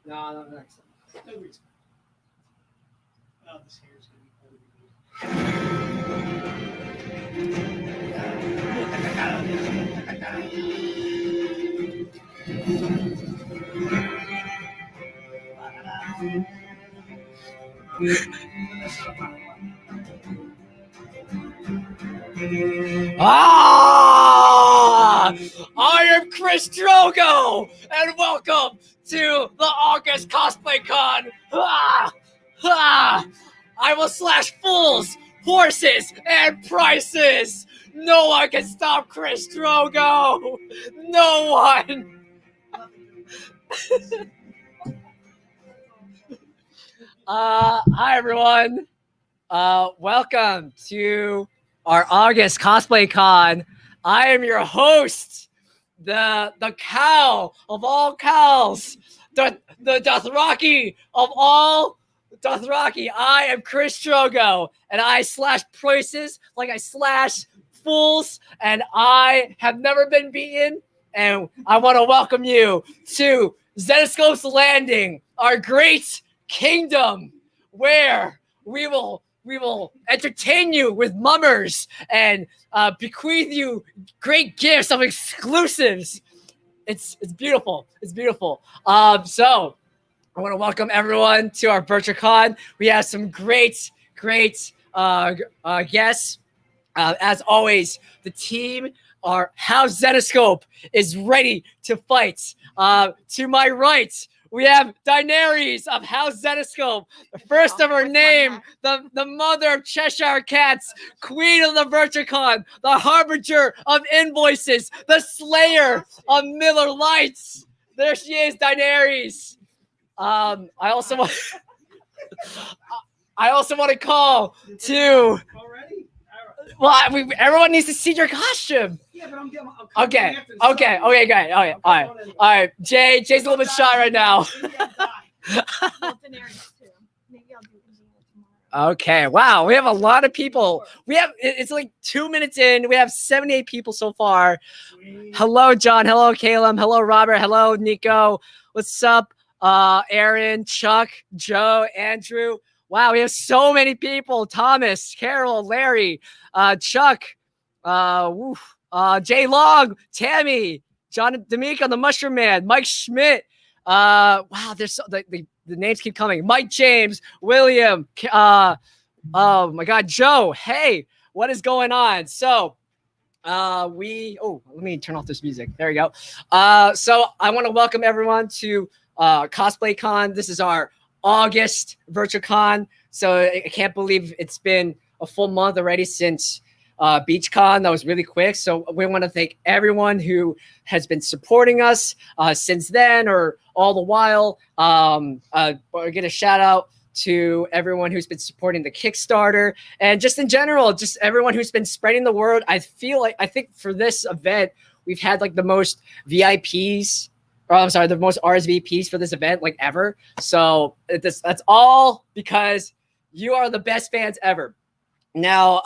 No, next time. No reason. Oh, this hair's gonna I am Chris Drogo, and welcome to the August Cosplay Con. I will slash fools, horses, and prices. No one can stop Chris Drogo. No one. Hi everyone. Welcome to our August Cosplay Con. I am your host, the cow of all cows, the Dothraki of all Dothraki. I am Chris Drogo, and I slash prices like I slash fools, and I have never been beaten. And I want to welcome you to Zenoscope's Landing, our great kingdom, where we will entertain you with mummers and bequeath you great gifts of exclusives. It's beautiful. It's beautiful. So I want to welcome everyone to our VirtualCon. We have some great guests. As always, the team, our House Zenoscope, is ready to fight. To my right, we have Daenerys of House Zenoscope, the first of her name, the mother of Cheshire Cats, queen of the VirtualCon, the harbinger of invoices, the slayer of Miller Lights. There she is, Daenerys. I also want to call to. Well, everyone needs to see your costume. Yeah, but I'm okay, great. All right. Jay's a little bit shy right now. Okay, wow, we have a lot of people. It's like 2 minutes in. We have 78 people so far. Hello, John. Hello, Caleb. Hello, Robert. Hello, Nico. What's up, Aaron, Chuck, Joe, Andrew. Wow, we have so many people. Thomas, Carol, Larry, Chuck, Jay Long, Tammy, John D'Amico, the Mushroom Man, Mike Schmidt. Wow, there's the names keep coming. Mike James, William, oh my God, Joe. Hey, what is going on? So let me turn off this music. There we go. So I want to welcome everyone to Cosplay Con. This is our August VirtualCon. So I can't believe it's been a full month already since BeachCon. That was really quick. So we want to thank everyone who has been supporting us since then or all the while. We're going to shout out to everyone who's been supporting the Kickstarter and just in general, just everyone who's been spreading the word. I think for this event, we've had like the most VIPs. The most RSVPs for this event like ever. So that's all because you are the best fans ever. Now,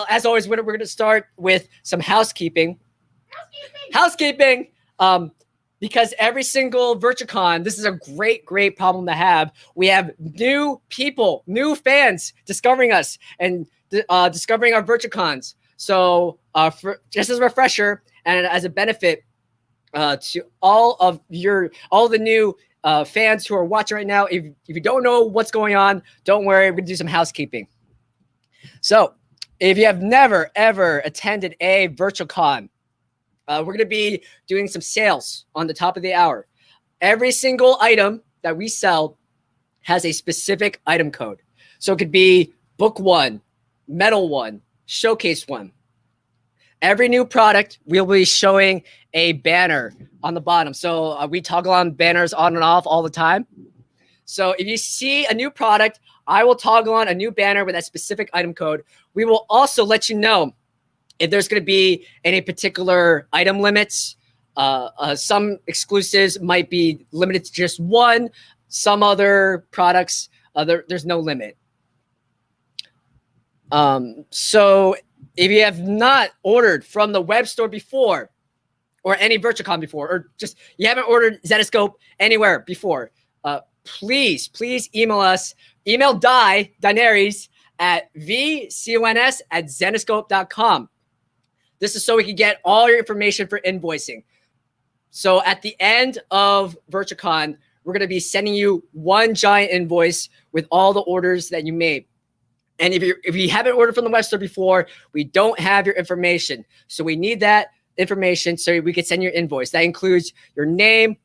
as always, we're going to start with some housekeeping. Because every single VirtualCon, this is a great problem to have. We have new people, new fans discovering us and discovering our VirtualCons. So just as a refresher and as a benefit to all the new fans who are watching right now, if you don't know what's going on, don't worry. We're going to do some housekeeping. So if you have never, ever attended a VirtualCon, we're going to be doing some sales on the top of the hour. Every single item that we sell has a specific item code. So it could be book 1, metal 1, showcase 1. Every new product, we'll be showing a banner on the bottom. So we toggle on banners on and off all the time. So if you see a new product, I will toggle on a new banner with that specific item code. We will also let you know if there's going to be any particular item limits. Some exclusives might be limited to just 1. Some other products, there's no limit. So if you have not ordered from the web store before, or any VirtuaCon before, or just you haven't ordered Zenescope anywhere before, please email us. Email Daenerys at vcons@zenescope.com. This is so we can get all your information for invoicing. So at the end of VirtuaCon, we're going to be sending you one giant invoice with all the orders that you made. And if you haven't ordered from the web store before, we don't have your information. So we need that information so we can send your invoice. That includes your name,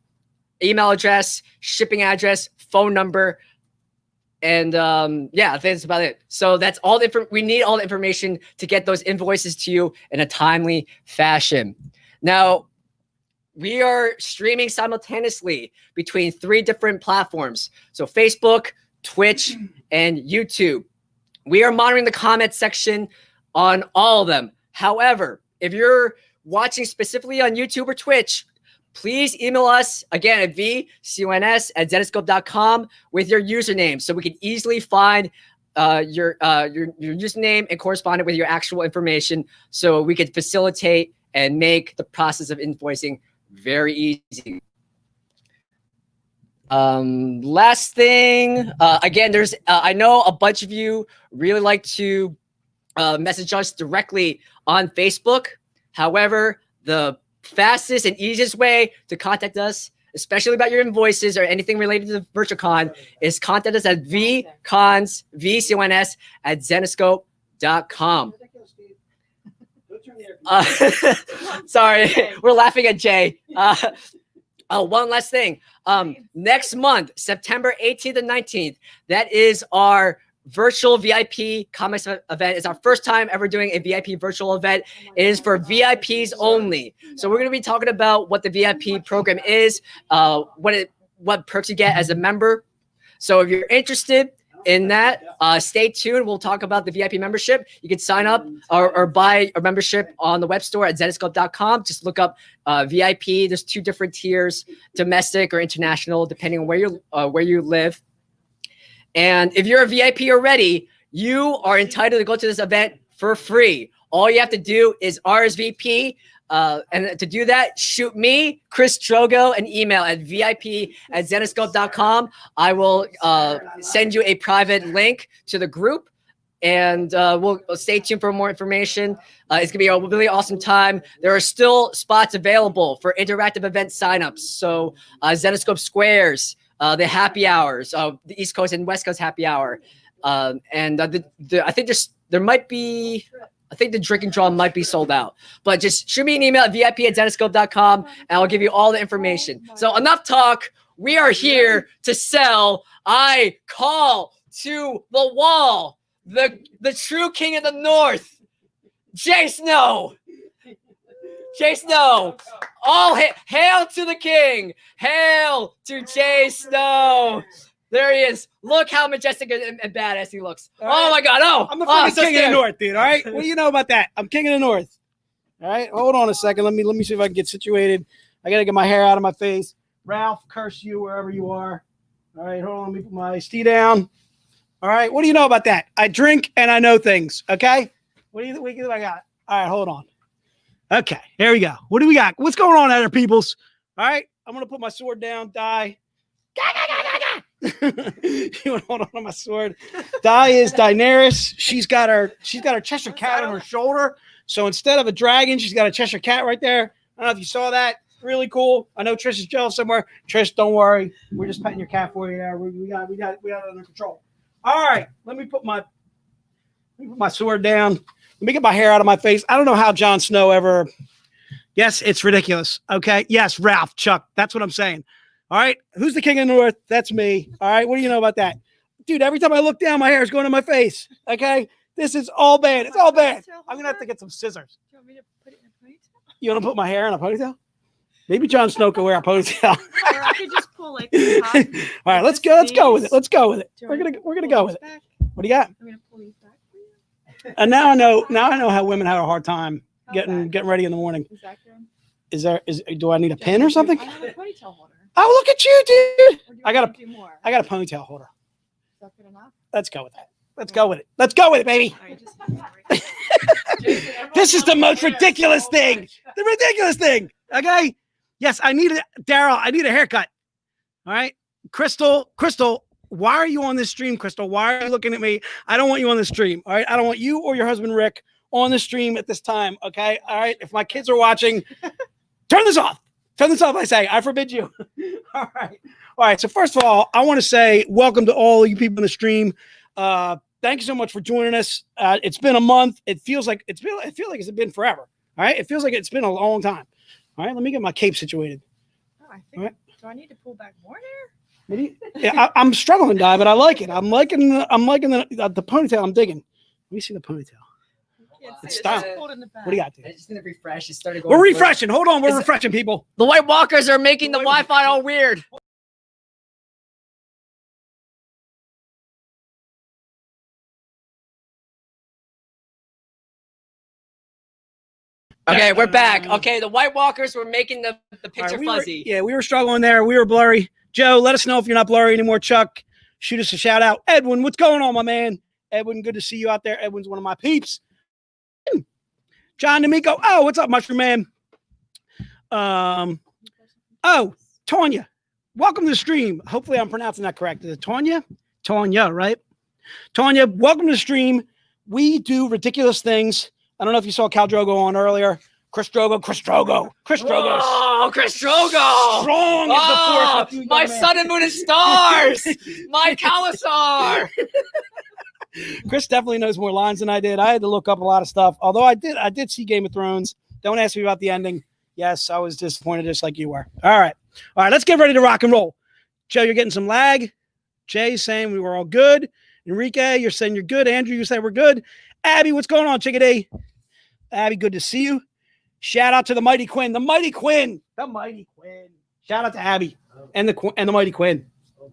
email address, shipping address, phone number, and yeah, I think that's about it. So that's all we need all the information to get those invoices to you in a timely fashion. Now, we are streaming simultaneously between 3 different platforms. So Facebook, Twitch, and YouTube. We are monitoring the comment section on all of them. However, if you're watching specifically on YouTube or Twitch, please email us again at vcons@zenescope.com with your username so we can easily find your username and correspond it with your actual information so we can facilitate and make the process of invoicing very easy. Last thing, again, there's I know a bunch of you really like to message us directly on Facebook. However, the fastest and easiest way to contact us, especially about your invoices or anything related to VirtuaCon, is contact us at vcons@zenescope.com. Sorry, we're laughing at Jay. One last thing. Next month, September 18th and 19th, that is our virtual VIP comics event. It's our first time ever doing a VIP virtual event. It is for VIPs only. So we're going to be talking about what the VIP program is, what perks you get as a member. So if you're interested in that, stay tuned. We'll talk about the VIP membership. You can sign up or buy a membership on the web store at zenescope.com. Just look up VIP. There's 2 different tiers, domestic or international, depending on where you live. And if you're a VIP already, you are entitled to go to this event for free. All you have to do is RSVP. And to do that, shoot me, Chris Drogo, an email at vip@zenescope.com. I will send you a private link to the group, and we'll stay tuned for more information. It's going to be a really awesome time. There are still spots available for interactive event signups. So Zenescope Squares, the happy hours, the East Coast and West Coast happy hour. And I think there might be... I think the drink and draw might be sold out, but just shoot me an email at vip@zenescope.com and I'll give you all the information. So enough talk. We are here to sell. I call to the wall, the true king of the North, Jay Snow. Jay Snow. All hail to the king. Hail to Jay Snow. There he is. Look how majestic and badass he looks. Oh my God. Oh, I'm the fucking king of the North, dude. All right. What do you know about that? I'm king of the North. All right. Hold on a second. Let me see if I can get situated. I gotta get my hair out of my face. Ralph, curse you wherever you are. All right. Hold on. Let me put my iced tea down. All right. What do you know about that? I drink and I know things. Okay. What do you think I got? All right. Hold on. Okay. Here we go. What do we got? What's going on out there, peoples? All right. I'm gonna put my sword down. Die. You want to hold on to my sword? Di is Daenerys. She's got her Cheshire cat on her shoulder. So instead of a dragon, she's got a Cheshire cat right there. I don't know if you saw that. Really cool. I know Trish is jealous somewhere. Trish, don't worry. We're just petting your cat for you. We got it under control. All right. Let me put my sword down. Let me get my hair out of my face. I don't know how Jon Snow ever. Yes, it's ridiculous. Okay. Yes, Ralph, Chuck. That's what I'm saying. All right. Who's the king of the North? That's me. All right. What do you know about that? Dude, every time I look down, my hair is going to my face. Okay. This is all bad. It's all bad. I'm going to have to get some scissors. Do you want me to put it in a ponytail? You want to put my hair in a ponytail? Maybe Jon Snow could wear a ponytail. Or I could just pull like the top. All right. Let's go with it. Let's go with it. We're going to go with it. Back? What do you got? I'm going to pull these back for you. And now I know how women have a hard time getting ready in the morning. Is that good? Do I need a pin or something? I have a ponytail holder. Oh, look at you, dude. Or do you I got want me to do more? a ponytail holder. Is that good enough? Let's go with that. Let's go with it. Let's go with it, baby. All right, just This is the most ridiculous thing. The ridiculous thing. Okay. Yes, I need it. Daryl, I need a haircut. All right. Crystal, why are you on this stream, Crystal? Why are you looking at me? I don't want you on the stream. All right. I don't want you or your husband, Rick, on the stream at this time. Okay. All right. If my kids are watching, turn this off. Turn this off, I say. I forbid you. All right. All right. So first of all, I want to say welcome to all you people in the stream. Thank you so much for joining us. It's been a month. It feels like it's been forever. All right. It feels like it's been a long time. All right. Let me get my cape situated. Oh, I think. Right. Do I need to pull back more there? Maybe, yeah, I'm struggling, Di, but I like it. I'm liking the ponytail. I'm digging. Let me see the ponytail. Can't see It's it. style. Just pulled in the back. What do you got there? I just need to refresh. It started going. We're refreshing. Hold on. We're Is it- refreshing, people. The White Walkers are making the Wi-Fi all weird. Okay, we're back. Okay, the White Walkers were making the picture All right, fuzzy. we were struggling there. We were blurry. Joe, let us know if you're not blurry anymore. Chuck, shoot us a shout out. Edwin, what's going on, my man? Edwin, good to see you out there. Edwin's one of my peeps. John D'Amico. Oh, what's up, Mushroom Man? Oh, Tanya. Welcome to the stream. Hopefully I'm pronouncing that correct. Is it Tanya? Tanya, right? Tanya, welcome to the stream. We do ridiculous things. I don't know if you saw Cal Drogo on earlier. Chris Drogo. Chris Drogo Oh, Chris Drogo. strong as the Oh, force with you, my young man. sun and moon and stars. My Kalasar. Chris definitely knows more lines than I did. I had to look up a lot of stuff. Although I did see Game of Thrones. Don't ask me about the ending. Yes, I was disappointed just like you were. All right, let's get ready to rock and roll. Joe, you're getting some lag. Jay's saying we were all good. Enrique, you're saying you're good. Andrew, you say we're good. Abby, what's going on, Chickadee? Abby, good to see you. Shout out to the Mighty Quinn. The Mighty Quinn. The Mighty Quinn. Shout out to Abby and the Mighty Quinn. Oh my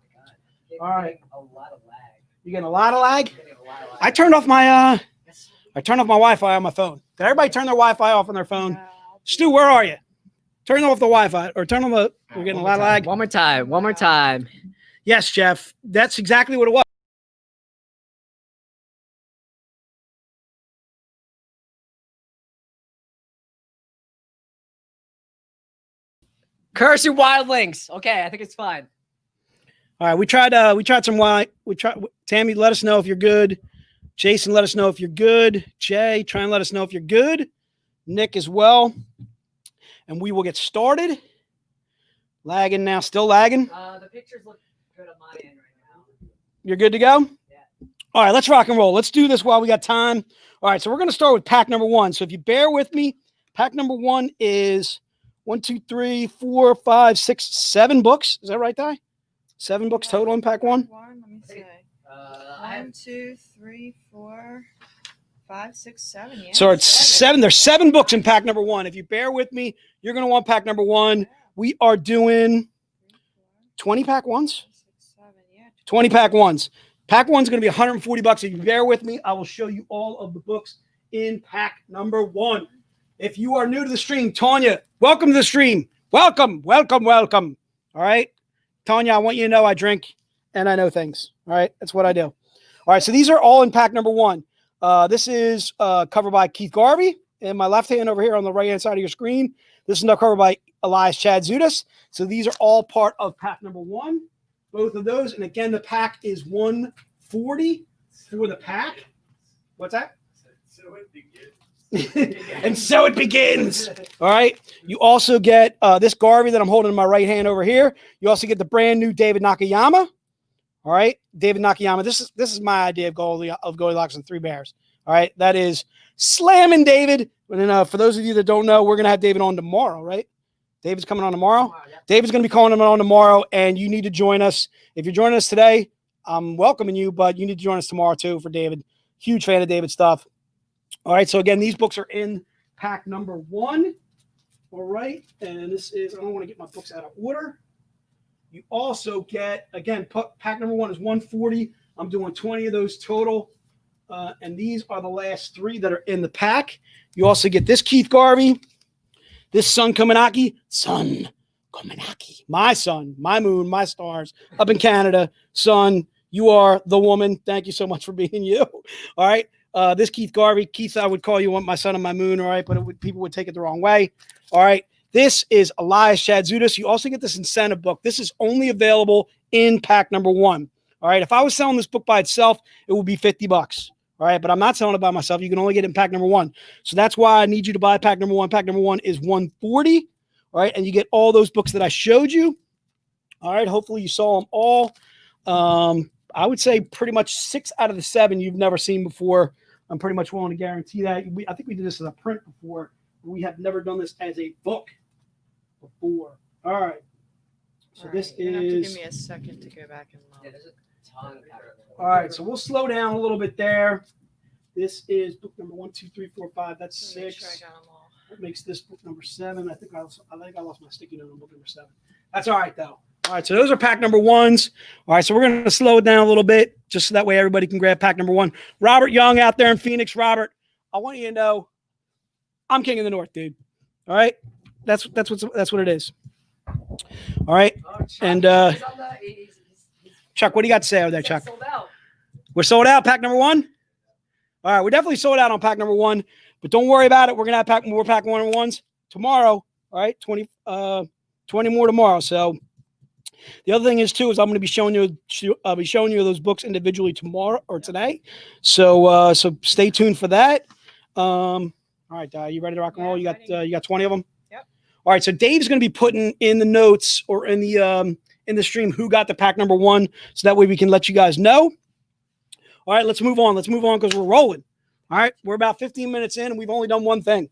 God. All right. A lot of lag. You getting a lot of lag? Getting a lot of lag. I turned off my Wi-Fi on my phone. Did everybody turn their Wi-Fi off on their phone? Yeah, Stu, where are you? Turn off the Wi-Fi or turn on the. We're getting a lot of lag. One more time. One more time. Yes, Jeff. That's exactly what it was. Curse your wildlings. Okay, I think it's fine. All right, we tried some wine. Tammy, let us know if you're good. Jason, let us know if you're good. Jay, try and let us know if you're good. Nick as well. And we will get started. Lagging now, still lagging. The pictures look good on my end right now. You're good to go? Yeah. All right, let's rock and roll. Let's do this while we got time. All right, so we're going to start with pack number 1. So if you bear with me, pack number 1 is 1, 2, 3, 4, 5, 6, 7 books. Is that right, Di? 7 books total in pack 1? Let me see. I 1, 2, 3, 4, 5, 6, 7. Yeah. So it's 7. There's 7 books in pack number 1. If you bear with me, you're going to want pack number 1. We are doing 20 pack 1s? 6, 7, yeah. 20 pack 1s. Pack 1's going to be $140. If you bear with me, I will show you all of the books in pack number 1. If you are new to the stream, Tanya, welcome to the stream. Welcome. All right. Tanya, I want you to know I drink and I know things. All right. That's what I do. All right. So these are all in pack number 1. This is covered by Keith Garvey in my left hand over here on the right hand side of your screen. This is now covered by Elias Chad Zudas. So these are all part of pack number 1. Both of those. And again, the pack is $140 for the pack. What's that? So it begins. And so it begins. All right. You also get this Garvey that I'm holding in my right hand over here. You also get the brand new David Nakayama. All right. David Nakayama. This is my idea of Goldilocks and Three Bears. All right. That is slamming David. And for those of you that don't know, we're going to have David on tomorrow, right? David's coming on tomorrow. David's going to be calling him on tomorrow, and you need to join us. If you're joining us today, I'm welcoming you, but you need to join us tomorrow too for David. Huge fan of David's stuff. All right, so again, these books are in pack number 1. All right, and this is, I don't want to get my books out of order. You also get, again, pack number 1 is $140. I'm doing 20 of those total, and these are the last 3 that are in the pack. You also get this Keith Garvey, this Sun Komanaki, my sun, my moon, my stars, up in Canada. Sun, you are the woman. Thank you so much for being you. All right. This Keith Garvey. Keith, I would call you my sun and my moon. All right. But people would take it the wrong way. All right. This is Elias Chadzudis. You also get this incentive book. This is only available in pack number 1. All right. If I was selling this book by itself, it would be $50. All right. But I'm not selling it by myself. You can only get it in pack number 1. So that's why I need you to buy pack number 1. Pack number 1 is $140. All right. And you get all those books that I showed you. All right. Hopefully you saw them all. I would say pretty much 6 out of the 7 you've never seen before. I'm pretty much willing to guarantee that. I think we did this as a print before. We have never done this as a book before. All right. So this You're gonna have to is. give me a second to go back and look. Yeah, there's a ton. All right. So we'll slow down a little bit there. This is book number 1, 2, 3, 4, 5. That's Let me 6. make sure I got them all. That makes this book number 7. I think I lost my sticky note on book number 7. That's all right though. All right, so those are pack number 1s. All right, so we're going to slow it down a little bit just so that way everybody can grab pack number 1. Robert Young out there in Phoenix. Robert, I want you to know I'm king of the North, dude. All right, that's what it is. All right, and Chuck, what do you got to say over there, Chuck? Sold out. We're sold out, pack number 1. All right, we're definitely sold out on pack number 1, but don't worry about it. We're gonna have more pack number 1s tomorrow. All right, 20 more tomorrow. So. The other thing is too I'm going to be showing you those books individually tomorrow or today, so stay tuned for that. All right, you ready to rock and roll? You got 20 of them. Yep. All right, so Dave's going to be putting in the notes or in the stream who got the pack number 1, so that way we can let you guys know. All right, let's move on. Because we're rolling. All right, we're about 15 minutes in and we've only done one thing.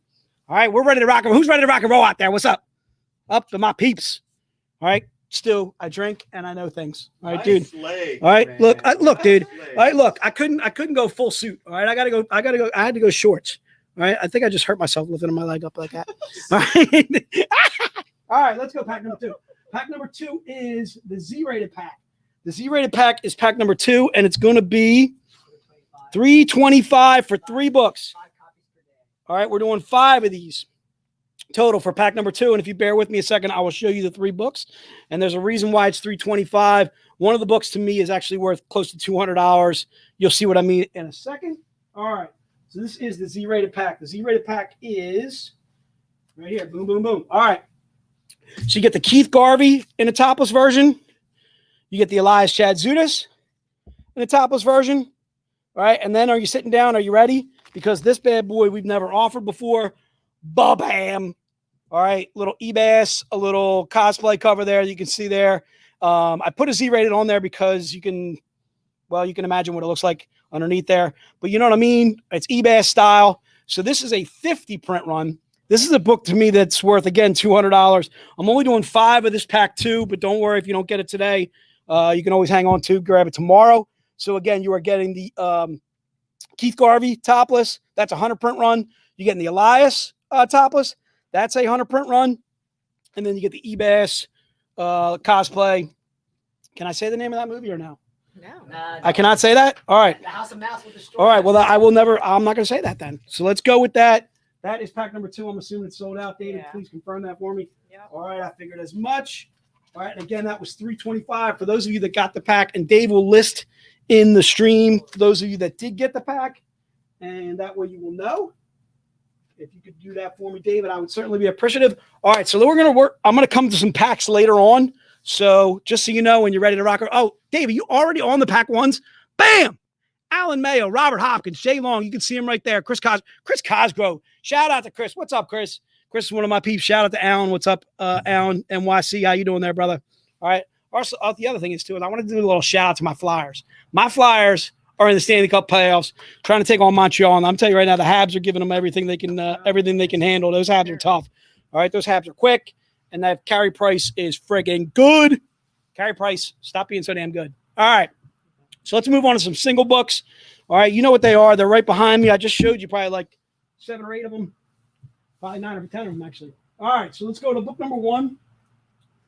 All right, we're ready to rock and roll. Who's ready to rock and roll out there? What's up? Up to my peeps. All right. Still, I drink and I know things. All right, dude. Leg, all right, man. look, dude. Leg. All right, look. I couldn't go full suit. All right, I had to go shorts. All right, I think I just hurt myself lifting my leg up like that. All right, all right. Let's go pack number 2. Pack number 2 is the Z-rated pack. The Z-rated pack is pack number 2, and it's going to be $325 for 3 books. All right, we're doing 5 of these total for pack number 2. And if you bear with me a second, I will show you the 3 books. And there's a reason why it's $325. One of the books to me is actually worth close to $200. You'll see what I mean in a second. All right. So this is the Z-rated pack. The Z-rated pack is right here. Boom, boom, boom. All right. So you get the Keith Garvey in the topless version. You get the Elias Chadzudis in the topless version. All right. And then are you sitting down? Are you ready? Because this bad boy we've never offered before. Bam. All right, little eBass, a little cosplay cover there. You can see there. I put a Z-rated on there because you can imagine what it looks like underneath there. But you know what I mean? It's eBass style. So this is a 50 print run. This is a book to me that's worth, again, $200. I'm only doing 5 of this pack 2, but don't worry if you don't get it today. You can always hang on to, grab it tomorrow. So again, you are getting the Keith Garvey topless. That's a 100 print run. You're getting the Elias topless. That's a 100 print run. And then you get the eBass cosplay. Can I say the name of that movie or no? No. I cannot say that? All right. The House of Mouse with the story. All right. Well, I'm not going to say that then. So let's go with that. That is pack number 2. I'm assuming it's sold out. David, please confirm that for me. Yep. All right. I figured as much. All right. And again, that was $325 for those of you that got the pack. And Dave will list in the stream for those of you that did get the pack. And that way you will know. If you could do that for me, David, I would certainly be appreciative. All right, so we're going to work. I'm going to come to some packs later on. So just so you know, when you're ready to rock. Oh, David, you already on the pack 1s? Bam! Alan Mayo, Robert Hopkins, Jay Long. You can see him right there. Chris Cosgrove. Shout out to Chris. What's up, Chris? Chris is one of my peeps. Shout out to Alan. What's up, Alan NYC? How you doing there, brother? All right. Also, the other thing is, too, is I want to do a little shout out to my Flyers. My Flyers are in the Stanley Cup playoffs, trying to take on Montreal. And I'm telling you right now, the Habs are giving them everything they can handle. Those Habs are tough. All right, those Habs are quick, and that Carey Price is friggin' good. Carey Price, stop being so damn good. All right, so let's move on to some single books. All right, you know what they are. They're right behind me. I just showed you probably like 7 or 8 of them, probably 9 or 10 of them actually. All right, so let's go to book number 1.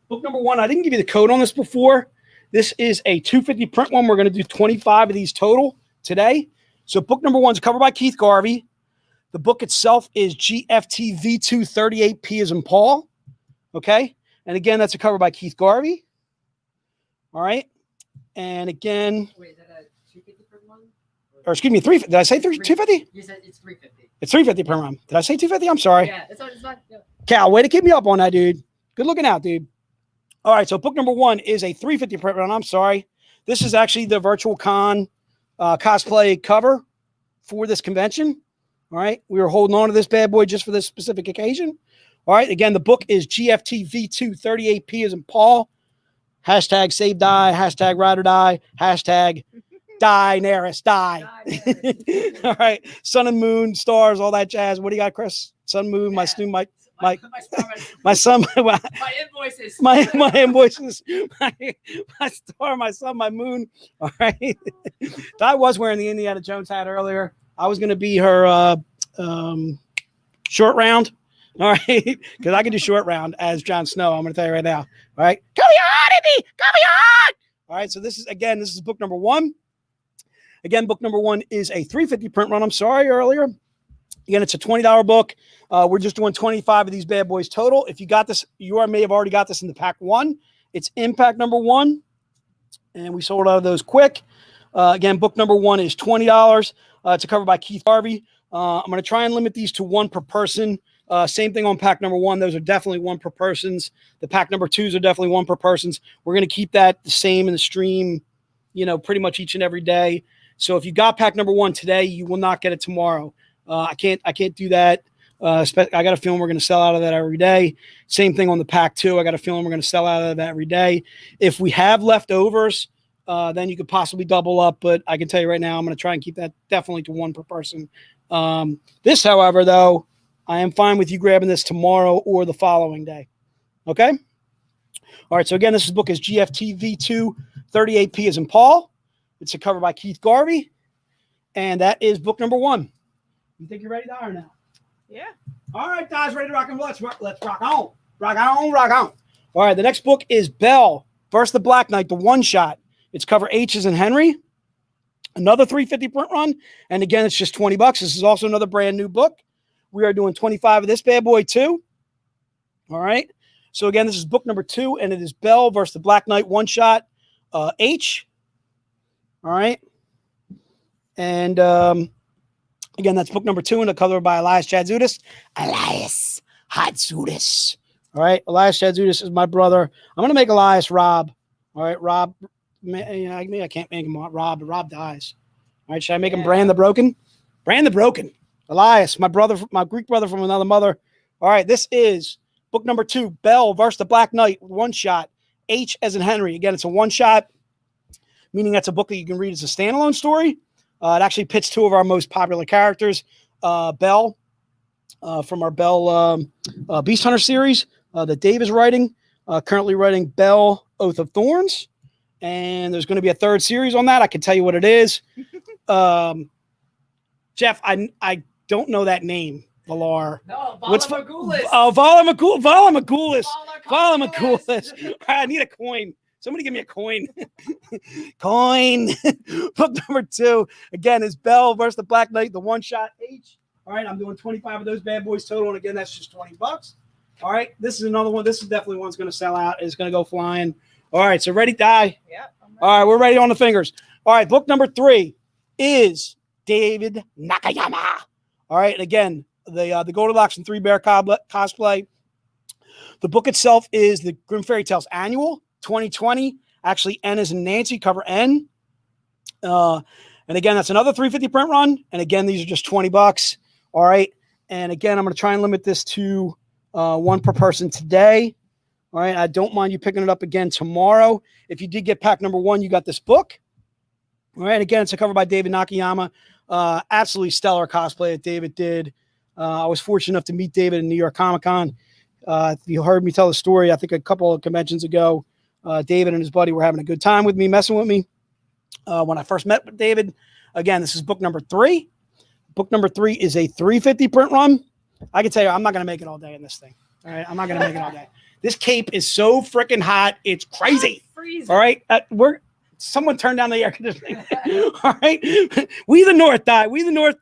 Book number 1, I didn't give you the code on this before. This is a 250 print one. We're going to do 25 of these total today. So book number 1 is covered by Keith Garvey. The book itself is GFT V2 38P as in Paul. Okay. And again, that's a cover by Keith Garvey. All right. And again. Wait, is that a 250 per one? Or excuse me, 350. Did I say 250? You said it's 350. It's 350 per run. Did I say 250? I'm sorry. Yeah, it's not. Yeah. Cal, way to keep me up on that, dude. Good looking out, dude. All right, so book number 1 is a 350 print run. I'm sorry. This is actually the virtual con cosplay cover for this convention. All right, we were holding on to this bad boy just for this specific occasion. All right, again, the book is GFT V2 38P as in Paul. Hashtag save die, hashtag ride or die, hashtag die, Neris, die. All right, sun and moon, stars, all that jazz. What do you got, Chris? Sun, moon, my son, my invoices. my invoices, my star, my sun, my moon. All right. I was wearing the Indiana Jones hat earlier. I was going to be her short round. All right. Because I can do short round as Jon Snow. I'm going to tell you right now. All right. Come on, Indy. Come on. All right. So this is book number 1. Again, book number 1 is a 350 print run. I'm sorry earlier. Again, it's a $20 book. We're just doing 25 of these bad boys total. If you got this, you may have already got this in the pack 1. It's impact number 1. And we sold out of those quick. Again, book number 1 is $20. It's a cover by Keith Harvey. I'm going to try and limit these to 1 per person. Same thing on pack number 1. Those are definitely 1 per person's. The pack number 2s are definitely 1 per person's. We're going to keep that the same in the stream, pretty much each and every day. So if you got pack number 1 today, you will not get it tomorrow. I can't do that. I got a feeling we're going to sell out of that every day. Same thing on the pack 2. I got a feeling we're going to sell out of that every day. If we have leftovers, then you could possibly double up. But I can tell you right now, I'm going to try and keep that definitely to 1 per person. This, however, though, I am fine with you grabbing this tomorrow or the following day. Okay? All right. So again, this book is GFT V2 38P as in Paul. It's a cover by Keith Garvey. And that is book number 1. You think you're ready, Di, or now? Yeah. All right, guys, ready to rock and roll. Let's rock on. Rock on, rock on. All right, the next book is Belle versus the Black Knight, the one-shot. It's cover H's and Henry. Another 350 print run. And again, it's just $20. This is also another brand new book. We are doing 25 of this bad boy, too. All right. So again, this is book number 2, and it is Belle versus the Black Knight, one-shot H. All right. And again, that's book number 2 and a cover by Elias Chadzudis. Elias Chadzudis. All right. Elias Chadzudis is my brother. I'm going to make Elias Rob. All right. Rob. Maybe I can't make him Rob. Rob dies. All right. Should I make him Brand the Broken? Brand the Broken. Elias, my brother, my Greek brother from another mother. All right. This is book number 2, Belle versus the Black Knight, one shot. H as in Henry. Again, it's a one shot, meaning that's a book that you can read as a standalone story. It actually pits 2 of our most popular characters. Belle from our Belle Beast Hunter series that Dave is writing. Currently writing Belle, Oath of Thorns. And there's going to be a 3rd series on that. I can tell you what it is. Jeff, I don't know that name. Valar. No, Vala Magoulis. Oh, Vala Magoulis. Vala Magoulis. I need a coin. Somebody give me a coin. Coin. Book number 2, again, is Belle versus the Black Knight, the one-shot H. All right, I'm doing 25 of those bad boys total, and again, that's just $20. All right, this is another one. This is definitely one's going to sell out. It's going to go flying. All right, so ready, Die? Yeah. All right, we're ready on the fingers. All right, book number 3 is David Nakayama. All right, and again, the Goldilocks and Three Bear cosplay. The book itself is the Grimm Fairy Tales Annual 2020. Actually, N is in Nancy, cover N. And again, that's another 350 print run. And again, these are just $20. All right. And again, I'm going to try and limit this to 1 per person today. All right. I don't mind you picking it up again tomorrow. If you did get pack number 1, you got this book. All right. Again, it's a cover by David Nakayama. Absolutely stellar cosplay that David did. I was fortunate enough to meet David in New York Comic Con. You heard me tell the story, I think a couple of conventions ago. David and his buddy were having a good time with me, messing with me. When I first met with David, again, this is book number 3. Book number 3 is a 350 print run. I can tell you, I'm not going to make it all day in this thing. All right. I'm not going to make it all day. This cape is so freaking hot. It's crazy. All right. Someone turn down the air conditioning. All right. We the North, Die. We the North.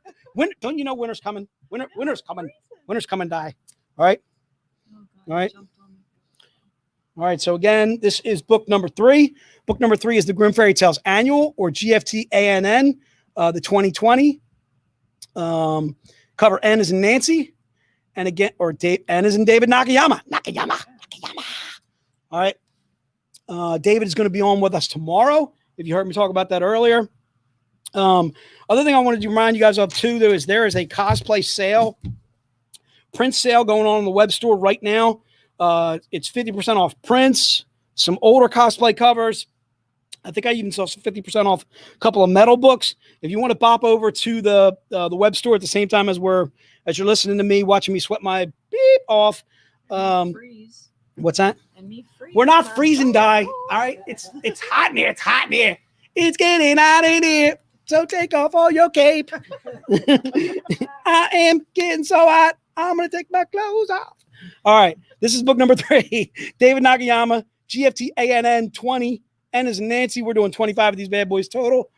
Don't you know winter's coming? Winter's coming. Winter's coming, Die. All right. All right. All right. So again, this is book number 3. Book number 3 is the Grimm Fairy Tales Annual, or GFT ANN, the 2020. Cover N is in Nancy. and again, or N is in David Nakayama. All right. David is going to be on with us tomorrow. If you heard me talk about that earlier. Other thing I wanted to remind you guys of too, there is a cosplay sale, print sale going on in the web store right now. It's 50% off prints, some older cosplay covers. I think I even saw some 50% off a couple of metal books. If you want to pop over to the web store at the same time as you're listening to me, watching me sweat my beep off. Freeze. What's that? And me freeze. We're not freezing, Di. All right, it's hot in here. It's hot in here. It's getting hot in here. So take off all your cape. I am getting so hot. I'm gonna take my clothes off. All right, this is book number 3. David Nakayama, GFT ANN 20. N is Nancy. We're doing 25 of these bad boys total.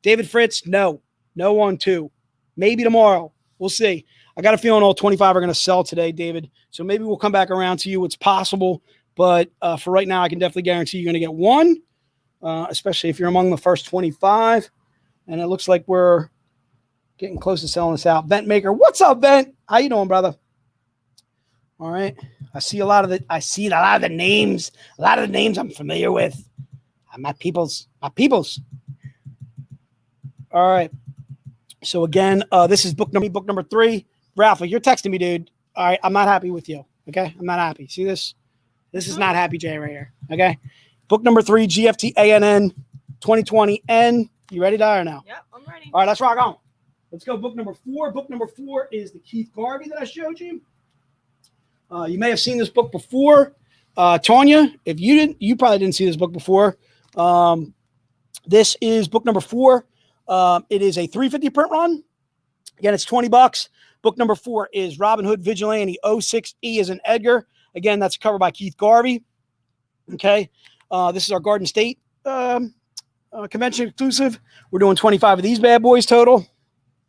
David Fritz, no on 2. Maybe tomorrow. We'll see. I got a feeling all 25 are going to sell today, David. So maybe we'll come back around to you. It's possible. But for right now, I can definitely guarantee you're going to get one, especially if you're among the first 25. And it looks like we're getting close to selling this out. Vent Maker, what's up, Vent? How you doing, brother? All right. I see a lot of the names. A lot of the names I'm familiar with. My peoples. All right. So again, this is book number 3. Ralph, you're texting me, dude. All right. I'm not happy with you. Okay. I'm not happy. See this? This is not Happy Jay right here. Okay. Book number 3, GFT ANN 2020 N. You ready, Di, or no? Yep, I'm ready. All right. Let's rock on. Let's go. Book number 4. Book number 4 is the Keith Garvey that I showed you. You may have seen this book before. Tanya, if you didn't, you probably didn't see this book before. This is book number 4. It is a 350 print run. Again, it's $20. Book number 4 is Robin Hood Vigilante 06E as in Edgar. Again, that's covered by Keith Garvey. Okay. This is our Garden State convention exclusive. We're doing 25 of these bad boys total.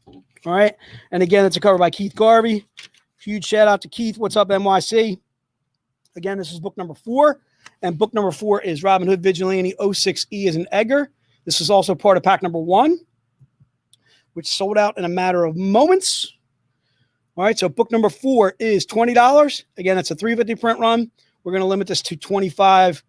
All right. And again, it's a cover by Keith Garvey. Huge shout out to Keith. What's up, NYC? Again, this is book number 4. And book number 4 is Robin Hood Vigilante 06E as in Edgar. This is also part of pack number 1, which sold out in a matter of moments. All right, so book number 4 is $20. Again, it's a 350 print run. We're going to limit this to 25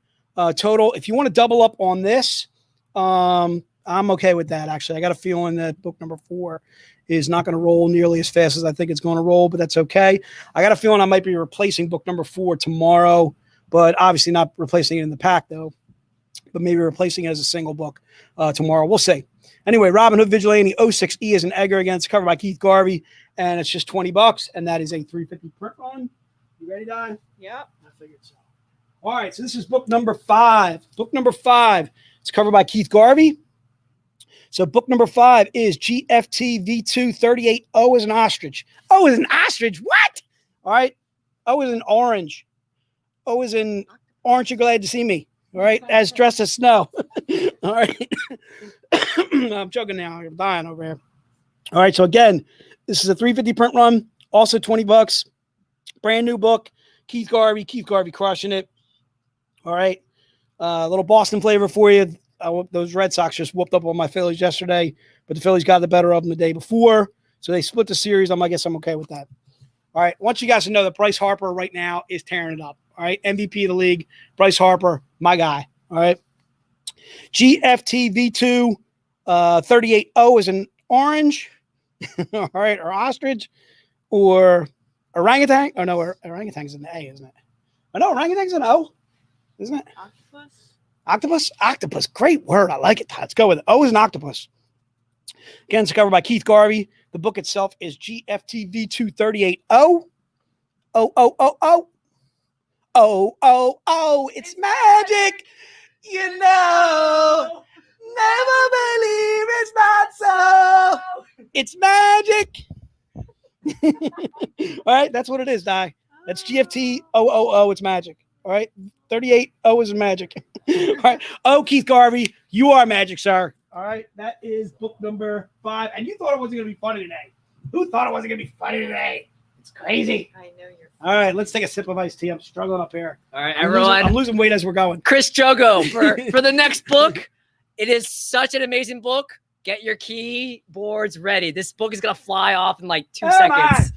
total. If you want to double up on this, I'm okay with that, actually. I got a feeling that book number 4 is not going to roll nearly as fast as I think it's going to roll, but that's okay. I got a feeling I might be replacing book number 4 tomorrow, but obviously not replacing it in the pack, though, but maybe replacing it as a single book tomorrow. We'll see. Anyway, Robin Hood Vigilante 06E is an Edgar. Again, it's covered by Keith Garvey, and it's just $20, and that is a 350 print run. You ready, Di? Yep. I figured so. All right, so this is book number 5. Book number 5. It's covered by Keith Garvey. So book number 5 is GFT V2 38 O as an ostrich. O is an ostrich? What? All right. O is an orange. O is in orange. You're glad to see me. All right. As dressed as snow. All right. I'm choking now. I'm dying over here. All right. So again, this is a 350 print run. Also $20. Brand new book. Keith Garvey crushing it. All right. A little Boston flavor for you. Those Red Sox just whooped up on my Phillies yesterday, but the Phillies got the better of them the day before. So they split the series. I guess I'm okay with that. All right. I want you guys to know that Bryce Harper right now is tearing it up. All right. MVP of the league. Bryce Harper, my guy. All right. GFT V2 38 O is an orange. All right. Or ostrich or orangutan. Oh, no. Orangutan's an A, isn't it? Oh, no. Orangutan's an O, isn't it? Octopus. Great word. I like it. Let's go with it. O is an octopus. Again, it's covered by Keith Garvey. The book itself is GFT V2 38 O. Oh, it's magic. You know, never believe it's not so. It's magic. All right, that's what it is, Di. That's GFT O. It's magic. All right, 38 O is magic. All right. Oh, Keith Garvey, you are magic, sir. All right. That is book number 5. And you thought it wasn't going to be funny today. Who thought it wasn't going to be funny today? It's crazy. I know you're. All right. Let's take a sip of iced tea. I'm struggling up here. All right, I'm everyone. losing weight as we're going. Chris Jogo for the next book. It is such an amazing book. Get your keyboards ready. This book is going to fly off in like 2 Come seconds.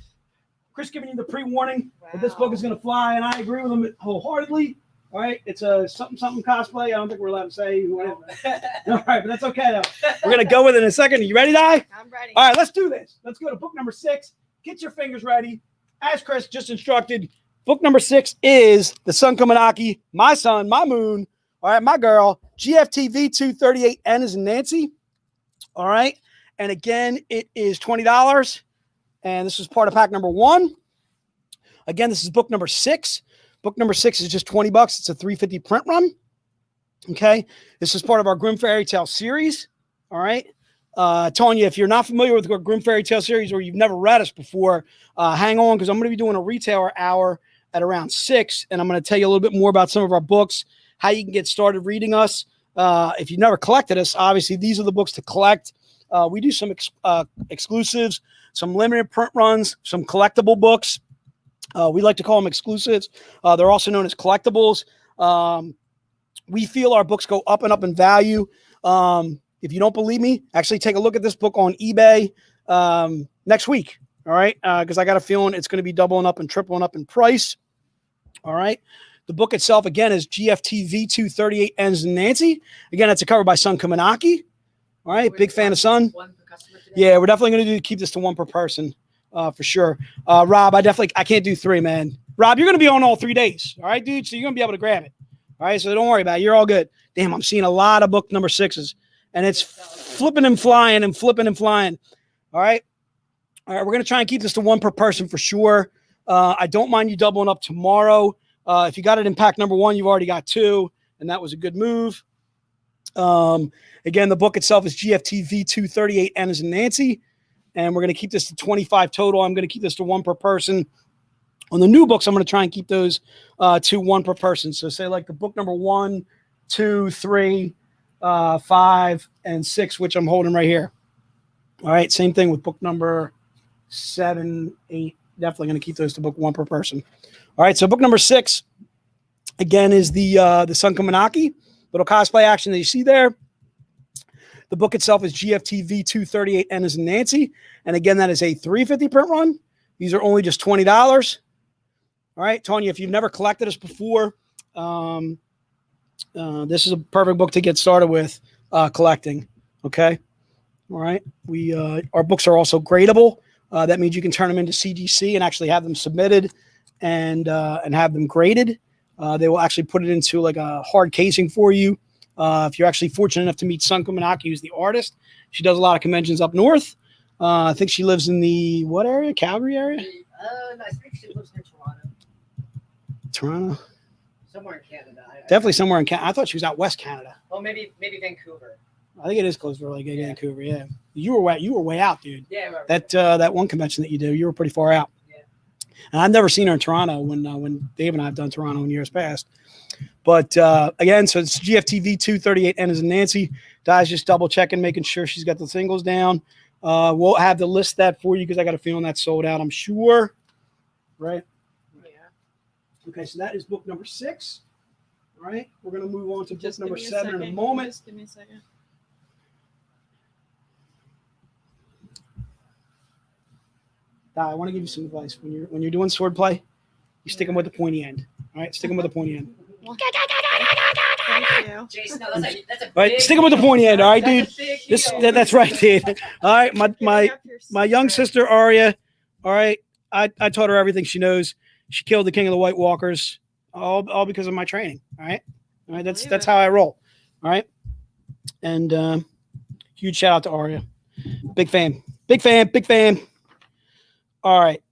Chris giving you the pre-warning that this book is going to fly, and I agree with him wholeheartedly. All right, it's a something cosplay. I don't think we're allowed to say who it is. All right, but that's okay though. We're gonna go with it in a second. Are you ready, Di? I'm ready. All right, let's do this. Let's go to book number 6. Get your fingers ready. As Chris just instructed, book number 6 is The Sun Kaminaki, My Sun, My Moon. All right, my girl, GFTV 238N is Nancy. All right, and again, it is $20, and this is part of pack number 1. Again, this is book number 6. Book number 6 is just $20. It's a 350 print run. Okay. This is part of our Grim Fairy Tale series. All right. Telling you, if you're not familiar with our Grim Fairy Tale series or you've never read us before, hang on, because I'm going to be doing a retailer hour at around 6. And I'm going to tell you a little bit more about some of our books, how you can get started reading us. If you've never collected us, obviously these are the books to collect. We do some exclusives, some limited print runs, some collectible books. We like to call them exclusives. They're also known as collectibles. We feel our books go up and up in value. If you don't believe me, actually take a look at this book on eBay next week. All right. Because I got a feeling it's going to be doubling up and tripling up in price. All right. The book itself, again, is GFTV 238N's Nancy. Again, it's a cover by Sun Kaminaki. All right. Big fan of Sun. Yeah, we're definitely going to keep this to 1 per person. For sure. Rob, I can't do 3, man. Rob, you're going to be on all 3 days. All right, dude? So you're going to be able to grab it. All right, so don't worry about it. You're all good. Damn, I'm seeing a lot of book number 6s, and it's flipping and flying and flipping and flying. All right? All right, we're going to try and keep this to 1 per person for sure. I don't mind you doubling up tomorrow. If you got it in pack number 1, you've already got 2, and that was a good move. Again, the book itself is GFTV 238N as in Nancy. And we're going to keep this to 25 total. I'm going to keep this to 1 per person. On the new books, I'm going to try and keep those to 1 per person. So say like the book number 1, 2, 3, 5, and 6, which I'm holding right here. All right. Same thing with book number 7, 8. Definitely going to keep those to book 1 per person. All right. So book number 6, again, is the Sun Kaminaki. Little cosplay action that you see there. The book itself is GFTV 238N as in Nancy. And again, that is a 350 print run. These are only just $20. All right, Tanya, if you've never collected us before, this is a perfect book to get started with collecting. Okay. All right. Our books are also gradable. That means you can turn them into CGC and actually have them submitted and have them graded. They will actually put it into like a hard casing for you. If you're actually fortunate enough to meet Sun Kaminaki, who's the artist, she does a lot of conventions up north. I think she lives in the what area? Calgary area? No, I think she lives near Toronto. Toronto? Somewhere in Canada. Definitely somewhere in Canada. I thought she was out west Canada. Oh, maybe Vancouver. I think it is close to like Vancouver. Yeah, you were way out, dude. Yeah. That one convention that you do, you were pretty far out. Yeah. And I've never seen her in Toronto when Dave and I have done Toronto in years past. But again, so it's GFTV 238N as in Nancy. Di's just double checking, making sure she's got the singles down. We'll have to list that for you because I got a feeling that's sold out, I'm sure. Right? Yeah. Okay, so that is book number 6. All right, we're going to move on to book Just number give me 7 in a second. moment. Just give me a second. Di, I want to give you some advice. When you're doing sword play, you stick them with the pointy end. All right, stick them with the pointy end. Thank you. Jason, that's a All right, big stick them with the pointy end. All right, dude. That's a big deal. That's right, dude. All right, my young sister Arya. All right, I taught her everything she knows. She killed the king of the White Walkers, all because of my training. All right, that's how I roll. All right, and huge shout out to Arya. Big fan. All right,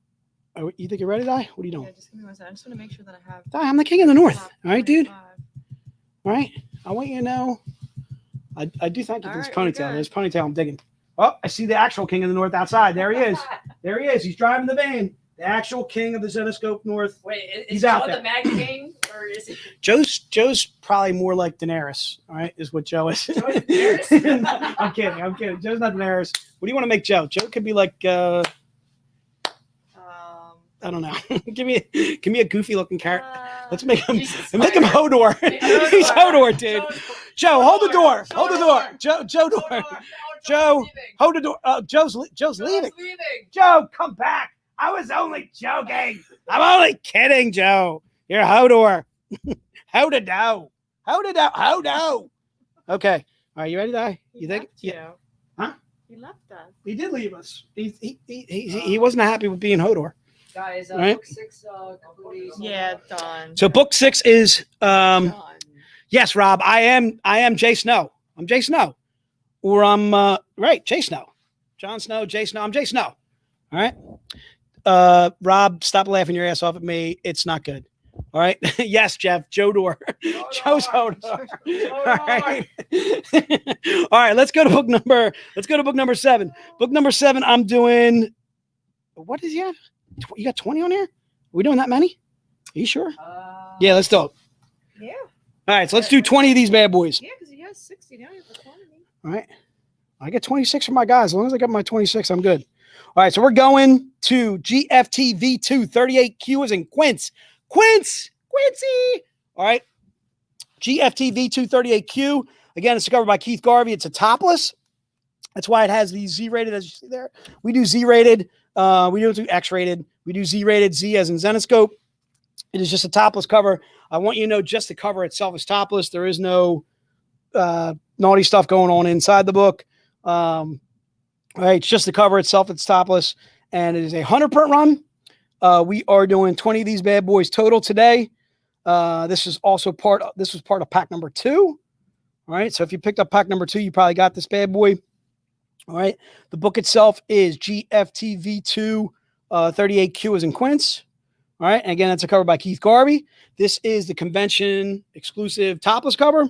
you think you're ready, Di? What are you doing? Yeah, just give me one second. I just want to make sure that I have. Di, I'm the king of the North. top All right, dude. 25. All right, I want you to know. I do thank you for All this right, we're ponytail. good. This ponytail, I'm digging. Oh, I see the actual king of the North outside. There he is. There he is. He's driving the van. The actual king of the Zenoscope North. Wait, is He's Joe out the there. Mad King, or is he? Joe's probably more like Daenerys. All right, is what Joe is. Joe is Daenerys? I'm kidding. Joe's not Daenerys. What do you want to make Joe? Joe could be like I don't know. give me a goofy looking character. Let's make him Hodor. He's Hodor, dude. Joe, hold the door. Hold the door. Joe door. Joe, hold the door. Joe's leaving. Joe, come back. I was only joking. I'm only kidding, Joe. You're Hodor. Hodor. Hodor. Okay. All right, you ready, Di? You think? Yeah. Huh? He left us. He did leave us. He wasn't happy with being Hodor. Guys, Right. book 6 complete. Yeah, done. So book 6 is Done. yes, Rob. I am Jay Snow. I'm Jay Snow. Or I'm right, Jay Snow. Jon Snow, Jay Snow. I'm Jay Snow. All right. Rob, stop laughing your ass off at me. It's not good. All right. Yes, Jeff. Jodor. Joe's Hodor. All right. All right. Let's go to book number 7. Book number 7. I'm doing. What is he have? You got 20 on here? Are we doing that many? Are you sure? Yeah, let's do it. Yeah. All right. So let's do 20 of these bad boys. Yeah, because he has 60 now. You have 20. All right. I get 26 for my guys. As long as I got my 26, I'm good. All right. So we're going to GFT V2 38Q as in Quincy. All right. GFT V2 38Q. Again, it's discovered by Keith Garvey. It's a topless. That's why it has the Z-rated, as you see there. We do Z-rated. We don't do X-rated. We do Z-rated, Z as in Zenoscope. It is just a topless cover. I want you to know just the cover itself is topless. There is no naughty stuff going on inside the book. All right, it's just the cover itself. It's topless, and it is a 100% run. We are doing 20 of these bad boys total today. This was part of pack number 2. All right, so if you picked up pack number 2, you probably got this bad boy. All right, the book itself is GFT V2 38Q as in Quince. All right, and again, that's a cover by Keith Garvey. This is the convention exclusive topless cover.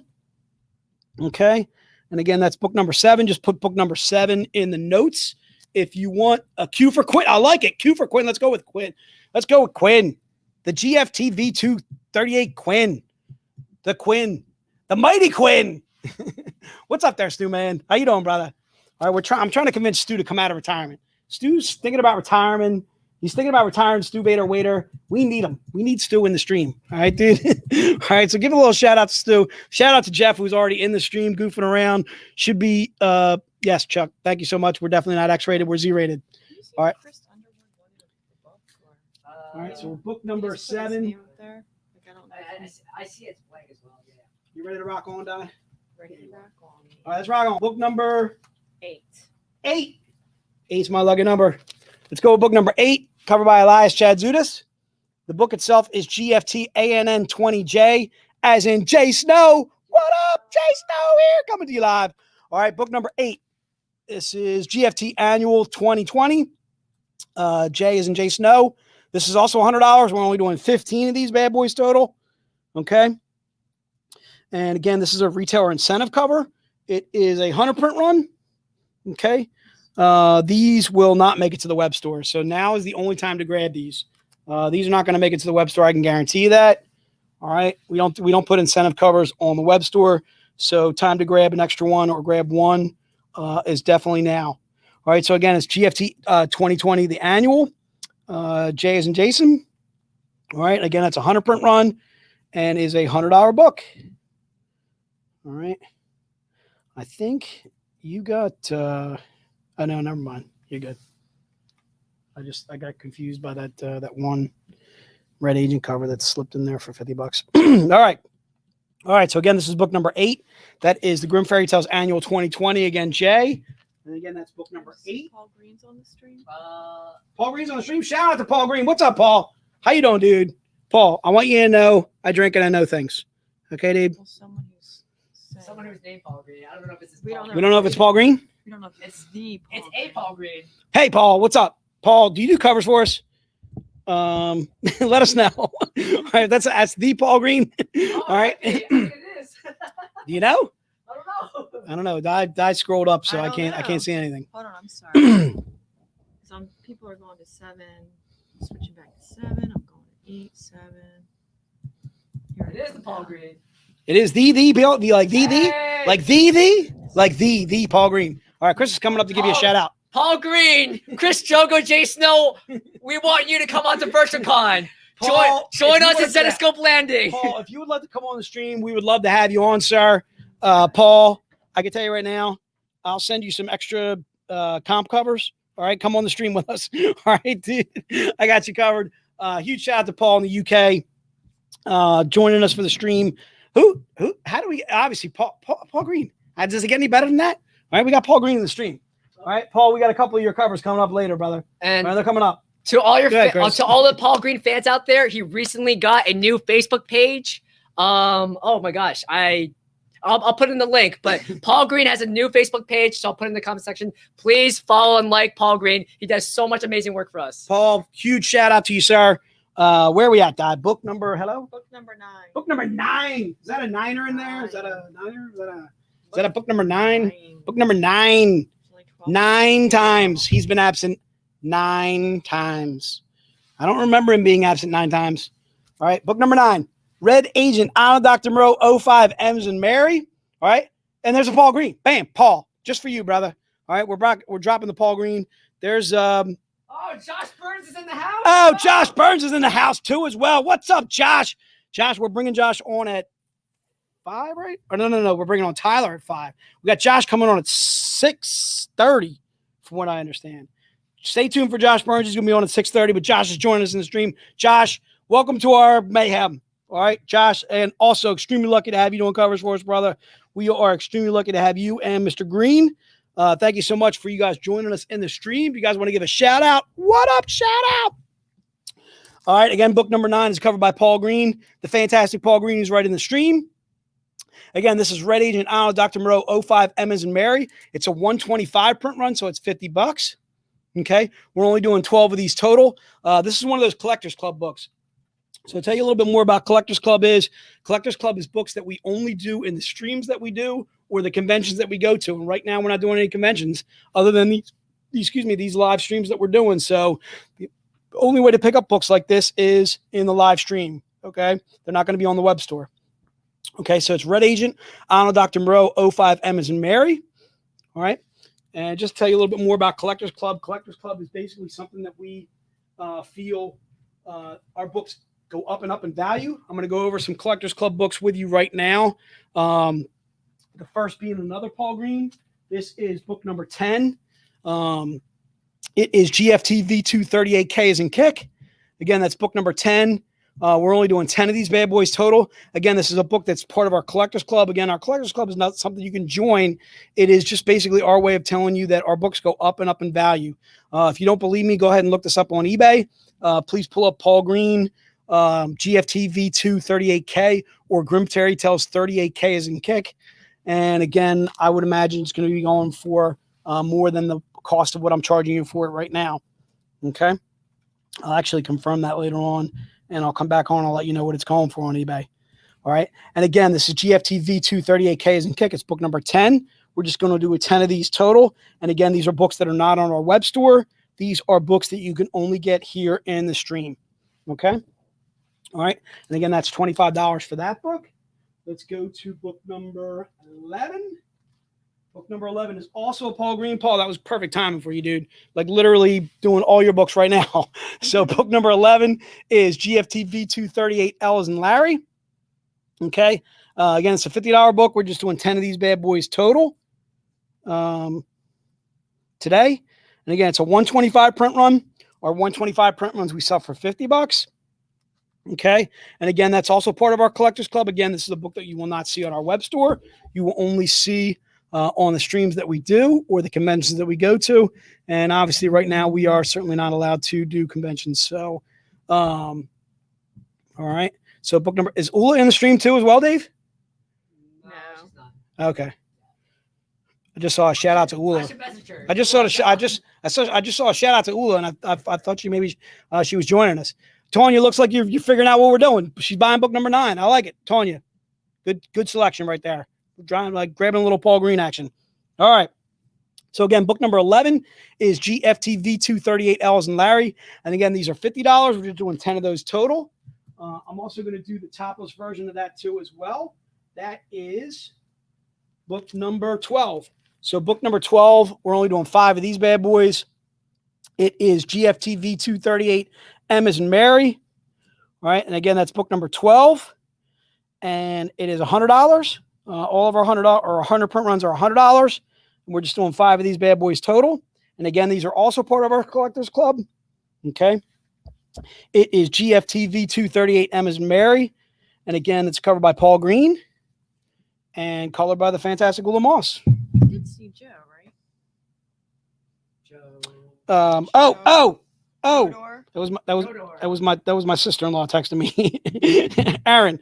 Okay, and again, that's book number 7. Just put book number 7 in the notes. If you want a Q for Quinn, I like it. Q for Quinn. Let's go with Quinn. Let's go with Quinn. The GFT V2 38 Quinn. The Quinn. The mighty Quinn. What's up there, Stu, man? How you doing, brother? All right, I'm trying to convince Stu to come out of retirement. Stu's thinking about retirement. He's thinking about retiring. Stu Vader Waiter. We need him. We need Stu in the stream. All right, dude. All right, so give a little shout out to Stu. Shout out to Jeff, who's already in the stream, goofing around. Should be, yes, Chuck. Thank you so much. We're definitely not X-rated. We're Z-rated. All right. All right, so book number 7. I see it's blank as well. Yeah. You ready to rock on, Di? Ready to rock on. All right, let's rock on. Book number 8. 8. 8's my lucky number. Let's go with book number 8, covered by Elias Chadzudis. The book itself is GFT ANN 20J, as in Jay Snow. What up, Jay Snow here, coming to you live. All right, book number 8. This is GFT Annual 2020. Jay is in Jay Snow. This is also $100. We're only doing 15 of these bad boys total. Okay. And again, this is a retailer incentive cover. It is a 100% run. Okay. These will not make it to the web store. So now is the only time to grab these. These are not going to make it to the web store. I can guarantee you that. All right. We don't put incentive covers on the web store. So time to grab an extra one or grab one is definitely now. All right. So again, it's GFT 2020, the annual. Jay is in Jason. All right. Again, that's a 100% run and is a $100 book. All right. I think you got, oh no, never mind. You're good. I got confused by that one red agent cover that slipped in there for $50. All right. All right. So again, this is book number 8. That is the Grimm Fairy Tales Annual 2020. Again, Jay. And again, that's book number 8. Paul Green's on the stream. Paul Green's on the stream. Shout out to Paul Green. What's up, Paul? How you doing, dude? Paul, I want you to know I drink and I know things. Okay, dude? Well, Someone who's named Paul Green. I don't know if it's We Paul don't We don't know if it's Paul Green? We don't know if it's the Paul It's a Paul Green. Hey, Paul, what's up? Paul, do you do covers for us? Let us know. All right, that's the Paul Green. Oh, All right. okay, I think it is. Do you know? I don't know. I don't know. Di scrolled up, so I I don't can't know. see anything. Hold on, I'm sorry. Some people are going to 7. Switching back to 7. I'm going to 8, 7. Here It is the Paul Green. It is the Hey! the Paul Green. All right, Chris is coming up to give you a shout out. Paul Green, Chris Jogo, Jay Snow. We want you to come on to VirtualCon. Paul, Join if you us would at like Zenoscope Landing. Paul, if you would like to come on the stream, we would love to have you on, sir. Paul, I can tell you right now, I'll send you some extra comp covers. All right, come on the stream with us. All right, dude, I got you covered. Huge shout out to Paul in the UK joining us for the stream. Who? How do we? Obviously, Paul Green. Does it get any better than that? All right, we got Paul Green in the stream. All right, Paul, we got a couple of your covers coming up later, brother. And they're coming up. To all your to all the Paul Green fans out there, he recently got a new Facebook page. Oh my gosh, I'll put in the link, but Paul Green has a new Facebook page, so I'll put it in the comment section. Please follow and like Paul Green. He does so much amazing work for us. Paul, huge shout out to you, sir. Where are we at, Dad? Book number, hello? Book number 9. Book number 9. Is that a niner in there? Is that a niner? Is that a book number 9? Book number 9. 9 times. He's been absent 9 times. I don't remember him being absent 9 times. All right, book number 9. Red Agent, Island Dr. Moreau, 05, M's and Mary. All right, and there's a Paul Green. Bam, Paul, just for you, brother. All right, we're dropping the Paul Green. There's Oh, Josh Burns is in the house. Oh, Josh Burns is in the house too as well. What's up, Josh? Josh, we're bringing Josh on at 5, right? Or no. We're bringing on Tyler at 5. We got Josh coming on at 6:30, from what I understand. Stay tuned for Josh Burns. He's going to be on at 6:30, but Josh is joining us in the stream. Josh, welcome to our mayhem. All right, Josh, and also extremely lucky to have you doing covers for us, brother. We are extremely lucky to have you and Mr. Green. Thank you so much for you guys joining us in the stream. If you guys want to give a shout out, what up, shout out? All right, again, book number 9 is covered by Paul Green. The fantastic Paul Green is right in the stream. Again, this is Red Agent Island Dr. Moreau 05 Emma's and Mary. It's a 125 print run, so it's $50. Okay, we're only doing 12 of these total. This is one of those Collectors Club books. So I'll tell you a little bit more about Collectors Club is. Collectors Club is books that we only do in the streams that we do or the conventions that we go to. And right now we're not doing any conventions other than these live streams that we're doing. So the only way to pick up books like this is in the live stream. Okay, they're not going to be on the web store. Okay, so it's Red Agent, Island Dr. Moreau, 05 Emma's and Mary. All right, and just tell you a little bit more about Collectors Club. Collectors Club is basically something that we feel our books go up and up in value. I'm going to go over some Collectors Club books with you right now. The first being another Paul Green. This is book number 10. It is GFT V2 38K as in kick. Again, that's book number 10. We're only doing 10 of these bad boys total. Again, this is a book that's part of our Collectors Club. Again, our Collectors Club is not something you can join. It is just basically our way of telling you that our books go up and up in value. If you don't believe me, go ahead and look this up on eBay. Please pull up Paul Green, GFT V2 38K, or Grim Terry Tells 38K as in kick. And again, I would imagine it's going to be going for more than the cost of what I'm charging you for it right now. Okay. I'll actually confirm that later on, and I'll come back on. I'll let you know what it's going for on eBay. All right. And again, this is GFT V2 38K as in kick. It's book number 10. We're just going to do a 10 of these total. And again, these are books that are not on our web store. These are books that you can only get here in the stream. Okay. All right. And again, that's $25 for that book. Let's go to book number 11. Book number 11 is also a Paul Green. Paul, that was perfect timing for you, dude. Like literally doing all your books right now. So book number 11 is GFT V2 38 L's and Larry. Okay. Again, it's a $50 book. We're just doing 10 of these bad boys total today. And again, it's a 125 print run. Our 125 print runs we sell for $50. Okay. And again, that's also part of our Collectors Club. Again, this is a book that you will not see on our web store. You will only see on the streams that we do or the conventions that we go to. And obviously right now we are certainly not allowed to do conventions. So, all right. So book number, is Ula in the stream too as well, Dave? No, she's not. Okay. I just saw a shout out to Ula. I just saw a shout out to Ula, and I thought she maybe she was joining us. Tanya, looks like you're figuring out what we're doing. She's buying book number 9. I like it, Tanya. Good selection right there. Trying like grabbing a little Paul Green action. All right. So again, book number 11 is GFT V2 38 L's and Larry, and again these are $50. We're just doing 10 of those total. I'm also going to do the topless version of that too as well. That is book number 12. So book number 12, we're only doing 5 of these bad boys. It is GFT V2 38 M as in Mary. All right. And again, that's book number 12. And it is $100. All of our $100 or 100 print runs are $100. And we're just doing 5 of these bad boys total. And again, these are also part of our collectors club. Okay. It is GFT V238M as Mary. And again, it's covered by Paul Green and colored by the fantastic Ula Moss. I did see Joe, right? Joe. Oh. Theodore? That was my sister-in-law texting me. Aaron,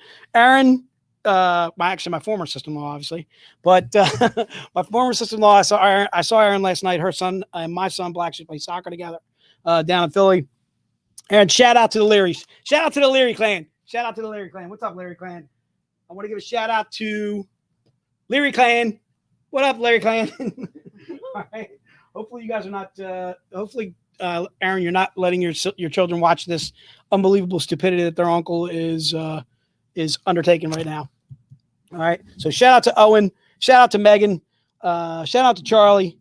actually my former sister-in-law, obviously, but my former sister-in-law. I saw Aaron last night. Her son and my son Black should play soccer together down in Philly. And shout out to the Learys. Shout out to the Leary clan. Shout out to the Leary clan. What's up, Leary clan? I want to give a shout out to Leary clan. What up, Leary clan? All right. Hopefully you guys are not. Aaron, you're not letting your children watch this unbelievable stupidity that their uncle is undertaking right now. All right. So shout out to Owen. Shout out to Megan. Shout out to Charlie.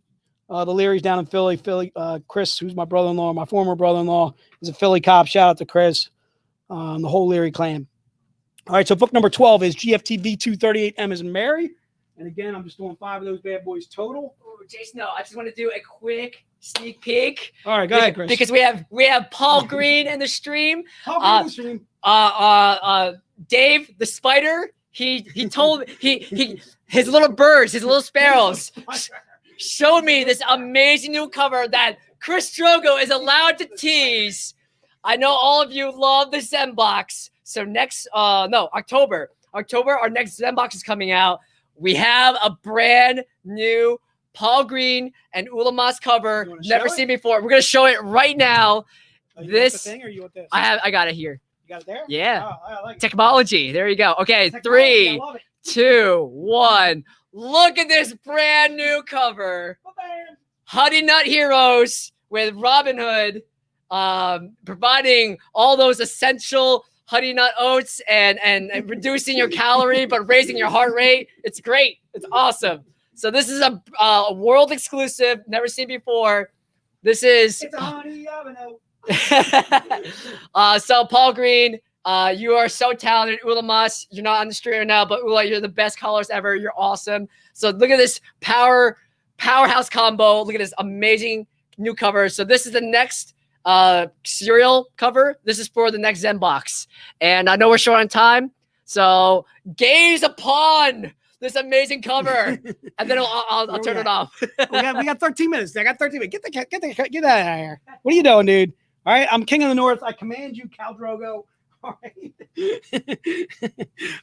The Learys down in Philly. Chris, who's my brother-in-law, my former brother-in-law, is a Philly cop. Shout out to Chris. The whole Leary clan. All right. So book number 12 is GFT V238M as Mary. And again, I'm just doing 5 of those bad boys total. Ooh, Jason, no, I just want to do a quick sneak peek. All right, go ahead, Chris. Because we have Paul Green in the stream. Dave the spider. He told his little birds, his little sparrows, showed me this amazing new cover that Chris Drogo is allowed to tease. I know all of you love the Zen box. So October, our next Zen box is coming out. We have a brand new Paul Green and Ula Moss cover, never seen before. We're gonna show it right now. This thing, or you want this? I got it here. You got it there? Yeah. Oh, I like it. Technology. There you go. Okay, Technology, 3, 2, 1. Look at this brand new cover. Honey Nut Heroes with Robin Hood, providing all those essential honey nut oats and reducing your calorie but raising your heart rate. It's great. It's awesome. So this is a world exclusive, never seen before. This is It's a honey oven oat. so Paul Green, you are so talented. Ula Moss, you're not on the stream right now, but Ula, you're the best colors ever. You're awesome. So look at this powerhouse combo. Look at this amazing new cover. So this is the next serial cover. This is for the next Zen box, and I know we're short on time, so gaze upon this amazing cover, and then I'll turn it off. we got 13 minutes. I got 13 minutes. Get out of here. What are you doing, dude? All right, I'm King of the North. I command you, Cal Drogo. All right.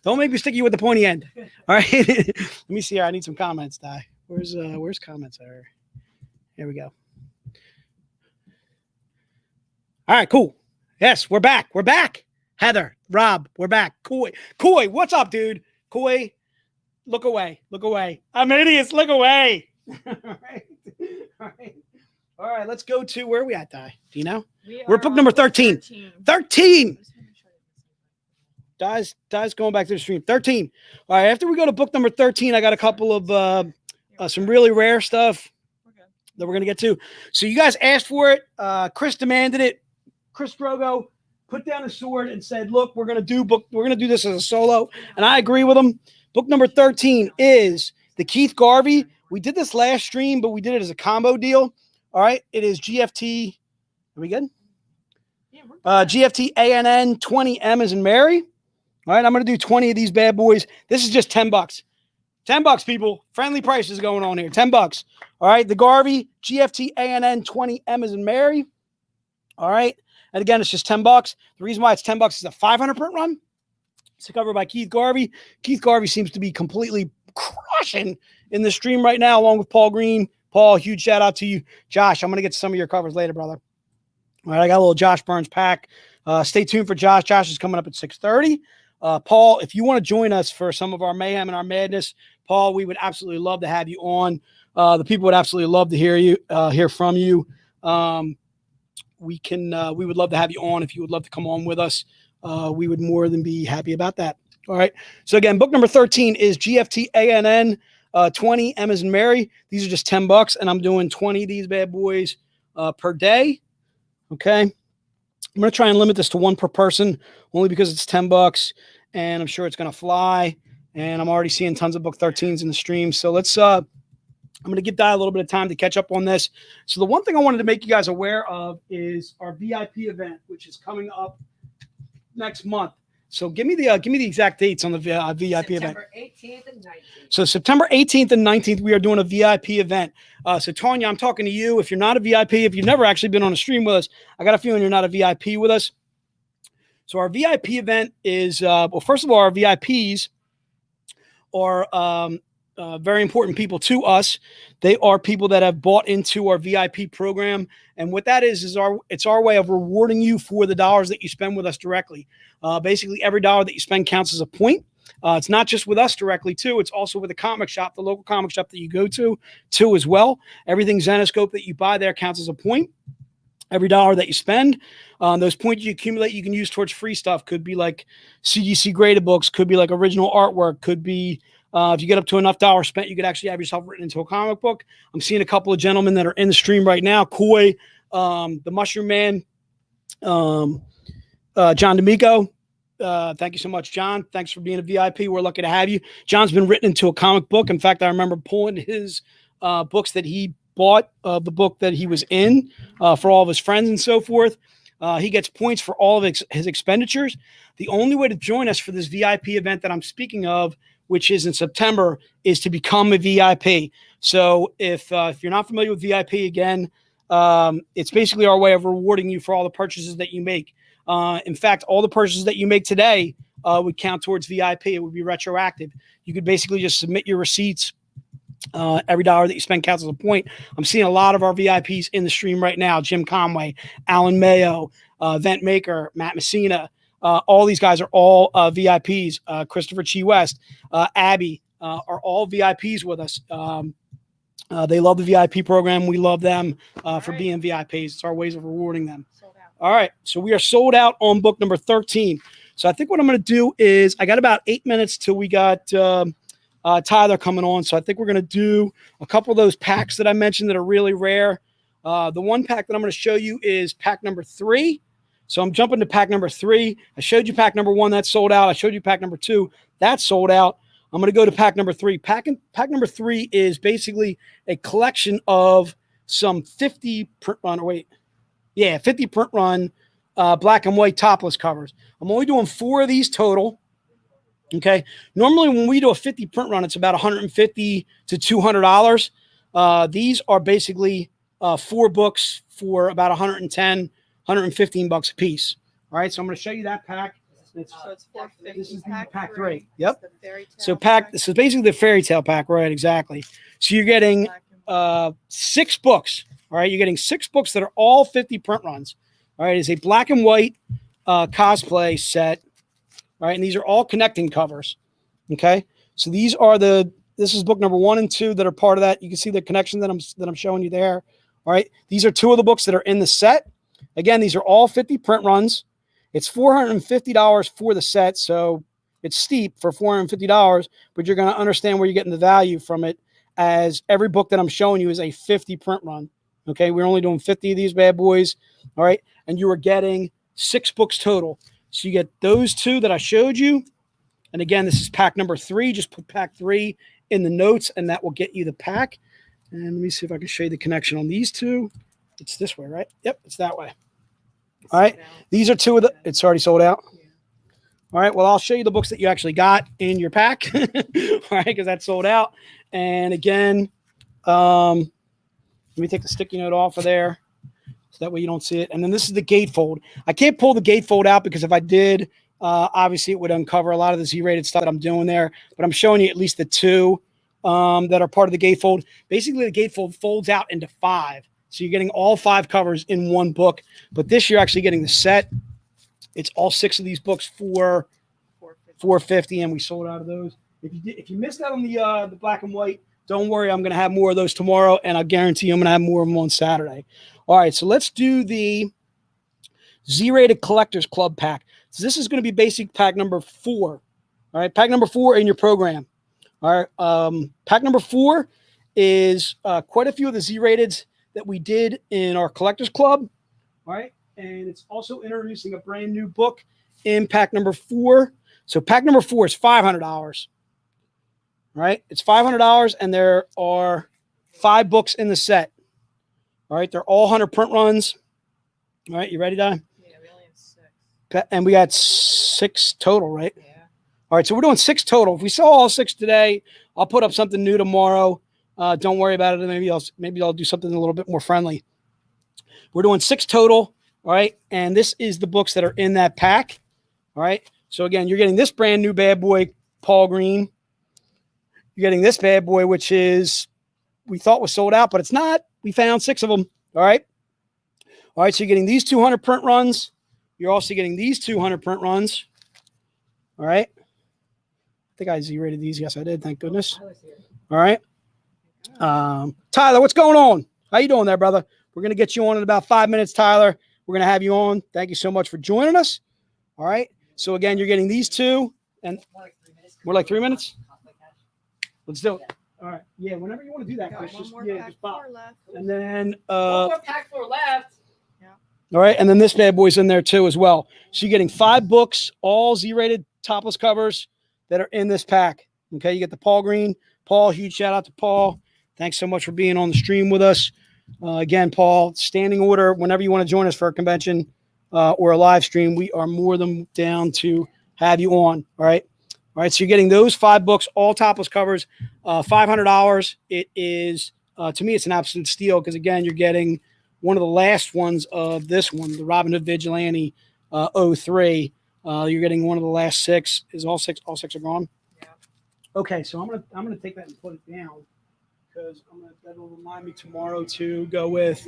Don't make me stick you with the pointy end. All right. Let me see here. I need some comments, Di. Where's comments there? Here we go. All right, cool. Yes, we're back. We're back. Heather, Rob, we're back. Coy, what's up, dude? Coy, look away. Look away. I'm idiots. Look away. All right. Let's go to where are we at, Di? Do you know? We're book number 13. 13. Di's going back to the stream. 13. All right. After we go to book number 13, I got a couple of some really rare stuff that we're gonna get to. So you guys asked for it. Chris demanded it. Chris Drogo put down his sword and said, "Look, we're gonna do this as a solo," and I agree with him. Book number 13 is the Keith Garvey. We did this last stream, but we did it as a combo deal. All right, it is GFT. Are we good? Yeah, GFT ANN 20M as in Mary. All right, I'm gonna do 20 of these bad boys. This is just $10. $10, people. Friendly prices going on here. $10. All right, the Garvey GFT ANN 20M as in Mary. All right. And again, it's just $10. The reason why it's $10 is a 500 print run. It's covered by Keith Garvey. Keith Garvey seems to be completely crushing in the stream right now, along with Paul Green. Paul, huge shout out to you. Josh, I'm going to get to some of your covers later, brother. All right, I got a little Josh Burns pack. Stay tuned for Josh. Josh is coming up at 6:30. Paul, if you want to join us for some of our mayhem and our madness, Paul, we would absolutely love to have you on. The people would absolutely love to hear from you. We would love to have you on. If you would love to come on with us, we would more than be happy about that. All right. So again, book number 13 is GFT ANN 20 M as in Mary. These are just $10, and I'm doing 20 of these bad boys per day. Okay. I'm going to try and limit this to one per person only because it's $10 and I'm sure it's going to fly. And I'm already seeing tons of book 13s in the stream. So let's I'm going to give Di a little bit of time to catch up on this. So the one thing I wanted to make you guys aware of is our VIP event, which is coming up next month. So give me the exact dates on the VIP event. September 18th and 19th. So September 18th and 19th, we are doing a VIP event. So Tanya, I'm talking to you. If you're not a VIP, if you've never actually been on a stream with us, I got a feeling you're not a VIP with us. So our VIP event is, well, first of all, our VIPs are very important people to us. They are people that have bought into our VIP program. And what that is it's our way of rewarding you for the dollars that you spend with us directly. Basically, every dollar that you spend counts as a point. It's not just with us directly, too. It's also with the comic shop, the local comic shop that you go to, too, as well. Everything Zenoscope that you buy there counts as a point. Every dollar that you spend, those points you accumulate, you can use towards free stuff. Could be like CGC graded books, could be like original artwork, could be if you get up to enough dollars spent, you could actually have yourself written into a comic book. I'm seeing a couple of gentlemen that are in the stream right now. Koi, the Mushroom Man, John D'Amico. Thank you so much, John. Thanks for being a VIP. We're lucky to have you. John's been written into a comic book. In fact, I remember pulling his books that he bought, the book that he was in for all of his friends and so forth. He gets points for all of his expenditures. The only way to join us for this VIP event that I'm speaking of, which is in September, is to become a VIP. So if you're not familiar with VIP, again, it's basically our way of rewarding you for all the purchases that you make. In fact, all the purchases that you make today would count towards VIP. It would be retroactive. You could basically just submit your receipts. Every dollar that you spend counts as a point. I'm seeing a lot of our VIPs in the stream right now. Jim Conway, Alan Mayo, Vent Maker, Matt Messina. All these guys are all VIPs. Christopher Chi West, Abby are all VIPs with us. They love the VIP program. We love them for being VIPs. It's our ways of rewarding them. All right. So we are sold out on book number 13. So I think what I'm going to do is I got about 8 minutes till we got Tyler coming on. So I think we're going to do a couple of those packs that I mentioned that are really rare. The one pack that I'm going to show you is pack number 3. So I'm jumping to pack number 3. I showed you pack number 1. That's sold out. I showed you pack number 2. That's sold out. I'm going to go to pack number 3. Pack number 3 is basically a collection of some 50 print run. 50 print run black and white topless covers. I'm only doing 4 of these total. Okay. Normally when we do a 50 print run, it's about $150 to $200. These are basically 4 books for about $110, $115 a piece. All right. So I'm going to show you that pack. So it's 450. This is pack 3. Yep. So this is basically the fairy tale pack. Right. Exactly. So you're getting 6 books. All right. You're getting 6 books that are all 50 print runs. All right. It's a black and white cosplay set. All right, and these are all connecting covers. Okay, so this is book number 1 and 2 that are part of that. You can see the connection that I'm showing you there. All right, these are 2 of the books that are in the set. Again, these are all 50 print runs. It's $450 for the set, so it's steep for $450, but you're going to understand where you're getting the value from it, as every book that I'm showing you is a 50 print run. Okay, we're only doing 50 of these bad boys. All right, and you are getting 6 books total. So you get those 2 that I showed you. And again, this is pack number 3. Just put pack 3 in the notes, and that will get you the pack. And let me see if I can show you the connection on these 2. It's this way, right? Yep, it's that way. All right. These are 2 of the. It's already sold out. All right. Well, I'll show you the books that you actually got in your pack. All right, because that's sold out. And again, let me take the sticky note off of there. So that way you don't see it. And then this is the gatefold. I can't pull the gatefold out because if I did, obviously it would uncover a lot of the Z-rated stuff that I'm doing there. But I'm showing you at least the 2 that are part of the gatefold. Basically, the gatefold folds out into 5. So you're getting all 5 covers in one book. But this you're actually getting the set. It's all 6 of these books for $450, and we sold out of those. If you missed out on the black and white, don't worry. I'm going to have more of those tomorrow, and I guarantee you I'm going to have more of them on Saturday. All right, so let's do the Z-Rated Collectors Club pack. So this is going to be basic pack number 4. All right, pack number 4 in your program. All right, pack number 4 is quite a few of the Z-Rateds that we did in our Collectors Club. All right, and it's also introducing a brand new book in pack number 4. So pack number 4 is $500. All right, it's $500, and there are 5 books in the set. All right, they're all 100 print runs. All right, you ready, Di? Yeah, we only have 6. And we got 6 total, right? Yeah. All right, so we're doing 6 total. If we sell all 6 today, I'll put up something new tomorrow. Don't worry about it. Maybe I'll do something a little bit more friendly. We're doing 6 total. All right, and this is the books that are in that pack. All right, so again, you're getting this brand new bad boy, Paul Green. You're getting this bad boy, which is we thought was sold out, but it's not. We found 6 of them. All right. All right, so you're getting these 200 print runs. You're also getting these 200 print runs. All right. I think I Z-rated these. Yes, I did. Thank goodness. All right. Tyler, what's going on? How you doing there, brother? We're going to get you on in about 5 minutes, Tyler. We're going to have you on. Thank you so much for joining us. All right. So, again, you're getting these 2. And we're like 3 minutes? Let's do it. All right. Yeah, whenever you want to do that, Chris, just pop. Left. And then, One more pack for left. all right, and then this bad boy's in there too as well. So you're getting 5 books, all Z-rated topless covers that are in this pack. Okay, you get the Paul Green. Paul, huge shout out to Paul. Thanks so much for being on the stream with us. Again, Paul, standing order whenever you want to join us for a convention or a live stream. We are more than down to have you on. All right. All right, so you're getting those 5 books, all topless covers, $500. It is, to me, it's an absolute steal because, again, you're getting one of the last ones of this one, the Robin Hood Vigilante 03. You're getting one of the last 6. Is all 6 are gone? Yeah. Okay, so I'm gonna take that and put it down because that'll remind me tomorrow to go with.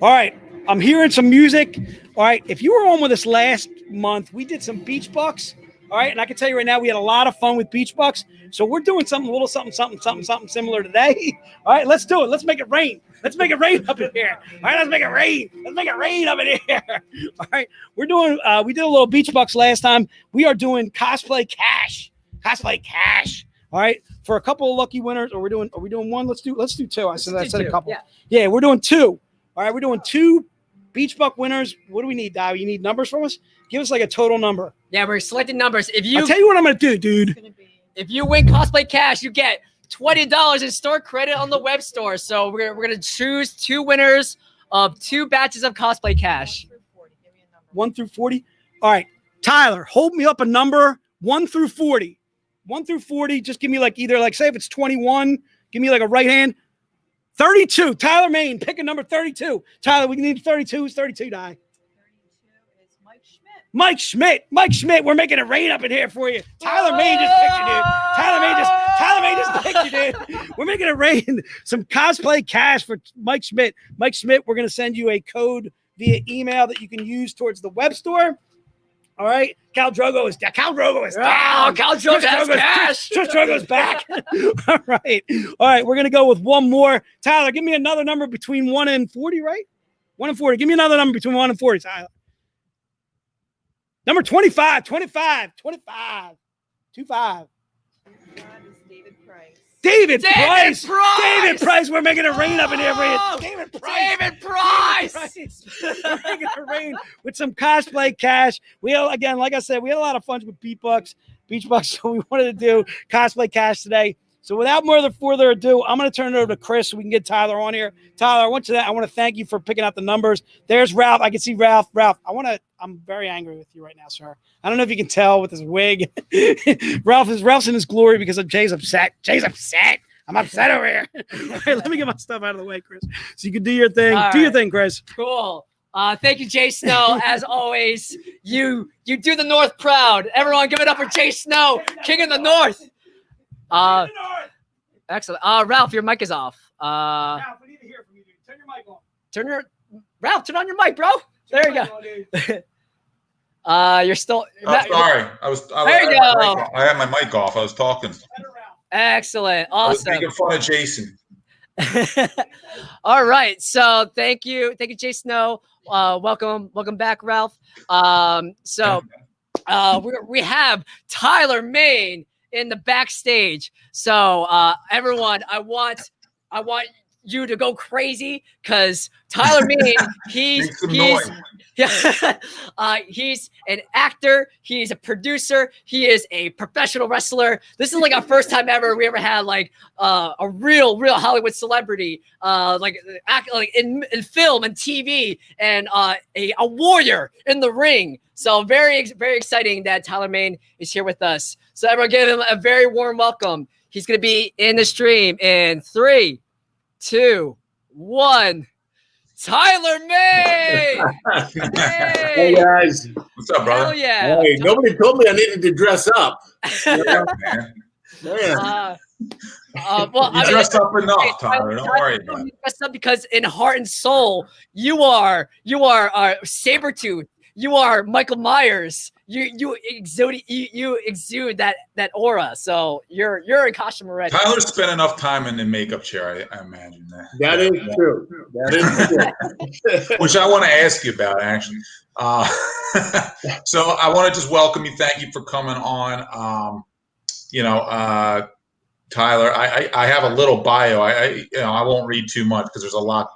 All right, I'm hearing some music. All right, if you were on with us last month, we did some beach bucks. All right, and I can tell you right now, we had a lot of fun with beach bucks. So we're doing something similar today. All right, let's do it. Let's make it rain. Let's make it rain up in here. All right, let's make it rain. Let's make it rain up in here. All right, we're doing. We did a little beach bucks last time. We are doing cosplay cash. Cosplay cash. All right, for a couple of lucky winners. Are we doing one? Let's do 2. I said a couple. Yeah, we're doing 2. All right, we're doing 2 beach buck winners. What do we need, Dow? You need numbers from us? Give us like a total number. Yeah, we're selecting numbers. I'll tell you what I'm going to do, dude. If you win cosplay cash, you get $20 in store credit on the web store. So we're going to choose 2 winners of 2 batches of cosplay cash. 1 through 40. All right, Tyler, hold me up a number 1 through 40. 1 through 40. Just give me say if it's 21, give me like a right hand. 32. Tyler Main, pick a number 32. Tyler, we need 32. Who's 32, Di? 32 is Mike Schmidt. Mike Schmidt, we're making it rain up in here for you. Tyler Main just picked you, dude. Tyler Main just picked you, dude. We're making it rain. Some cosplay cash for Mike Schmidt. Mike Schmidt, we're going to send you a code via email that you can use towards the web store. All right. Cal Drogo is down. Cal Drogo has cash. Chris Drogo's back. All right. All right. We're going to go with one more. Tyler, give me another number between 1 and 40, right? 1 and 40. Give me another number between 1 and 40, Tyler. Number 25. 25. 25. 25. David Price. David Price. We're making it rain up in here for you. David Price. We're making it rain with some cosplay cash. Again, like I said, we had a lot of fun with beach bucks. So we wanted to do cosplay cash today. So without further ado, I'm going to turn it over to Chris so we can get Tyler on here. Tyler, I want to thank you for picking out the numbers. There's Ralph. I can see Ralph. Ralph, I'm very angry with you right now, sir. I don't know if you can tell with his wig. Ralph's in his glory because Jay's upset. I'm upset over here. All right, let me get my stuff out of the way, Chris. So you can do your thing. Your thing, Chris. Cool. Thank you, Jay Snow. As always, you do the North proud. Everyone, give it up for Jay Snow, King of the North. Excellent. Ralph, your mic is off. Ralph, we need to hear from you, dude. Turn your mic on. Ralph, turn on your mic, bro. There you go. You're still. Sorry. There you go. I had my mic off. I was talking. Excellent. I was Awesome. making fun of Jason. All right. So thank you, Jay Snow. Welcome back, Ralph. We have Tyler Main in the backstage. So everyone, I want you to go crazy because Tyler Main, Make some noise. he's an actor. He's a producer. He is a professional wrestler. This is like our first time ever we ever had like a real Hollywood celebrity, like in film and TV, and a warrior in the ring. So very exciting that Tyler Main is here with us. So everyone, give him a very warm welcome. He's gonna be in the stream in 3, 2, 1. Tyler May! Hey guys. What's up, brother? Hell yeah. Hey, nobody told me I needed to dress up. Yeah, man. Man. Well, You dressed up enough, Tyler. Don't worry about it. Dressed up because in heart and soul, you are Sabretooth. You are Michael Myers. You exude that aura. So you're in costume already. Tyler spent enough time in the makeup chair, I imagine. That is true. That is true. Which I want to ask you about, actually. So I want to just welcome you. Thank you for coming on. Tyler, I have a little bio. I won't read too much because there's a lot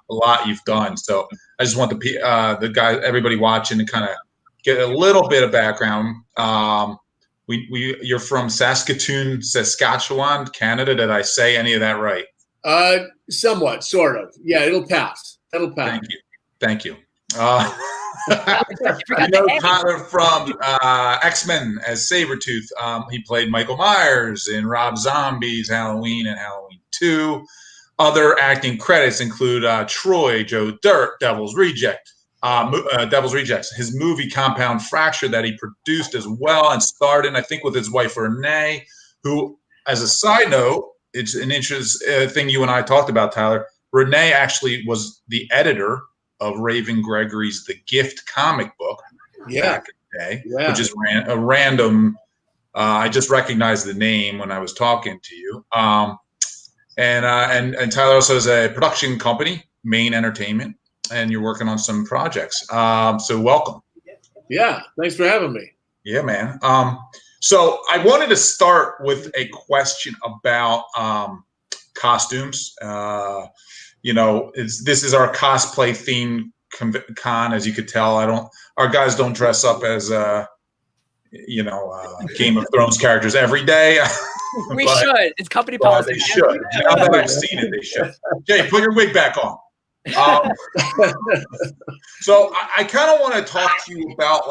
you've done. So I just want the guys, everybody watching, to kind of get a little bit of background. You're from Saskatchewan, Canada. Did I say any of that right? Somewhat, sort of. Yeah, it'll pass. That'll pass. Thank you. I know Tyler from X-Men as Sabretooth. He played Michael Myers in Rob Zombie's Halloween and Halloween 2. Other acting credits include Troy, Joe Dirt, Devil's Rejects, his movie Compound Fracture that he produced as well and starred in, I think, with his wife Renee, who, as a side note, it's an interesting thing you and I talked about, Tyler. Renee actually was the editor of Raven Gregory's The Gift comic book back in the day, which is a random. I just recognized the name when I was talking to you. And Tyler also has a production company, Main Entertainment, and you're working on some projects. So welcome. Yeah, thanks for having me. Yeah, man. So I wanted to start with a question about costumes. This is our cosplay theme con, as you could tell. Our guys don't dress up as Game of Thrones characters every day. We should. It's company policy. They should. Now that I've seen it, they should. Jay, put your wig back on. So I kind of want to talk to you about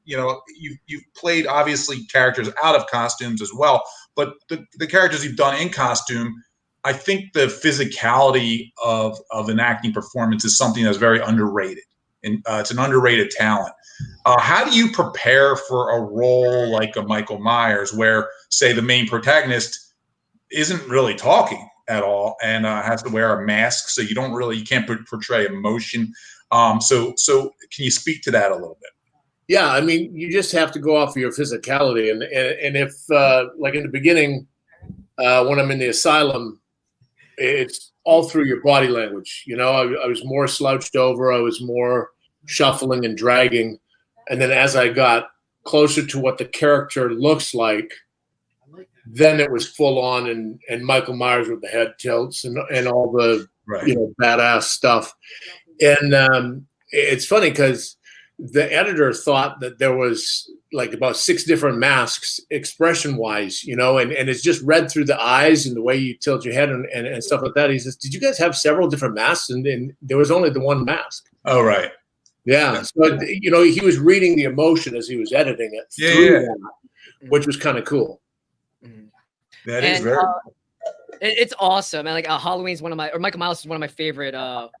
you've played obviously characters out of costumes as well, but the characters you've done in costume, I think the physicality of an acting performance is something that's very underrated, and it's an underrated talent. How do you prepare for a role like a Michael Myers, where, say, the main protagonist isn't really talking at all and has to wear a mask, so you can't portray emotion? So can you speak to that a little bit? Yeah, I mean, you just have to go off of your physicality, and if like in the beginning, when I'm in the asylum, it's all through your body language. I was more slouched over. I was more shuffling and dragging. And then as I got closer to what the character looks like, then it was full on and Michael Myers with the head tilts and all the badass stuff. And it's funny because the editor thought that there was like about 6 different masks expression wise, and it's just read through the eyes and the way you tilt your head and stuff like that. He says, did you guys have several different masks? And there was only the one mask. Oh, right. Yeah. So, he was reading the emotion as he was editing it through that, which was kind of cool. That is very it's awesome. And Halloween's Michael Myers is one of my favorite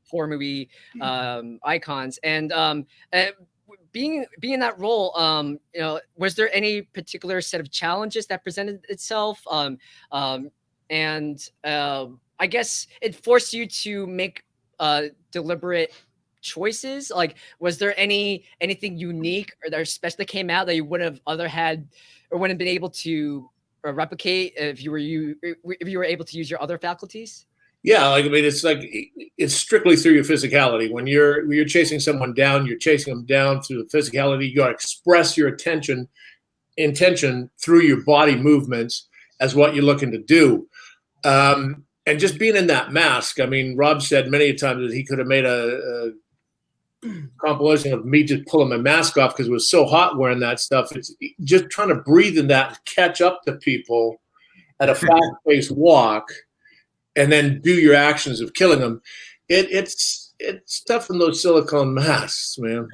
horror movie icons. And being in that role, was there any particular set of challenges that presented itself? And I guess it forced you to make deliberate choices. Like, was there anything unique or that especially came out that you wouldn't have other had or wouldn't have been able to replicate if you were able to use your other faculties? Yeah, it's strictly through your physicality. When you're chasing someone down, you're chasing them down through the physicality. You got to express your intention through your body movements as what you're looking to do. And and just being in that mask. I mean, Rob said many times that he could have made a compilation of me just pulling my mask off because it was so hot wearing that stuff. It's just trying to breathe in that and catch up to people at a fast-paced walk, and then do your actions of killing them. It's tough in those silicone masks, man.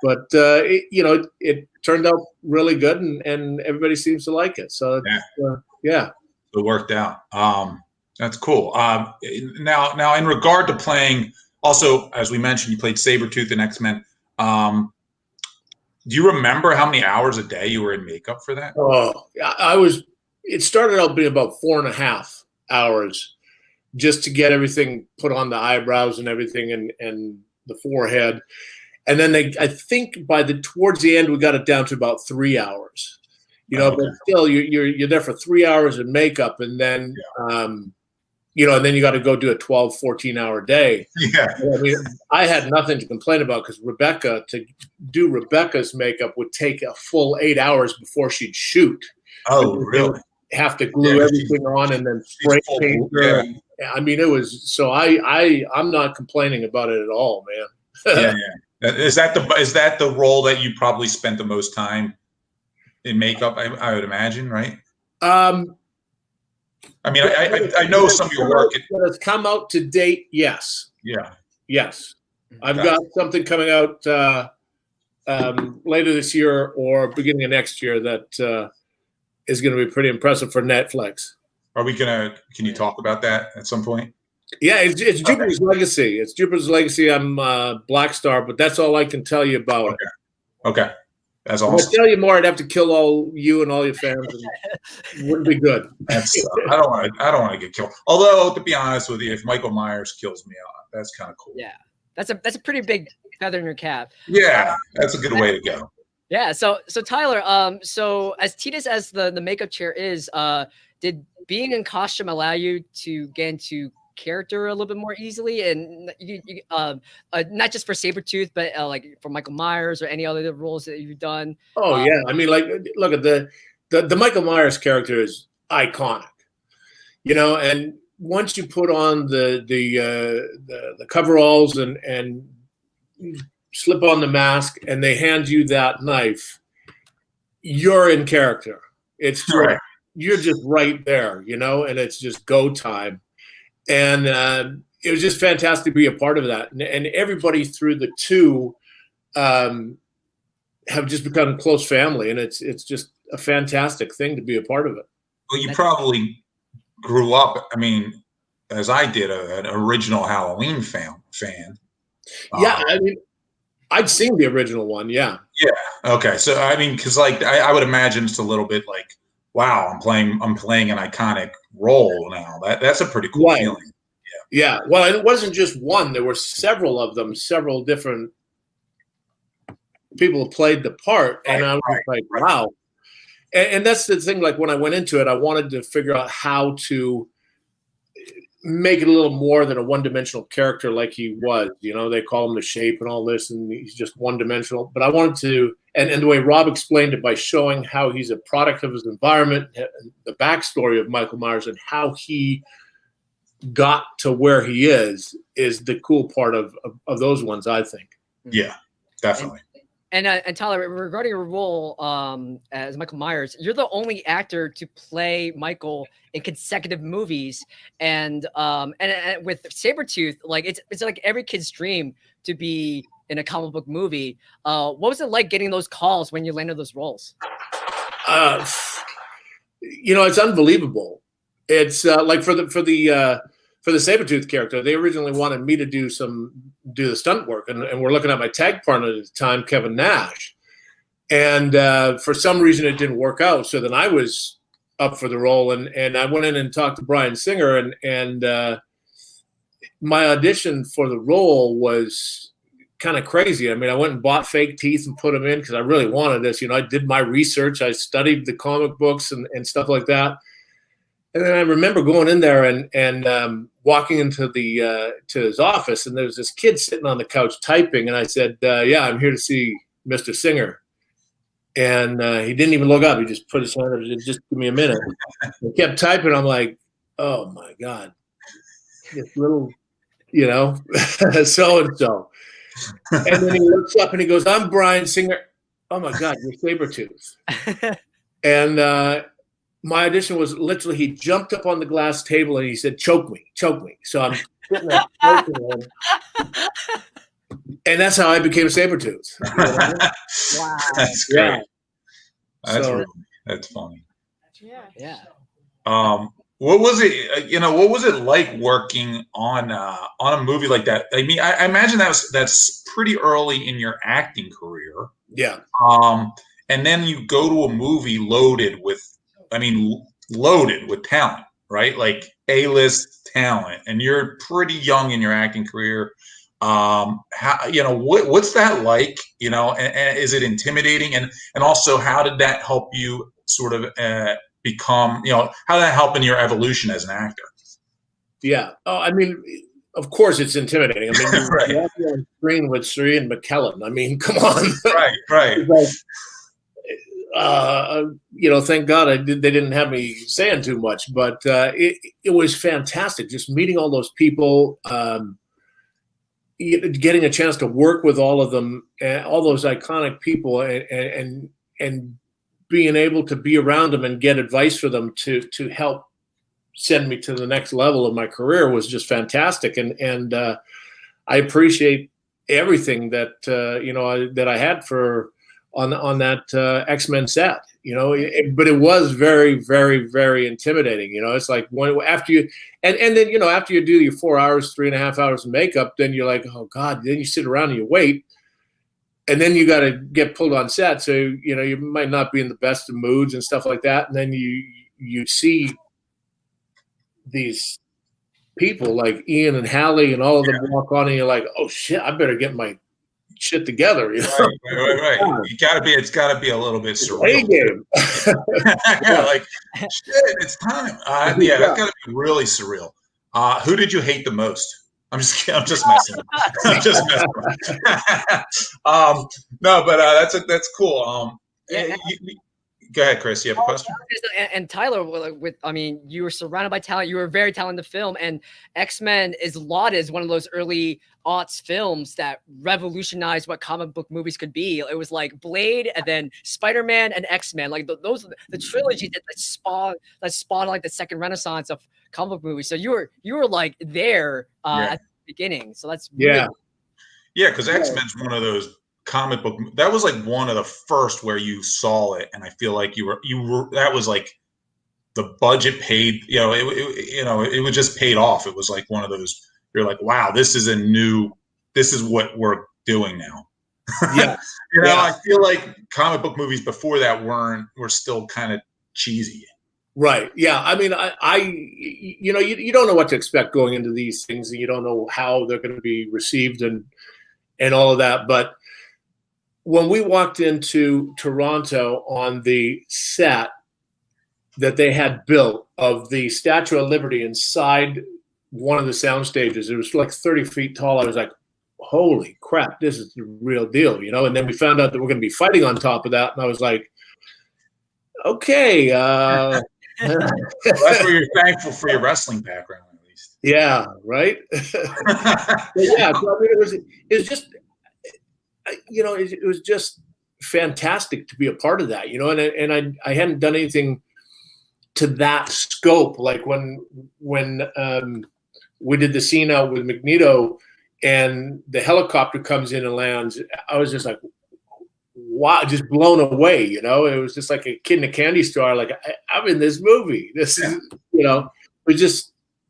But it turned out really good, and everybody seems to like it. So yeah, it worked out. That's cool. Now, in regard to playing, also as we mentioned, you played Sabretooth in X-Men. Do you remember how many hours a day you were in makeup for that? Oh, I was. It started out being about 4.5 hours just to get everything put on the eyebrows and everything and the forehead. And then I think towards the end, we got it down to about 3 hours, but still you're there for 3 hours in makeup. And then, and then you got to go do a 12, 14-hour day. Yeah. I mean, I had nothing to complain about because to do Rebecca's makeup would take a full 8 hours before she'd shoot. Oh, really? Have to glue everything on and then spray paint her. Yeah. I mean, it was so. I'm not complaining about it at all, man. Yeah. Is that the role that you probably spent the most time in makeup? I would imagine, right? I mean, I know some of your work that has come out to date. Yes. Yeah. Yes. I've got something coming out later this year or beginning of next year that is going to be pretty impressive for Netflix. Can you talk about that at some point? Yeah, it's Jupiter's Legacy. It's Jupiter's Legacy. I'm Black Star, but that's all I can tell you about it. Okay. That's awesome. If I tell you more, I'd have to kill all you and all your fans. It wouldn't be good. I don't want to get killed. Although, to be honest with you, if Michael Myers kills me, that's kind of cool. Yeah, that's a pretty big feather in your cap. Yeah, that's a good way to go. Yeah. So Tyler, so as tedious as the makeup chair is, did being in costume allow you to get into character a little bit more easily, and you not just for Sabretooth, but like for Michael Myers or any other roles that you've done? Oh yeah, I mean, like, look at the Michael Myers character is iconic, and once you put on the coveralls and slip on the mask and they hand you that knife, you're in character. It's right. You're just right there, and it's just go time. And it was just fantastic to be a part of that. And everybody through the two have just become close family. And it's just a fantastic thing to be a part of it. Well, you probably grew up, I mean, as I did, an original Halloween fan. Yeah, I mean, I'd seen the original one, yeah. Yeah. Okay. So I mean, because like I would imagine it's a little bit like, wow, I'm playing an iconic role now. That's a pretty cool feeling. Yeah. Well, it wasn't just one. There were several of them, several different people who played the part, and I was like, wow. And that's the thing. Like when I went into it, I wanted to figure out how to make it a little more than a one-dimensional character like he was. They call him the Shape and all this, and he's just one-dimensional. But I wanted to, and the way Rob explained it by showing how he's a product of his environment, the backstory of Michael Myers and how he got to where he is the cool part of those ones, I think. Yeah, definitely. And Tyler, regarding your role as Michael Myers, you're the only actor to play Michael in consecutive movies, and with Sabretooth, like it's like every kid's dream to be in a comic book movie. What was it like getting those calls when you landed those roles? It's unbelievable. It's like for the Sabretooth character, they originally wanted me to do the stunt work, and we're looking at my tag partner at the time, Kevin Nash, and for some reason it didn't work out. So then I was up for the role, and I went in and talked to Bryan Singer, and my audition for the role was kind of crazy. I mean, I went and bought fake teeth and put them in because I really wanted this. I did my research, I studied the comic books and stuff like that. And then I remember going in there and walking into to his office, and there was this kid sitting on the couch typing, and I said, "Yeah, I'm here to see Mr. Singer." And he didn't even look up; he just put his hand up and said, "Just give me a minute." I kept typing. I'm like, "Oh my god, this little, you know, so and so. And then he looks up and he goes, "I'm Brian Singer." Oh my God, you're Sabretooth. And my audition was literally, he jumped up on the glass table and he said, "Choke me, choke me." So I'm sitting there choking him. And that's how I became Sabretooth. You know? Wow. That's great. Yeah. That's So- really, that's funny. Yeah. What was it? What was it like working on a movie like that? I mean, I imagine that's pretty early in your acting career. Yeah. And then you go to a movie loaded with talent, right? Like A-list talent, and you're pretty young in your acting career. What's that like? And is it intimidating? And also, how did that help you sort of become? How did that help in your evolution as an actor? Yeah. Oh, I mean, of course it's intimidating. I mean, Right. you're on screen with Sirian McKellen. I mean, come on. Right. Thank God they didn't have me saying too much, but it was fantastic just meeting all those people, getting a chance to work with all of them, all those iconic people, and being able to be around them and get advice for them to help send me to the next level of my career was just fantastic. And I appreciate everything that that I had on that X-Men set, but it was very, very, very intimidating. It's like after you do your 4 hours, 3.5 hours of makeup, then you're like, oh God, then you sit around and you wait, and then you got to get pulled on set. So, you might not be in the best of moods and stuff like that. And then you see these people like Ian and Hallie and all of them walk on, and you're like, oh shit, I better get my shit together. Right. It's gotta be a little bit surreal. A-game. Like shit, it's time. That's gotta be really surreal. Who did you hate the most? I'm just messing. No, but that's cool. Go ahead, Chris. You have a question? And Tyler, you were surrounded by talent. You were very talented in the film, and X-Men is lauded as one of those early aughts films that revolutionized what comic book movies could be. It was like Blade, and then Spider-Man and X-Men. Like those, the trilogy that spawned like the second renaissance of comic book movies. So you were like there at the beginning. So that's really because X-Men's one of those comic book that was like one of the first where you saw it, and I feel like you were that was like the budget paid, it was just paid off. It was like one of those, you're like, wow, this is what we're doing now. I feel like comic book movies before that were still kind of cheesy. Right. Yeah. I mean, you don't know what to expect going into these things, and you don't know how they're going to be received and all of that. But when we walked into Toronto on the set that they had built of the Statue of Liberty inside one of the sound stages, it was like 30 feet tall. I was like, holy crap, this is the real deal, And then we found out that we're going to be fighting on top of that. And I was like, okay. That's where you're thankful for your wrestling background, at least. Yeah. Right. So, I mean, it was just fantastic to be a part of that, and I hadn't done anything to that scope. Like when we did the scene out with Magneto and the helicopter comes in and lands, I was just like, wow, just blown away. It was just like a kid in a candy store. Like, I'm in this movie. This is,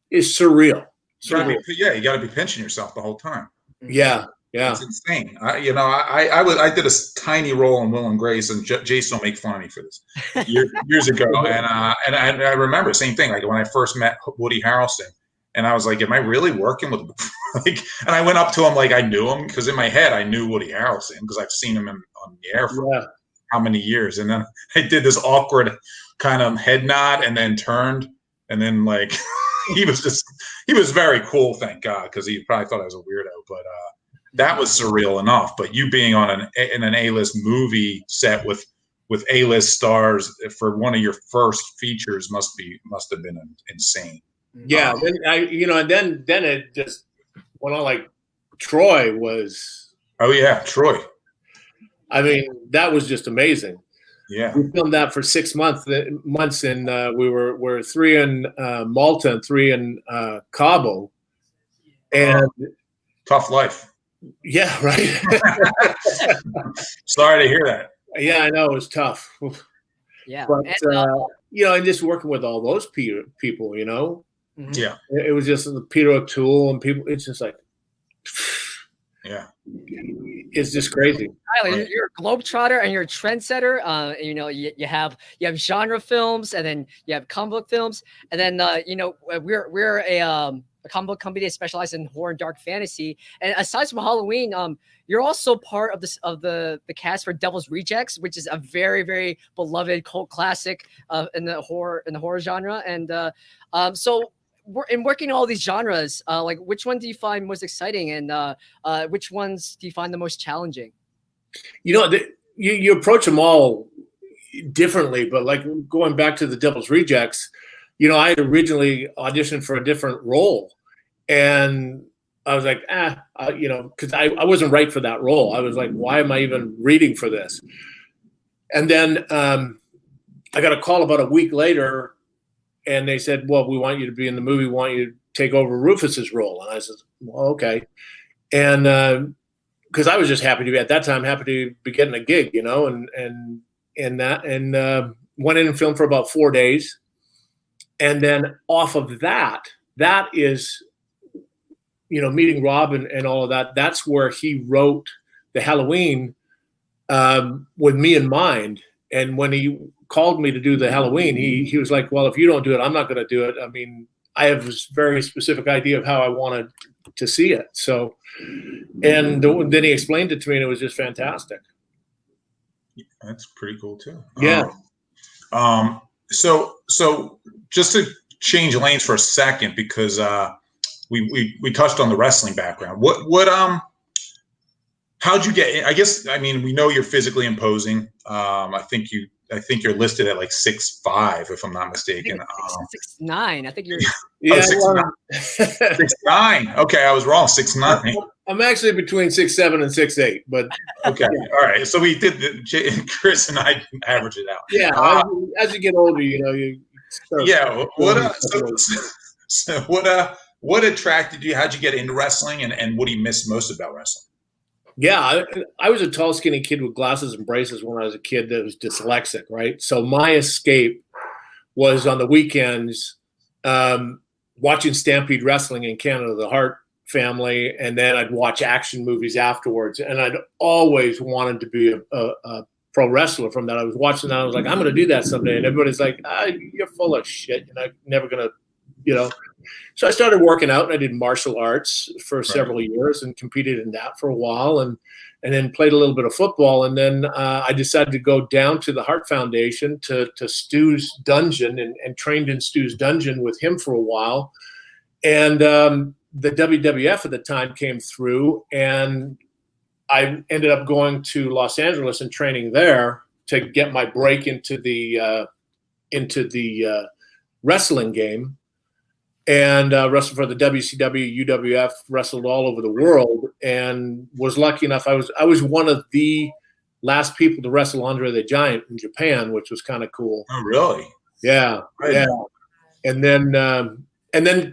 it's surreal. You got to be pinching yourself the whole time. Yeah. Yeah, it's insane. I did a tiny role in Will and Grace, and Jason will make fun of me for this years ago. And I remember same thing. Like when I first met Woody Harrelson, and I was like, "Am I really working with?" And I went up to him like I knew him, because in my head I knew Woody Harrelson because I've seen him on the air for how many years. And then I did this awkward kind of head nod, and then turned, and then like he was very cool, thank God, because he probably thought I was a weirdo, but. That was surreal enough, but you being in an A-list movie set with A-list stars for one of your first features must have been insane. Yeah, then and then it just went on. Like Troy was. Oh yeah, Troy. I mean, that was just amazing. Yeah. We filmed that for 6 months, and we're 3 in Malta and 3 in Cabo, and Tough life. yeah, right. Sorry to hear that. Yeah, I know it was tough, Yeah. but And, and just working with all those people, mhm. Yeah. it was just Peter O'Toole and people. It's just like, Yeah. it's just crazy. Tyler, you're a globetrotter and you're a trendsetter. You have genre films, and then you have comic book films, and then we're a comic book company that specializes in horror and dark fantasy. And aside from Halloween, you're also part of the cast for Devil's Rejects, which is a very, very beloved cult classic in the horror genre. And so in working all these genres, like which one do you find most exciting, and which ones do you find the most challenging? You approach them all differently, but like going back to the Devil's Rejects, I had originally auditioned for a different role, and I was like, because I wasn't right for that role. I was like, why am I even reading for this? And then I got a call about a week later, and they said, well, we want you to be in the movie. We want you to take over Rufus's role. And I said, well, okay. And because I was just happy to be getting a gig, and went in and filmed for about 4 days. And then off of that is, meeting Rob and all of that. That's where he wrote the Halloween with me in mind. And when he called me to do the Halloween, he was like, well, if you don't do it, I'm not going to do it. I mean, I have this very specific idea of how I wanted to see it. So, and then he explained it to me, and it was just fantastic. That's pretty cool too. Yeah. So just to change lanes for a second, because we touched on the wrestling background. How'd you get in? I guess, we know you're physically imposing. I think you're listed at like 6'5", if I'm not mistaken. 6'9". I think you're. Yeah, 6'9". 6'9". Okay, I was wrong. 6'9". I'm actually between 6'7" and 6'8", but okay, all right. So we did. Chris and I average it out. Yeah, as you get older, you. Yeah. What attracted you? How'd you get into wrestling, and what do you miss most about wrestling? Yeah, I was a tall, skinny kid with glasses and braces when I was a kid that was dyslexic, right? So my escape was on the weekends watching Stampede Wrestling in Canada, the Hart family, and then I'd watch action movies afterwards. And I'd always wanted to be a pro wrestler from that. I was watching that. I was like, I'm going to do that someday. And everybody's like, you're full of shit. You're never going to, So I started working out, and I did martial arts for several years and competed in that for a while, and then played a little bit of football. And then I decided to go down to the Hart Foundation to Stu's dungeon and trained in Stu's dungeon with him for a while. And the WWF at the time came through, and I ended up going to Los Angeles and training there to get my break into the wrestling game. And wrestled for the WCW, UWF, wrestled all over the world, and was lucky enough. I was one of the last people to wrestle Andre the Giant in Japan, which was kind of cool. Oh, really? Yeah, yeah. And then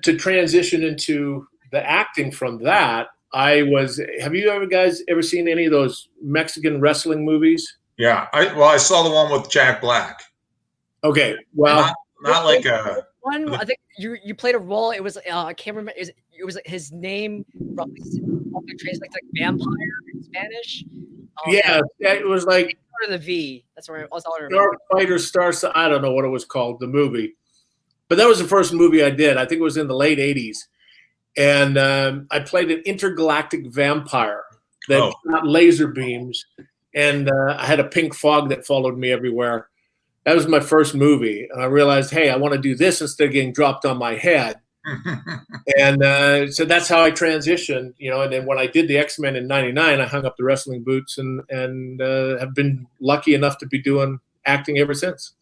to transition into the acting from that, have you guys ever seen any of those Mexican wrestling movies? Yeah. I saw the one with Jack Black. Okay. Well, not like a. One, I think you played a role. It was I can't remember. It was his name roughly translates like vampire in Spanish. Yeah, it was like the V. That's where all I remember. Star Fighter, I don't know what it was called, the movie, but that was the first movie I did. I think it was in the late '80s, and I played an intergalactic vampire that shot laser beams, and I had a pink fog that followed me everywhere. That was my first movie, and I realized, hey, I want to do this instead of getting dropped on my head. And so that's how I transitioned, and then when I did the X-Men in '99, I hung up the wrestling boots and have been lucky enough to be doing acting ever since.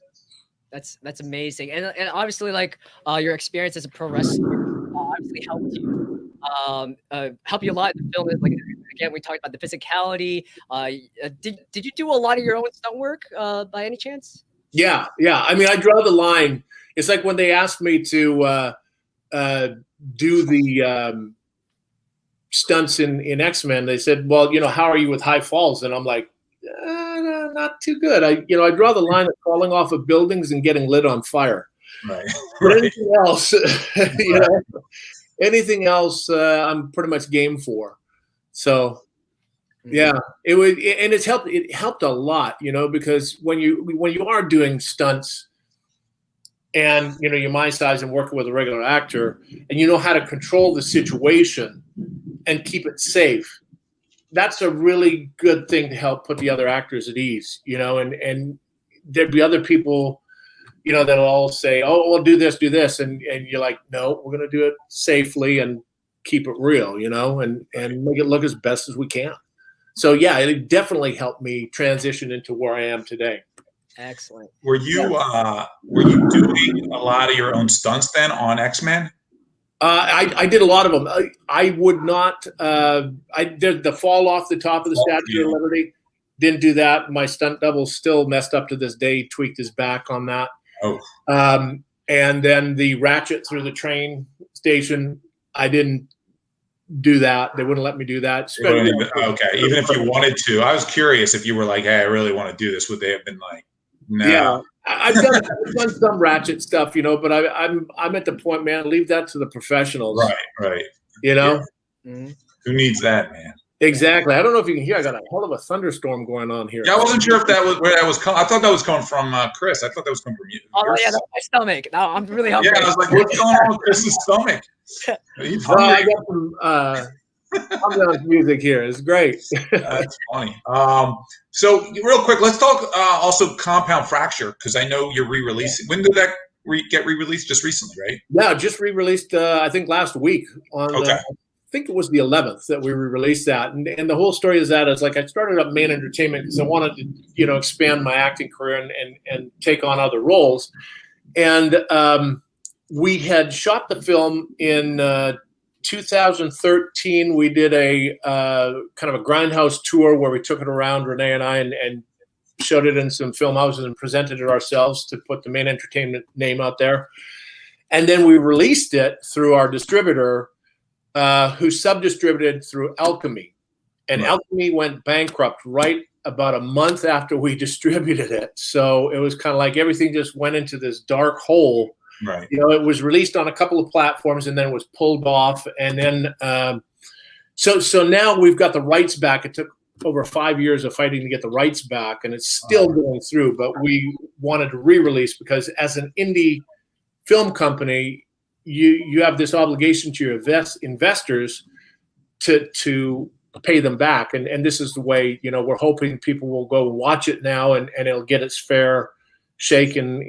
That's amazing, and obviously like your experience as a pro wrestler obviously helped you a lot in the film. Like again, we talked about the physicality. Did you do a lot of your own stunt work by any chance? Yeah. I mean, I draw the line. It's like when they asked me to do the stunts in X-Men. They said, "Well, how are you with high falls?" And I'm like, no, not too good. I draw the line of falling off of buildings and getting lit on fire. Right. But anything else, anything else, I'm pretty much game for. So, yeah, it would, and it helped a lot, because when you are doing stunts, and you're my size and working with a regular actor, and you know how to control the situation and keep it safe. That's a really good thing to help put the other actors at ease, and there'd be other people, that'll all say, "Oh, well, do this," and you're like, "No, we're going to do it safely and keep it real, and make it look as best as we can." So yeah, it definitely helped me transition into where I am today. Excellent. Were you doing a lot of your own stunts then on X-Men? I did a lot of them. I would not. I did the fall off the top of the Statue of Liberty. Didn't do that. My stunt double still messed up to this day. Tweaked his back on that. Oh. And then the ratchet through the train station. I didn't do that. They wouldn't let me do that. Okay. Even if you wanted to, I was curious if you were like, "Hey, I really want to do this." Would they have been like, "No"? Yeah. I've done some ratchet stuff, but I'm at the point, man. Leave that to the professionals, right. Yeah. Mm-hmm. Who needs that, man? Exactly. I don't know if you can hear. I got a hell of a thunderstorm going on here. Yeah, I wasn't sure if that was where that was coming. I thought that was coming from Chris. I thought that was coming from you. Oh yeah, that's my stomach. No, I'm really hungry. Yeah, I was like, what's going on with Chris's stomach? He's I got some music here. It's great. That's funny. So real quick, let's talk also Compound Fracture, because I know you're re-releasing. When did that get re-released? Just recently, right? Yeah, just re-released. I think last week on. Okay. I think it was the 11th that we re-released that, and the whole story is that it's like I started up Main Entertainment because I wanted to expand my acting career and take on other roles, and we had shot the film in 2013. We did a kind of a grindhouse tour where we took it around, Renee and I, and showed it in some film houses and presented it ourselves to put the Main Entertainment name out there, and then we released it through our distributor. Who sub-distributed through Alchemy. And Right. Alchemy went bankrupt right about a month after we distributed it. So it was kind of like everything just went into this dark hole. Right. It was released on a couple of platforms and then was pulled off. And then, so now we've got the rights back. It took over 5 years of fighting to get the rights back, and it's still going through. But we wanted to re-release because as an indie film company, you have this obligation to your investors to pay them back, and this is the way we're hoping people will go and watch it now, and it'll get its fair shake in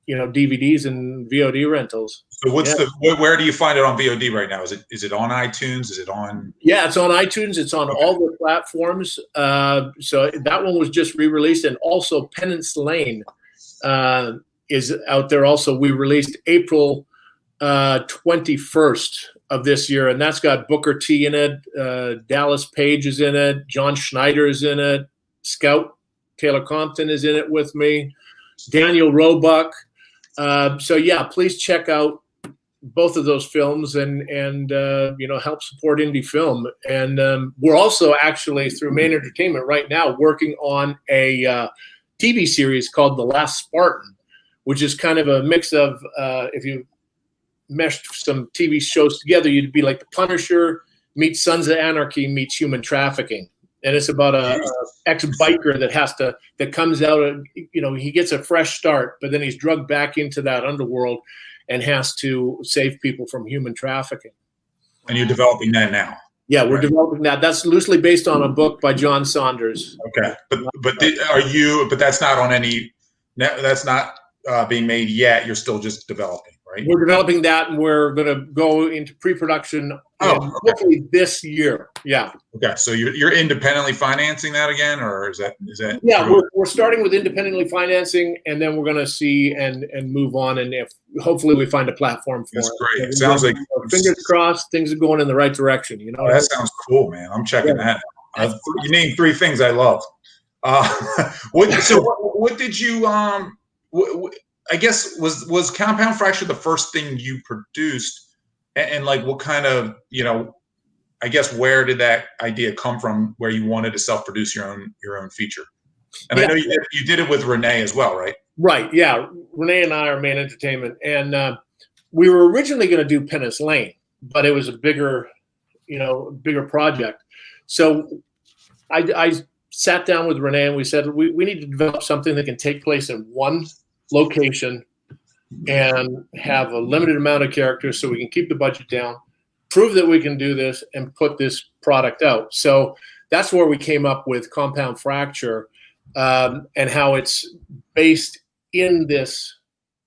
DVDs and VOD rentals. So where do you find it on VOD right now? Is it on iTunes? Is it on? Yeah, it's on iTunes. It's on all the platforms. So that one was just re-released, and also Penance Lane is out there also. We released April 21st of this year, and that's got Booker T in it, Dallas Page is in it, John Schneider is in it, Scout Taylor Compton is in it with me, Daniel Roebuck. So yeah, please check out both of those films and help support indie film. And we're also actually through Main Entertainment right now working on a TV series called The Last Spartan, which is kind of a mix of if you meshed some TV shows together, you'd be like The Punisher meets Sons of Anarchy meets human trafficking. And it's about a ex-biker that comes out, he gets a fresh start, but then he's drugged back into that underworld and has to save people from human trafficking. And you're developing that now? Yeah, we're developing that. That's loosely based on a book by John Saunders. Okay, but that's not on any. That's not being made yet. You're still just developing, right? We're developing that, and we're going to go into pre-production Oh, and okay. hopefully this year. Yeah. Okay, so you're independently financing that again, or is that Yeah, we're starting with independently financing, and then we're going to see and move on, and if hopefully we find a platform for That's it. great. And It sounds like fingers crossed, things are going in the right direction. You know, that sounds cool, man. I'm checking that out. You named 3 things I love. What did you I guess was Compound Fracture the first thing you produced, and like what kind of I guess where did that idea come from, where you wanted to self-produce your own feature? And I know you did it with Renee as well, right? Right. Yeah. Renee and I are Main Entertainment, and we were originally going to do Penance Lane, but it was a bigger project. So I sat down with Renee and we said we need to develop something that can take place in one location and have a limited amount of characters, so we can keep the budget down, prove that we can do this, and put this product out. So that's where we came up with Compound Fracture, and how it's based in this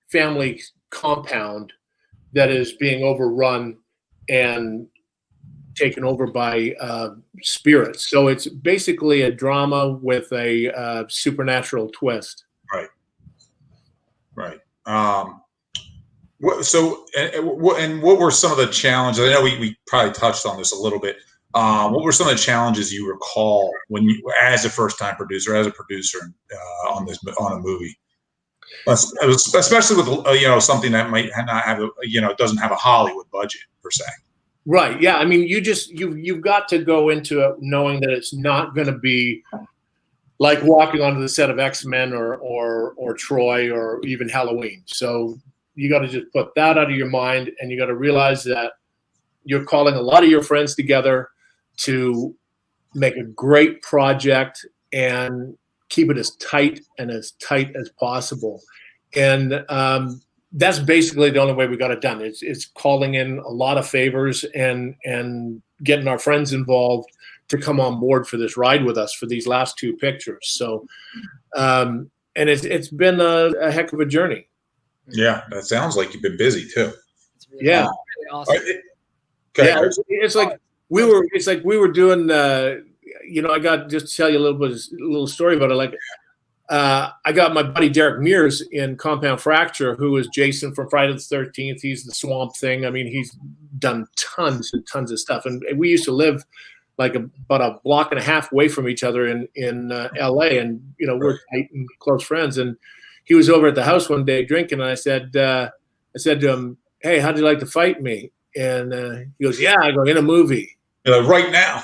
family compound that is being overrun and taken over by spirits. So it's basically a drama with a supernatural twist. Right. What were some of the challenges? I know we probably touched on this a little bit. What were some of the challenges you recall when you, as a first-time producer, on a movie, especially with something that might not have doesn't have a Hollywood budget per se? Right. Yeah. I mean, you've got to go into it knowing that it's not going to be like walking onto the set of X-Men or Troy or even Halloween. So you got to just put that out of your mind, and you got to realize that you're calling a lot of your friends together to make a great project and keep it as tight as possible. And that's basically the only way we got it done. It's calling in a lot of favors and getting our friends involved to come on board for this ride with us for these last 2 pictures. So, and it's been a heck of a journey. Yeah, that sounds like you've been busy too. Yeah, really awesome. Yeah, it's like we were doing. I got just to tell you a little story about it. Like, I got my buddy Derek Mears in Compound Fracture, who is Jason from Friday the 13th. He's the Swamp Thing. I mean, he's done tons and tons of stuff, and we used to live like about a block and a half away from each other in LA, and we're tight and close friends. And he was over at the house one day drinking, and I said to him, "Hey, how'd you like to fight me?" And he goes, "Yeah." I go, "In a movie." Right now.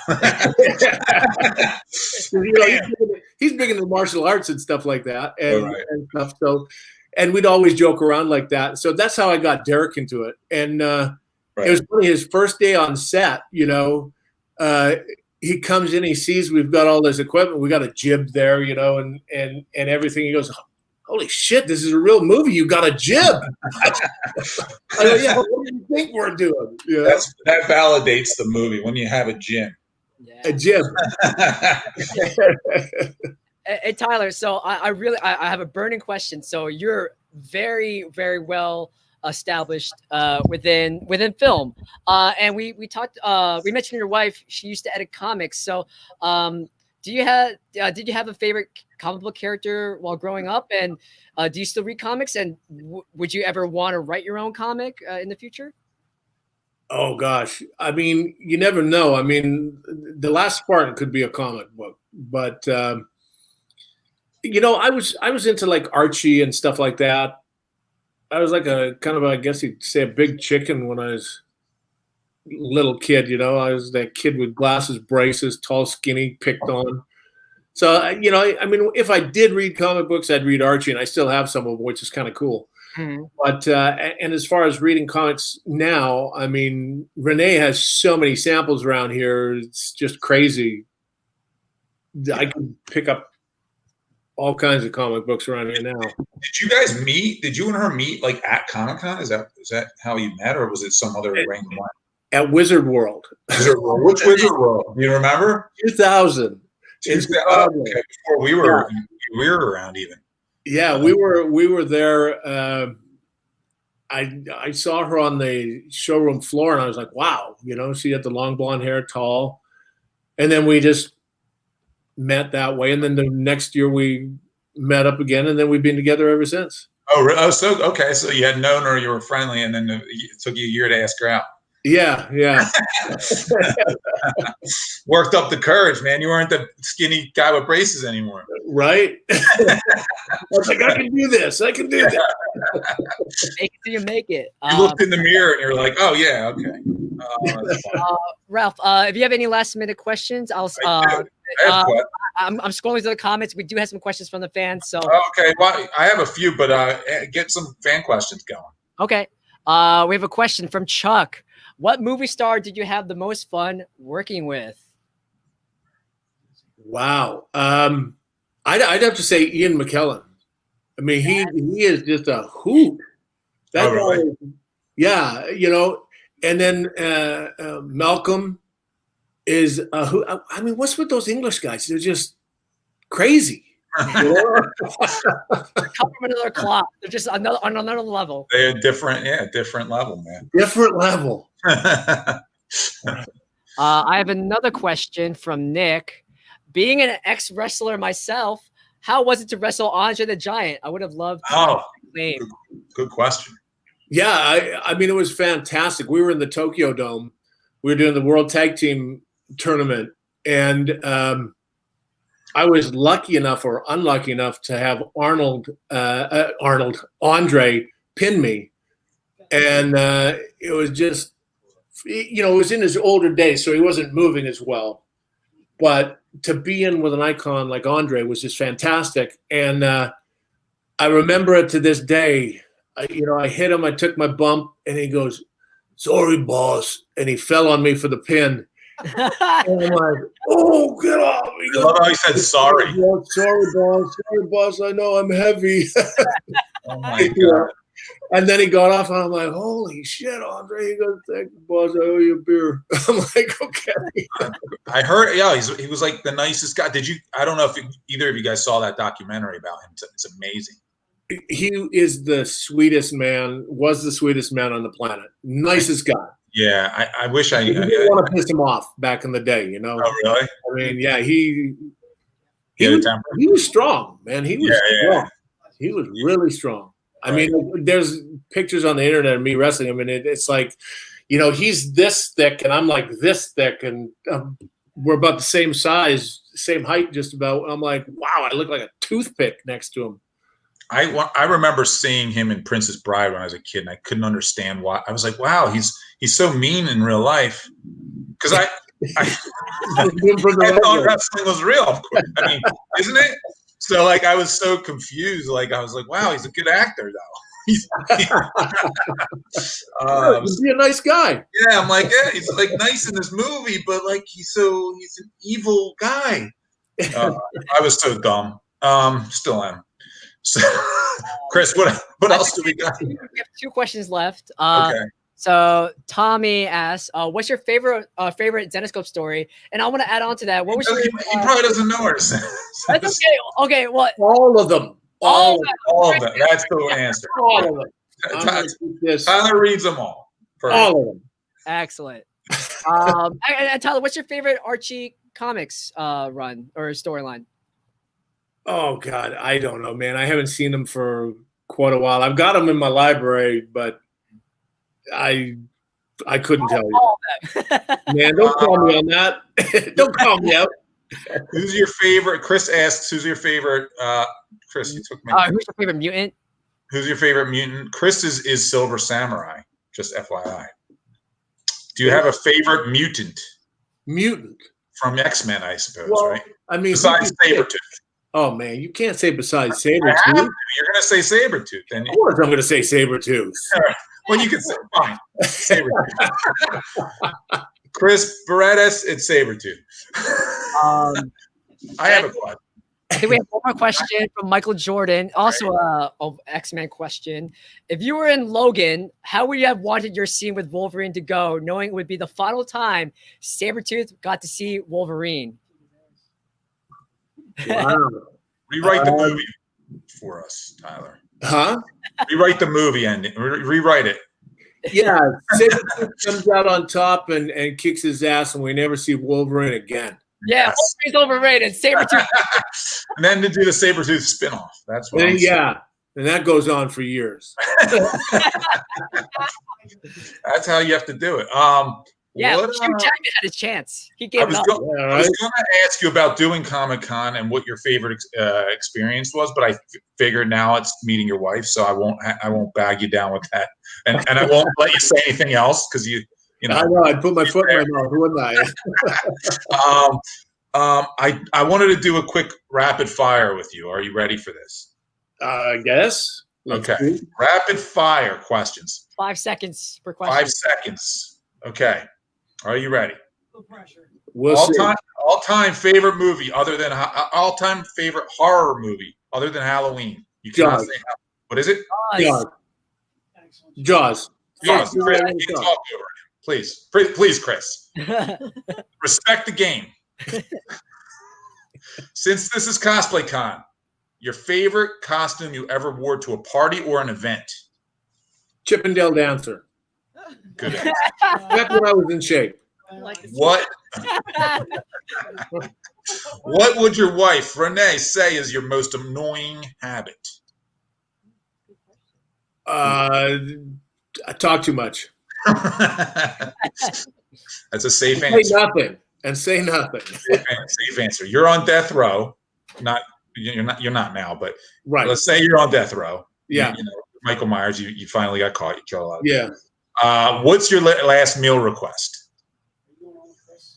He's big into martial arts and stuff like that, and stuff. So, and we'd always joke around like that. So that's how I got Derek into it. And it was funny. His first day on set, he comes in, he sees we've got all this equipment. We got a jib there, and everything. He goes, "Holy shit, this is a real movie. You got a jib." I go, "Yeah, what do you think we're doing?" That validates the movie when you have a gym. Yeah. A jib. Hey, Tyler, so I have a burning question. So you're very, very well established within film, and we mentioned your wife. She used to edit comics. So did you have a favorite comic book character while growing up, and do you still read comics, and would you ever want to write your own comic in the future? Oh gosh, I mean, you never know. I mean, The Last Spartan could be a comic book, but I was into like Archie and stuff like that. I was like a kind of, I guess you'd say, a big chicken when I was a little kid. I was that kid with glasses, braces, tall, skinny, picked on. So I mean, if I did read comic books, I'd read Archie, and I still have some of them, which is kind of cool. Mm-hmm. But and as far as reading comics now, I mean, Renee has so many samples around here; it's just crazy. I can pick up all kinds of comic books around here now. Did you guys meet? Did you and her meet like at Comic-Con? Is that how you met, or was it some other random one? At Wizard World. Which Wizard World? Do you remember? 2000. Okay, before we were around even. Yeah, we were there. I saw her on the showroom floor, and I was like, wow, you know, she had the long blonde hair, tall, and then we just met that way, and then the next year we met up again, and then we've been together ever since. Oh, so okay, so you had known her, you were friendly, and then it took you a year to ask her out. Yeah. Worked up the courage, man. You weren't the skinny guy with braces anymore. Right? I was like, I can do this. I can do that. Make it till you make it. You looked in the mirror and you're like, oh, yeah, okay. Ralph, if you have any last minute questions, I have questions. I'm scrolling to the comments. We do have some questions from the fans. So Okay, well, I have a few, but get some fan questions going. okay. We have a question from Chuck. What movie star did you have the most fun working with? Wow. I'd have to say Ian McKellen. I mean, he is just a hoot. That really? Yeah, you know. And then Malcolm is a hoot. I mean, what's with those English guys? They're just crazy. Come from another cloth. They're just on another level. They're different, different level, man. Different level. I have another question from Nick. Being an ex-wrestler myself, how was it to wrestle Andre the Giant? I would have loved to name. Good question. Yeah, I mean, it was fantastic. We were in the Tokyo Dome. We were doing the World Tag Team Tournament, and I was lucky enough or unlucky enough to have Andre pin me. And it was just, you know, it was in his older days, so he wasn't moving as well. But to be in with an icon like Andre was just fantastic. And I remember it to this day. I hit him, I took my bump, and he goes, "Sorry, boss." And he fell on me for the pin. And I'm like, "Oh, get off." He goes, I love how he said sorry. Sorry, boss. Sorry, boss. I know I'm heavy. Oh, my God. And then he got off, and I'm like, "Holy shit, Andre!" He goes, "Thank you, boss. I owe you a beer." I'm like, "Okay." I heard, he was like the nicest guy. I don't know if either of you guys saw that documentary about him. It's amazing. He is the sweetest man. Was the sweetest man on the planet. Nicest guy. Yeah, I wish I didn't want to piss him off back in the day. You know. Oh, really? I mean, yeah, he was strong, man. He was strong. He was really strong. I mean, there's pictures on the internet of me wrestling him, and it's like, you know, he's this thick, and I'm like this thick, and we're about the same size, same height, just about. I'm like, wow, I look like a toothpick next to him. I remember seeing him in Princess Bride when I was a kid, and I couldn't understand why. I was like, wow, he's so mean in real life. Because I thought wrestling was real. Of course. I mean, isn't it? So like, I was so confused. Like, I was like, wow, he's a good actor though. He's be a nice guy. Yeah, I'm like, yeah, he's like nice in this movie, but like he's an evil guy. I was so dumb. Still am. So, Chris, what else do we got? We have two questions left. Okay. So Tommy asks, "What's your favorite Zenoscope story?" And I want to add on to that. What was he probably doesn't know ours. That's okay. Okay, what? All of them. All of them. That's the answer. All of them. Tyler reads them all. All of them. Excellent. And Tyler, what's your favorite Archie comics run or storyline? Oh God, I don't know, man. I haven't seen them for quite a while. I've got them in my library, but I couldn't tell you. Man, don't call me on that. Don't call me out. Who's your favorite? Chris asks, who's your favorite? Chris, you took me. Who's your favorite mutant? Who's your favorite mutant? Chris is Silver Samurai, just FYI. Do you have a favorite mutant? Mutant? From X-Men, I suppose, right? I mean, besides Sabretooth. Oh, man, you can't say besides Sabretooth. You're going to say Sabretooth. Then of course I'm going to say Sabretooth. Well, you can say, fine. Sabretooth. Chris Berettis, it's Sabretooth. I have a question. I think we have one more question from Michael Jordan, also a X-Men question. If you were in Logan, how would you have wanted your scene with Wolverine to go, knowing it would be the final time Sabretooth got to see Wolverine? Wow. Rewrite the movie for us, Tyler. Huh? Rewrite the movie ending. Rewrite it. Yeah, Sabretooth comes out on top and kicks his ass, and we never see Wolverine again. Yeah, Yes. Wolverine's overrated. Sabretooth. And then to do the Sabretooth spinoff. That's what I'm saying. Yeah, and that goes on for years. That's how you have to do it. Yeah, what, Hugh Jackman had his chance. He I gave was it up. going Yeah, right? to ask you about doing Comic-Con and what your favorite experience was, but I figured now it's meeting your wife, so I won't bag you down with that, and I won't let you say anything else because you know. I know. I'd put my foot in my mouth, wouldn't I? I wanted to do a quick rapid fire with you. Are you ready for this? I guess. Let's Okay. see. Rapid fire questions. 5 seconds per question. 5 seconds. Okay. Are you ready? No pressure. We'll see. All-time favorite movie other than all-time favorite horror movie other than Halloween. You cannot Jaws. say what is it? Jaws. Excellent. Jaws. Jaws. Yeah, Chris, yeah, you can Jaws. talk over it. Please, Chris. Respect the game. Since this is Cosplay Con, your favorite costume you ever wore to a party or an event? Chippendale dancer. Good answer. Back when I was in shape. What would your wife, Renee, say is your most annoying habit? I talk too much. That's a safe Say answer. nothing and say nothing. Safe answer. You're on death row. You're not now, but Right. let's say you're on death row. Yeah. You know, Michael Myers, you finally got caught. You killed a lot of Yeah. people. What's your last meal request?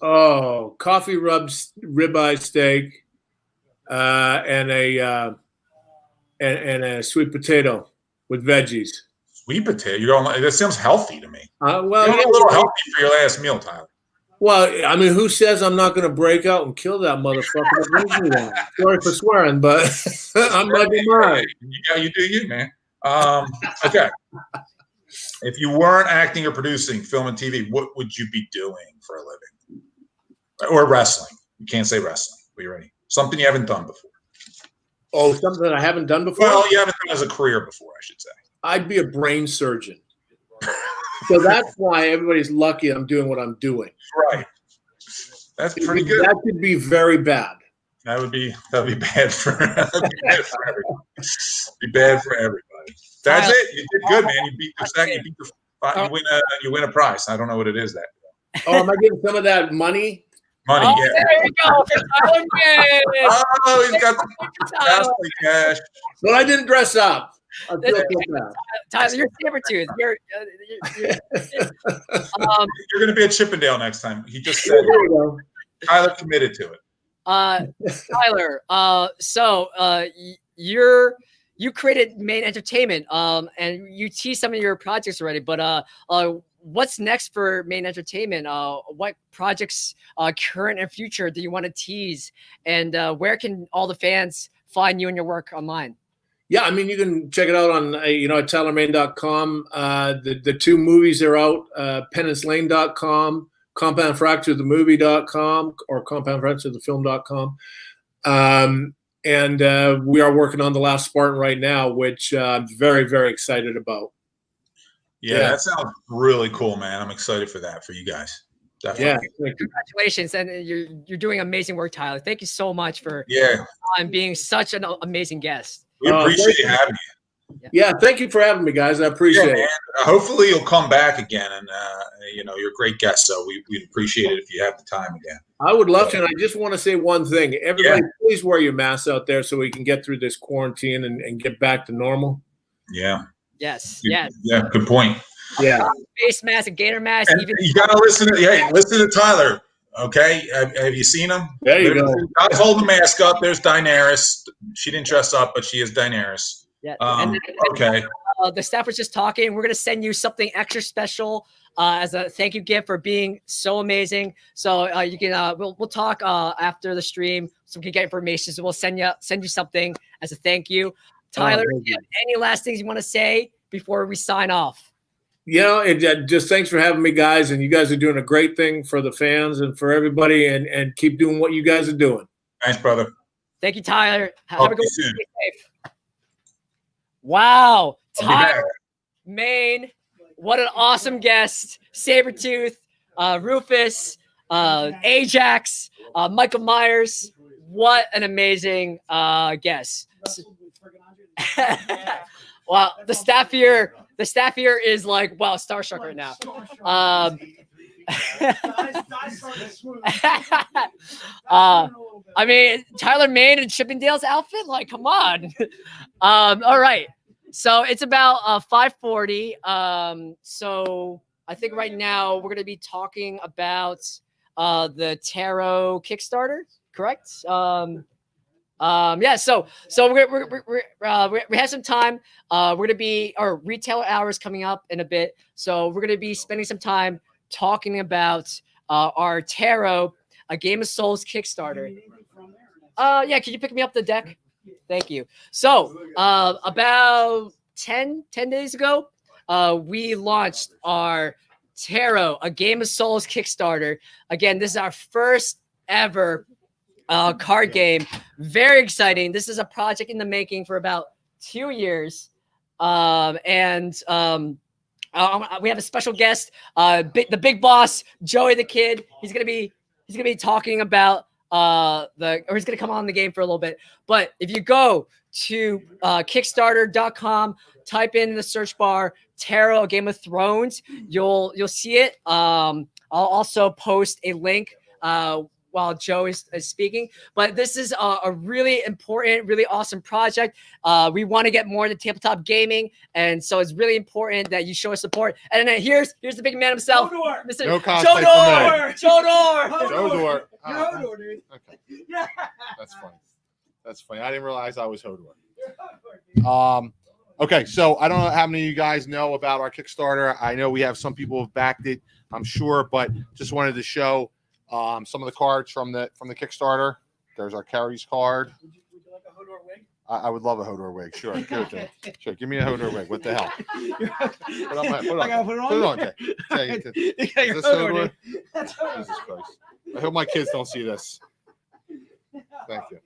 Oh, coffee ribeye steak, and a sweet potato with veggies. Sweet potato. That sounds healthy to me. Well, You're yeah, a little healthy for your last meal, Tyler. well, I mean, who says I'm not going to break out and kill that motherfucker that brings me one? Sorry for swearing, but I'm not mine. You do you, man. Okay. If you weren't acting or producing film and TV, what would you be doing for a living? Or wrestling. You can't say wrestling. Are you ready? Something you haven't done before. Oh, something that I haven't done before? Well, you haven't done as a career before, I should say. I'd be a brain surgeon. So that's why everybody's lucky I'm doing what I'm doing. Right. That's pretty good. That could be very bad. That would be bad for everybody. Be bad for everybody. That's it. You did good, man. You beat the second. You beat the. You win a prize. I don't know what it is. That. Oh, am I getting some of that money? Money. Oh, Yeah. there you go. For Tyler Mann. Oh, he's got the Tyler, cosplay cash. Well, I didn't dress up. I feel so bad. Tyler, you're Sabretooth. You're You're going to be at Chippendale next time. He just said There you go. Tyler committed to it. Tyler. You created Main Entertainment, and you teased some of your projects already. But what's next for Main Entertainment? What projects, current and future, do you want to tease? And where can all the fans find you and your work online? Yeah, I mean, you can check it out on, at TylerMain.com. The two movies are out, PenanceLane.com, CompoundFractureTheMovie.com, or CompoundFractureTheFilm.com. And we are working on The Last Spartan right now, which I'm very, very excited about. Yeah, that sounds really cool, man. I'm excited for that for you guys. Definitely. Yeah. Congratulations, and you're doing amazing work, Tyler. Thank you so much for being such an amazing guest. We appreciate having you. Yeah, thank you for having me, guys. I appreciate it. Man. Hopefully you'll come back again, and you're a great guest, so we'd appreciate it if you have the time again. I would love to, and I just want to say one thing. Everybody, please wear your masks out there so we can get through this quarantine and get back to normal. Yeah. Yes. Yeah, good point. Yeah. Face mask, a gator mask. And even you got to listen to Tyler. Okay, have you seen him? There you go. God's holding the mask up. There's Daenerys. She didn't dress up, but she is Daenerys. Yeah. Okay. The staff was just talking. We're going to send you something extra special as a thank you gift for being so amazing. So you can we'll talk after the stream, so we can get information. So we'll send you something as a thank you. Tyler, do you have any last things you want to say before we sign off? Just thanks for having me, guys. And you guys are doing a great thing for the fans and for everybody, and keep doing what you guys are doing. Thanks, brother. Thank you, Tyler. Have a good one. Stay safe. Wow. I'll be back. Tyler Maine. What an awesome guest. Sabretooth, Rufus, Ajax, Michael Myers. What an amazing guest. Well, the staff here is like, wow, starstruck right now. I mean, Tyler Maine and Chippendale's outfit, like, come on. All right. So it's about 5:40. So I think right now we're gonna be talking about the tarot Kickstarter, correct? Yeah. So we have some time. We're gonna be our retailer hours coming up in a bit. So we're gonna be spending some time talking about our tarot, a Game of Souls Kickstarter. Yeah. Can you pick me up the deck? Thank you. So about 10 days ago, we launched our Tarot, a Game of Souls Kickstarter. Again, this is our first ever card game. Very exciting. This is a project in the making for about 2 years. We have a special guest, the big boss, Joey the Kid. He's gonna be talking about he's gonna come on the game for a little bit. But if you go to Kickstarter.com, type in the search bar Tarot Game of Thrones, you'll see it. I'll also post a link while Joe is speaking. But this is a really important, really awesome project. We want to get more into tabletop gaming, and so it's really important that you show us support. And then here's the big man himself, Mr. No cosplay Jodor. Jodor. Hodor. Hodor, dude. Okay. Yeah. That's funny. That's funny. I didn't realize I was Hodor. Okay, so I don't know how many of you guys know about our Kickstarter. I know we have some people who have backed it, I'm sure, but just wanted to show some of the cards from the Kickstarter. There's our Carrie's card. Would you like a Hodor wig? I would love a Hodor wig. Sure, give it to me. Sure, give me a Hodor wig. What the hell? Put on. I gotta put it on. Put it on. Jay. You got your Is this Hodor, Hodor? dude. That's Hodor. Jesus Christ. I hope my kids don't see this. Thank you. Thank you.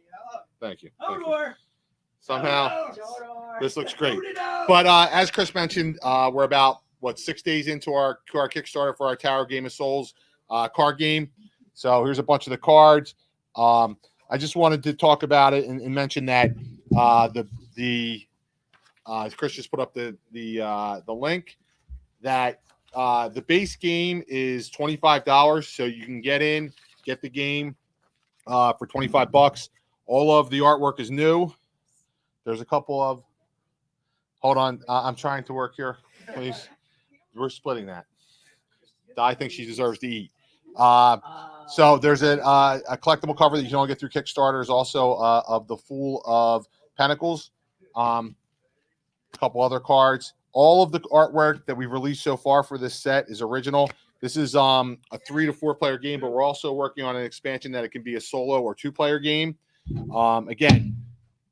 Thank you. Hodor. Somehow, Hodor. this looks great. Put it out. But as Chris mentioned, we're about 6 days into our Kickstarter for our Tarot Game of Souls card game. So here's a bunch of the cards. I just wanted to talk about it and mention that Chris just put up the link that the base game is $25, so you can get the game for $25. All of the artwork is new. There's a couple of. Hold on, I'm trying to work here. Please, we're splitting that. I think she deserves to eat. So there's a collectible cover that you can only get through Kickstarter. There's also of the Fool of Pentacles. A couple other cards. All of the artwork that we've released so far for this set is original. This is a 3 to 4 player game, but we're also working on an expansion that it can be a solo or 2-player game. Again,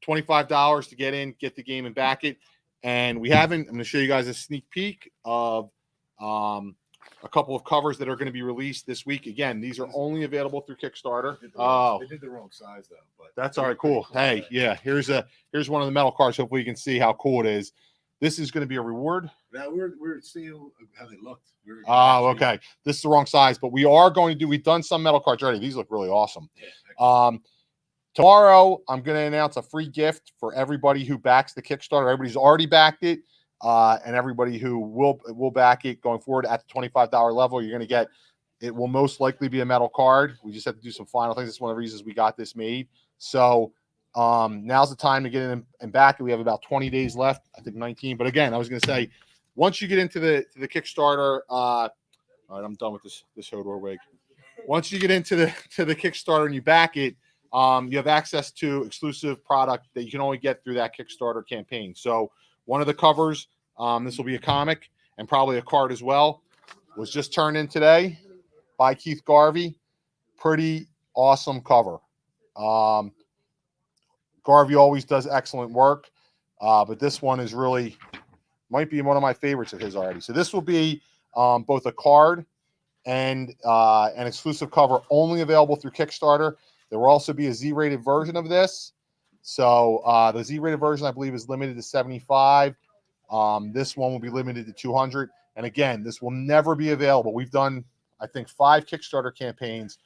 $25 to get in, get the game and back it. And I'm going to show you guys a sneak peek of a couple of covers that are going to be released this week. Again, these are only available through Kickstarter. They did the wrong size though, but that's all right. Cool. Hey, yeah, here's one of the metal cards. Hopefully you can see how cool it is. This is going to be a reward. now we're seeing how they looked. Oh, okay. This is the wrong size, but we are going to do. We've done some metal cards already. These look really awesome. Tomorrow, I'm going to announce a free gift for everybody who backs the Kickstarter. Everybody's already backed it, and everybody who will back it going forward at the $25 level. You're going to get. It will most likely be a metal card. We just have to do some final things. That's one of the reasons we got this made. So now's the time to get in and back it. We have about 20 days left. I think 19. But again, I was going to say, once you get into the Kickstarter, all right, I'm done with this Hodor wig. Once you get into the Kickstarter and you back it, you have access to exclusive product that you can only get through that Kickstarter campaign. So one of the covers, this will be a comic and probably a card as well, was just turned in today by Keith Garvey. Pretty awesome cover. Garvey always does excellent work, but this one is really might be one of my favorites of his already. So this will be both a card and an exclusive cover only available through Kickstarter. There will also be a Z-rated version of this. So the Z-rated version, I believe, is limited to 75. This one will be limited to 200. And again, this will never be available. We've done, I think, 5 Kickstarter campaigns.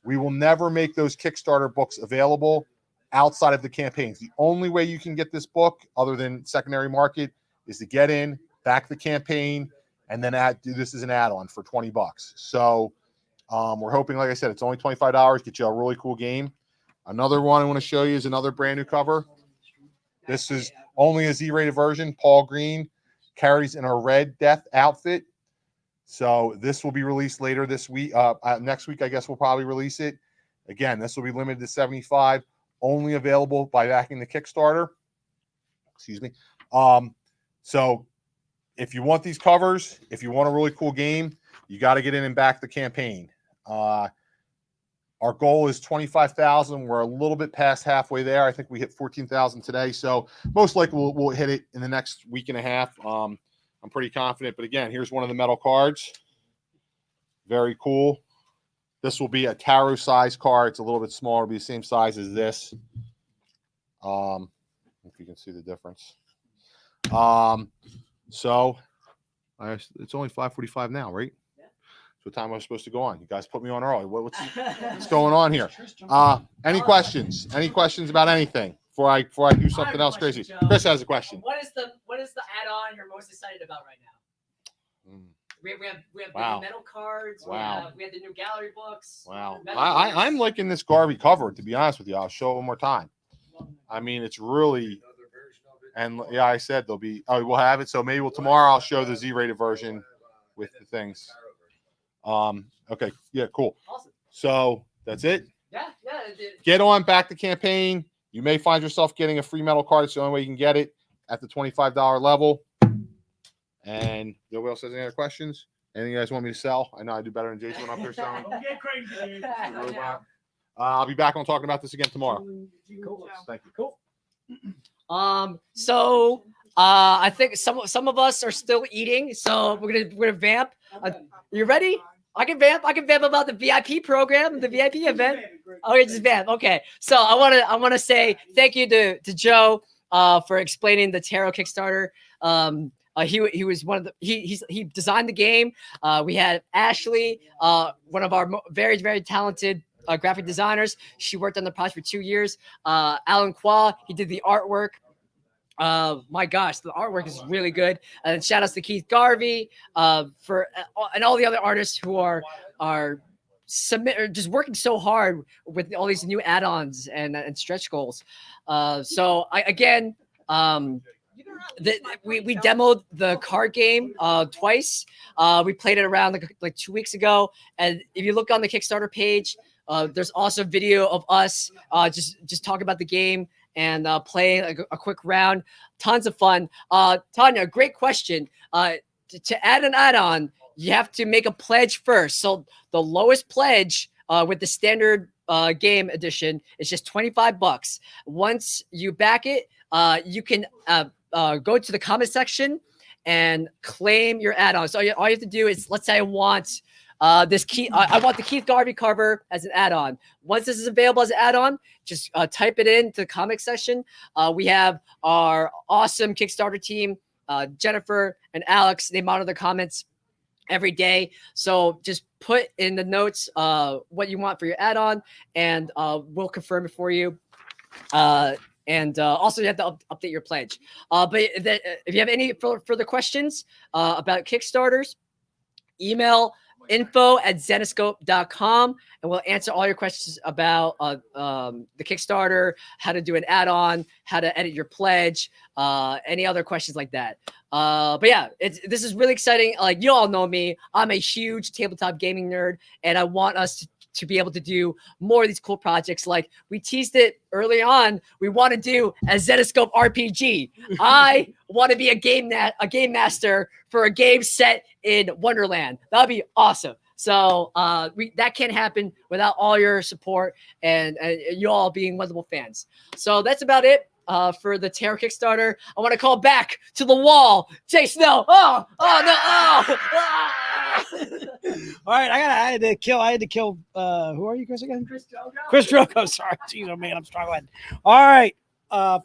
We will never make those Kickstarter books available outside of the campaigns. The only way you can get this book, other than secondary market, is to get in, back the campaign, and then do this as an add-on for $20. So we're hoping, like I said, it's only $25, get you a really cool game. Another one I want to show you is another brand new cover. This is only a Z-rated version. Paul Green carries in a Red Death outfit. So this will be released later this week. Next week, I guess we'll probably release it. Again, this will be limited to 75, only available by backing the Kickstarter. Excuse me. So if you want these covers, if you want a really cool game, you got to get in and back the campaign. Our goal is 25,000. We're a little bit past halfway there. I think we hit 14,000 today. So most likely we'll hit it in the next week and a half. I'm pretty confident. But again, here's one of the metal cards. Very cool. This will be a tarot size card. It's a little bit smaller. It'll be the same size as this. If you can see the difference. So it's only 5:45 now, right? That's what time I was supposed to go on. You guys put me on early. What's going on here? Any questions? Any questions about anything before I do something else crazy? Joe. Chris has a question. What is the add-on you're most excited about right now? We have Wow. the metal cards. Wow. We have the new gallery books. Wow. Metal I'm books. liking this Garvey cover, to be honest with you. I'll show it one more time. I mean, it's really, and yeah, I said we'll have it. So maybe tomorrow I'll show the Z-rated version with the things. Okay. Yeah, cool. Awesome. So that's it. Yeah. Get on, back the campaign. You may find yourself getting a free metal card. It's the only way you can get it at the $25 level. And nobody else has any other questions? Anything you guys want me to sell? I know I do better than Jason when I'm here selling. Don't get crazy, dude. I'll be back on talking about this again tomorrow. Cool. Thank you. Cool. So I think some of us are still eating, so we're gonna vamp. You ready? I can vamp about the VIP program, the VIP event. Okay, just vamp. Okay. So I wanna say thank you to Joe for explaining the Tarot Kickstarter. He was one of the he designed the game. We had Ashley, one of our very, very talented graphic designers. She worked on the project for 2 years. Alan Qua, he did the artwork. My gosh, the artwork is really good. And shout outs to Keith Garvey for and all the other artists who are just working so hard with all these new add-ons and stretch goals. So we demoed the card game twice. We played it around like 2 weeks ago, and if you look on the Kickstarter page, there's also video of us just talking about the game and playing a quick round. Tons of fun. Tanya, great question. To add an add-on, you have to make a pledge first. So the lowest pledge with the standard game edition is just $25. Once you back it, you can go to the comment section and claim your add-on. So all you have to do is, let's say I want I want the Keith Garvey cover as an add-on. Once this is available as an add-on, just type it into the comment section. We have our awesome Kickstarter team, Jennifer and Alex. They monitor the comments every day. So just put in the notes what you want for your add-on, and we'll confirm it for you. And also, you have to update your pledge. But if you have any further questions about Kickstarters, email info@zenescope.com, and we'll answer all your questions about the Kickstarter, how to do an add-on, how to edit your pledge, any other questions like that. But yeah, this is really exciting. Like, you all know me, I'm a huge tabletop gaming nerd, and I want us to be able to do more of these cool projects. Like we teased it early on, we want to do a Zenescope RPG. I want to be a game master for a game set in Wonderland. That'd be awesome. So that can't happen without all your support and you all being wonderful fans. So that's about it for the Tarot Kickstarter. I want to call back to the wall, Jay Snow. Oh no! Ah! All right, I had to kill. Who are you, Chris, again? Chris Drogo. Chris Drogo. Sorry, jeez, oh man, I'm struggling. All right,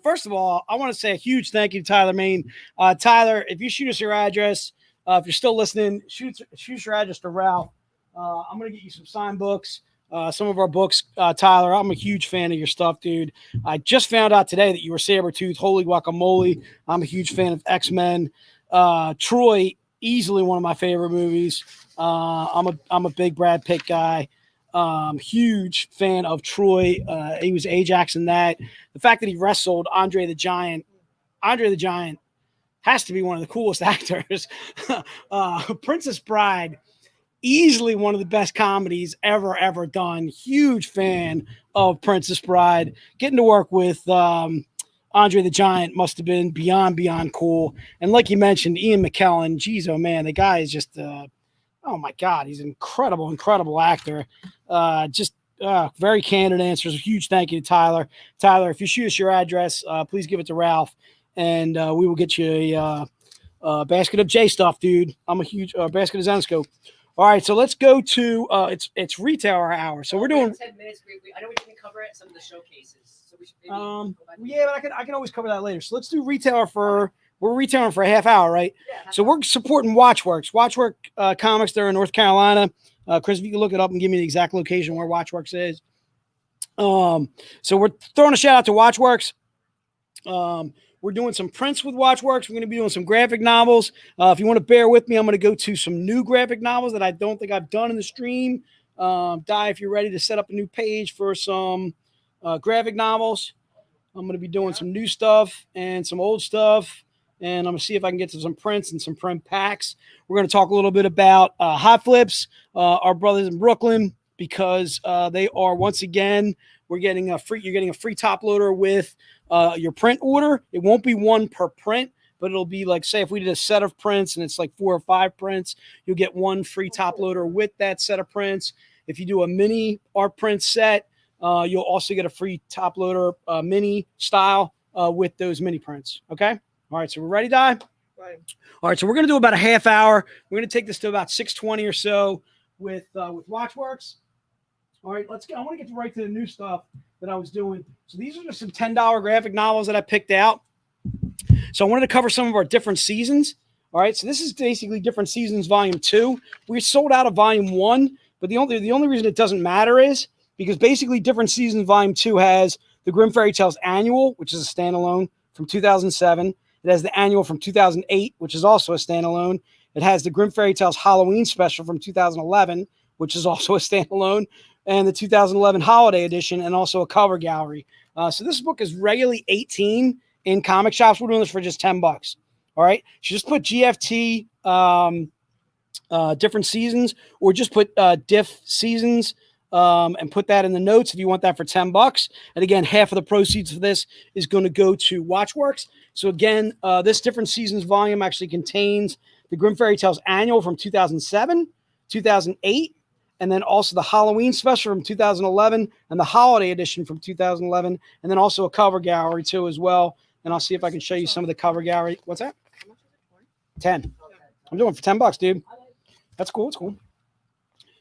first of all, I want to say a huge thank you to Tyler Main. Tyler, if you shoot us your address, if you're still listening, shoot your address to Ralph. I'm going to get you some signed books, some of our books. Tyler, I'm a huge fan of your stuff, dude. I just found out today that you were Sabretooth. Holy guacamole. I'm a huge fan of X-Men. Troy, easily one of my favorite movies. I'm a big Brad Pitt guy. Huge fan of Troy. He was Ajax in that. The fact that he wrestled Andre the Giant has to be one of the coolest actors. Princess Bride, easily one of the best comedies ever done. Huge fan of Princess Bride. Getting to work with Andre the Giant must have been beyond cool. And like you mentioned, Ian McKellen, geez, oh man, the guy is just oh my God, he's an incredible actor. Very candid answers. A huge thank you to Tyler. Tyler, if you shoot us your address, please give it to Ralph, and we will get you a basket of J stuff, dude. I'm a huge basket of Zenoscope. All right, so let's go to it's retailer hour. So we're doing 10 minutes. I know we didn't cover it. Some of the showcases. So we should maybe go back to yeah, but I can always cover that later. So let's do retailer for. We're retailing for a half hour, right? Yeah. So we're supporting Watchworks. Watchworks Comics, they're in North Carolina. Chris, if you can look it up and give me the exact location where Watchworks is. So we're throwing a shout out to Watchworks. We're doing some prints with Watchworks. We're going to be doing some graphic novels. If you want to bear with me, I'm going to go to some new graphic novels that I don't think I've done in the stream. Di, if you're ready to set up a new page for some graphic novels, I'm going to be doing some new stuff and some old stuff. And I'm going to see if I can get to some prints and some print packs. We're going to talk a little bit about Hot Flips, our brothers in Brooklyn, because they are, once again, you're getting a free top loader with your print order. It won't be one per print, but it'll be like, say, if we did a set of prints and it's like 4 or 5 prints, you'll get one free top loader with that set of prints. If you do a mini art print set, you'll also get a free top loader mini style with those mini prints. Okay. All right, so we're ready, Di? Right. All right, so we're going to do about a half hour. We're going to take this to about 6:20 or so with Watchworks. All right, let's go. I want to get right to the new stuff that I was doing. So these are just some $10 graphic novels that I picked out. So I wanted to cover some of our different seasons. All right, so this is basically Different Seasons Volume 2. We sold out of Volume 1, but the only reason it doesn't matter is because basically Different Seasons Volume 2 has the Grimm Fairy Tales Annual, which is a standalone from 2007. It has the annual from 2008, which is also a standalone. It has the Grimm Fairy Tales Halloween special from 2011, which is also a standalone, and the 2011 holiday edition, and also a cover gallery. So this book is regularly $18 in comic shops. We're doing this for just $10. All right. You just put GFT Different Seasons, or just put Diff Seasons and put that in the notes if you want that for $10. And again, half of the proceeds for this is going to go to Watchworks. So again, this Different Seasons volume actually contains the Grimm Fairy Tales Annual from 2007, 2008, and then also the Halloween special from 2011 and the holiday edition from 2011, and then also a cover gallery too as well. And I'll see if I can show you some of the cover gallery. What's that? How much is it? 10. I'm doing it for $10, dude. That's cool. It's cool.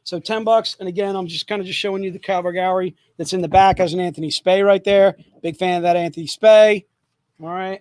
So $10, and again, I'm just showing you the cover gallery that's in the back. Has an Anthony Spey right there. Big fan of that Anthony Spey. All right.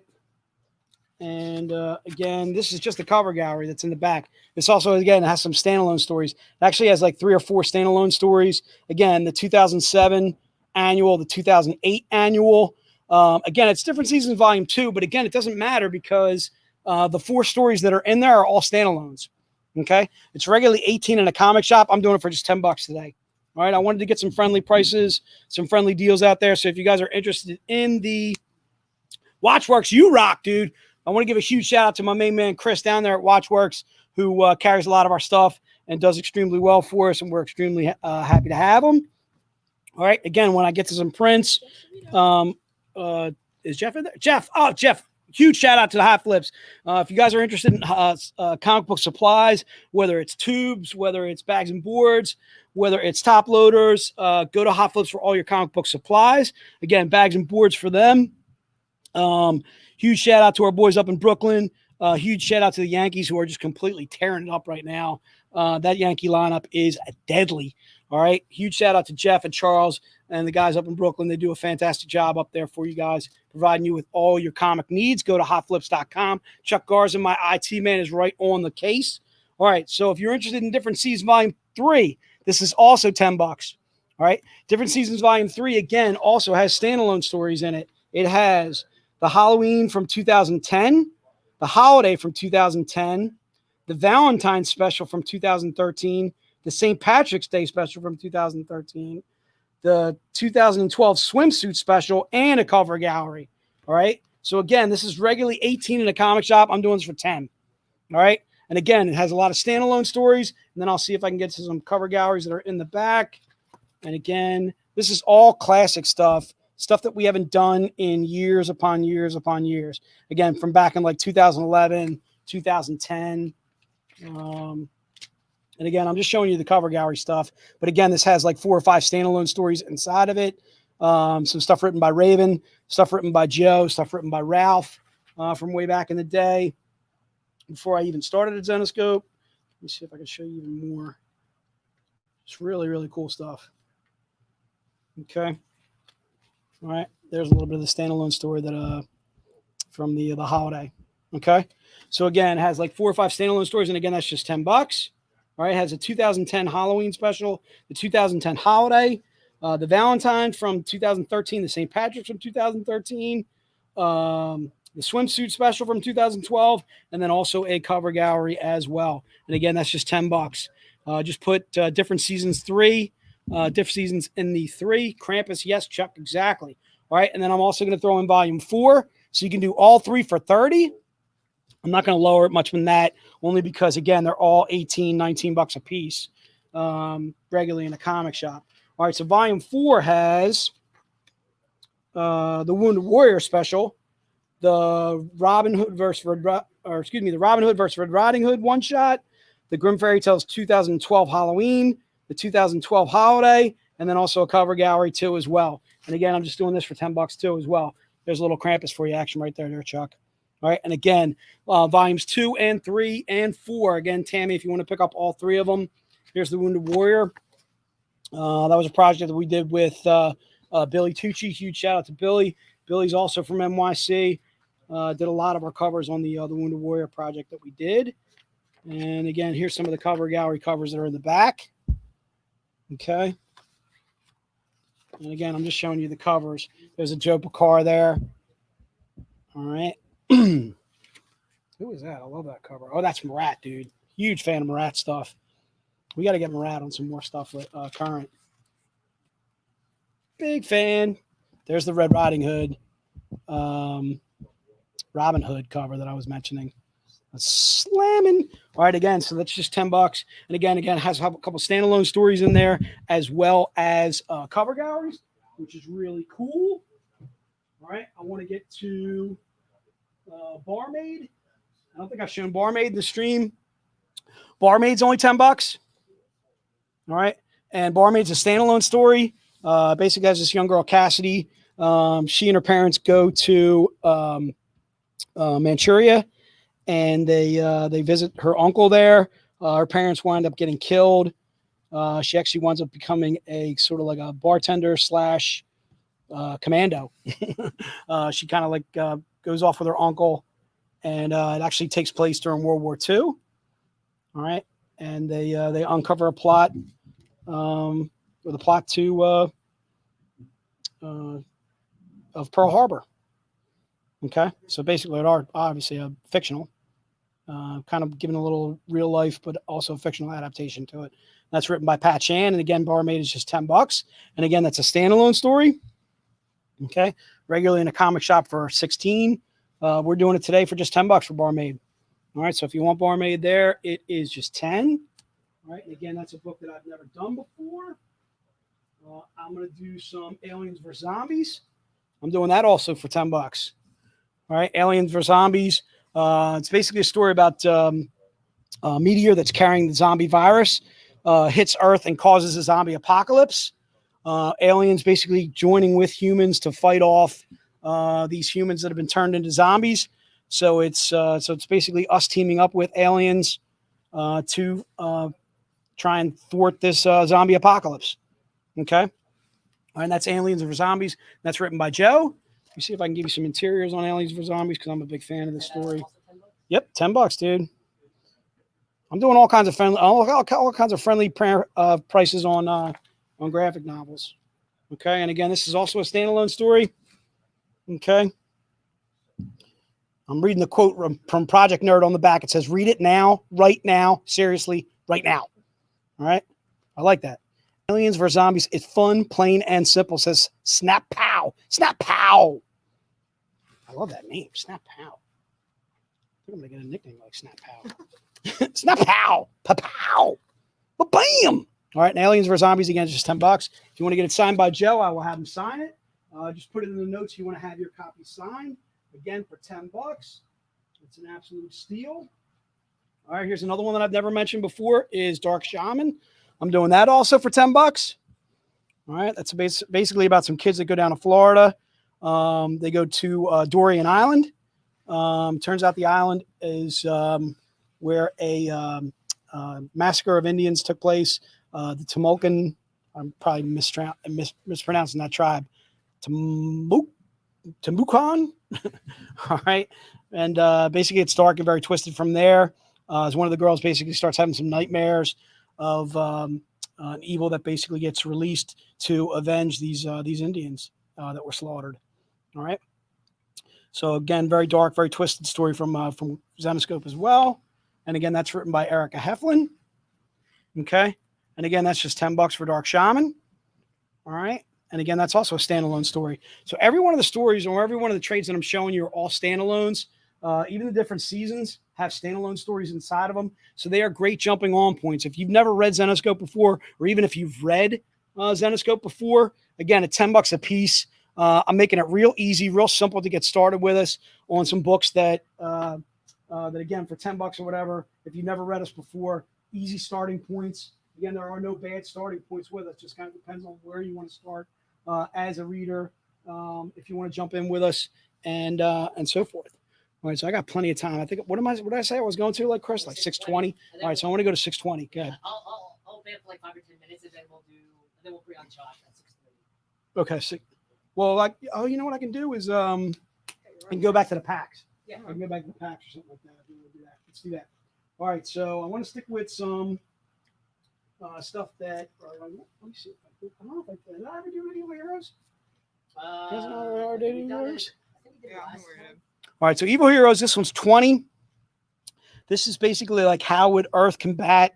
And again, this is just the cover gallery that's in the back. This also, again, has some standalone stories. It actually has like 3 or 4 standalone stories. Again, the 2007 annual, the 2008 annual. Again, it's Different Seasons Volume 2, but again, it doesn't matter because the 4 stories that are in there are all standalones. Okay, it's regularly $18 in a comic shop. I'm doing it for just $10 today. All right, I wanted to get some friendly prices, some friendly deals out there. So if you guys are interested in the Watchworks, you rock, dude. I want to give a huge shout out to my main man, Chris, down there at Watchworks, who carries a lot of our stuff and does extremely well for us, and we're extremely happy to have him. All right, again, when I get to some prints, is Jeff in there? Jeff, huge shout out to the Hot Flips. If you guys are interested in comic book supplies, whether it's tubes, whether it's bags and boards, whether it's top loaders, go to Hot Flips for all your comic book supplies. Again, bags and boards for them. Huge shout out to our boys up in Brooklyn. Huge shout out to the Yankees who are just completely tearing it up right now. That Yankee lineup is deadly. All right. Huge shout out to Jeff and Charles and the guys up in Brooklyn. They do a fantastic job up there for you guys, providing you with all your comic needs. Go to hotflips.com. Chuck Garza, my IT man, is right on the case. All right. So if you're interested in Different Seasons Volume 3, this is also $10. All right. Different Seasons Volume 3, again, also has standalone stories in it. It has the Halloween from 2010, the Holiday from 2010, the Valentine's special from 2013, the St. Patrick's Day special from 2013, the 2012 swimsuit special, and a cover gallery. All right. So again, this is regularly $18 in a comic shop. I'm doing this for $10. All right. And again, it has a lot of standalone stories. And then I'll see if I can get to some cover galleries that are in the back. And again, this is all classic stuff that we haven't done in years upon years upon years. Again, from back in like 2011, 2010. And again, I'm just showing you the cover gallery stuff. But again, this has like 4 or 5 standalone stories inside of it. Some stuff written by Raven, stuff written by Joe, stuff written by Ralph from way back in the day, before I even started at Zenoscope. Let me see if I can show you even more. It's really, really cool stuff. Okay. All right. There's a little bit of the standalone story that from the Holiday. Okay. So again, it has like 4 or 5 standalone stories. And again, that's just $10. All right. It has a 2010 Halloween special, the 2010 Holiday, the Valentine from 2013, the St. Patrick's from 2013, the swimsuit special from 2012, and then also a cover gallery as well. And again, that's just $10. Just put Different Seasons 3, Different Seasons in the 3. Krampus, yes, Chuck, exactly. All right. And then I'm also going to throw in Volume 4. So you can do all 3 for $30. I'm not going to lower it much than that, only because, again, they're all $18, $19 a piece, regularly in a comic shop. All right, so Volume 4 has the Wounded Warrior special, the Robin Hood versus the Robin Hood versus Red Riding Hood one shot, the Grimm Fairy Tales 2012 Halloween, the 2012 Holiday, and then also a cover gallery too as well. And again, I'm just doing this for $10 too as well. There's a little Krampus for you action right there, Chuck. All right, and again, volumes 2 and 3 and 4. Again, Tammy, if you want to pick up all 3 of them, here's the Wounded Warrior. That was a project that we did with Billy Tucci. Huge shout out to Billy. Billy's also from NYC. Did a lot of our covers on the Wounded Warrior project that we did. And again, here's some of the cover gallery covers that are in the back. Okay. And again, I'm just showing you the covers. There's a Joe Picard there. All right. Who is that? I love that cover. Oh, that's Marat, dude. Huge fan of Marat stuff. We got to get Marat on some more stuff with current. Big fan. There's the Red Riding Hood, Robin Hood cover that I was mentioning. That's slamming. All right, again, so that's just $10. And again, it has a couple standalone stories in there, as well as cover galleries, which is really cool. All right, I want to get to Barmaid. I don't think I've shown Barmaid in the stream. Barmaid's only $10. All right, and Barmaid's a standalone story. Basically, has this young girl, Cassidy. She and her parents go to Manchuria, and they visit her uncle there. Her parents wind up getting killed. She actually winds up becoming a sort of like a bartender slash commando. She kind of like goes off with her uncle, and it actually takes place during World War II. All right, and they uncover a plot, or the plot to of Pearl Harbor. Okay, so basically, it are obviously a fictional, kind of giving a little real life, but also a fictional adaptation to it. That's written by Pat Chan, and again, Barmaid is just $10. And again, that's a standalone story. Okay, regularly in a comic shop for $16. We're doing it today for just $10 for Barmaid. All right, so if you want Barmaid there, it is just $10. All right, and again, that's a book that I've never done before. I'm going to do some Aliens vs. Zombies. I'm doing that also for $10. All right, Aliens vs. Zombies. It's basically a story about a meteor that's carrying the zombie virus, hits Earth and causes a zombie apocalypse. Aliens basically joining with humans to fight off these humans that have been turned into zombies. So it's basically us teaming up with aliens to try and thwart this zombie apocalypse. Okay. And that's Aliens vs. Zombies. That's written by Joe. Let me see if I can give you some interiors on Aliens vs. Zombies because I'm a big fan of the story. Yep, $10, dude. I'm doing all kinds of friendly prices on graphic novels. Okay, and again, this is also a standalone story. Okay. I'm reading the quote from Project Nerd on the back. It says, "Read it now, right now, seriously, right now." All right, I like that. Aliens vs. Zombies. It's fun, plain, and simple. It says Snap Pow. Snap Pow. I love that name, Snap Pow. I think I'm gonna get a nickname like Snap Pow. Snap Pow. Pow. Bam. All right, and Aliens vs. Zombies again, just $10. If you want to get it signed by Joe, I will have him sign it. Just put it in the notes. You want to have your copy signed again for $10. It's an absolute steal. All right, here's another one that I've never mentioned before is Dark Shaman. I'm doing that also for $10. All right, that's basically about some kids that go down to Florida. They go to Dorian Island. Turns out the island is where a massacre of Indians took place. The Tamulkan, I'm probably mispronouncing that tribe. Tamukan. All right. And basically it's dark and very twisted from there. As one of the girls basically starts having some nightmares of an evil that basically gets released to avenge these Indians that were slaughtered. All right. So again, very dark, very twisted story from Zenoscope as well. And again, that's written by Erica Heflin. Okay. And again, that's just $10 for Dark Shaman. All right. And again, that's also a standalone story. So every one of the stories or every one of the trades that I'm showing you are all standalones. Even the different seasons have standalone stories inside of them. So they are great jumping on points. If you've never read Zenoscope before, or even if you've read Zenoscope before, again, at $10 a piece, I'm making it real easy, real simple to get started with us on some books that again, for $10 or whatever, if you've never read us before, easy starting points. Again, there are no bad starting points with us. Just kind of depends on where you want to start as a reader, if you want to jump in with us and so forth. All right, so I got plenty of time. I think what did I say I was going to, like Chris, like 6:20? All right, so I want to go to 6:20. Good. I'll ban for like 5 or 10 minutes, and then we'll bring on Josh at 6:30. Okay. Well, you know what I can do is I can go back to the packs. Yeah. I can go back to the packs or something like that. If you want to do that, let's do that. All right, so I want to stick with some stuff that. Let me see. I don't know if did I ever do any Evil Heroes? All right, so Evil Heroes. This one's 20. This is basically like how would Earth combat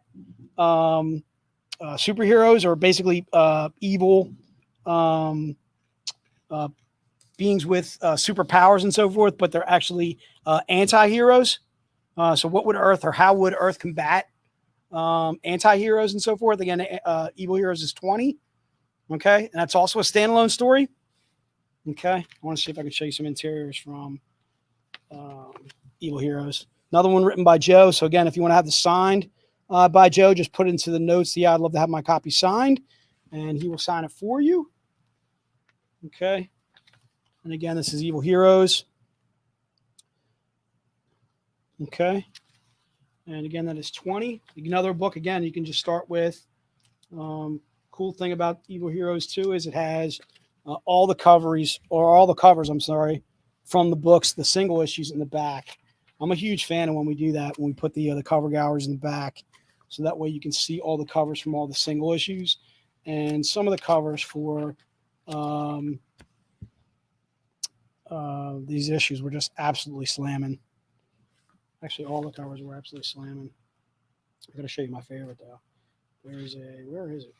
superheroes, or basically evil beings with superpowers and so forth, but they're actually anti-heroes. So what would Earth, or how would Earth combat anti-heroes and so forth? Again, Evil Heroes is 20. Okay, and that's also a standalone story. Okay, I want to see if I can show you some interiors from Evil Heroes. Another one written by Joe. So again, if you want to have this signed by Joe, just put it into the notes. Yeah, I'd love to have my copy signed, and he will sign it for you. Okay, and again, this is Evil Heroes. Okay, and again, that is 20. Another book, again, you can just start with. Cool thing about Evil Heroes too is it has all the covers, I'm sorry, from the books, the single issues in the back. I'm a huge fan of when we do that, when we put the cover galleries in the back, so that way you can see all the covers from all the single issues, and some of the covers for these issues were just absolutely slamming. Actually, all the covers were absolutely slamming. I'm gonna show you my favorite though. Where is it?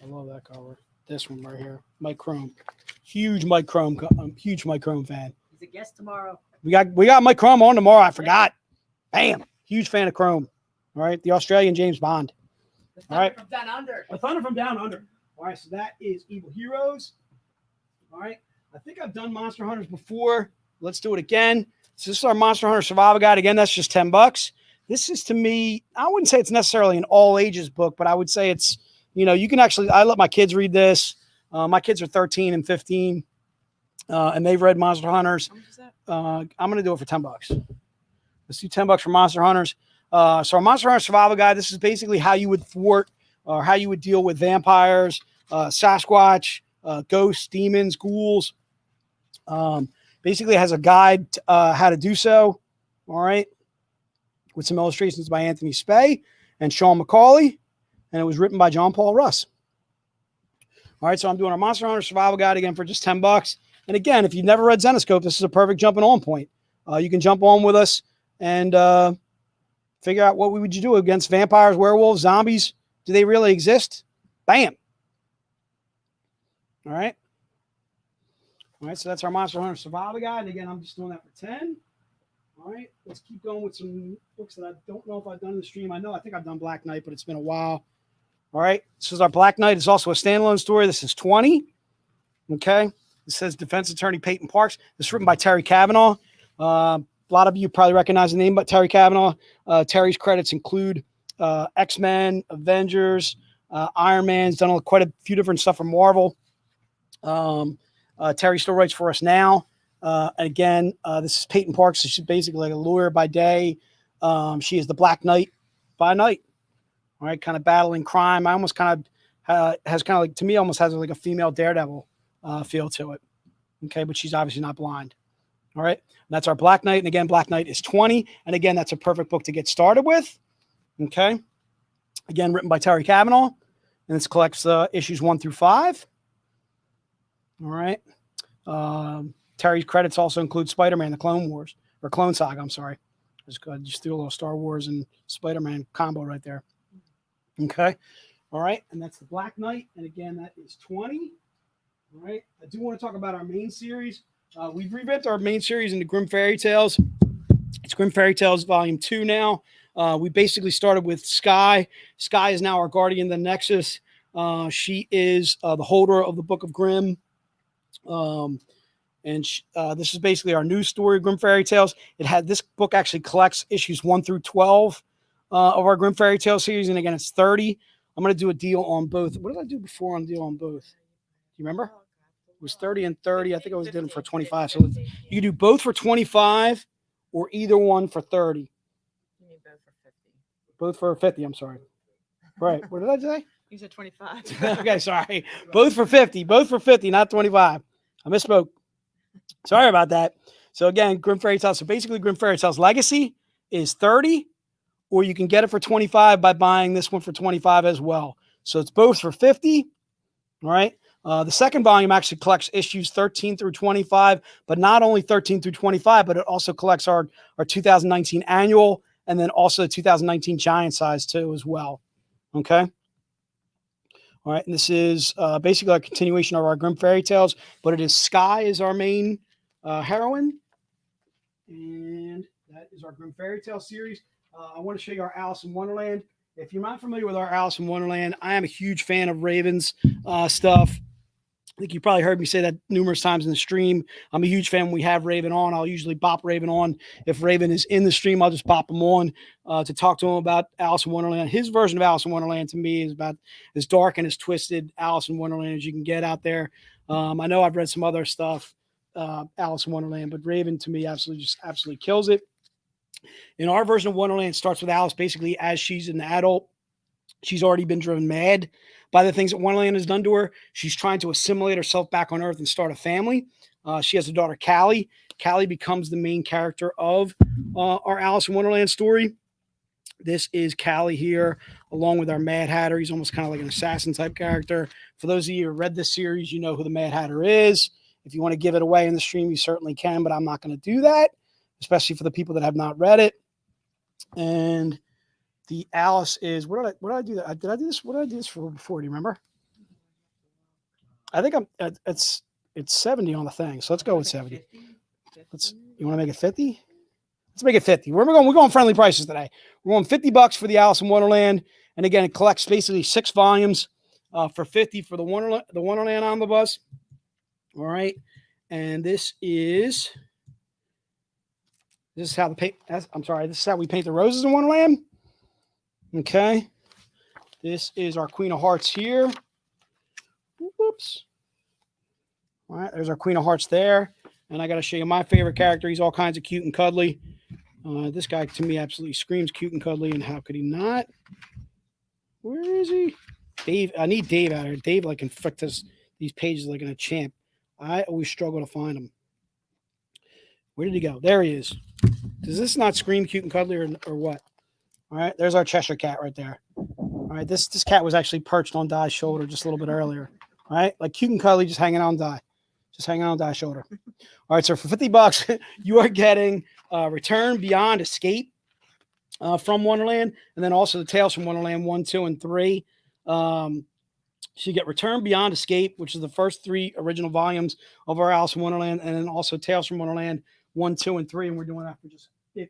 I love that cover. This one right here, Mike Chrome. Huge Mike Chrome fan. He's a guest tomorrow. We got Mike Chrome on tomorrow. I forgot. Bam. Huge fan of Chrome. All right, the Australian James Bond. All right. From Down Under. A Thunder from Down Under. All right, so that is Evil Heroes. All right, I think I've done Monster Hunters before. Let's do it again. So this is our Monster Hunter Survival Guide. Again, that's just $10. This is, to me, I wouldn't say it's necessarily an all ages book, but I would say it's, you can actually, I let my kids read this. My kids are 13 and 15. and they've read Monster Hunters. How much is that? I'm going to do it for $10. Let's do $10 for Monster Hunters. So our Monster Hunter Survival Guide, this is basically how you would thwart or how you would deal with vampires, Sasquatch, ghosts, demons, ghouls. Basically has a guide how to do so. All right. With some illustrations by Anthony Spey and Sean McCauley. And it was written by John Paul Russ. All right. So I'm doing our Monster Hunter Survival Guide again for just $10. And again, if you've never read Zenoscope, this is a perfect jumping on point. You can jump on with us and figure out what would you do against vampires, werewolves, zombies. Do they really exist? Bam. All right. All right. So that's our Monster Hunter Survival Guide. And again, I'm just doing that for 10. All right. Let's keep going with some books that I don't know if I've done in the stream. I think I've done Black Knight, but it's been a while. All right. This is our Black Knight. It's also a standalone story. This is 20. Okay. This says Defense Attorney Peyton Parks. This is written by Terry Cavanaugh. A lot of you probably recognize the name, but Terry Cavanaugh. Terry's credits include X-Men, Avengers, Iron Man's done quite a few different stuff for Marvel. Terry still writes for us now. And again, this is Peyton Parks. She's basically like a lawyer by day. She is the Black Knight by night. All right, kind of battling crime. I almost kind of has kind of like, to me, almost has like a female Daredevil feel to it. Okay, but she's obviously not blind. All right, and that's our Black Knight. And again, Black Knight is 20. And again, that's a perfect book to get started with. Okay, again, written by Terry Cavanaugh. And this collects issues 1 through 5. All right. Terry's credits also include Spider-Man, the Clone Wars, or Clone Saga, I'm sorry. Just do a little Star Wars and Spider-Man combo right there. Okay. All right. And that's the Black Knight. And again, that is 20. All right. I do want to talk about our main series. We've revamped our main series into Grim Fairy Tales. It's Grim Fairy Tales Volume 2 now. We basically started with Sky. Sky is now our guardian of the Nexus. She is the holder of the Book of Grimm. This is basically our new story, Grim Fairy Tales. This book actually collects issues 1 through 12 of our Grim Fairy Tales series. And again, it's 30. I'm going to do a deal on both. What did I do before on deal on both? Do you remember? It was 30 and 30. I think I was doing it for 25. So you can do both for 25 or either one for 30. You mean both for 50. Both for 50. I'm sorry. Right. What did I say? You said 25. Okay. Sorry. Both for 50. Both for 50, not 25. I misspoke. Sorry about that. So again, Grim Fairy Tales. So basically, Grim Fairy Tales Legacy is 30, or you can get it for 25 by buying this one for 25 as well. So it's both for 50. All right. The second volume actually collects issues 13 through 25, but not only 13 through 25, but it also collects our 2019 annual and then also 2019 giant size too as well. Okay. All right. And this is basically a continuation of our Grim Fairy Tales, but it is Sky is our main heroine. And that is our Grim Fairy Tale series. I want to show you our Alice in Wonderland. If you're not familiar with our Alice in Wonderland, I am a huge fan of Raven's stuff. I think you probably heard me say that numerous times in the stream. I'm a huge fan when we have Raven on. I'll usually bop Raven on. If Raven is in the stream, I'll just pop him on to talk to him about Alice in Wonderland. His version of Alice in Wonderland to me is about as dark and as twisted Alice in Wonderland as you can get out there. I know I've read some other stuff, Alice in Wonderland, but Raven to me absolutely kills it. In our version of Wonderland, it starts with Alice basically as she's an adult. She's already been driven mad by the things that Wonderland has done to her. She's trying to assimilate herself back on Earth and start a family. She has a daughter, Callie. Callie becomes the main character of our Alice in Wonderland story. This is Callie here, along with our Mad Hatter. He's almost kind of like an assassin type character. For those of you who read this series, you know who the Mad Hatter is. If you want to give it away in the stream, you certainly can, but I'm not going to do that, especially for the people that have not read it. And the Alice is, what did I do that? Did I do this? What did I do this for before? Do you remember? I think it's 70 on the thing. So let's go with 70. You want to make it 50? Let's make it 50. We're going friendly prices today. We're going $50 for the Alice in Wonderland. And again, it collects basically 6 volumes for 50 for the Wonderland Omnibus. All right. And this is how this is how we paint the roses in Wonderland. Okay. This is our Queen of Hearts here. Whoops. All right, there's our Queen of Hearts there. And I got to show you my favorite character. He's all kinds of cute and cuddly. This guy, to me, absolutely screams cute and cuddly. And how could he not? Where is he? Dave. I need Dave out here. Dave, like, can flick these pages like in a champ. I always struggle to find him. Where did he go? There he is. Does this not scream cute and cuddly or what? All right, there's our Cheshire cat right there. All right, this cat was actually perched on Di's shoulder just a little bit earlier. All right, like cute and cuddly, just hanging on Di. Just hanging on Di's shoulder. All right, so for $50, you are getting Return Beyond Escape from Wonderland, and then also the Tales from Wonderland 1, 2, and 3. So you get Return Beyond Escape, which is the first 3 original volumes of our Alice in Wonderland, and then also Tales from Wonderland 1, 2, and 3, and we're doing that for just $50.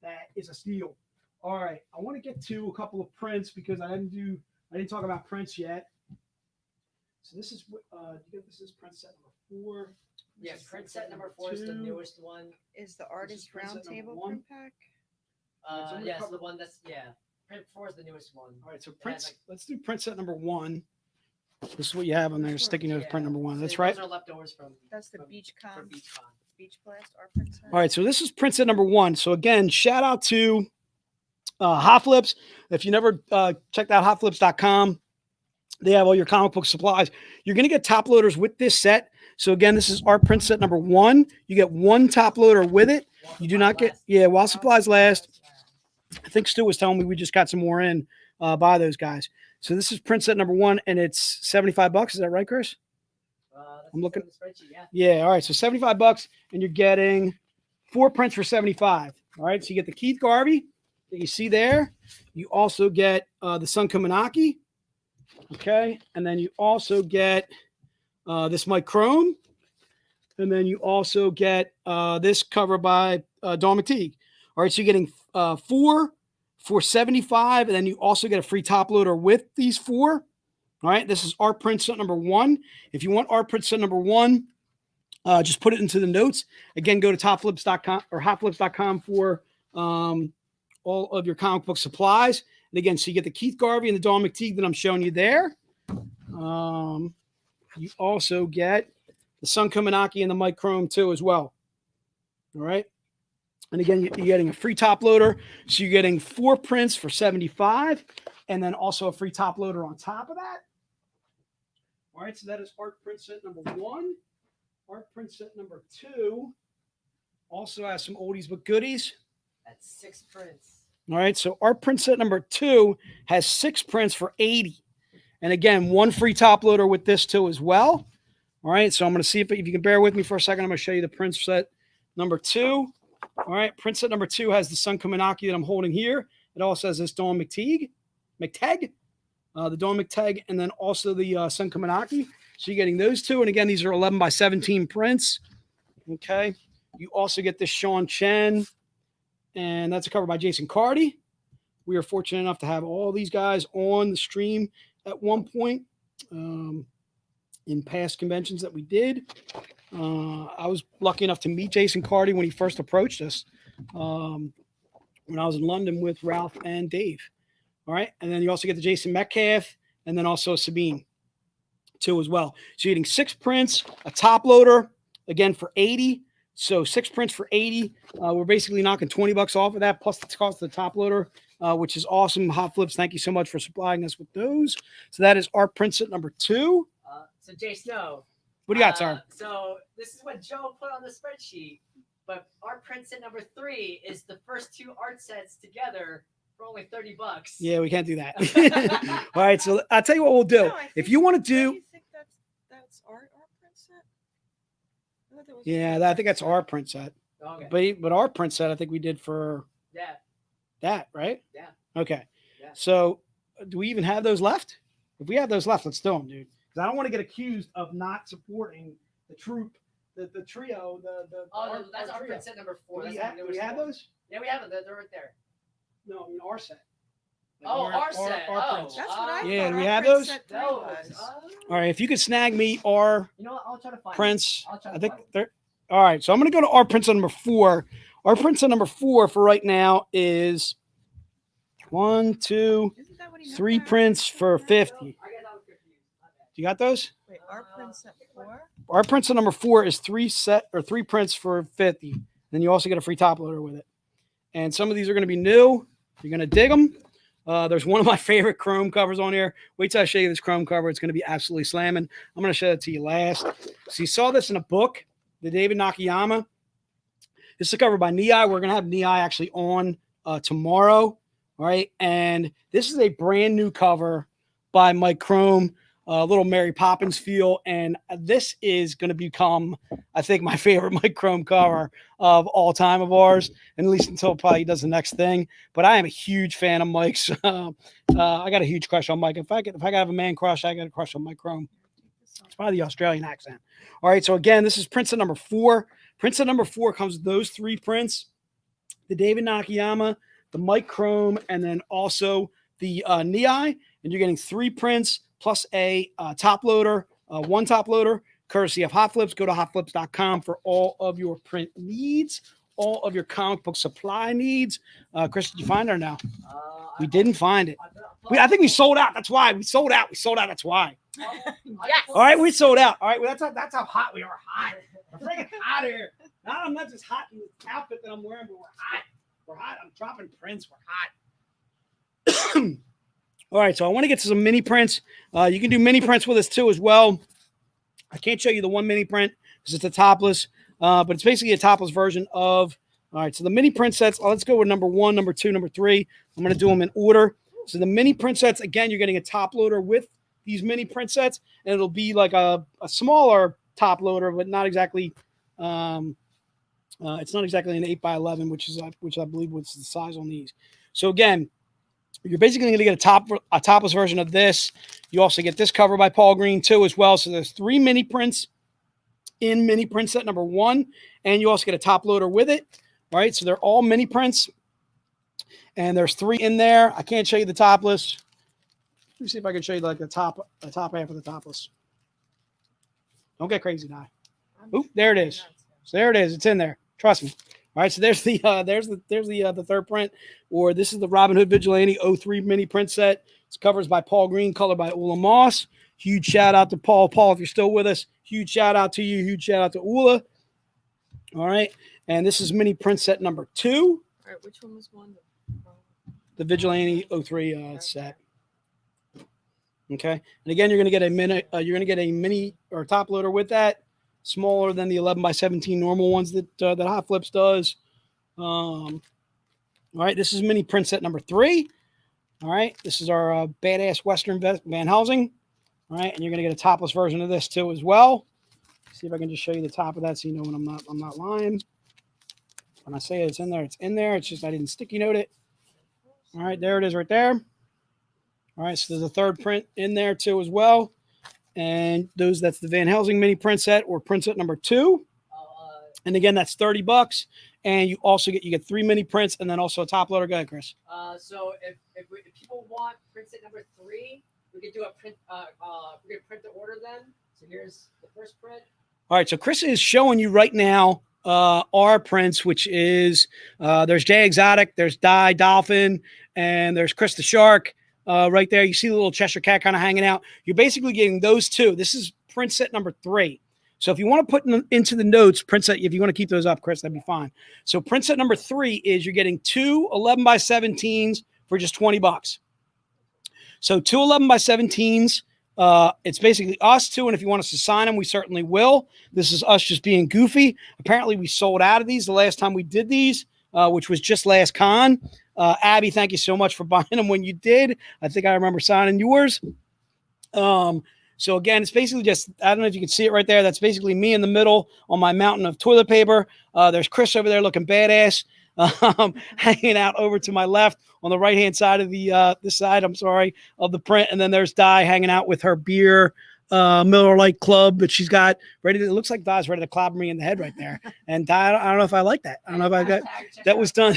That is a steal. All right, I want to get to a couple of prints because I didn't talk about prints yet. So this is this is print set number 4. Yeah, print set number 4 is the newest one. Is the artist print set number roundtable 1. print pack? Yes, the one that's Print 4 is the newest one. All right, so let's do print set number 1. This is what you have on there, sticky notes, print number 1. That's right. Those are leftovers from. That's the from BeachCon. BeachCon. Beach Blast art print set. All right, so this is print set number 1. So again, shout out to Hot Flips. If you never checked out hotflips.com, they have all your comic book supplies. You're going to get top loaders with this set. So again, this is art print set number 1. You get 1 top loader with it. You do not get, while supplies last. I think Stu was telling me we just got some more in by those guys. So this is print set number 1, and it's $75. Is that right, Chris? I'm looking. Yeah. All right. So $75, and you're getting 4 prints for $75. All right. So you get the Keith Garvey that you see there. You also get the Sun Kaminaki. Okay. And then you also get this Mike Crone. And then you also get this cover by Dawn McTeague. All right. So you're getting 4 for $75. And then you also get a free top loader with these 4. All right. This is art print set number 1. If you want art print set number 1, just put it into the notes. Again, go to topflips.com or hotflips.com for all of your comic book supplies. And again, so you get the Keith Garvey and the Dawn McTeague that I'm showing you there. You also get the Sun Kaminaki and the Mike Chrome too as well. All right. And again, you're getting a free top loader. So you're getting 4 prints for $75 and then also a free top loader on top of that. All right. So that is art print set number 1. Art print set number 2 also has some oldies but goodies. That's 6 prints. All right. So art print set number 2 has 6 prints for $80. And again, 1 free top loader with this too as well. All right. So I'm going to see if you can bear with me for a second. I'm going to show you the print set number 2. All right. Print set number 2 has the Sun Kaminaki that I'm holding here. It also has this Dawn McTeague, the Dawn McTeague, and then also the Sun Kaminaki. So you're getting those 2. And again, these are 11 by 17 prints. Okay. You also get this Sean Chen, and that's a cover by Jason Carty. We are fortunate enough to have all these guys on the stream at one point in past conventions that we did. I was lucky enough to meet Jason Carty when he first approached us when I was in London with Ralph and Dave. All right. And then you also get the Jason Metcalf and then also Sabine too as well. So you're getting 6 prints, a top loader, again for $80. So 6 prints for $80. We're basically knocking $20 off of that, plus the cost of the top loader, which is awesome. Hot Flips, thank you so much for supplying us with those. So that is our print set number 2. So Jay Snow. What do you got, sir? So this is what Joe put on the spreadsheet, but our print set number 3 is the first 2 art sets together for only $30. Yeah, we can't do that. All right, so I'll tell you what we'll do. If you want to do, you think that's art print set? I thought that was I think that's our print set. Okay. But our print set, I think we did for that, right? Yeah. Okay. Yeah. So do we even have those left? If we have those left, let's do them, dude. Because I don't want to get accused of not supporting the troop, the trio, that's our print set number 4. Do we That's have those? Yeah, we have them. They're right there. No, I mean our set. Our set. Our print set. That's what I Yeah, thought do we our have print those? set 3 Those. was. All right, if you could snag me our You know what? I'll try to find prints, I'll try to I think find they're all right. So I'm going to go to our print set number 4. Our print set number 4 for right now is 1, 2, Isn't that what he meant 3 by prints for art print set? $50. I guess I was confused. My bad. You got those? Wait, Our print set 4. Our print set number 4 is 3 prints for $50. Then you also get a free top loader with it. And some of these are going to be new. You're going to dig them. There's one of my favorite chrome covers on here. Wait till I show you this chrome cover. It's going to be absolutely slamming. I'm going to show it to you last. So you saw this in a book, the David Nakayama. This is a cover by Nei. We're going to have Nei actually on tomorrow. All right. And this is a brand new cover by Mike Chrome. Little Mary Poppins feel, and this is going to become, I think, my favorite Mike Chrome cover of all time of ours, and at least until probably he does the next thing. But I am a huge fan of Mike's. I got a huge crush on Mike. If I gotta have a man crush, I got a crush on Mike Chrome. It's probably the Australian accent. All right, so again, this is print set number 4. Print set number 4 comes with those 3 prints: the David Nakayama, the Mike Chrome, and then also the Nei. And you're getting 3 prints plus a top loader, 1 top loader, courtesy of Hot Flips. Go to hotflips.com for all of your print needs, all of your comic book supply needs. Chris, did you find her now? We didn't find it. I think we sold out. That's why. We sold out. That's why. Yes. All right, we sold out. All right, well, that's how hot we are. Hot. We're freaking hot here. Now I'm not just hot in the outfit that I'm wearing, but we're hot. We're hot. I'm dropping prints. We're hot. All right, so I want to get to some mini prints. You can do mini prints with us too as well. I can't show you the one mini print because it's a topless, but it's basically a topless version of. All right, so the mini print sets. Let's go with number 1, number 2, number 3. I'm going to do them in order. So the mini print sets, again, you're getting a top loader with these mini print sets, and it'll be like a smaller top loader, but not exactly. It's not exactly an 8x11, which I believe was the size on these. So again, you're basically going to get a topless version of this. You also get this cover by Paul Green too as well. So there's 3 mini prints in mini print set number 1, and you also get a top loader with it. All right, so they're all mini prints, and there's 3 in there. I can't show you the topless. Let me see if I can show you like the top half of the topless. Don't get crazy now. Oop, there it is. So there it is. It's in there. Trust me. All right, so there's the third print, or this is the Robin Hood Vigilante 03 mini print set. It's covers by Paul Green, colored by Ula Moss. Huge shout out to Paul. Paul, if you're still with us, huge shout out to you. Huge shout out to Ula. All right, and this is mini print set number 2. All right, which one was one? The Vigilante 03 set. Okay, and again, you're going to get a mini or top loader with that. Smaller than the 11x17 normal ones that Hot Flips does. All right, this is mini print set number 3. All right, this is our badass Western Van Helsing. All right, and you're gonna get a topless version of this too as well. See if I can just show you the top of that so you know when I'm not lying. When I say it's in there, it's in there. It's just I didn't sticky note it. All right, there it is right there. All right, so there's a third print in there too as well. And that's the Van Helsing mini print set or print set number 2. And again, that's $30. And you also get 3 mini prints and then also a top loader. Go ahead, Chris. So if people want print set number 3, we could do a print. We could print the order then. So here's the first print. All right, so Chris is showing you right now our prints, which is there's Jay Exotic, there's Di Dolphin, and there's Chris the Shark. Right there, you see the little Cheshire Cat kind of hanging out. You're basically getting those 2. This is print set number 3. So if you want to put into the notes, print set, if you want to keep those up, Chris, that'd be fine. So print set number 3 is you're getting 2 11x17s for just $20. So 2 11x17s. It's basically us 2, and if you want us to sign them, we certainly will. This is us just being goofy. Apparently, we sold out of these the last time we did these, which was just last con. Abby, thank you so much for buying them when you did. I think I remember signing yours. So again, it's basically just, I don't know if you can see it right there. That's basically me in the middle on my mountain of toilet paper. There's Chris over there looking badass, hanging out over to my left on the right-hand side of this side, of the print. And then there's Di hanging out with her beer, Miller Lite Club that she's got ready to, it looks like Di's ready to clobber me in the head right there. And Di, I don't know if I like that. I don't know if I got, that was done.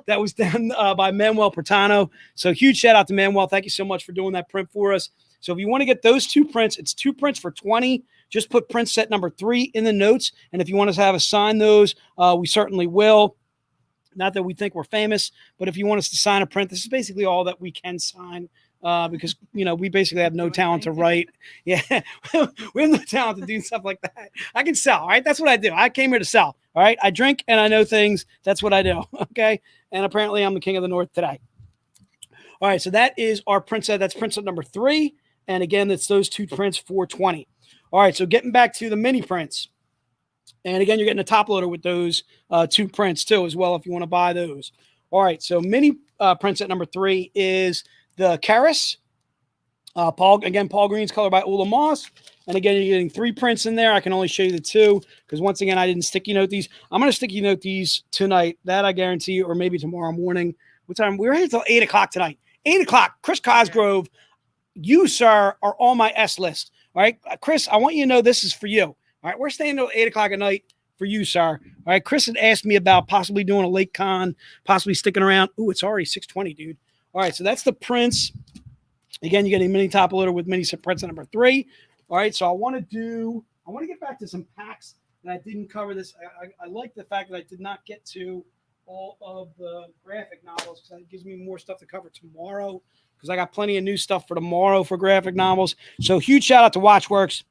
That was done by Manuel Pertano. So huge shout out to Manuel. Thank you so much for doing that print for us. So if you want to get those 2 prints, it's 2 prints for $20. Just put print set number 3 in the notes. And if you want us to have us sign those, we certainly will. Not that we think we're famous, but if you want us to sign a print, this is basically all that we can sign. Because we basically have no talent to write. Yeah, we have no talent to do stuff like that. I can sell, all right? That's what I do. I came here to sell, all right? I drink and I know things. That's what I do, okay? And apparently I'm the king of the north today. All right, so that is our print set. That's print set number 3. And again, it's those 2 prints, 420. All right, so getting back to the mini prints. And again, you're getting a top loader with those 2 prints too as well if you want to buy those. All right, so mini print set number 3 is the Karis. Paul Green's color by Ula Moss. And again, you're getting 3 prints in there. I can only show you the 2 because once again, I didn't sticky note these. I'm going to sticky note these tonight. That I guarantee you, or maybe tomorrow morning. What time? We're here until 8 o'clock tonight. 8 o'clock. Chris Cosgrove, you, sir, are on my S list. All right, Chris, I want you to know this is for you. All right, we're staying until 8 o'clock at night for you, sir. All right, Chris had asked me about possibly doing a lake con, possibly sticking around. Ooh, it's already 6:20, dude. All right, so that's the prints. Again, you get a mini top loader with mini prints number 3. All right, so I want to get back to some packs that I didn't cover this. I like the fact that I did not get to all of the graphic novels because that gives me more stuff to cover tomorrow because I got plenty of new stuff for tomorrow for graphic novels. So huge shout out to Watchworks.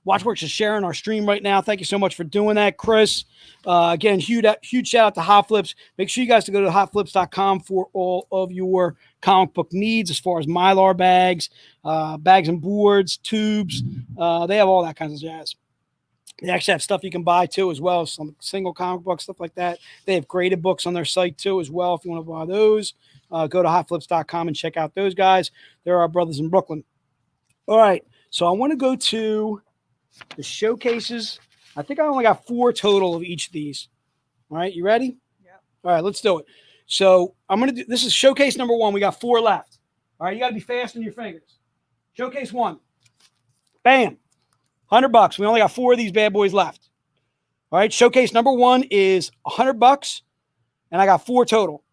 Watchworks is sharing our stream right now. Thank you so much for doing that, Chris. Again, huge shout out to Hot Flips. Make sure you guys to go to hotflips.com for all of your comic book needs as far as Mylar bags, bags and boards, tubes. They have all that kinds of jazz. They actually have stuff you can buy too as well, some single comic books, stuff like that. They have graded books on their site too as well if you want to buy those. Go to hotflips.com and check out those guys. They're our brothers in Brooklyn. All right, so I want to go to the showcases. I think I only got 4 total of each of these. All right, you ready? Yeah. All right, let's do it. So I'm going to do, this is showcase number 1. We got 4 left. All right, you got to be fast on your fingers. Showcase 1. Bam. $100. We only got 4 of these bad boys left. All right, showcase number 1 is $100, and I got 4 total.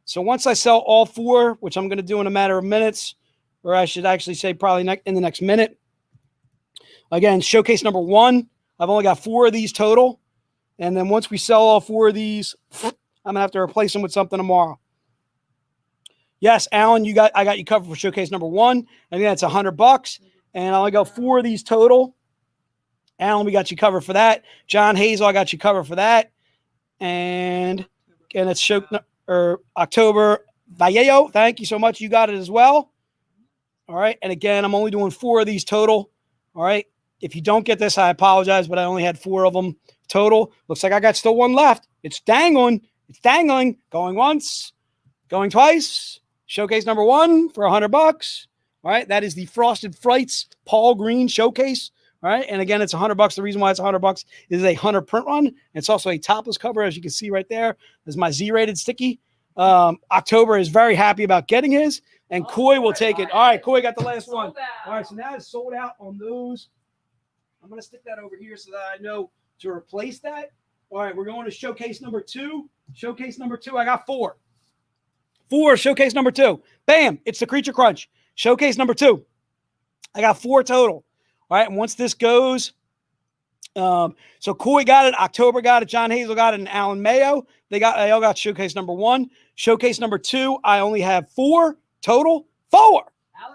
So once I sell all 4, which I'm going to do in a matter of minutes, or I should actually say probably in the next minute. Again, showcase number 1, I've only got 4 of these total. And then once we sell all 4 of these, I'm going to have to replace them with something tomorrow. Yes, Alan, I got you covered for showcase number 1. I think that's $100. And I only got 4 of these total. Alan, we got you covered for that. John Hazel, I got you covered for that. And it's October. Vallejo, thank you so much. You got it as well. All right. And again, I'm only doing 4 of these total. All right. If you don't get this, I apologize, but I only had 4 of them total. Looks like I got still 1 left. It's dangling. It's dangling. Going once, going twice. Showcase number 1 for $100. All right. That is the Frosted Frights Paul Green showcase. All right. And again, it's $100. The reason why it's $100 is a Hunter print run. It's also a topless cover, as you can see right there. This is my Z-rated sticky. October is very happy about getting his, and Coy will take it. All right. Coy got the last one. All right. So now it's sold out on those. I'm going to stick that over here so that I know to replace that. All right. We're going to showcase number 2. Showcase number 2. I got 4. 4, showcase number 2. Bam. It's the Creature Crunch. Showcase number 2. I got 4 total. All right. And once this goes, so Coy got it, October got it, John Hazel got it, and Alan Mayo. They all got showcase number 1. Showcase number 2, I only have 4 total. 4.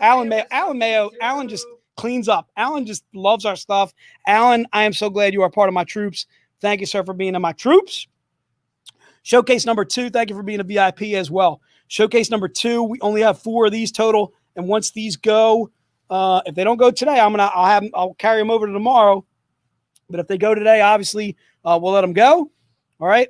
Alan Mayo. Alan just cleans up. Alan just loves our stuff. Alan, I am so glad you are part of my troops. Thank you, sir, for being in my troops. Showcase number 2, thank you for being a VIP as well. Showcase number 2, we only have 4 of these total. And once these go, if they don't go today, I'll carry them over to tomorrow. But if they go today, obviously, we'll let them go. All right.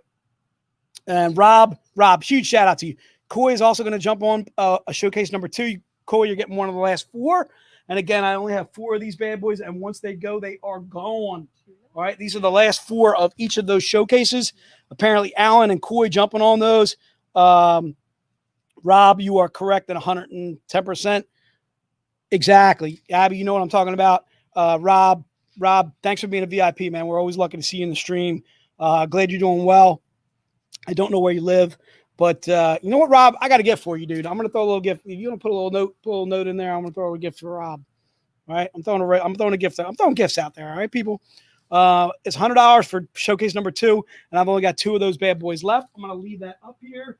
And Rob, huge shout out to you. Coy is also going to jump on a showcase number 2. Coy, you're getting one of the last 4. And again, I only have 4 of these bad boys. And once they go, they are gone. All right. These are the last 4 of each of those showcases. Apparently, Alan and Coy jumping on those. Rob, you are correct at 110%. Exactly. Abby, you know what I'm talking about. Rob, thanks for being a VIP, man. We're always lucky to see you in the stream. Glad you're doing well. I don't know where you live, but you know what, Rob? I got a gift for you, dude. I'm gonna throw a little gift. If you want to put a little note in there, I'm gonna throw a gift for Rob. All right, I'm throwing a gift. I'm throwing gifts out there. All right, people. It's $100 for showcase number 2, and I've only got 2 of those bad boys left. I'm going to leave that up here.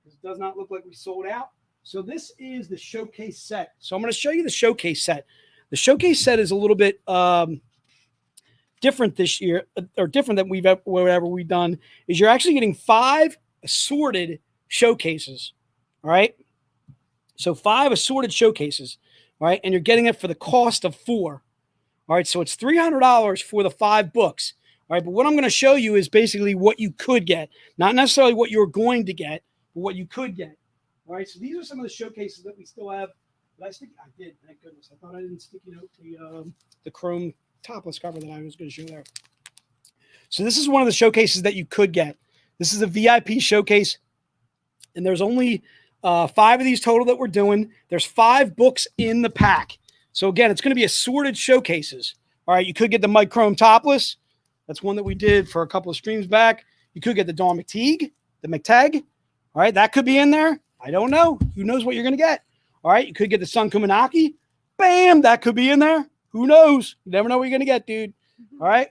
It does not look like we sold out. So this is the showcase set. So I'm going to show you the showcase set. The showcase set is a little bit different this year, or different than whatever we've done. Is you're actually getting 5 assorted showcases. All right. So 5 assorted showcases. All right, and you're getting it for the cost of 4. All right, so it's $300 for the 5 books. All right, but what I'm going to show you is basically what you could get, not necessarily what you're going to get, but what you could get. All right, so these are some of the showcases that we still have. Did I stick? I did. Thank goodness. I thought I didn't stick the chrome topless cover that I was going to show there. So this is one of the showcases that you could get. This is a VIP showcase, and there's only 5 of these total that we're doing. There's 5 books in the pack. So again, it's going to be assorted showcases. All right, you could get the Mike Chrome topless. That's one that we did for a couple of streams back. You could get the Dawn McTeague, the McTag. All right, that could be in there. I don't know. Who knows what you're going to get? All right, you could get the Sun Kumanaki. Bam, that could be in there. Who knows? You never know what you're going to get, dude. All right.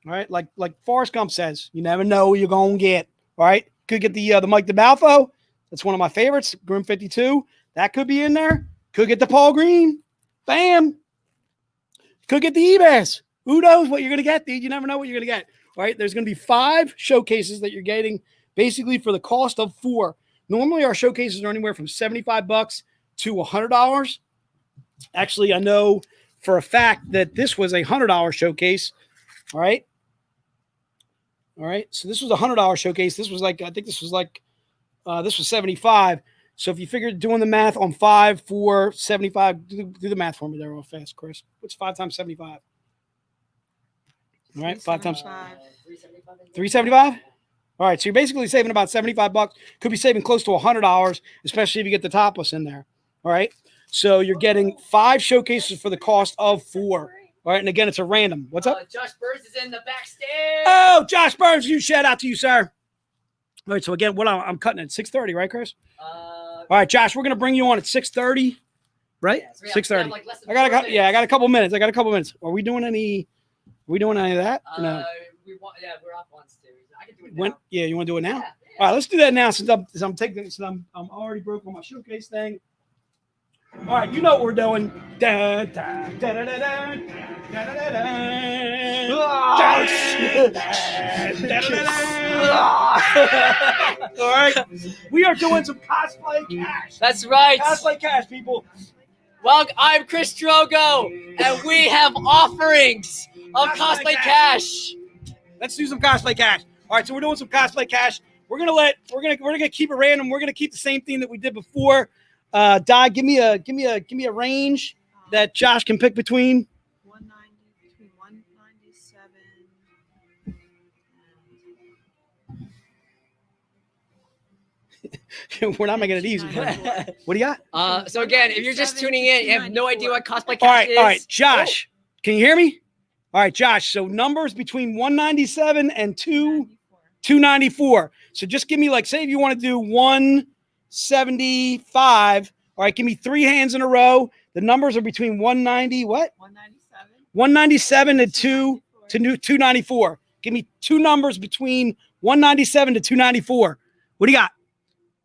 All right, like Forrest Gump says, you never know what you're going to get. All right, could get the Mike DeMalfo. That's one of my favorites, Grim 52. That could be in there. Could get the Paul Green. Bam. Could get the Ebas. Who knows what you're going to get, dude? You never know what you're going to get. All right, there's going to be 5 showcases that you're getting basically for the cost of 4. Normally, our showcases are anywhere from $75 to $100. Actually, I know for a fact that this was a $100 showcase. All right. All right. So this was a $100 showcase. This was like, I think this was like, this was 75. So if you figure doing the math on 5 for 75, do the math for me there real fast, Chris. What's 5 times 75? All right. 5 times 375. All right. So you're basically saving about $75. Could be saving close to $100, especially if you get the topless in there. All right. So you're getting 5 showcases for the cost of 4. All right, and again, it's a random. What's up? Josh Burns is in the backstage. Oh, Josh Burns, you shout out to you, sir. All right, so again, what I'm cutting at 6:30, right, Chris? All right, Josh, we're gonna bring you on at 6:30, right? Yeah, so 6:30. like I got a couple minutes. Are we doing any? Are we doing any of that? No. We're off on Tuesday. I can do it now. You want to do it now? Yeah. All right, let's do that now since I'm already broke on my showcase thing. All right, you know what we're doing. Da, da, da, da, da, da, da, da, da. All right, we are doing some cosplay cash. That's right. Cosplay cash, people. Well, I'm Chris Drogo, and we have offerings of cosplay cash. Let's do some cosplay cash. All right, so we're doing some cosplay cash. We're gonna keep it random. We're gonna keep the same theme that we did before. Di, give me a range that Josh can pick between. 190 between 197 and We're not making it easy. What do you got? So again, if you're just tuning in, you have no idea what cosplay cash is. All right, Josh, can you hear me? All right, Josh. So numbers between 197 and 294. So just give me, like, say if you want to do 175. All right, give me 3 hands in a row. The numbers are between 190, what? 197 to 294. Give me 2 numbers between 197 to 294. What do you got?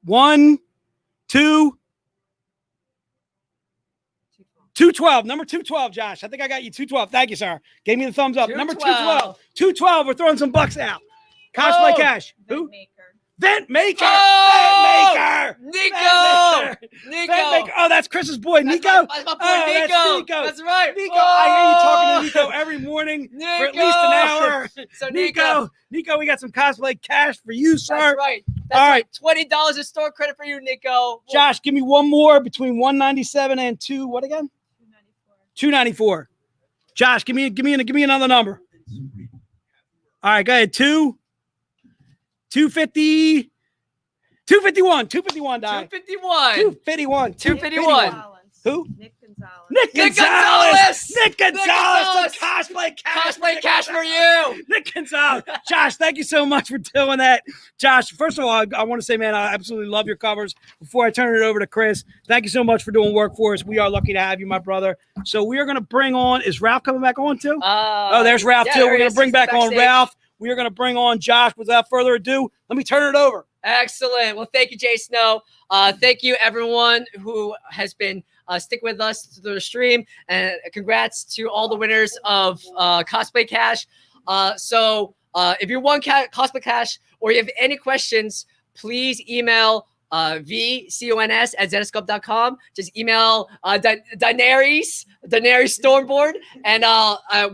1, 2, 212. Number 212, Josh. I think I got you 212. Thank you, sir. Gave me the thumbs up. Number 212. 212. We're throwing some bucks out. Cosplay cash. Who? Vent Maker. Oh! Vent Maker. Nico. Oh, that's Chris's boy, Nico. That's my boy, Oh, Nico. that's Nico. That's right. Nico, I hear you talking to Nico every morning for at least an hour. So Nico, we got some cosplay cash for you, sir. That's right. That's All right. $20 of store credit for you, Nico. Josh, give me one more between 197 and 2. What again? 294. Josh, give me another number. All right, go ahead. 250. 251. 251, Di. 251. 251. 251. Who? Nick and Gonzalez. Nick Nick Gonzalez! Gonzalez! Nick Gonzalez! Nick Cosplay Cash! Cosplay cash for you. Nick Gonzalez. Josh, thank you so much for doing that. Josh, first of all, I want to say, man, I absolutely love your covers. Before I turn it over to Chris, thank you so much for doing work for us. We are lucky to have you, my brother. So we are going to bring on, is Ralph coming back on too? Oh, there's Ralph too. We're going to bring back on Ralph. We are going to bring on Josh. Without further ado, let me turn it over. Excellent. Well, thank you, Jay Snow. Thank you, everyone who has been sticking with us through the stream. And congrats to all the winners of Cosplay Cash. So if you won Cosplay Cash or you have any questions, please email vcons@zetascope.com. Just email Daenerys Stormboard, and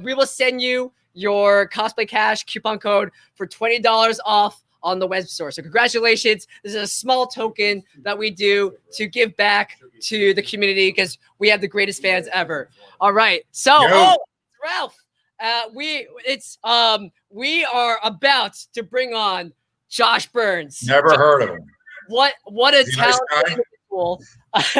we will send you your Cosplay Cash coupon code for $20 off on the web store. So congratulations. This is a small token that we do to give back to the community because we have the greatest fans ever. All right. So, Ralph, we are about to bring on Josh Burns. Never heard of him. What a Is he a nice talented individual. Just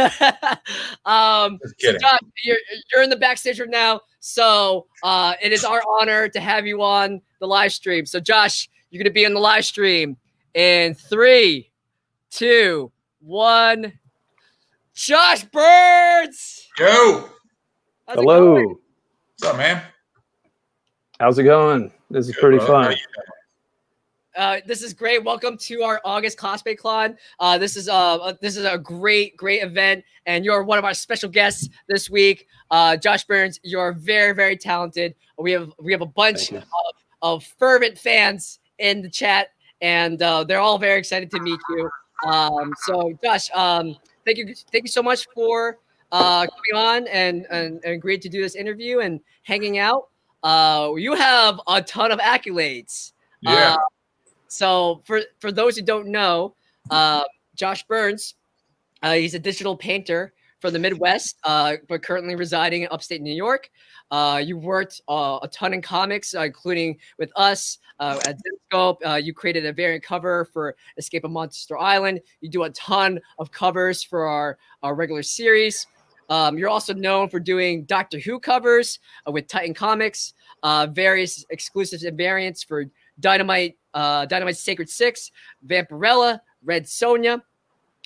kidding. So Josh, you're in the backstage room now. So it is our honor to have you on the live stream. So Josh, you're going to be on the live stream in 3, 2, 1. Josh Burns. Yo. How's it Hello. going? What's up, man? How's it going? This is Good, pretty brother. How fun. you doing? This is great. Welcome to our August Cosplay Con. This is a great event, and you're one of our special guests this week. Josh Burns, you're very, very talented. We have a bunch of fervent fans in the chat, and they're all very excited to meet you. So Josh, thank you so much for coming on and agreed to do this interview and hanging out. You have a ton of accolades. Yeah. So for those who don't know, Josh Burns, he's a digital painter from the Midwest, but currently residing in upstate New York. You worked a ton in comics, including with us at Zetascope. You created a variant cover for Escape on Monster Island. You do a ton of covers for our regular series. You're also known for doing Doctor Who covers with Titan Comics, various exclusives and variants for Dynamite Sacred 6, Vampirella, Red Sonja.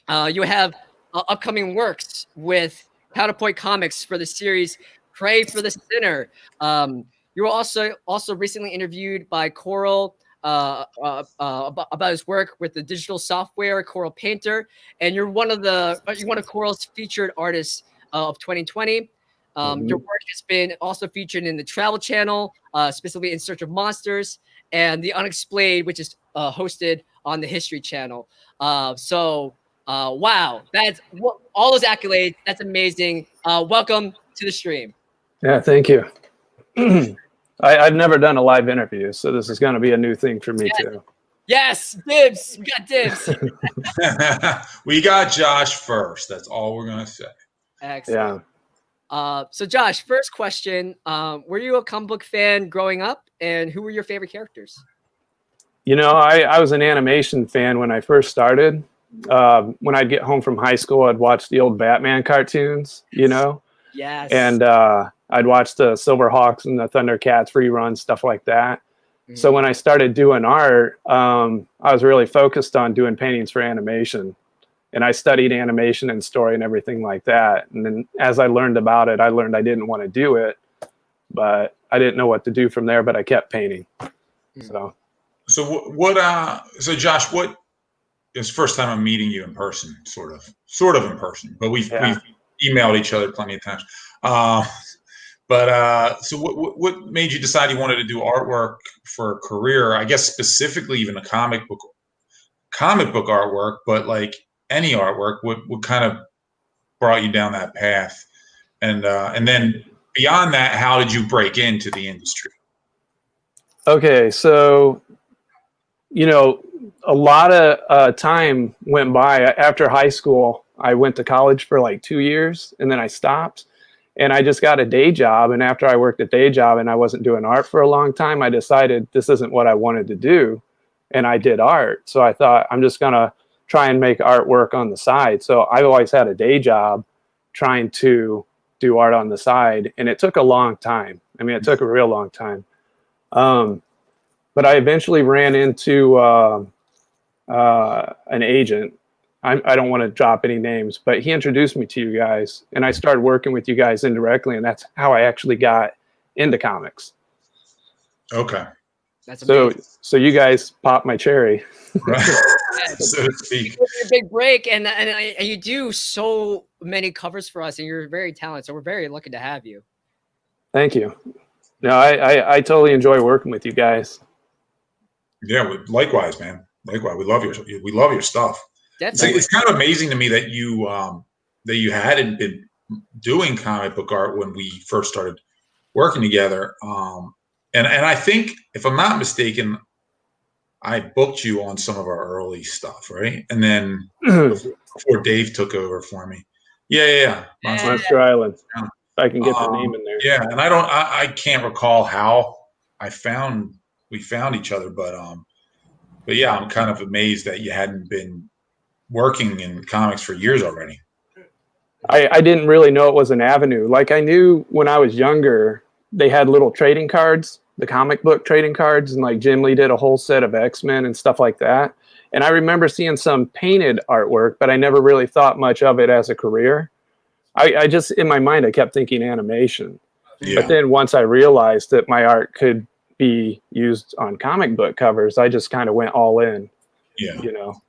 You have upcoming works with Counterpoint Comics for the series Pray for the Sinner. You were also recently interviewed by Coral about his work with the digital software Coral Painter, and you're one of Coral's featured artists of 2020. Your work has been also featured in the Travel Channel, specifically In Search of Monsters, and The Unexplained, which is hosted on the History Channel. Wow, that's all those accolades. That's amazing. Welcome to the stream. Yeah, thank you. I've never done a live interview, so this is going to be a new thing for me too. Yes, dibs. We got dibs. We got Josh first. That's all we're gonna say. Excellent. Yeah. So Josh, first question: were you a comic book fan growing up, and who were your favorite characters? You know, I was an animation fan when I first started. When I'd get home from high school, I'd watch the old Batman cartoons. You know. Yes. And I'd watch the Silverhawks and the Thundercats reruns, stuff like that. Mm-hmm. So when I started doing art, I was really focused on doing paintings for animation. And I studied animation and story and everything like that. And then as I learned about it, I learned I didn't want to do it, but I didn't know what to do from there, but I kept painting. So Josh, what is the first time I'm meeting you in person, sort of in person, but we've emailed each other plenty of times. So what made you decide you wanted to do artwork for a career? I guess specifically even a comic book artwork, but like any artwork, what kind of brought you down that path? And then beyond that, how did you break into the industry? Okay, so, you know, a lot of time went by. After high school, I went to college for like 2 years, and then I stopped. And I just got a day job. And after I worked a day job and I wasn't doing art for a long time, I decided this isn't what I wanted to do. And I did art. So I thought I'm just going to try and make artwork on the side. So I've always had a day job trying to do art on the side, and it took a long time. I mean, it took a real long time. But I eventually ran into an agent. I don't want to drop any names, but he introduced me to you guys, and I started working with you guys indirectly, and that's how I actually got into comics. Okay. That's amazing. So you guys popped my cherry. Right. Yeah, So to speak. you took a big break, and you do so many covers for us, and you're very talented. So we're very lucky to have you. Thank you. No, I totally enjoy working with you guys. Yeah, likewise, man. Likewise, we love your stuff. Definitely. It's kind of amazing to me that you hadn't been doing comic book art when we first started working together. And I think, if I'm not mistaken, I booked you on some of our early stuff, right? And then before Dave took over for me. Yeah. Monster Island. If I can get the name in there. Yeah, and I can't recall how we found each other, but yeah, I'm kind of amazed that you hadn't been working in comics for years already. I didn't really know it was an avenue. Like, I knew when I was younger, they had little trading cards, the comic book trading cards, and like Jim Lee did a whole set of X-Men and stuff like that. And I remember seeing some painted artwork, but I never really thought much of it as a career. I just, in my mind, I kept thinking animation. Yeah. But then once I realized that my art could be used on comic book covers, I just kind of went all in. Yeah. You know.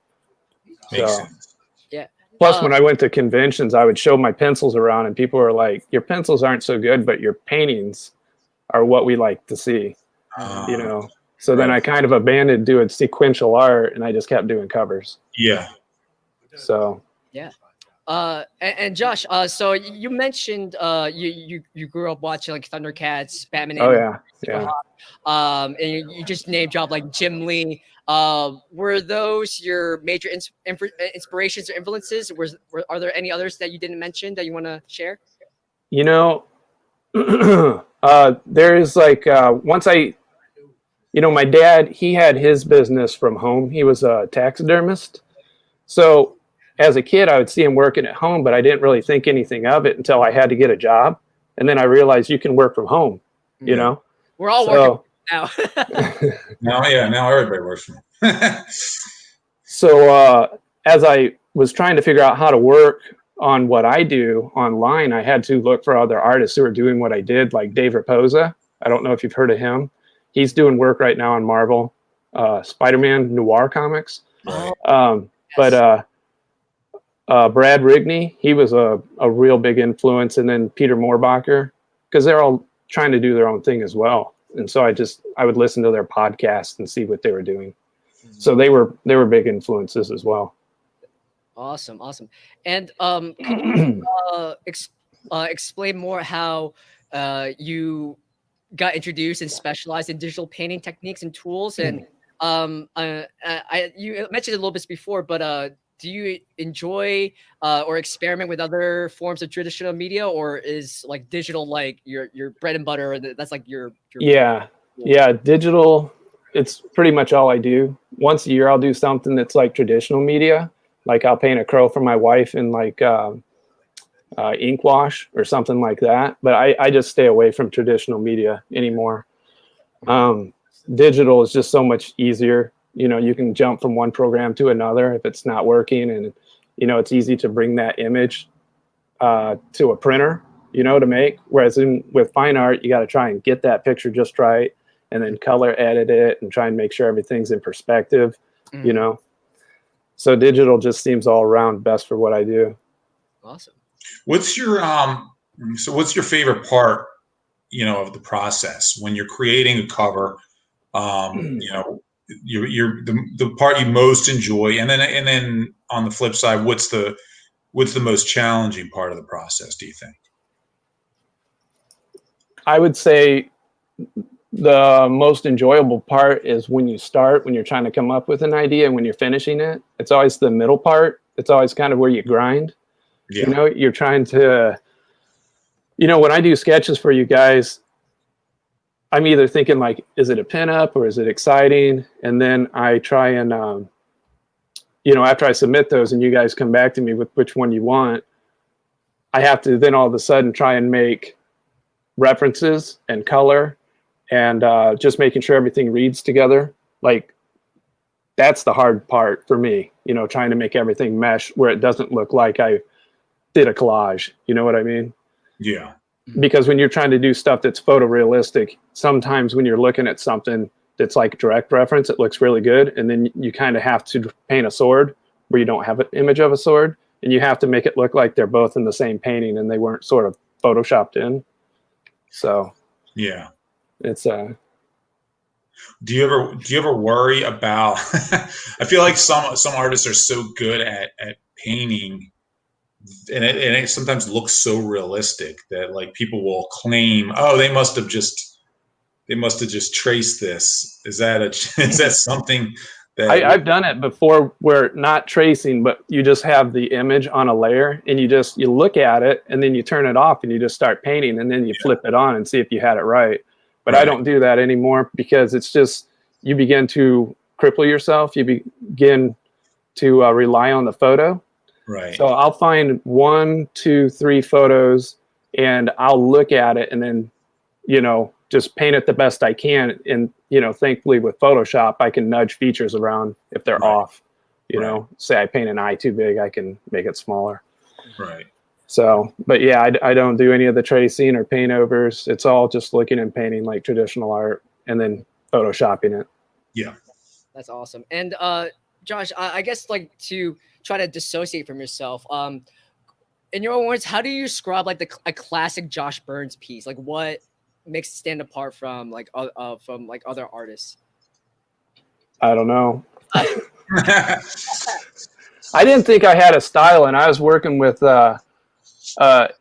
Makes So, sense. Yeah. plus, when I went to conventions, I would show my pencils around, and people were like, "Your pencils aren't so good, but your paintings are what we like to see." You know. So then I kind of abandoned doing sequential art, and I just kept doing covers. Yeah. So. Yeah. And Josh, so you mentioned you grew up watching like Thundercats, Batman. Oh yeah. And you just name dropped like Jim Lee. Were those your major inspirations or influences? Are there any others that you didn't mention that you want to share? You know, there is like once my dad, he had his business from home. He was a taxidermist. So as a kid, I would see him working at home, but I didn't really think anything of it until I had to get a job. And then I realized you can work from home, you know? We're all working now. Now everybody works from home. So as I was trying to figure out how to work on what I do online, I had to look for other artists who are doing what I did, like Dave Raposa. I don't know if you've heard of him. He's doing work right now on Marvel, Spider-Man Noir comics. Right. But Brad Rigney, he was a real big influence, and then Peter Moorbacher, because they're all trying to do their own thing as well. And so I would listen to their podcast and see what they were doing. So they were big influences as well. Awesome. And can you explain more how you got introduced and specialized in digital painting techniques and tools? And you mentioned it a little bit before, but do you enjoy or experiment with other forms of traditional media, or is like digital like your bread and butter? That's like your yeah, digital. It's pretty much all I do. Once a year, I'll do something that's like traditional media. Like I'll paint a crow for my wife in like ink wash or something like that. But I just stay away from traditional media anymore. Digital is just so much easier. You know, you can jump from one program to another if it's not working, and you know, it's easy to bring that image to a printer, you know, to make. Whereas with fine art, you got to try and get that picture just right, and then color edit it and try and make sure everything's in perspective, you know. So digital just seems all around best for what I do. Awesome. What's your favorite part, you know, of the process when you're creating a cover? You know, you're the part you most enjoy, and then on the flip side, what's the most challenging part of the process, do you think? I would say the most enjoyable part is when you start, when you're trying to come up with an idea, and when you're finishing it. It's always the middle part. It's always kind of where you grind. Yeah. You know, you're trying to, you know, when I do sketches for you guys, I'm either thinking like, is it a pinup or is it exciting? And then I try and, you know, after I submit those and you guys come back to me with which one you want, I have to then all of a sudden try and make references and color and just making sure everything reads together. Like, that's the hard part for me, you know, trying to make everything mesh where it doesn't look like I did a collage. You know what I mean? Yeah. Because when you're trying to do stuff that's photorealistic, sometimes when you're looking at something that's like direct reference, it looks really good. And then you kind of have to paint a sword where you don't have an image of a sword. And you have to make it look like they're both in the same painting and they weren't sort of photoshopped in. So yeah. It's Do you ever worry about? I feel like some artists are so good at painting, and it sometimes looks so realistic that like people will claim, oh, they must have just traced this. Is that something that I've done it before where not tracing, but you just have the image on a layer and you look at it and then you turn it off and you just start painting and then you flip it on and see if you had it right. But I don't do that anymore because it's just, you begin to cripple yourself. You begin to rely on the photo. Right. So I'll find 1, 2, 3 photos and I'll look at it and then, you know, just paint it the best I can. And, you know, thankfully with Photoshop, I can nudge features around if they're off, you know, say I paint an eye too big, I can make it smaller. Right. So, but yeah, I don't do any of the tracing or paint overs. It's all just looking and painting like traditional art and then Photoshopping it. Yeah. That's awesome. And Josh, I guess like to try to dissociate from yourself, in your own words, how do you describe like a classic Josh Burns piece? Like what makes it stand apart from like other artists? I don't know. I didn't think I had a style, and I was working with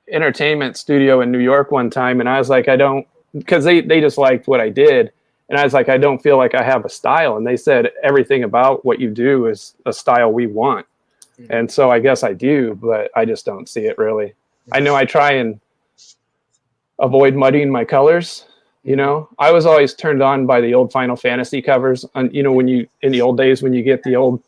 entertainment studio in New York one time, and I was like, I don't, because they just liked what I did, and I was like, I don't feel like I have a style, and they said everything about what you do is a style we want, and so I guess I do, but I just don't see it really. I know I try and avoid muddying my colors. You know, I was always turned on by the old Final Fantasy covers. And you know, when you in the old days when you get the old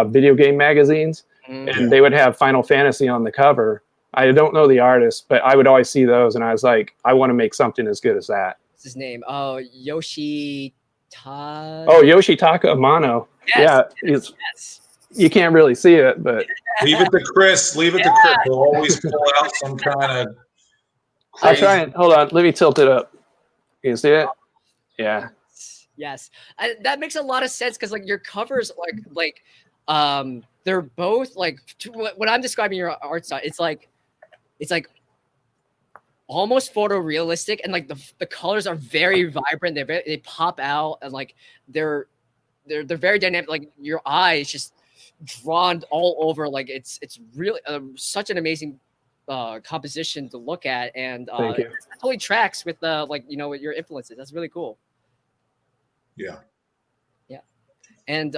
video game magazines, and they would have Final Fantasy on the cover. I don't know the artist, but I would always see those, and I was like, I want to make something as good as that. What's his name? Oh, Yoshitaka Amano. Yes, Yeah, yes. You can't really see it, but leave it to Chris. Leave it to Chris. He'll always pull out some kind of. I'll try and hold on. Let me tilt it up. You see it? Yeah. Yes, that makes a lot of sense because like your covers they're both like when I'm describing your art style, it's like almost photorealistic and like the colors are very vibrant. They pop out and like they're very dynamic. Like your eye is just drawn all over. Like it's really such an amazing composition to look at, and it totally tracks with like you know with your influences. That's really cool. Yeah. And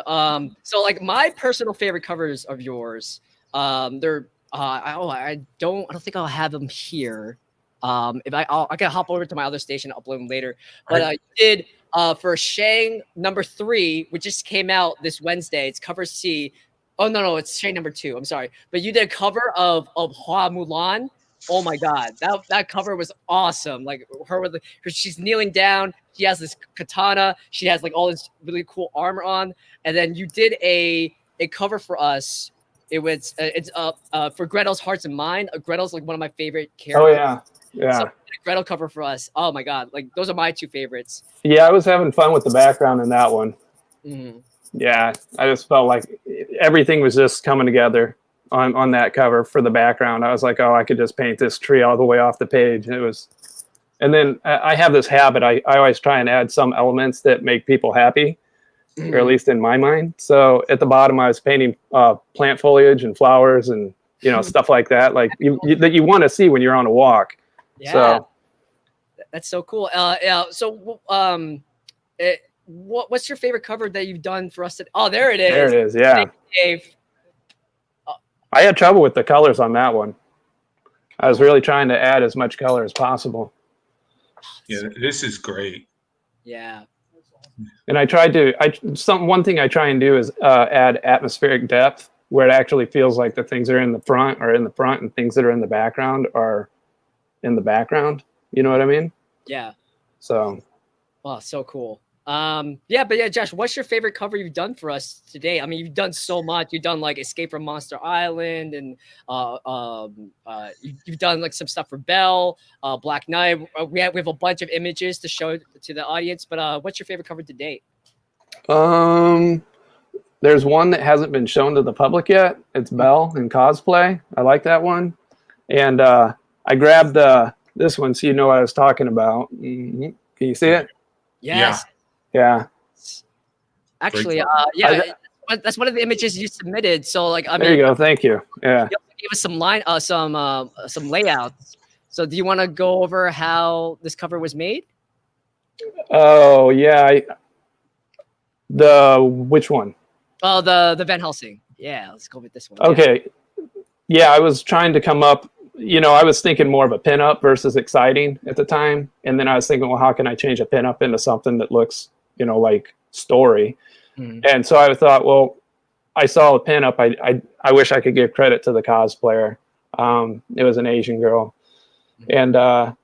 so like my personal favorite covers of yours, they're I don't think I'll have them here. If I can hop over to my other station and upload them later. But I did for Shang #3, which just came out this Wednesday. It's cover C. Oh no, it's Shang #2. I'm sorry, but you did a cover of Hua Mulan. Oh my God, that cover was awesome. Like she's kneeling down. She has this katana. She has like all this really cool armor on. And then you did a cover for us. It's for Gretel's Hearts and Mind. Gretel's like one of my favorite characters. Oh yeah. So, Gretel cover for us. Oh my God, like those are my 2 favorites. Yeah, I was having fun with the background in that one. Mm-hmm. Yeah, I just felt like everything was just coming together on that cover for the background. I was like, oh, I could just paint this tree all the way off the page. It was, and then I have this habit. I always try and add some elements that make people happy, or at least in my mind. So at the bottom, I was painting plant foliage and flowers and you know stuff like that, like that you want to see when you're on a walk. Yeah, so that's so cool. So what's your favorite cover that you've done for us? Oh, there it is. There it is. Yeah. Thank you, Dave. I had trouble with the colors on that one. I was really trying to add as much color as possible. Yeah, this is great. Yeah. And I tried to, one thing I try and do is add atmospheric depth where it actually feels like the things that are in the front are in the front and things that are in the background are in the background. You know what I mean? Yeah. So. Wow, so cool. Yeah, Josh, what's your favorite cover you've done for us today? I mean, you've done so much. You've done like Escape from Monster Island, and you've done like some stuff for Belle, Black Knight. We have a bunch of images to show to the audience. But what's your favorite cover to date? There's one that hasn't been shown to the public yet. It's Belle in cosplay. I like that one, and I grabbed this one so you know what I was talking about. Mm-hmm. Can you see it? Yes. Yeah. Actually, that's one of the images you submitted. So, like, I mean, there you go. Thank you. Yeah. You gave us some layouts. So, do you want to go over how this cover was made? Oh yeah. Which one? Oh, the Van Helsing. Yeah, let's go with this one. Okay. Yeah, I was trying to come up. I was thinking more of a pinup versus exciting at the time, and then I was thinking, well, how can I change a pinup into something that looks, like story? Mm-hmm. And so I thought, well, I saw a pinup. I wish I could give credit to the cosplayer. It was an Asian girl, mm-hmm. and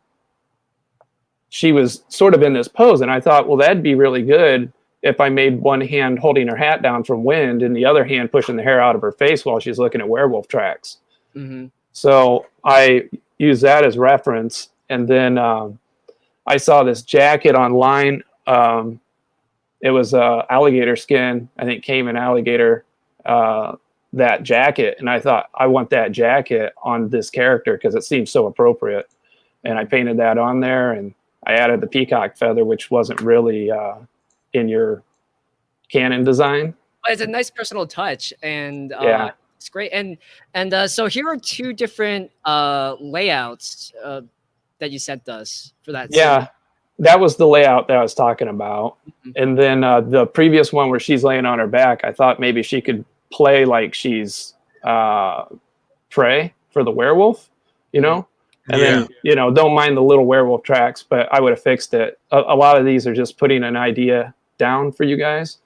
she was sort of in this pose, and I thought, well, that'd be really good if I made one hand holding her hat down from wind and the other hand pushing the hair out of her face while she's looking at werewolf tracks. Mm-hmm. So I used that as reference, and then I saw this jacket online. It was alligator skin, I think caiman alligator, that jacket, and I thought, I want that jacket on this character because it seems so appropriate. And I painted that on there, and I added the peacock feather, which wasn't really in your canon design. It's a nice personal touch, and yeah. It's great. And so here are two different layouts that you sent us for that. Yeah, scene. That was the layout that I was talking about. Mm-hmm. And then the previous one where she's laying on her back, I thought maybe she could play like she's prey for the werewolf, And then, don't mind the little werewolf tracks, but I would have fixed it. A lot of these are just putting an idea down for you guys.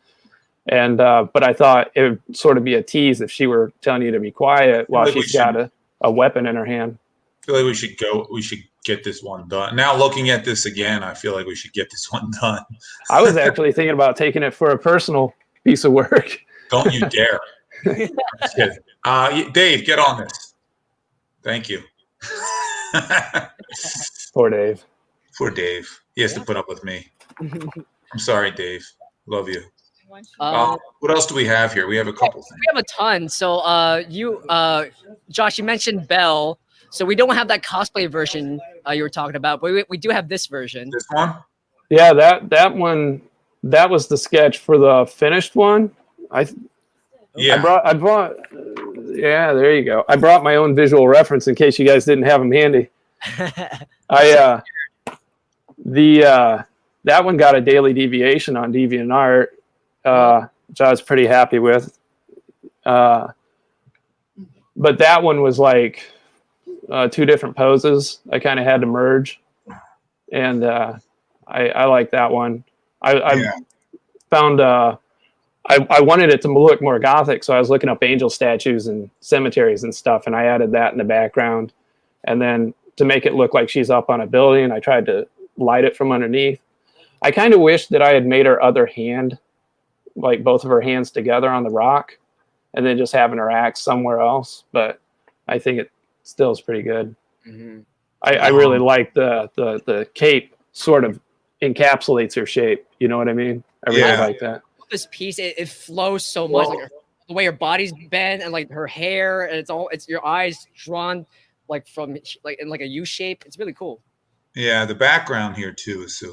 And but I thought it would sort of be a tease if she were telling you to be quiet while she's got a weapon in her hand. I feel like we should get this one done. Now looking at this again, I feel like we should get this one done. I was actually thinking about taking it for a personal piece of work. Don't you dare. Dave, get on this. Thank you. Poor Dave. Poor Dave. He has to put up with me. I'm sorry, Dave. Love you. What else do we have here? We have a couple things. We have a ton. So Josh, you mentioned Belle. So we don't have that cosplay version you were talking about, but we do have this version. This one? Yeah, that one, that was the sketch for the finished one. I brought yeah, there you go. I brought my own visual reference in case you guys didn't have them handy. That one got a daily deviation on DeviantArt, which I was pretty happy with. But that one was like two different poses. I kind of had to merge, and I like that one. I found I wanted it to look more gothic, so I was looking up angel statues and cemeteries and stuff, and I added that in the background. And then to make it look like she's up on a building, I tried to light it from underneath. I kind of wish that I had made her other hand, like both of her hands together on the rock, and then just having her axe somewhere else. But I think it still is pretty good. Mm-hmm. I really like the cape sort of encapsulates her shape. You know what I mean? I really like that. This piece, it flows so much, like the way her body's bent and like her hair, and it's your eyes drawn like from like in like a U shape. It's really cool. Yeah, the background here too is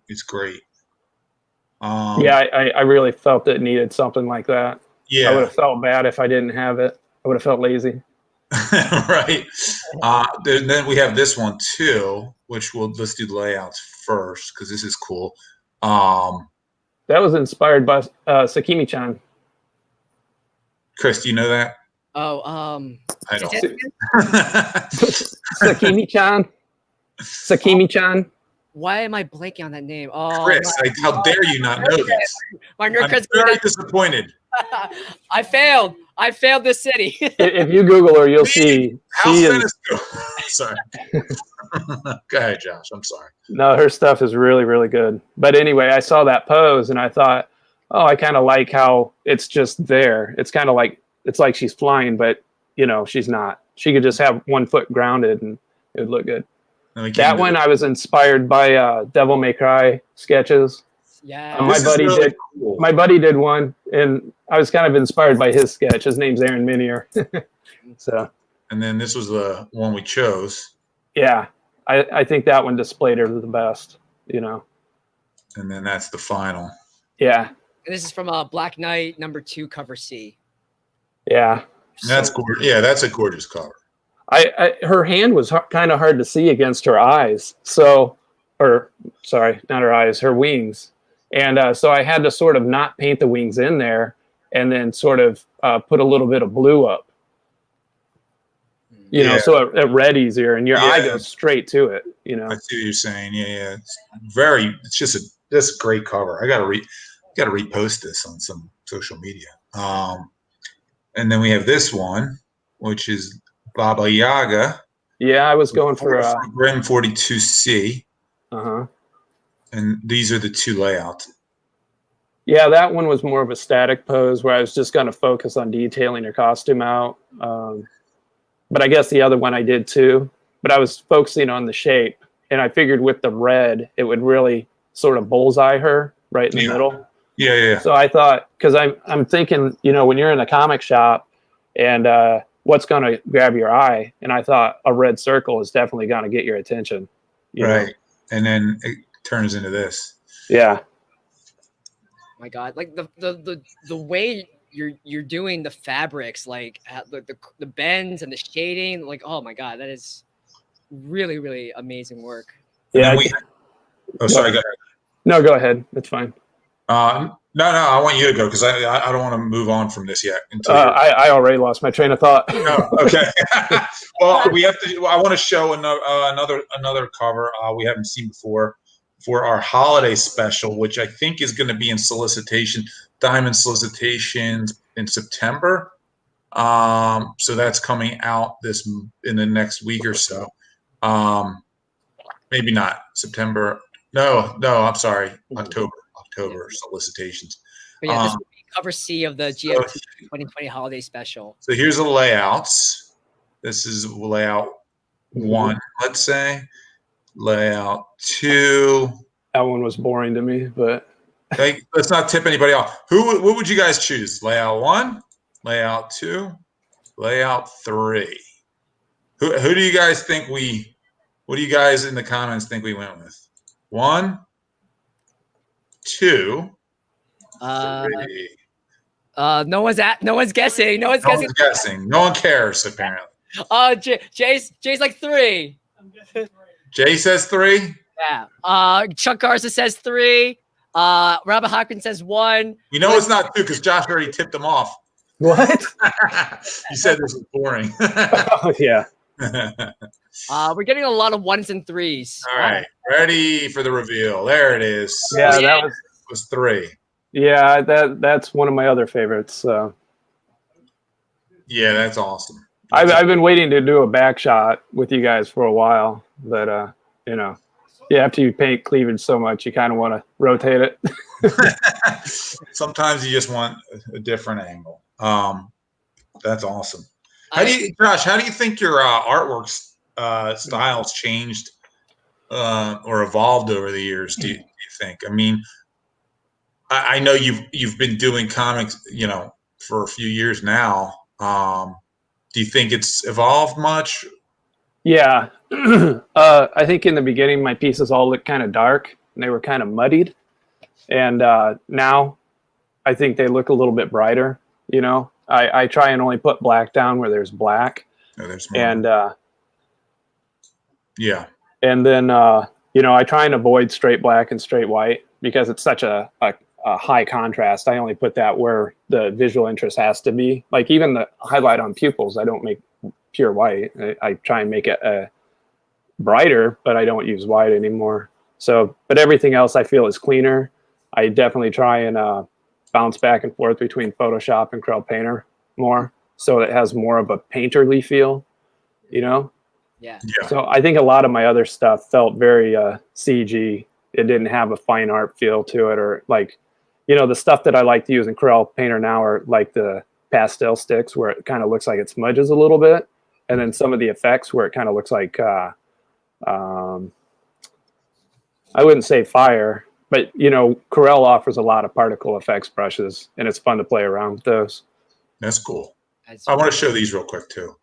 it's great. I really felt that it needed something like that. Yeah, I would have felt bad if I didn't have it. I would have felt lazy. Right. Then we have this one too, which let's do the layouts first because this is cool. That was inspired by Sakimi-chan. Chris, do you know that? Oh, I don't. Sakimi-chan. Sakimi-chan. Why am I blanking on that name? Oh, Chris, how dare you not know this? my girl I'm Chris. very disappointed. I failed. I failed this city. If you Google her, you'll see House she is. Fenesco. Sorry. Go ahead, Josh. I'm sorry. No, her stuff is really, really good. But anyway, I saw that pose and I thought, oh, I kind of like how it's just there. It's kind of like it's like she's flying, but you know, she's not. She could just have one foot grounded and it would look good. That one I was inspired by Devil May Cry sketches. Yeah. My buddy did one, and I was kind of inspired by his sketch. His name's Aaron Minier. So. And then this was the one we chose. Yeah, I think that one displayed her the best. You know. And then that's the final. Yeah. And this is from Black Knight #2 cover C. Yeah. That's gorgeous. Yeah, that's a gorgeous cover. Her hand was kind of hard to see against her eyes. So, or sorry, not her eyes, her wings. And so I had to sort of not paint the wings in there and then sort of put a little bit of blue up. You know, so it read easier and your eye goes straight to it, you know. I see what you're saying. Yeah. It's just a great cover. I gotta repost this on some social media. And then we have this one, which is Baba Yaga. Yeah, I was going for Grim 42C. Uh-huh. And these are the two layouts. Yeah, that one was more of a static pose where I was just going to focus on detailing her costume out. But I guess the other one I did too. But I was focusing on the shape. And I figured with the red, it would really sort of bullseye her right in the middle. Yeah. So I thought, because I'm thinking, you know, when you're in a comic shop and what's going to grab your eye? And I thought a red circle is definitely going to get your attention. You know? And then it turns into this. Yeah. My God, like the way you're doing the fabrics, like the bends and the shading, like, oh my God, that is really, really amazing work. Yeah. Sorry, go ahead. No, go ahead. That's fine. No, I want you to go because I don't want to move on from this yet. I already lost my train of thought. Oh, okay. Well, we have to. I want to show another cover we haven't seen before for our holiday special, which I think is going to be in solicitation, diamond solicitations in September. So that's coming out in the next week or so. Maybe not September. No, I'm sorry, October solicitations. But yeah, this will be cover C of the GFT 2020 holiday special. So here's the layouts. This is layout 1, let's say. Layout 2. That one was boring to me, but hey, let's not tip anybody off. What would you guys choose? Layout 1, layout 2, layout 3. Who do you guys think what do you guys in the comments think we went with? 1, 2, 3. No one's guessing. No one's guessing. No one cares apparently. Jay's like 3. Jay says 3. Yeah. Chuck Garza says 3. Robert Hopkins says 1. We know it's not 2 because Josh already tipped them off. What? You said this was boring. Oh, yeah. We're getting a lot of 1s and 3s. All right, ready for the reveal. There it is. Yeah, that was 3. Yeah, that's one of my other favorites. Yeah, that's awesome. I've been waiting to do a back shot with you guys for a while, but you know, after you paint cleavage so much, you kind of want to rotate it. Sometimes you just want a different angle. That's awesome. Josh, how do you think your artwork styles changed or evolved over the years? Do you think? I mean, I know you've been doing comics, you know, for a few years now. Do you think it's evolved much? Yeah, I think in the beginning my pieces all looked kind of dark and they were kind of muddied, and now I think they look a little bit brighter. You know, I try and only put black down where there's black, and and then you know, I try and avoid straight black and straight white because it's such a high contrast. I only put that where the visual interest has to be. Like even the highlight on pupils, I don't make pure white. I try and make it brighter, but I don't use white anymore. So, but everything else I feel is cleaner. I definitely try and bounce back and forth between Photoshop and Corel Painter more, so it has more of a painterly feel, you know? Yeah. So I think a lot of my other stuff felt very CG. It didn't have a fine art feel to it, or like, you know, the stuff that I like to use in Corel Painter now are like the pastel sticks where it kind of looks like it smudges a little bit, and then some of the effects where it kind of looks like I wouldn't say fire, but you know, Corel offers a lot of particle effects brushes, and it's fun to play around with those. That's cool. That's I want to show these real quick too.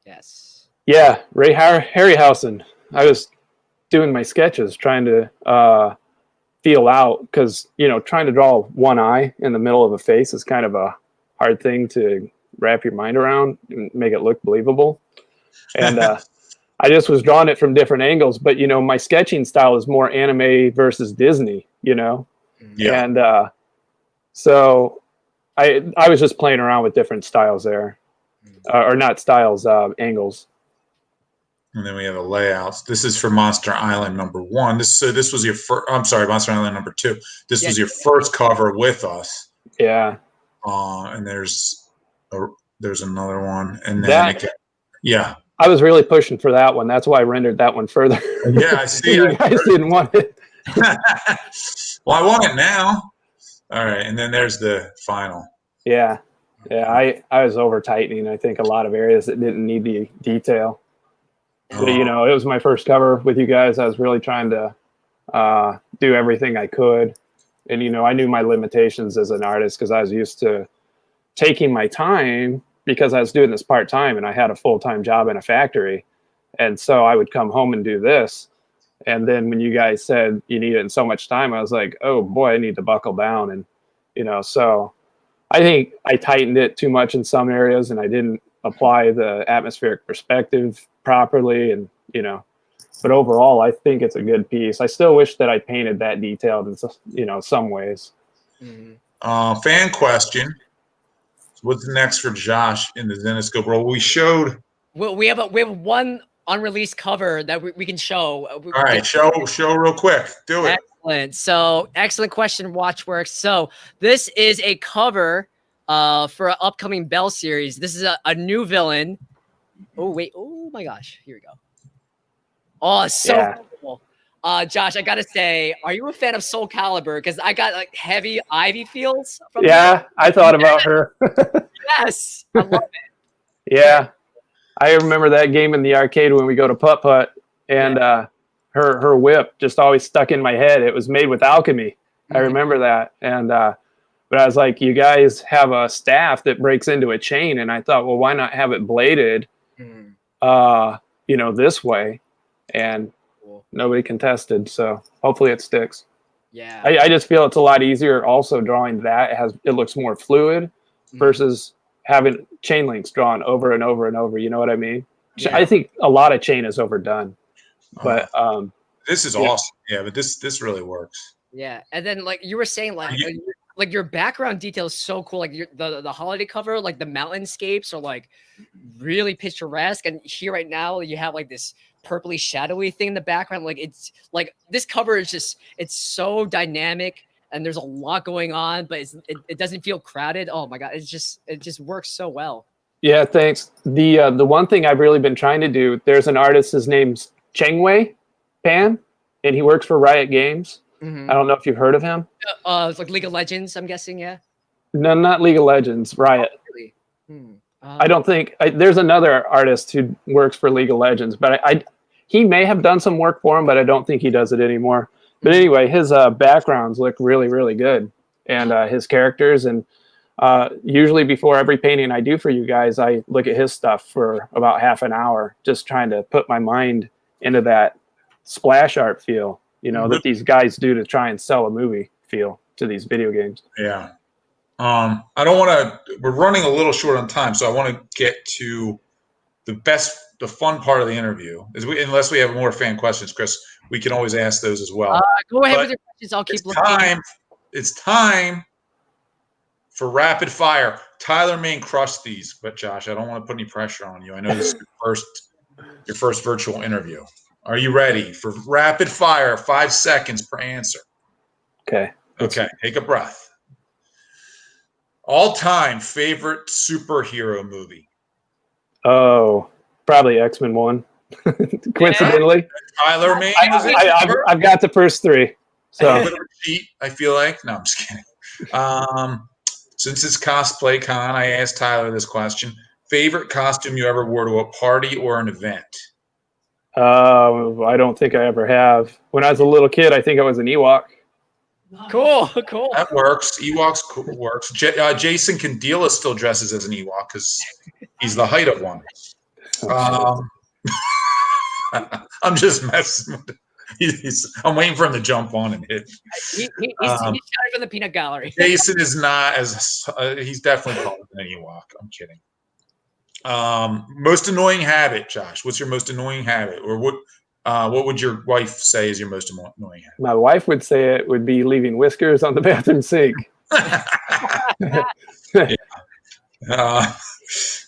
yes. Yeah, Ray Harryhausen. I was doing my sketches trying to feel out, because you know, trying to draw one eye in the middle of a face is kind of a hard thing to wrap your mind around and make it look believable. And I just was drawing it from different angles, but you know, my sketching style is more anime versus Disney, you know? Yeah. And so I was just playing around with different styles there, or not styles, angles. And then we have the layouts. This is for Monster Island #1. This was your first. I'm sorry, Monster Island #2. This was your first cover with us. Yeah. And there's another one, and then That, again, yeah. I was really pushing for that one. That's why I rendered that one further. Yeah, I see. You guys didn't want it. Well, I want it now. All right, and then there's the final. Yeah. I was over tightening, I think, a lot of areas that didn't need the detail. But, you know, it was my first cover with you guys. I was really trying to do everything I could. And, you know, I knew my limitations as an artist because I was used to taking my time, because I was doing this part-time and I had a full-time job in a factory. And so I would come home and do this. And then when you guys said you need it in so much time, I was like, oh boy, I need to buckle down. And, you know, so I think I tightened it too much in some areas, and I didn't apply the atmospheric perspective properly. And, you know, but overall, I think it's a good piece. I still wish that I painted that detailed in, you know, some ways. Fan question. What's next for Josh in the Zenescope role? We showed. Well, we have one unreleased cover that we can show. All right, show real quick. Do it. Excellent. So, excellent question, Watchworks. So, this is a cover for an upcoming Bell series. This is a new villain. Oh, wait. Oh, my gosh. Here we go. Oh, so cool. Josh, I got to say, are you a fan of Soul Calibur? Because I got like heavy Ivy feels from Yeah, I thought about her. Yes. I love it. Yeah. I remember that game in the arcade when we go to Putt Putt, and her whip just always stuck in my head. It was made with alchemy. I remember that. And but I was like, you guys have a staff that breaks into a chain, and I thought, well, why not have it bladed you know, this way? And nobody contested, so hopefully it sticks. Yeah. I just feel it's a lot easier also drawing that. It looks more fluid versus having chain links drawn over and over and over. You know what I mean? Yeah. I think a lot of chain is overdone. But this is awesome. Yeah, but this really works. Yeah. And then like you were saying, like your background detail is so cool. Like the holiday cover, like the mountainscapes are like really picturesque. And here right now you have like this purpley shadowy thing in the background. Like it's like this cover is just, it's so dynamic and there's a lot going on, but it doesn't feel crowded. Oh my God. It just works so well. Yeah. Thanks. The one thing I've really been trying to do, there's an artist, his name's Cheng Wei Pan, and he works for Riot Games. I don't know if you've heard of him. It's like League of Legends, I'm guessing. Yeah. No, not League of Legends. Riot. Oh, really? I don't think there's another artist who works for League of Legends, but he may have done some work for him, but I don't think he does it anymore. But anyway, his backgrounds look really, really good, and his characters. And usually before every painting I do for you guys, I look at his stuff for about half an hour, just trying to put my mind into that splash art feel, you know, that these guys do to try and sell a movie feel to these video games. Yeah. I don't want to, we're running a little short on time, so I want to get to the fun part of the interview. Unless we have more fan questions, Chris, we can always ask those as well. Go ahead with your questions. I'll keep looking. It's time for rapid fire. Tyler Main crushed these, but Josh, I don't want to put any pressure on you. I know this is your first virtual interview. Are you ready for rapid fire? 5 seconds per answer. Okay. Okay, take a breath. All-time favorite superhero movie? Oh, probably X-Men 1. Coincidentally. Tyler, man, I've got the first 3. So a bit of a cheat, I feel like. No, I'm just kidding. Since it's Cosplay Con, I asked Tyler this question. Favorite costume you ever wore to a party or an event? I don't think I ever have. When I was a little kid, I think I was an Ewok. Cool, cool. That works. Ewoks works. Jason Candela still dresses as an Ewok because he's the height of one. I'm just messing with it. I'm waiting for him to jump on and hit. He's shouting from the peanut gallery. Jason is not as he's definitely taller than an Ewok. I'm kidding. Most annoying habit, Josh. What's your most annoying habit, or what would your wife say is your most annoying habit? My wife would say it would be leaving whiskers on the bathroom sink. Yeah.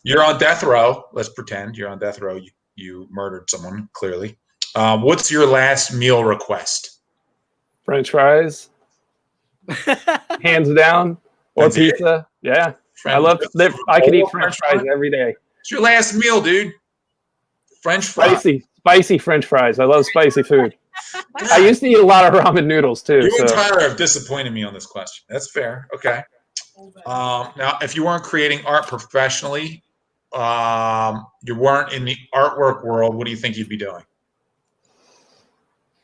You're on death row. Let's pretend you're on death row. You murdered someone, clearly. What's your last meal request? French fries, hands down, or That's pizza. It? Yeah, I could eat French fries every day. It's your last meal, dude. French fries. Spicy French fries. I love spicy food. I used to eat a lot of ramen noodles too. You and Tyler have disappointed me on this question. That's fair. Okay. Now, if you weren't creating art professionally, you weren't in the artwork world, what do you think you'd be doing?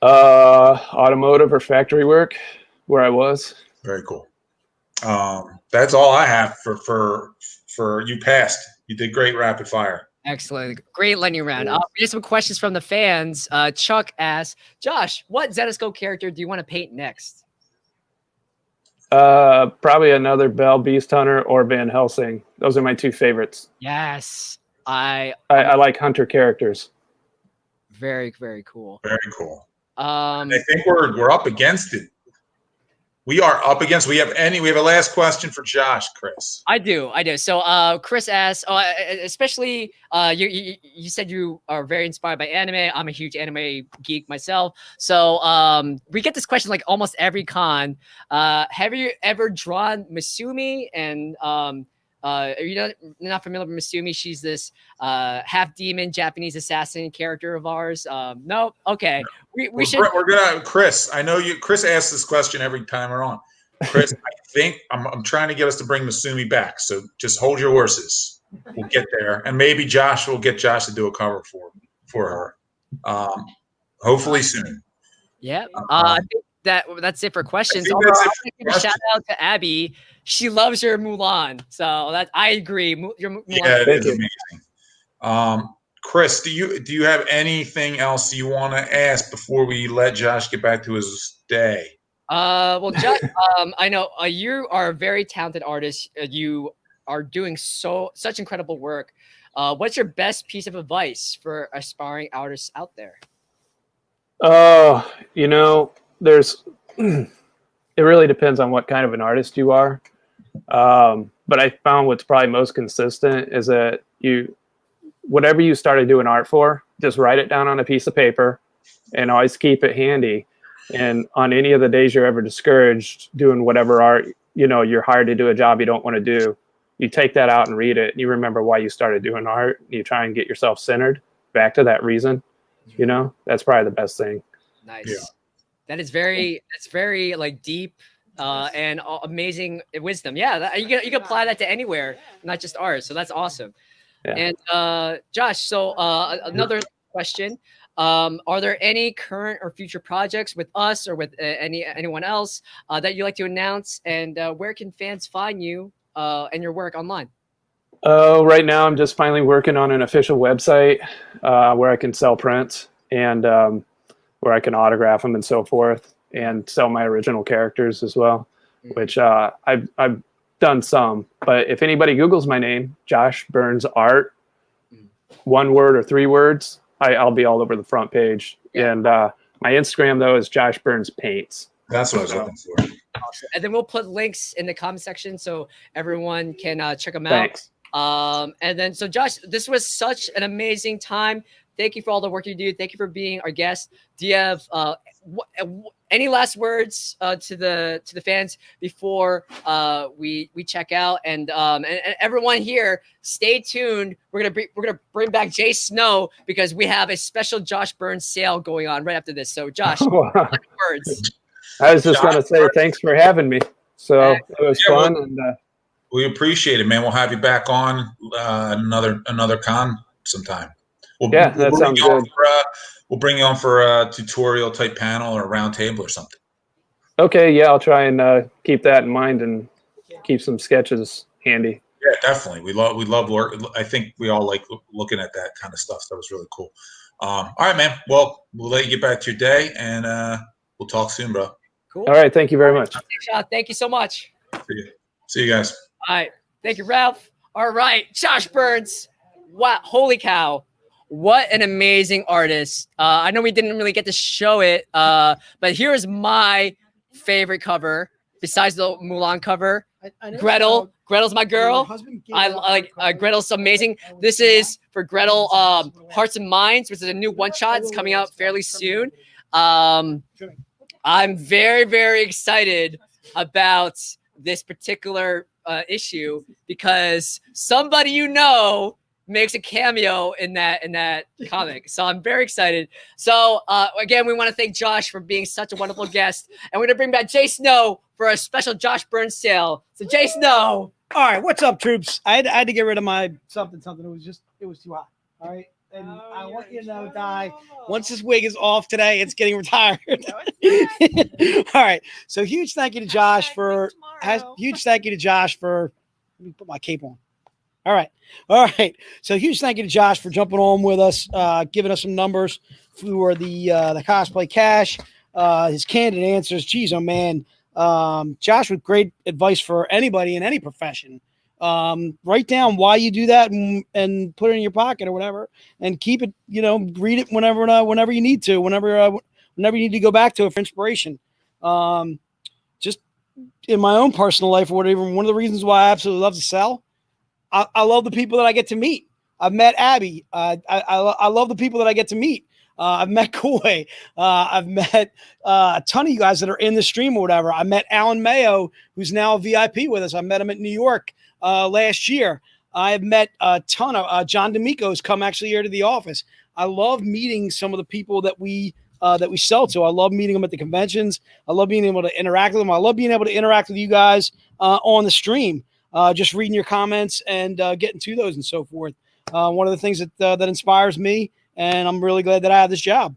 Automotive or factory work, where I was. Very cool. That's all I have for you. Passed. You did great rapid fire. Excellent. Great lightning round. We have some questions from the fans. Chuck asks, Josh, what Zetascope character do you want to paint next? Probably another Bell Beast Hunter or Van Helsing. Those are my 2 favorites. Yes. I like hunter characters. Very, very cool. Very cool. I think we're up against it. We are up against. We have a last question for Josh, Chris. I do. So Chris asks, especially you said you are very inspired by anime. I'm a huge anime geek myself. So we get this question like almost every con. Have you ever drawn Masumi? And are you not familiar with Masumi? She's this half demon Japanese assassin character of ours. No, okay. We should. We're gonna, Chris. I know you. Chris asks this question every time we're on. Chris, I think I'm trying to get us to bring Masumi back. So just hold your horses. We'll get there, and maybe Josh will get Josh to do a cover for her. Hopefully soon. Yeah. I think that's it for questions. I give a shout out to Abby. She loves your Mulan, so that I agree. Your Mulan. Yeah, it is amazing. Chris, do you have anything else you want to ask before we let Josh get back to his day? Well, Josh, I know you are a very talented artist. You are doing such incredible work. What's your best piece of advice for aspiring artists out there? There's it really depends on what kind of an artist you are. But I found what's probably most consistent is that whatever you started doing art for, just write it down on a piece of paper and always keep it handy. And on any of the days you're ever discouraged doing whatever art, you're hired to do a job you don't want to do, you take that out and read it, and you remember why you started doing art. You try and get yourself centered back to that reason. That's probably the best thing. Nice. Yeah. That's very like deep and amazing wisdom. Yeah, you can apply that to anywhere, not just art. So that's awesome. Yeah. And Josh, so another question. Are there any current or future projects with us or with anyone else that you'd like to announce? And where can fans find you and your work online? Right now, I'm just finally working on an official website where I can sell prints and where I can autograph them and so forth, and sell my original characters as well, which I've done some. But if anybody Googles my name, Josh Burns Art, 1 word or 3 words, I'll be all over the front page. Yeah. And my Instagram, though, is Josh Burns Paints. That's what I was looking for. Awesome. And then we'll put links in the comment section so everyone can check them out. Thanks. And then, so Josh, this was such an amazing time. thank you for all the work you do. Thank you for being our guest. Do you have any last words to the fans before we check out? And everyone here, stay tuned. We're gonna bring back Jay Snow because we have a special Josh Burns sale going on right after this. So Josh, words. I was just gonna say thanks for having me. So it was fun, and we appreciate it, man. We'll have you back on another con sometime. That sounds good. We'll bring you on for a tutorial type panel or a round table or something. Okay, yeah, I'll try and keep that in mind and keep some sketches handy. Yeah, definitely. We love work. I think we all like looking at that kind of stuff. That was really cool. All right, man. Well, we'll let you get back to your day, and we'll talk soon, bro. Cool. All right, thank you very much. Thank you so much. See you guys. All right. Thank you, Ralph. All right. Josh Burns. Wow. Holy cow. What an amazing artist. I know we didn't really get to show it, but here is my favorite cover besides the Mulan cover. Gretel. Gretel's my girl. I like Gretel's amazing. This is for Gretel Hearts and Minds, which is a new one-shot. It's coming out fairly soon. I'm very, very excited about this particular issue because somebody makes a cameo in that comic. So I'm very excited. So again, we want to thank Josh for being such a wonderful guest. And we're going to bring back Jay Snow for a special Josh Burns sale. So Jay Snow. All right, what's up, troops? I had to get rid of my something. It was too hot. All right. And I want you to know, Di, once this wig is off today, it's getting retired. All right. So huge thank you to Josh for let me put my cape on. All right. So huge thank you to Josh for jumping on with us, giving us some numbers for the cosplay cash, his candid answers. Geez, oh man. Josh with great advice for anybody in any profession. Write down why you do that and put it in your pocket or whatever, and keep it, read it whenever you need to, whenever you need to go back to it for inspiration. Just in my own personal life or whatever, one of the reasons why I absolutely love to sell, I love the people that I get to meet. I've met Abby. I love the people that I get to meet. I've met Koi. I've met a ton of you guys that are in the stream or whatever. I met Alan Mayo, who's now a VIP with us. I met him at New York last year. I've met a ton of John D'Amico's come actually here to the office. I love meeting some of the people that we sell to. I love meeting them at the conventions. I love being able to interact with them. I love being able to interact with you guys on the stream, just reading your comments and getting to those and so forth. One of the things that inspires me, and I'm really glad that I have this job.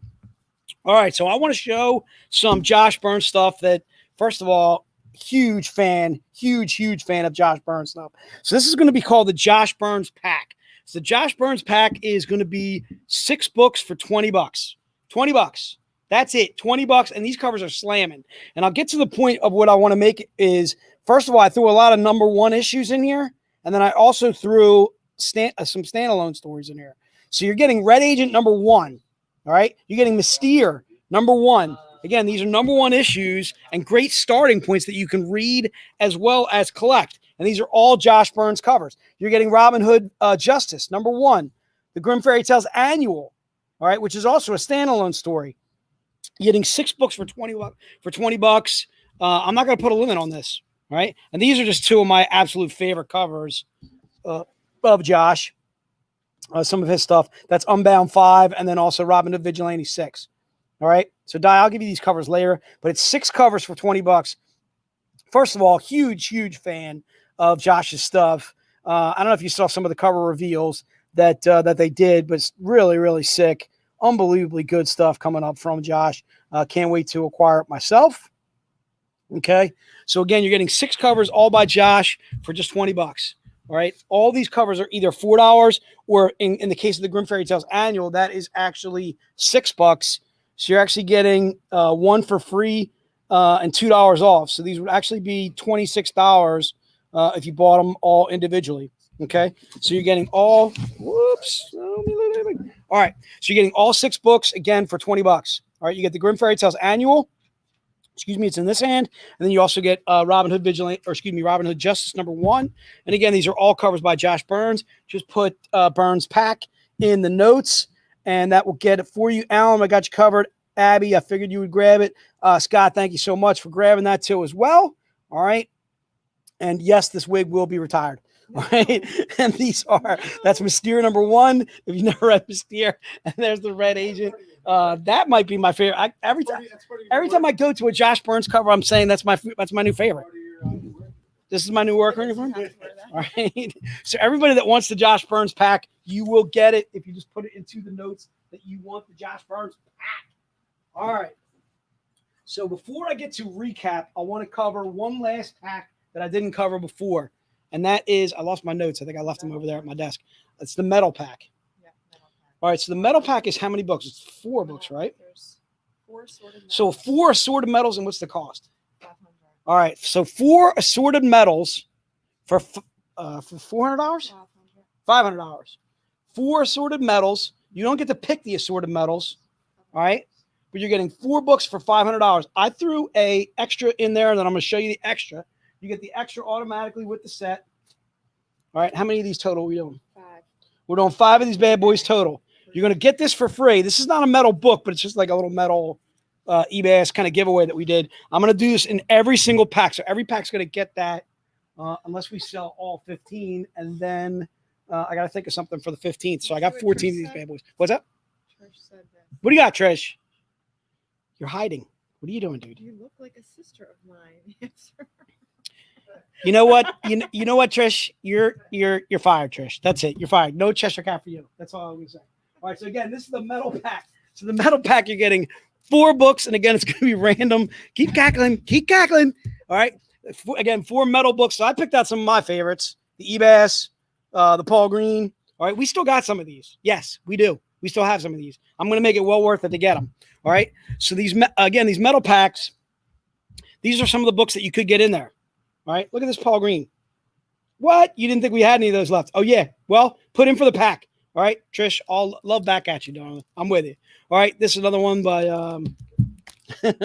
All right, so I want to show some Josh Burns stuff that, first of all, huge fan of Josh Burns stuff. So this is going to be called the Josh Burns Pack. So the Josh Burns Pack is going to be 6 books for $20. $20. That's it, $20, and these covers are slamming. And I'll get to the point of what I want to make is, first of all, I threw a lot of #1 issues in here, and then I also threw some standalone stories in here. So you're getting Red Agent #1, all right? You're getting Mystere #1. Again, these are #1 issues and great starting points that you can read as well as collect. And these are all Josh Burns covers. You're getting Robin Hood Justice #1, the Grimm Fairy Tales Annual, all right, which is also a standalone story. You're getting 6 books for $20. I'm not going to put a limit on this, all right? And these are just 2 of my absolute favorite covers of Josh. Some of his stuff. That's Unbound 5 and then also Robin Hood Vigilante 6. All right. So, Di, I'll give you these covers later, but it's 6 covers for $20. First of all, huge fan of Josh's stuff. I don't know if you saw some of the cover reveals that they did, but it's really sick. Unbelievably good stuff coming up from Josh. Can't wait to acquire it myself. Okay. So, again, you're getting 6 covers all by Josh for just $20. All right. All these covers are either $4 or in the case of the Grimm Fairy Tales Annual, that is actually $6. So you're actually getting 1 for free and $2 off. So these would actually be $26 if you bought them all individually. Okay. So you're getting all, all right. So you're getting all 6 books again for $20. All right. You get the Grimm Fairy Tales Annual. It's in this hand. And then you also get Robin Hood Justice #1. And again, these are all covers by Josh Burns. Just put Burns Pack in the notes. and that will get it for you. Alan, I got you covered. Abby, I figured you would grab it. Scott, thank you so much for grabbing that too as well. All right. And yes, this wig will be retired. All right. And that's Mystere number 1. If you never read Mystere, and there's the Red Agent. That might be my favorite. Every time I go to a Josh Burns cover, I'm saying that's my new favorite. This is my new work uniform. All right. So everybody that wants the Josh Burns pack, you will get it if you just put it into the notes that you want the Josh Burns pack. All right. So before I get to recap, I want to cover one last pack that I didn't cover before. And that is, I lost my notes. I think I left them over there at my desk. It's the metal pack. Yeah, metal pack. All right. So the metal pack is how many books? It's 4 books, right? There's 4 assorted metals. So 4 assorted metals, and what's the cost? 500. All right. So 4 assorted metals for $400? $500. 4 assorted metals. You don't get to pick the assorted metals. All right. But you're getting 4 books for $500. I threw a extra in there, and then I'm going to show you the extra. You get the extra automatically with the set. All right. How many of these total are we doing? 5. We're doing 5 of these bad boys total. You're going to get this for free. This is not a metal book, but it's just like a little metal eBay kind of giveaway that we did. I'm going to do this in every single pack. So every pack's going to get that unless we sell all 15. And then I got to think of something for the 15th. So I got 14 of these bad boys. What's up? Trish said that. What do you got, Trish? You're hiding. What are you doing, dude? You look like a sister of mine. You know what? You know what, Trish? You're fired, Trish. That's it. You're fired. No Cheshire Cat for you. That's all I'm gonna say. All right. So again, this is the metal pack. So the metal pack, you're getting 4 books, and again, it's gonna be random. Keep cackling. Keep cackling. All right. Again, 4 metal books. So I picked out some of my favorites: the Ebass, the Paul Green. All right. We still got some of these. Yes, we do. We still have some of these. I'm gonna make it well worth it to get them. All right. So these metal packs. These are some of the books that you could get in there. All right, look at this Paul Green. What? You didn't think we had any of those left? Oh, yeah. Well, put in for the pack. All right, Trish, all love back at you, darling. I'm with you. All right, this is another one by, is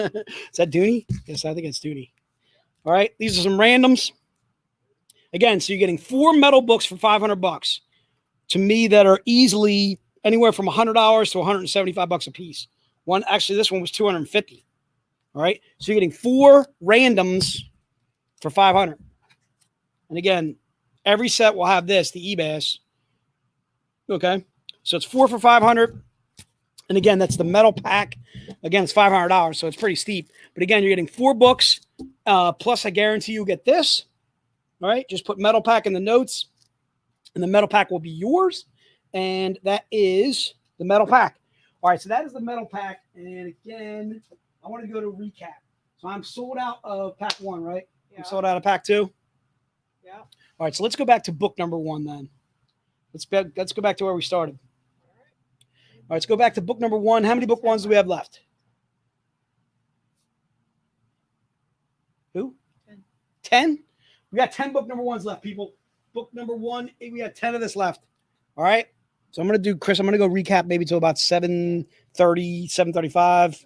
that Dooney? Yes, I think it's Dooney. All right, these are some randoms. Again, so you're getting 4 metal books for $500. To me, that are easily anywhere from $100 to $175 a piece. Actually, this one was $250. All right, so you're getting 4 randoms for $500. And again, every set will have this, the Ebass. Okay. So it's 4 for $500. And again, that's the metal pack. Again, it's $500, so it's pretty steep. But again, you're getting 4 books. Plus, I guarantee you'll get this. All right. Just put metal pack in the notes, and the metal pack will be yours. And that is the metal pack. All right. So that is the metal pack. And again, I want to go to recap. So I'm sold out of pack 1, right? Yeah. I'm sold out of pack 2. Yeah. All right, so let's go back to book number 1 then. Let's go back to where we started. All right, let's go back to book number 1. How many book 1s do we have left? Who? 10. 10? We got 10 book number 1s left, people. Book number 1, we got 10 of this left. All right, so I'm going to do, Chris, I'm going to go recap maybe till about 7:30, 7:35,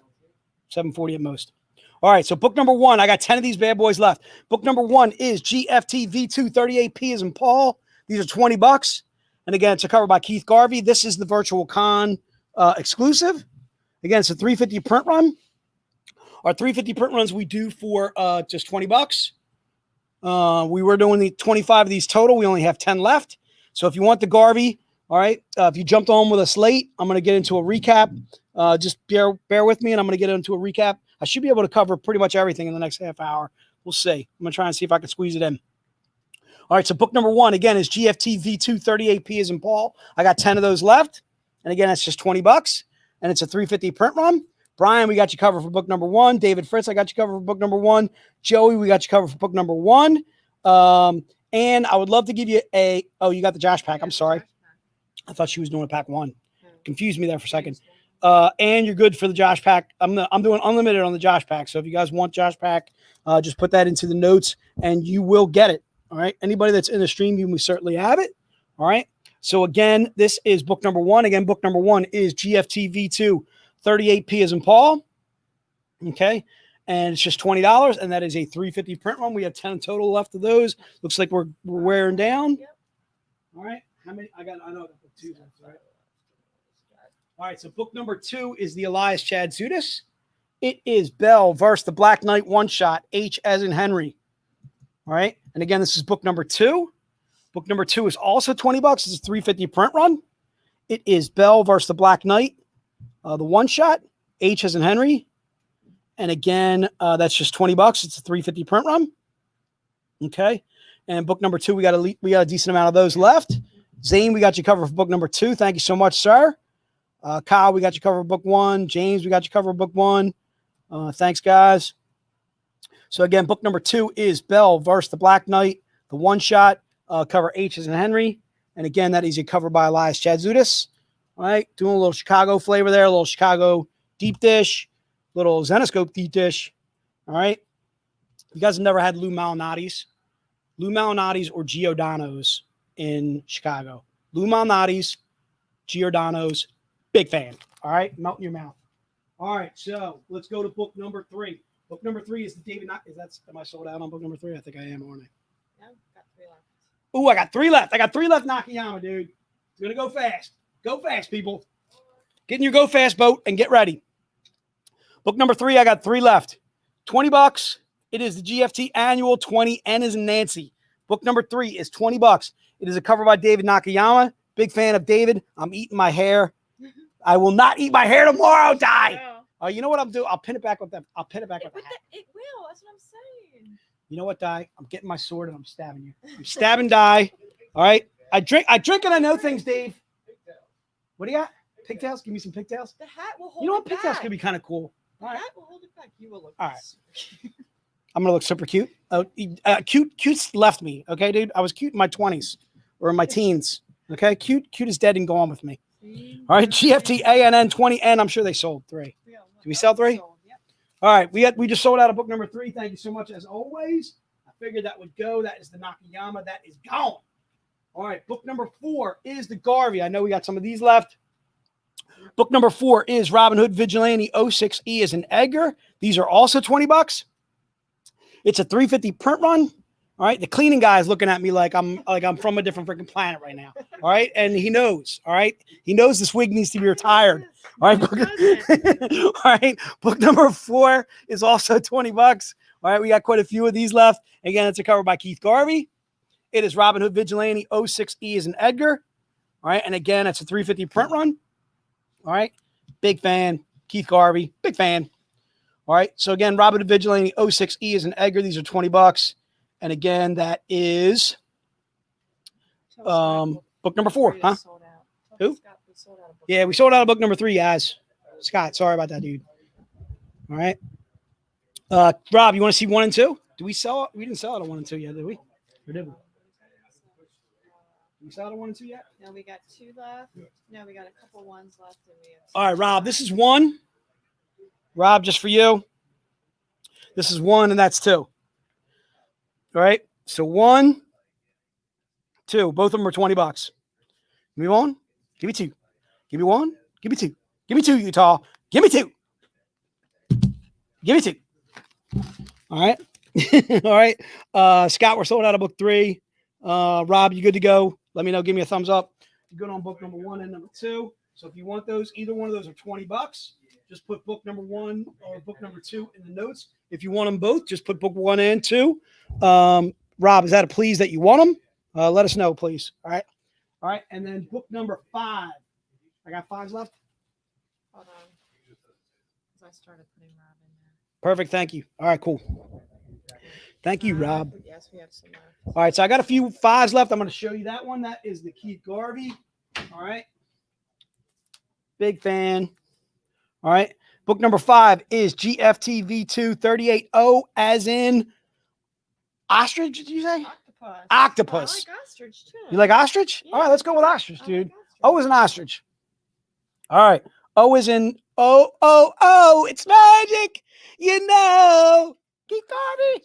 7:40 at most. All right, so book number 1, I got 10 of these bad boys left. Book number 1 is GFT V2 38P as in Paul. These are $20. And again, it's a cover by Keith Garvey. This is the Virtual Con exclusive. Again, it's a 350 print run. Our 350 print runs we do for just $20. We were doing the 25 of these total. We only have 10 left. So if you want the Garvey, all right, if you jumped on with us late, I'm going to get into a recap. Just bear with me, and I'm going to get into a recap. I should be able to cover pretty much everything in the next half hour. We'll see. I'm going to try and see if I can squeeze it in. All right, so book number 1, again, is GFT V2 38P as in Paul. I got 10 of those left. And again, that's just $20. And it's a 350 print run. Brian, we got you covered for book number 1. David Fritz, I got you covered for book number 1. Joey, we got you covered for book number 1. And I would love to give you oh, you got the Josh pack. I'm sorry. I thought she was doing a pack 1. Confused me there for a second. And you're good for the Josh pack. I'm doing unlimited on the Josh pack. So if you guys want Josh pack, just put that into the notes and you will get it. All right. Anybody that's in the stream, you will certainly have it. All right. So again, this is book number 1. Again, book number 1 is GFT V2 38P as in Paul. Okay. And it's just $20. And that is a 350 print run. We have 10 total left of those. Looks like we're wearing down. Yep. All right. How many? I know I got 2 left, right? All right, so book number 2 is the Elias Chad Zudas. It is Bell versus the Black Knight one-shot, H as in Henry. All right, and again, this is book number 2. Book number 2 is also $20. It's a 350 print run. It is Bell versus the Black Knight, the one-shot, H as in Henry. And again, that's just $20. It's a 350 print run. Okay, and book number 2, we got a decent amount of those left. Zane, we got you covered for book number 2. Thank you so much, sir. Kyle, we got you covered for book 1. James, we got you covered for book 1. Thanks, guys. So again, book number 2 is Bell versus the Black Knight, the one shot, cover H as in Henry. And again, that is a cover by Elias Chad Zudas. All right, doing a little Chicago flavor there, a little Chicago deep dish, little Zenoscope deep dish. All right. You guys have never had Lou Malnati's or Giordano's in Chicago. Lou Malnati's, Giordano's, big fan. All right, melt in your mouth. All right, so let's go to book number 3. Book number 3 is the David. Am I sold out on book number 3? I think I am, aren't I? No, got 3 left. Oh, I got 3 left. I got 3 left, Nakayama, dude. It's gonna go fast. Go fast, people. Get in your go fast boat and get ready. Book number 3, I got 3 left. $20. It is the GFT annual 20. N is in Nancy. Book number 3 is $20. It is a cover by David Nakayama. Big fan of David. I'm eating my hair. I will not eat my hair tomorrow, Die. Oh, you know what I'm doing? I'll pin it back with them. I'll pin it back with the hat. It will. That's what I'm saying. You know what, Die? I'm getting my sword and I'm stabbing you. I'm stabbing Die. All right. I drink and I know things, Dave. What do you got? Pigtails? Give me some pigtails. The hat will hold You know what? it Pigtails back. could be kind of cool. The All right. hat will hold it back. You will look. All right. I'm gonna look super cute. Cute's left me. Okay, dude. I was cute in my 20s or in my teens. Okay, cute is dead and gone with me. All right, GFT ANN 20N. I'm sure they sold 3. Yeah, we sell 3? Yep. All right, we just sold out of book number 3. Thank you so much as always. I figured that would go. That is the Nakayama. That is gone. All right, book number 4 is the Garvey. I know we got some of these left. Book number 4 is Robin Hood Vigilante 06E as in Edgar. These are also $20. It's a 350 print run. All right. The cleaning guy is looking at me like I'm from a different freaking planet right now. All right. And he knows. All right. He knows this wig needs to be retired. All right. All right. Book number 4 is also $20. All right. We got quite a few of these left. Again, it's a cover by Keith Garvey. It is Robin Hood Vigilante 06E as in Edgar. All right. And again, it's a 350 print run. All right. Big fan. Keith Garvey. Big fan. All right. So again, Robin Hood Vigilante 06E is an Edgar. These are $20. And again, that is book number 4. Huh? Who? Yeah, we sold out of book number 3, guys. Scott, sorry about that, dude. All right. Rob, you want to see 1 and 2? Did we sell it? We didn't sell it on 1 and 2 yet, did we? Or did we? Did we sell it on 1 and 2 yet? No, we got 2 left. No, we got a couple ones left. And we have All right, Rob, this is 1. Rob, just for you. This is 1, and that's 2. All right. So 1, 2. Both of them are $20. Give me 1. Give me 2. Give me 1. Give me 2. Give me 2, Utah. Give me 2. Give me 2. All right. All right. Scott, we're sold out of book 3. Rob, you good to go? Let me know. Give me a thumbs up. You're good on book number 1 and number 2. So if you want those, either one of those are $20. Just put book number 1 or book number 2 in the notes. If you want them both, just put book 1 and 2. Rob, is that a please that you want them? Let us know, please. All right. All right. And then book number 5. I got 5s left. Hold on. Because I started putting Rob in there. Perfect. Thank you. All right, cool. Thank you, Rob. Yes, we have some left. All right. So I got a few 5s left. I'm going to show you that one. That is the Keith Garvey. All right. Big fan. All right. Book number 5 is GFT V2 38O as in ostrich, did you say? Octopus. Octopus. I like ostrich too. You like ostrich? Yeah, All right, let's go with ostrich, I like dude. ostrich. O is an ostrich. All right. O is in O. It's magic. You know. Keith Garvey.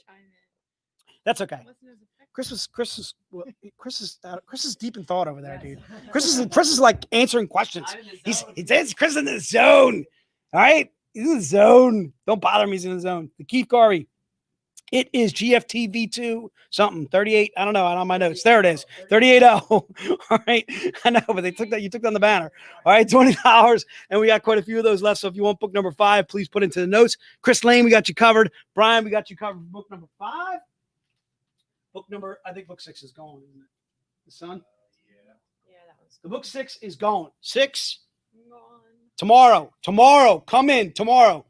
That's okay. Chris is deep in thought over there, dude. Chris is like answering questions. Chris is in the zone. All right. He's in the zone. Don't bother him. He's in the zone. The Keith Garvey. It is GFT V2 something 38. I don't know. I don't have my notes. There it is. 38.0. All right. I know, but they took that. You took down the banner. All right. $20. And we got quite a few of those left. So if you want book number 5, please put into the notes. Chris Lane, we got you covered. Brian, we got you covered for book number 5. Book number, I think book 6 is gone, isn't it? The Sun? Yeah, that was The book 6 is gone. 6 gone. tomorrow. Tomorrow. Come in tomorrow.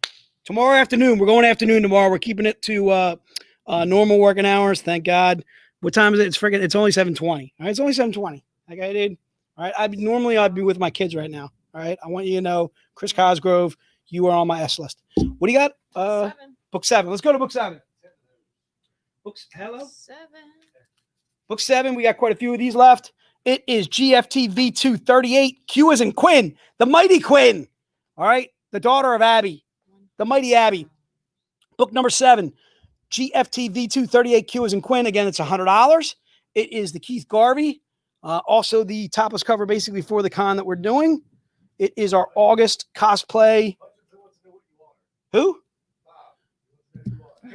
Tomorrow afternoon. We're going afternoon tomorrow. We're keeping it to normal working hours. Thank God. What time is it? It's only 7:20. All right. It's only 7:20. Like I did. All right. I'd be with my kids right now. All right. I want you to know, Chris Cosgrove, you are on my S list. What do you got? 7. Book 7. Let's go to book 7. Books. Hello. 7. Book 7. We got quite a few of these left. It is GFT V2 38. Q as in Quinn, the mighty Quinn. All right. The daughter of Abby. The mighty Abby. Book number 7, GFT V2 38Q as in Quinn. Again, it's $100. It is the Keith Garvey. Also, the topless cover basically for the con that we're doing. It is our August cosplay. Who?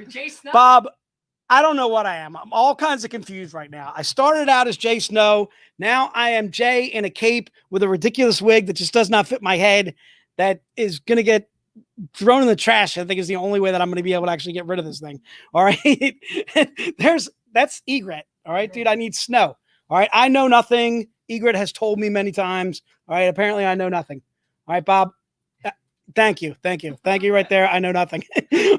Jay Snow. Bob. I don't know what I am. I'm all kinds of confused right now. I started out as Jay Snow. Now I am Jay in a cape with a ridiculous wig that just does not fit my head. That is going to get thrown in the trash. I think is the only way that I'm going to be able to actually get rid of this thing. All right. That's Egret. All right, dude. I need snow. All right. I know nothing. Egret has told me many times. All right. Apparently I know nothing. All right, Bob. Thank you. Thank you. Thank you right there. I know nothing.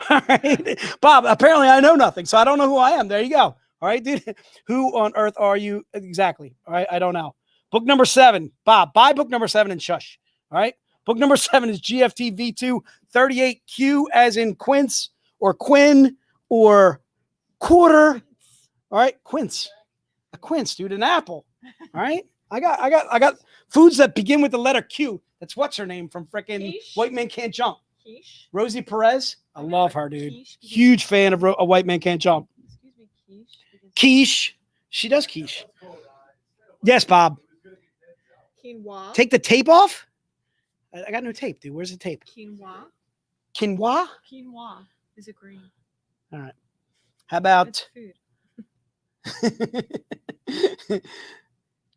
All right. Bob, apparently I know nothing. So I don't know who I am. There you go. All right, dude. Who on earth are you? Exactly. All right. I don't know. Book number 7. Bob, buy book number 7 and shush. All right. Book number 7 is GFT V2 38Q as in Quince or Quinn or quarter. All right. Quince. A quince, dude. An apple. All right. I got foods that begin with the letter Q. That's what's her name from frickin' White Man Can't Jump. Quiche. Rosie Perez. I love her, dude. Quiche, because- Huge fan of A White Man Can't Jump. Excuse me, quiche. because- Quiche. She does quiche. Yes, Bob. Quinoa. Take the tape off. I got no tape, dude. Where's the tape? Quinoa. Quinoa. Quinoa is a green. All right. How about It's food.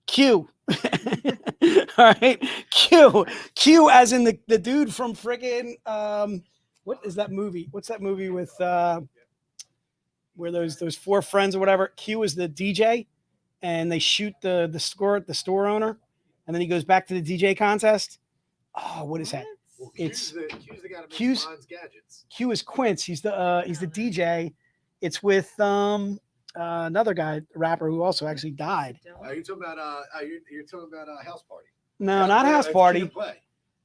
Q? All right. Q as in the dude from friggin' what is that movie? What's that movie with where those 4 friends or whatever? Q is the DJ and they shoot the store owner and then he goes back to the DJ contest. Oh, what is that? Well, It's- Q's the guy that makes Q's- Bond's gadgets. Q is Quince. He's the DJ. It's with another guy, rapper who also actually died. Are you talking about you're talking about House Party? No, not House That's Party. Kid and Play.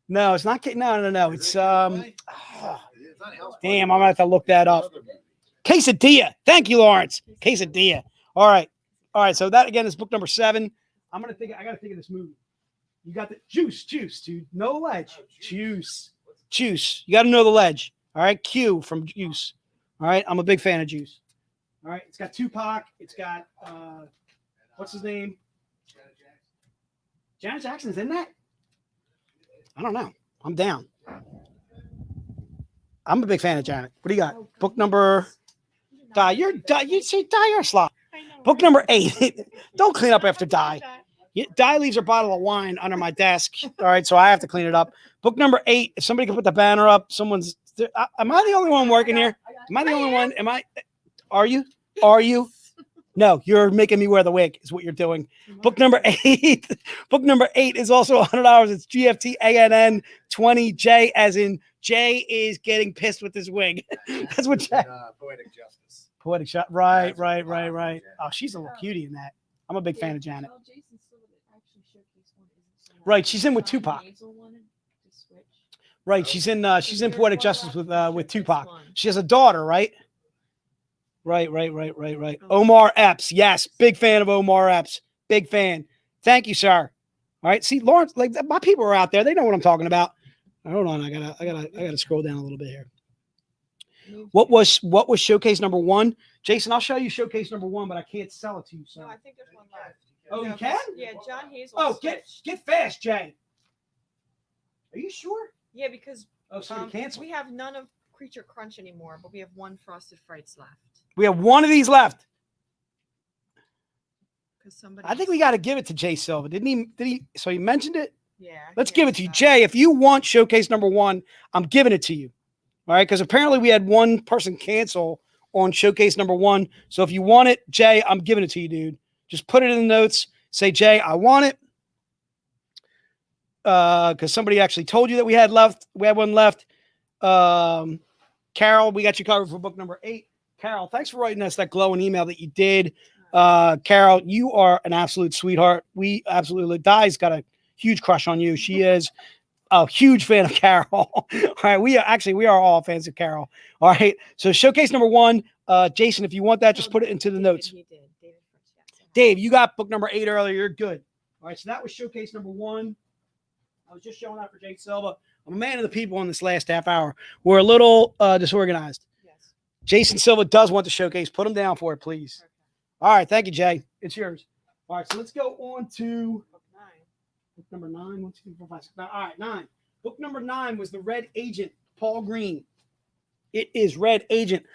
No, it's not. No. Is It's it Kid and Play? oh, It's not House Party. damn. I'm gonna have to look that up. Another movie. Quesadilla. Thank you, Lawrence. Quesadilla. All right. So that again is book number 7. I gotta think of this movie. You got the juice, dude. No ledge. Juice. You got to know the ledge. All right. Q from Juice. All right. I'm a big fan of Juice. All right. It's got Tupac. It's got what's his name? Janet Jackson's in that? I don't know. I'm down. I'm a big fan of Janet. What do you got? Book number. You say die or slop. I know, Book right? number 8. Don't clean up after Die. Die leaves her bottle of wine under my desk. All right, so I have to clean it up. Book number 8. If somebody can put the banner up, someone's. Am I the only one working here? Am I the only one? Am I? Are you? No, you're making me wear the wig. Is what you're doing. Book number 8. Book number 8 is also $100. It's GFT ANN 20J, as in Jay is getting pissed with his wig. That's what Jay. Poetic Justice. Poetic shot. Right. Oh, she's a little cutie in that. I'm a big fan of Janet. Well, Jason still didn't actually showcase one, isn't she? Right, she's in with Tupac. Hazel wanted to switch. Right, she's in There's Poetic one Justice left. with Showcase Tupac. one. She has a daughter, right? Right. Oh. Omar Epps. Yes, big fan of Omar Epps. Big fan. Thank you, sir. All right. See, Lawrence, like my people are out there. They know what I'm talking about. Hold on. I gotta scroll down a little bit here. What was showcase number 1? Jason, I'll show you showcase number 1, but I can't sell it to you. So. No, I think there's one left. Oh, you Yeah, can? Yeah, John Hazel. Oh, get fast, Jay. Are you sure? Yeah, because Oh, so you cancel. we have none of Creature Crunch anymore, but we have one Frosted Frights left. We have one of these left. 'Cause somebody. I think we got to give it to Jay Silva. Didn't he? Did he? So he mentioned it. Yeah. Let's he give it asked to you, about Jay. If you want showcase number 1, I'm giving it to you. All right, because apparently we had one person cancel on showcase number 1. So if you want it, Jay, I'm giving it to you, dude. Just put it in the notes. Say, Jay, I want it. Because somebody actually told you that we had left. We had one left. Carol, we got you covered for book number 8. Carol, thanks for writing us that glowing email that you did. Carol, you are an absolute sweetheart. We absolutely, Di's got a huge crush on you. She is a huge fan of Carol. All right, we are all fans of Carol. All right, so showcase number 1, Jason, if you want that, just put it into the notes. He did. David first, yeah, so- Dave, you got book number 8 earlier. You're good. All right, so that was showcase number 1. I was just showing out for Jay Silva. I'm a man of the people in this last half hour. We're a little disorganized. Yes. Jason Silva does want the showcase. Put him down for it, please. Okay. All right, thank you, Jay. It's yours. All right, so let's go on to Book 9. book number 9. 1, 2, 3, 4, 5, 6, 9. All right, 9. Book number 9 was The Red Agent, Paul Green. It is Red Agent.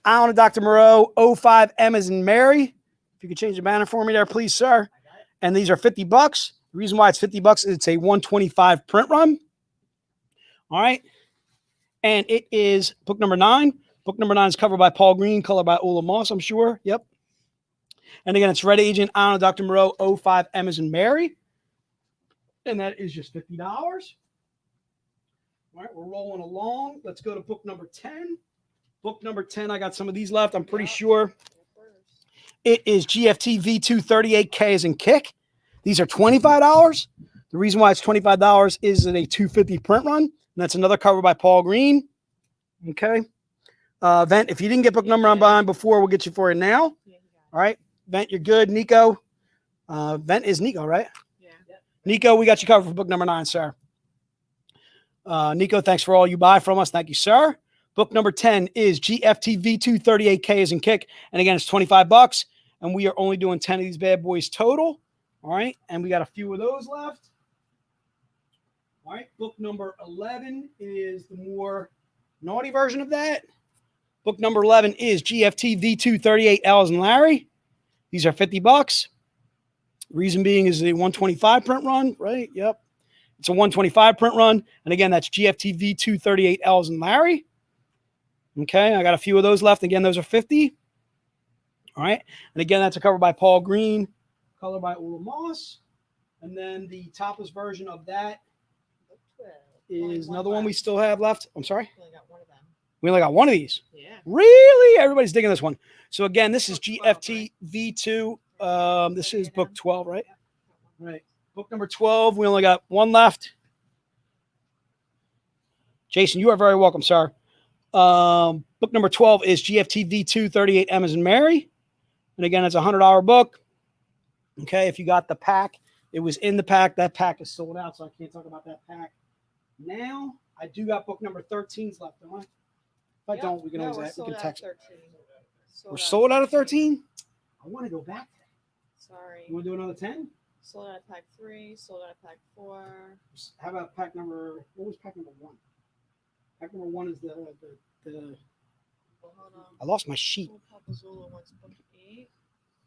Alan and Dr. Moreau, 05 as in Mary. If you could change the banner for me there, please, sir. And these are $50. The reason why it's $50 is it's a 125 print run. All right. And it is book number 9. Book number 9 is covered by Paul Green, color by Ola Moss, I'm sure. Yep. And again, it's Red Agent, Alan and Dr. Moreau, 05 as in Mary. And that is just $50. All right, we're rolling along. Let's go to book number 10. Book number 10, I got some of these left, I'm pretty sure. It is GFT V2 38K as in Kick. These are $25. The reason why it's $25 is that a 250 print run. And that's another cover by Paul Green. Okay. Vent, if you didn't get book number on behind before, we'll get you for it now. All right. Vent, you're good. Nico. Vent is Nico, right? Yeah. Nico, we got you covered for book number 9, sir. Nico, thanks for all you buy from us. Thank you, sir. Book number 10 is GFT V2 38K as in Kick. And again, it's $25. And we are only doing 10 of these bad boys total. All right. And we got a few of those left. All right. Book number 11 is the more naughty version of that. Book number 11 is GFT V2 38 L's and Larry. These are $50. Reason being is a 125 print run, right? Yep. It's a 125 print run. And again, that's GFT V2 38 L's and Larry. Okay. I got a few of those left. Again, those are 50. All right. And again, that's a cover by Paul Green, color by Ola Moss. And then the topless version of that is another one we still have left. I'm sorry. We only got one of them. We only got one of these. Yeah. Really? Everybody's digging this one. So again, this is GFT V2. This is book 12, right? Right. Book number 12. We only got one left. Jason, you are very welcome, sir. Book number 12 is GFT V2 38 M as in Mary. And again, it's a $100 book. Okay. If you got the pack, it was in the pack. That pack is sold out, so I can't talk about that pack now. I do got book number 13s left, don't I? If I don't, we can always we can text. We're sold out of 13? I want to go back. Sorry. You want to do another 10? Sold out of pack 3, sold out of pack 4. How about pack number, what was pack number 1? Pack number 1 is the Well, hold on. I lost my sheet. Papa Zulu wants book 8.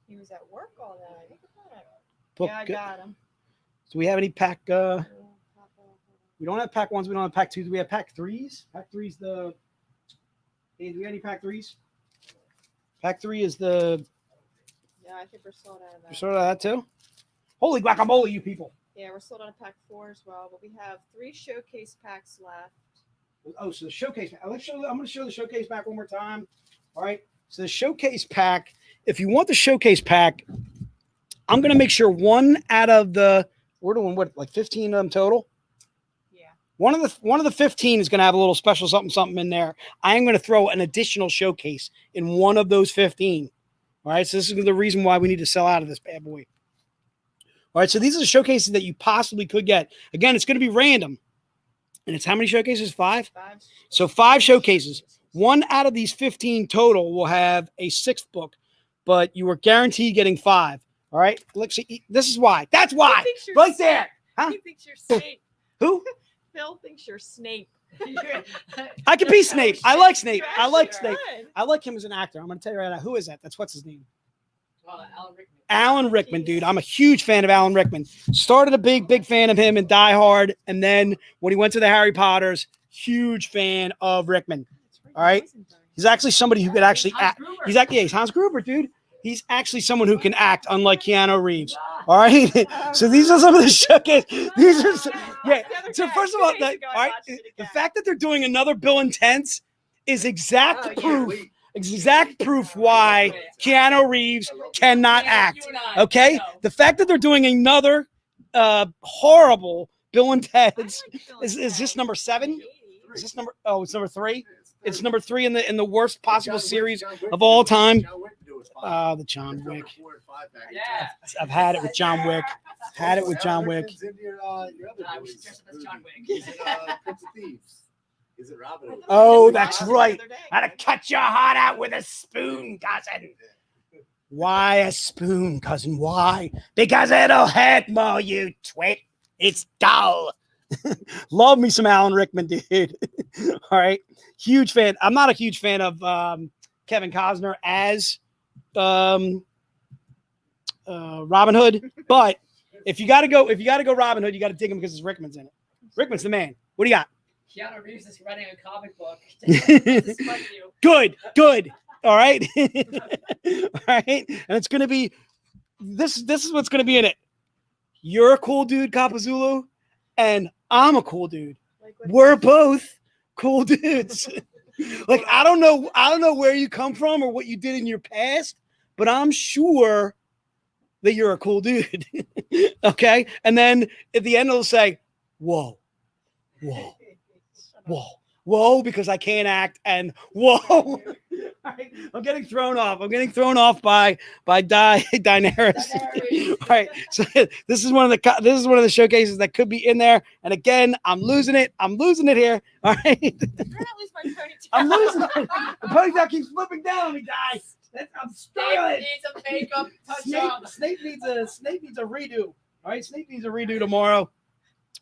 He was at work all day. Look at that. Book, Yeah, I got him. do we have any pack? Papa. We don't have pack 1s. We don't have pack 2s. Do we have pack 3s? Pack 3's the. Hey, do we have any pack 3s? Pack 3 is the. Yeah, I think we're sold out of that. You sort of that too? Holy guacamole, you people. Yeah, we're sold out of pack 4 as well, but we have 3 showcase packs left. Oh, so the showcase pack. I'm going to show the showcase pack one more time. All right. So the showcase pack, if you want the showcase pack, I'm going to make sure one out of the, we're doing what, like 15 of them total? Yeah. One of the 15 is going to have a little special something in there. I am going to throw an additional showcase in one of those 15. All right. So this is the reason why we need to sell out of this bad boy. All right. So these are the showcases that you possibly could get. Again, it's going to be random. And it's how many showcases? 5? 5. So 5 showcases. One out of these 15 total will have a 6th book, but you are guaranteed getting 5. All right. Let's see. This is why. That's why. Right there. Huh? He thinks you're Snape. Who? Phil thinks you're Snape. I could be Snape. I like Snape. I like Good. Snape. I like him as an actor. I'm going to tell you right now. Who is that? That's what's his name? Alan Rickman. Alan Rickman, dude. I'm a huge fan of Alan Rickman. Started a big fan of him in Die Hard. And then when he went to the Harry Potters, huge fan of Rickman. All right. He's actually somebody who could actually act. He's Hans Gruber, dude. He's actually someone who can act, unlike Keanu Reeves. All right. So these are some of the showcase. These are yeah. So first of all, all right, the fact that they're doing another Bill and Tents is exact proof. Exact proof why Keanu Reeves cannot act. Okay, the fact that they're doing another horrible Bill and Ted's is this number 7? Is this number? Oh, it's number 3. It's number 3 in the worst possible series of all time. The John Wick. I've had it with John Wick. Had it with John Wick. Is it Robin Hood? Oh, that's right. How to cut your heart out with a spoon, cousin. Why a spoon, cousin? Why? Because it'll hurt more, you twit. It's dull. Love me some Alan Rickman, dude. All right. Huge fan. I'm not a huge fan of Kevin Costner as Robin Hood, but if you gotta go Robin Hood, you gotta dig him because Rickman's in it. Rickman's the man. What do you got? Keanu Reeves is writing a comic book. Good. All right. All right. And it's gonna be this is what's gonna be in it. You're a cool dude, Kapazulu, and I'm a cool dude. We're both cool dudes. Like I don't know where you come from or what you did in your past, but I'm sure that you're a cool dude. Okay? And then at the end it'll say, whoa, because I can't act, and whoa. I'm getting thrown off. by Daenerys. All right. So this is one of the showcases that could be in there. And again, I'm losing it here. All right. You're not lose my ponytail. I'm losing it. The ponytail keeps flipping down on me, guys. I'm struggling. Needs a makeup touch-up. Snape needs a redo. All right. Snape needs a redo tomorrow.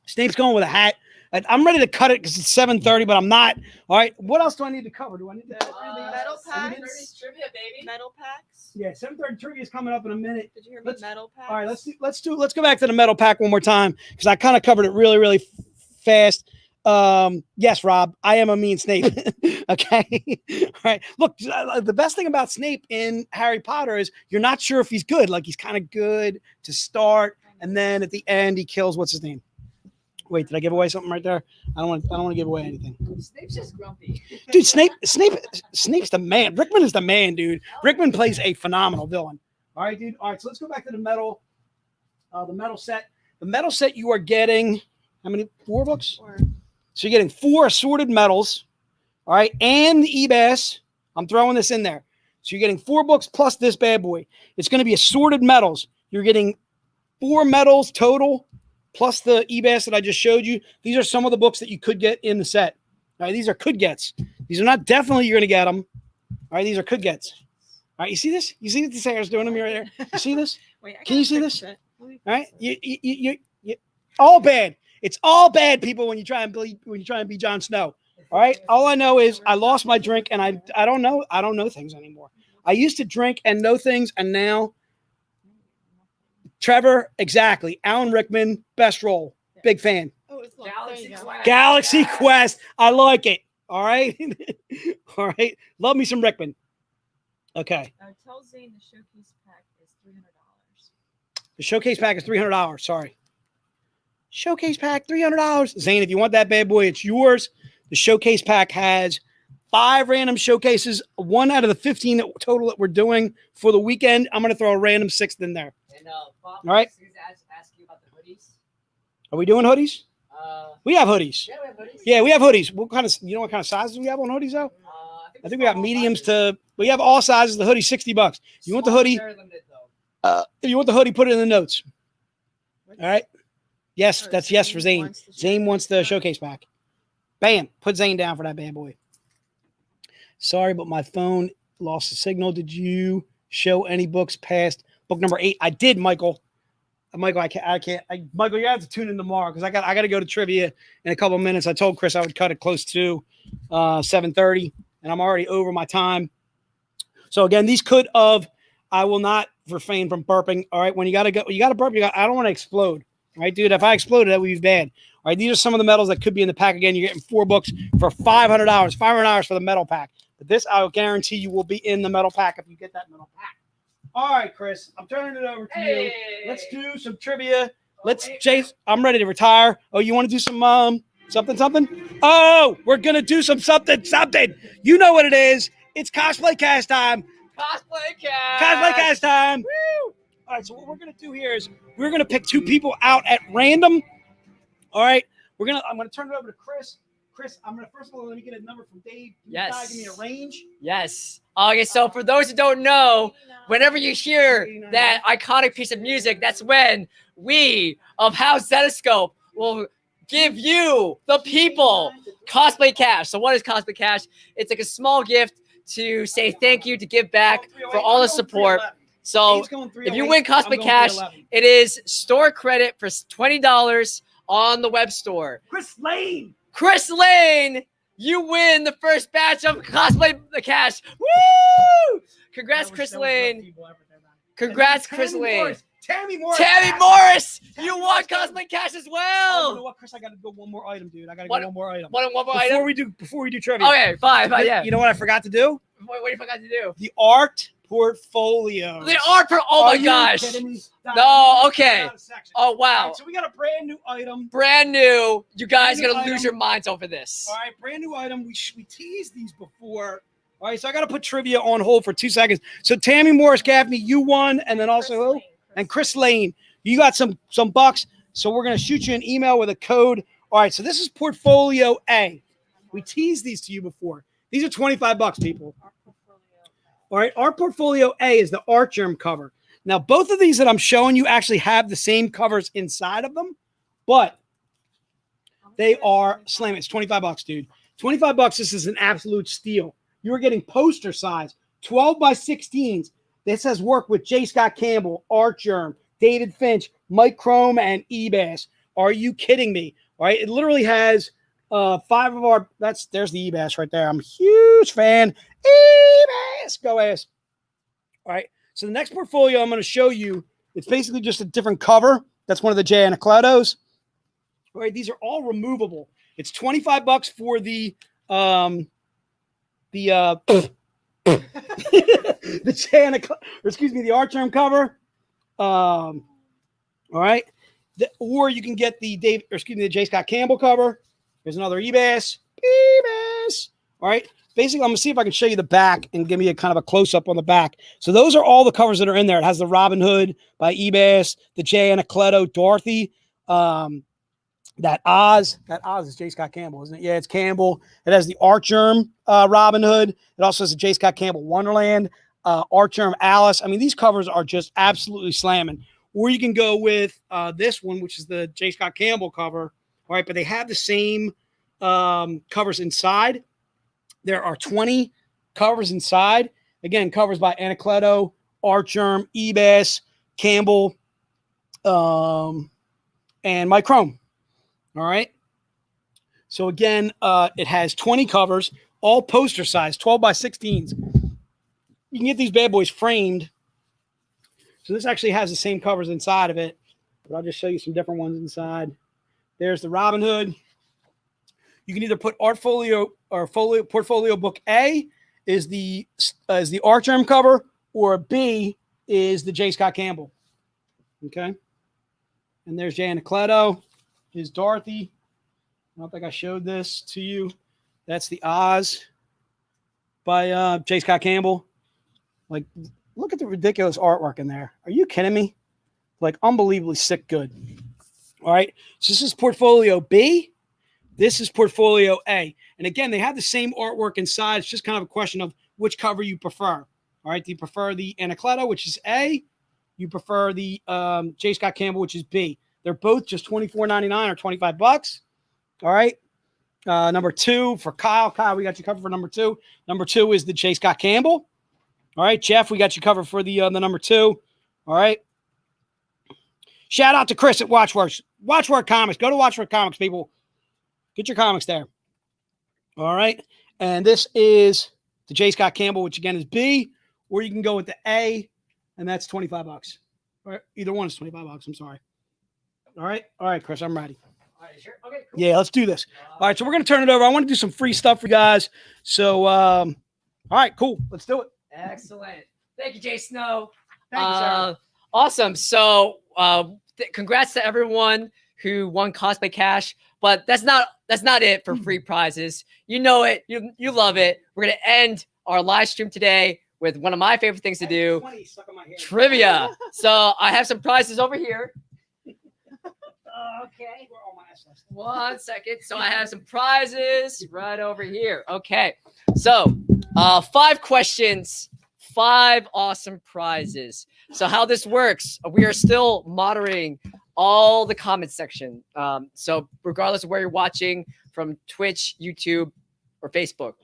Snape's going with a hat. I'm ready to cut it because it's 7:30, but I'm not. All right. What else do I need to cover? Do I need to metal packs? Trivia, baby. Metal packs? Yeah, 7:30 trivia is coming up in a minute. Did you hear me? Metal packs? All right, let's go back to the metal pack one more time because I kind of covered it really fast. Yes, Rob, I am a mean Snape. Okay. All right. Look, the best thing about Snape in Harry Potter is you're not sure if he's good. Like he's kind of good to start, and then at the end he kills what's his name. Wait, did I give away something right there? I don't want to give away anything. Snape's just grumpy. Dude, Snape's the man. Rickman is the man, dude. Rickman plays a phenomenal villain. All right, dude. All right, so let's go back to the metal set. The metal set you are getting how many? 4 books? 4. So you're getting 4 assorted metals. All right, and the EBAS. I'm throwing this in there. So you're getting 4 books plus this bad boy. It's going to be assorted metals. You're getting 4 metals total. Plus the EBAS that I just showed you. These are some of the books that you could get in the set. All right, these are could gets. These are not definitely you're going to get them. All right, these are could gets. All right, you see this? You see what the Sarah's doing to me right there? You see this? Wait, can you see this? All right, you all bad. It's all bad, people. When you try and be Jon Snow. All right, all I know is I lost my drink and I don't know things anymore. I used to drink and know things, and now. Trevor, exactly. Alan Rickman, best role. Big fan. Oh, it's Galaxy Quest. I like it. All right. All right. Love me some Rickman. Okay. Tell Zane the showcase pack is $300. The showcase pack is $300. Sorry. Showcase pack, $300. Zane, if you want that bad boy, it's yours. The showcase pack has 5 random showcases, 1 out of the 15 total that we're doing for the weekend. I'm going to throw a random 6th in there. And Bob, all right. Ask you about the hoodies. Are we doing hoodies? We have hoodies. Yeah, we have hoodies. Yeah, we have hoodies. What kind of sizes we have on hoodies though? I think we got mediums to. We have all sizes. The hoodie, $60. You want the hoodie? Limited, If you want the hoodie, put it in the notes. All right. Yes, that's yes for Zane. Zane wants the showcase pack. Bam. Put Zane down for that bad boy. Sorry, but my phone lost the signal. Did you show any books past book number 8? I did, Michael. Michael, Michael, you have to tune in tomorrow because I got to go to trivia in a couple of minutes. I told Chris I would cut it close to 7:30, and I'm already over my time. So again, these I will not refrain from burping. All right, when you got to burp. I don't want to explode. All right, dude. If I exploded, that would be bad. All right, these are some of the medals that could be in the pack. Again, you're getting 4 books for $500. $500 for the medal pack. But this, I will guarantee you, will be in the medal pack if you get that medal pack. All right, Chris, I'm turning it over to you. Let's do some trivia. Chase, I'm ready to retire. Oh, you want to do some something? Oh, we're gonna do something. You know what it is? It's cosplay cast time. Cosplay cast. Cosplay cast time. Woo! All right, so what we're gonna do here is we're gonna pick 2 people out at random. All right, I'm gonna turn it over to Chris. Chris, first of all, let me get a number from Dave. Yes. Give me a range. Yes. Okay, so for those who don't know, whenever you hear that iconic piece of music, that's when we of House Zetascope will give you, the people, Cosplay Cash. So what is Cosplay Cash? It's like a small gift to say thank you, to give back for all the support. So if you win Cosplay Cash, it is store credit for $20 on the web store. Chris Lane, you win the first batch of Cosplay Cash. Woo! Congrats, Chris Lane. Congrats, Chris Lane. Tammy Morris, you won Cosplay Cash as You know well. what, Chris? I got to go one more item, dude. I got to go one more item. One more item. Before we do trivia. Okay, fine, yeah. You know what I forgot to do? What do you forgot to do? The art portfolio. Oh my gosh. No, okay. Oh wow. Right, so we got a brand new item. Brand new. You guys are gonna item. lose your minds over this. All right, brand new item. We teased these before. All right, so I got to put trivia on hold for 2 seconds. So Tammy Morris Gaffney, you won, and then also Chris Lane, you got some bucks. So we're gonna shoot you an email with a code. All right, so this is Portfolio A. We teased these to you before. These are $25, people. All right, our Portfolio A is the Art Germ cover. Now, both of these that I'm showing you actually have the same covers inside of them, but they are slam. It's $25, dude. $25. This is an absolute steal. You are getting poster size, 12 by 16s. This has worked with J. Scott Campbell, Art Germ, David Finch, Mike Chrome, and Ebass. Are you kidding me? All right, it literally has 5 of our. There's the Ebass right there. I'm a huge fan. Ebass, go ass. All right. So the next portfolio I'm going to show you, it's basically just a different cover. That's one of the J. Anacletos. All right, these are all removable. It's $25 for the the Art Germ cover. All right. Or you can get the the J. Scott Campbell cover. There's another Ebass. All right. Basically, I'm going to see if I can show you the back and give me a kind of a close-up on the back. So those are all the covers that are in there. It has the Robin Hood by Ebass, the J. Anacleto, Dorothy, that Oz is J. Scott Campbell, isn't it? Yeah, it's Campbell. It has the Art Germ Robin Hood. It also has the J. Scott Campbell Wonderland, Art Germ Alice. I mean, these covers are just absolutely slamming. Or you can go with this one, which is the J. Scott Campbell cover. All right, but they have the same covers inside. There are 20 covers inside. Again, covers by Anacleto, Art Germ, Ebass, Campbell, and Mike Chrome. All right. So again, it has 20 covers, all poster size, 12 by 16s. You can get these bad boys framed. So this actually has the same covers inside of it, but I'll just show you some different ones inside. There's the Robin Hood. You can either put Portfolio Book A is the Art Germ cover, or B is the J. Scott Campbell. Okay. And there's J. Anacleto. Here's Dorothy. I don't think I showed this to you. That's the Oz by J. Scott Campbell. Like, look at the ridiculous artwork in there. Are you kidding me? Like, unbelievably sick good. All right. So this is Portfolio B. This is Portfolio A. And again, they have the same artwork inside. It's just kind of a question of which cover you prefer. All right. Do you prefer the Anacleto, which is A? You prefer the J. Scott Campbell, which is B. They're both just $24.99 or $25. All right. Number 2 for Kyle. Kyle, we got you covered for number 2. Number 2 is the J. Scott Campbell. All right. Jeff, we got you covered for the number 2. All right. Shout out to Chris at Watchworks. Watchwork Comics. Go to Watchwork Comics, people. Get your comics there. All right. And this is the J. Scott Campbell, which again is B, or you can go with the A, and that's $25. Or either one is $25. I'm sorry. All right, Chris, I'm ready. All right, sure. Okay, cool. Yeah, let's do this. All right, so we're gonna turn it over. I want to do some free stuff for you guys. So, all right, cool. Let's do it. Excellent. Thank you, Jay Snow. Thank you, sir. Awesome. So, congrats to everyone who won Cosplay Cash. But that's not it for free prizes. You know it. You love it. We're gonna end our live stream today with one of my favorite things to do, trivia. So I have some prizes over here. Okay. 1 second. So I have some prizes right over here. Okay. So 5 questions, 5 awesome prizes. So how this works, we are still monitoring all the comment section. So regardless of where you're watching, from Twitch, YouTube, or Facebook.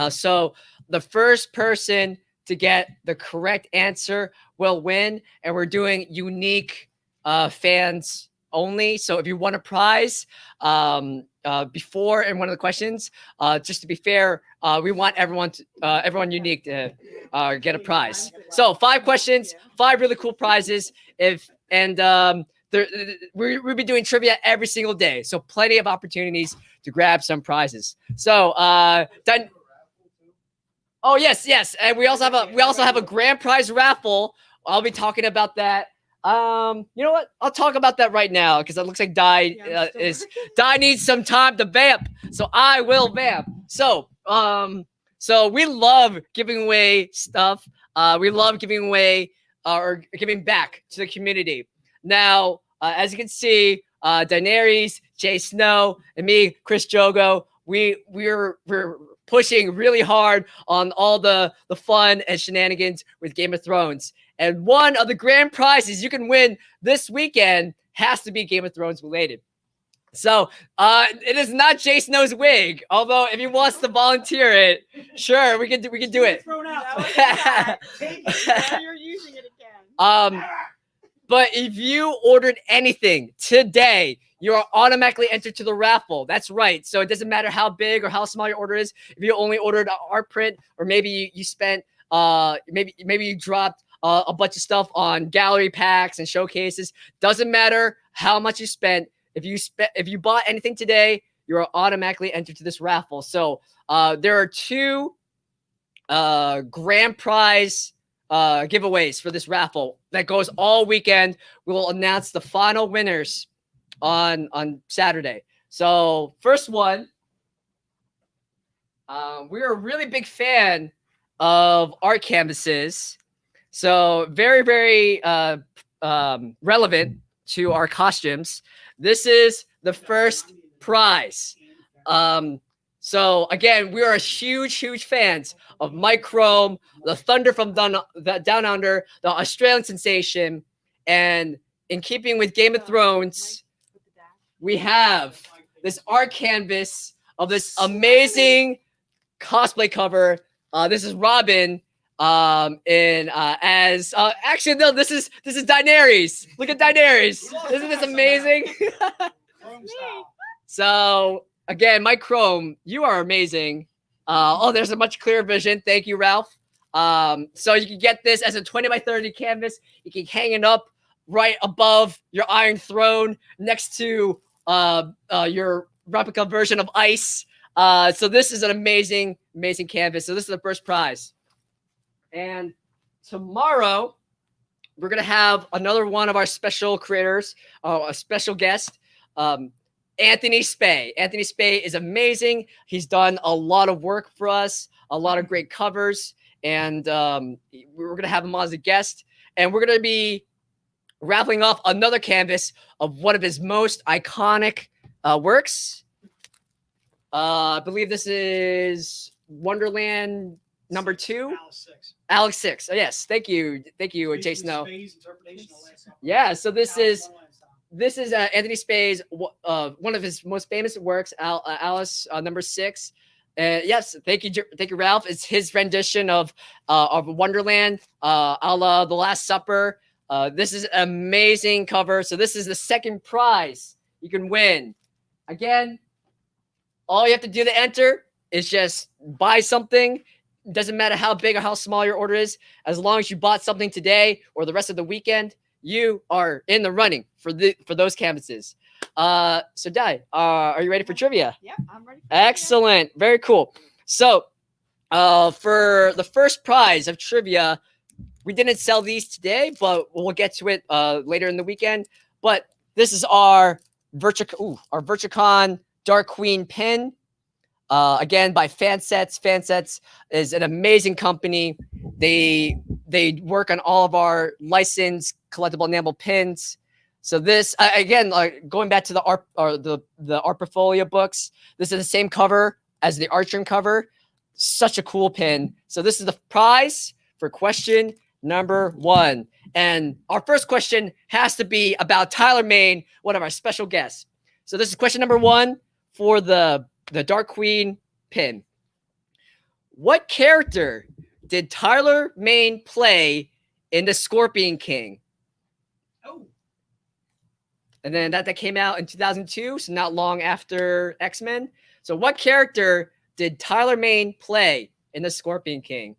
So the first person to get the correct answer will win. And we're doing unique fans only. So if you want a prize before in one of the questions, just to be fair, we want everyone unique to get a prize. So 5 questions, 5 really cool prizes. We'll be doing trivia every single day, so plenty of opportunities to grab some prizes. So, oh yes, and we also have a grand prize raffle. I'll be talking about that. You know what? I'll talk about that right now because it looks like Di needs some time to vamp, so I will vamp. So we love giving away stuff. We love giving away or giving back to the community. Now, as you can see, Daenerys, Jay Snow, and me, Chris Jogo, we're pushing really hard on all the fun and shenanigans with Game of Thrones. And one of the grand prizes you can win this weekend has to be Game of Thrones related. So it is not Jay Snow's wig, although if he wants to volunteer it, sure, we can do it. You're using it again. But if you ordered anything today, you are automatically entered to the raffle. That's right. So it doesn't matter how big or how small your order is. If you only ordered art print, or maybe you spent, maybe you dropped a bunch of stuff on gallery packs and showcases. Doesn't matter how much you spent. If you bought anything today, you are automatically entered to this raffle. So there are 2 grand prize giveaways for this raffle that goes all weekend. We will announce the final winners on Saturday. So first one, we're a really big fan of art canvases. So very, very relevant to our costumes. This is the first prize. So again, we are huge fans of Mike Chrome, the Thunder from Down Under, the Australian sensation, and in keeping with Game of Thrones, we have this art canvas of this amazing cosplay cover. This is Robin, actually no, this is Daenerys. Look at Daenerys. Isn't this amazing? So again, Mike Chrome, you are amazing. There's a much clearer vision. Thank you, Ralph. So you can get this as a 20 by 30 canvas. You can hang it up right above your Iron Throne next to your replica version of Ice. So this is an amazing canvas. So this is the first prize. And tomorrow, we're going to have another one of our special creators, a special guest, Anthony Spay. Anthony Spay is amazing. He's done a lot of work for us, a lot of great covers, and we're going to have him on as a guest. And we're going to be raffling off another canvas of one of his most iconic works. I believe this is Wonderland number 2. Alex 6. Oh, yes. Thank you, Jay Snow. Yeah. So this is Anthony Spay's one of his most famous works, Alice number 6. Yes, thank you, Ralph. It's his rendition of Wonderland, a la The Last Supper. This is an amazing cover. So this is the second prize you can win. Again, all you have to do to enter is just buy something. Doesn't matter how big or how small your order is. As long as you bought something today or the rest of the weekend, you are in the running for those canvases. So Dai, are you ready for trivia? Yeah, I'm ready. Excellent. Very cool. So for the first prize of trivia, we didn't sell these today, but we'll get to it later in the weekend. But this is our Virtucon Dark Queen pin. Again, by Fansets. Fansets is an amazing company. They work on all of our licensed collectible enamel pins. So this again, going back to the art or the art portfolio books, this is the same cover as the Artrim cover. Such a cool pin. So this is the prize for question number 1. And our first question has to be about Tyler Main, one of our special guests. So this is question number 1 for the Dark Queen pin. What character did Tyler Main play in the Scorpion King? Oh, And then that came out in 2002, so not long after X-Men. So what character did Tyler Main play in the Scorpion King?